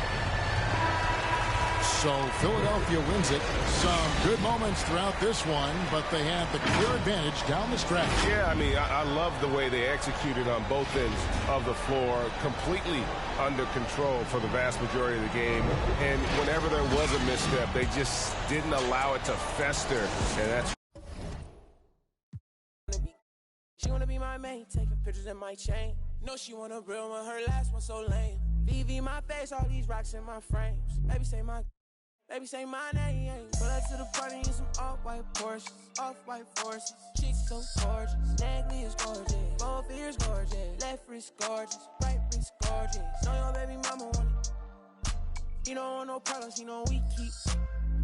So Philadelphia wins it. Some good moments throughout this one, but they had the clear advantage down the stretch.
Yeah, I mean, I love the way they executed on both ends of the floor. Completely under control for the vast majority of the game. And whenever there was a misstep, they just didn't allow it to fester. And that's...
She wanna be my main, taking pictures in my chain. No, she want a real one, her last one so lame. VV my face, all these rocks in my frames. Baby say my name. Pull up to the party in some off-white Porsches, off-white forces. She's so gorgeous, Nagley is gorgeous, both ears gorgeous, left wrist gorgeous, right wrist gorgeous. Know your baby mama want it. He don't want no problems, he know we keep.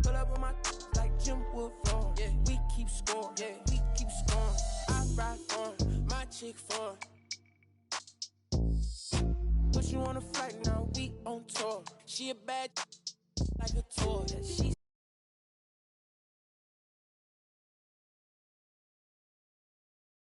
Pull up on my like Jim Wood floor. Yeah, we keep scoring. Yeah, we keep scoring. I ride for my chick for. Put you on a flight now, we on tour. She a bad like a tour. Yeah, she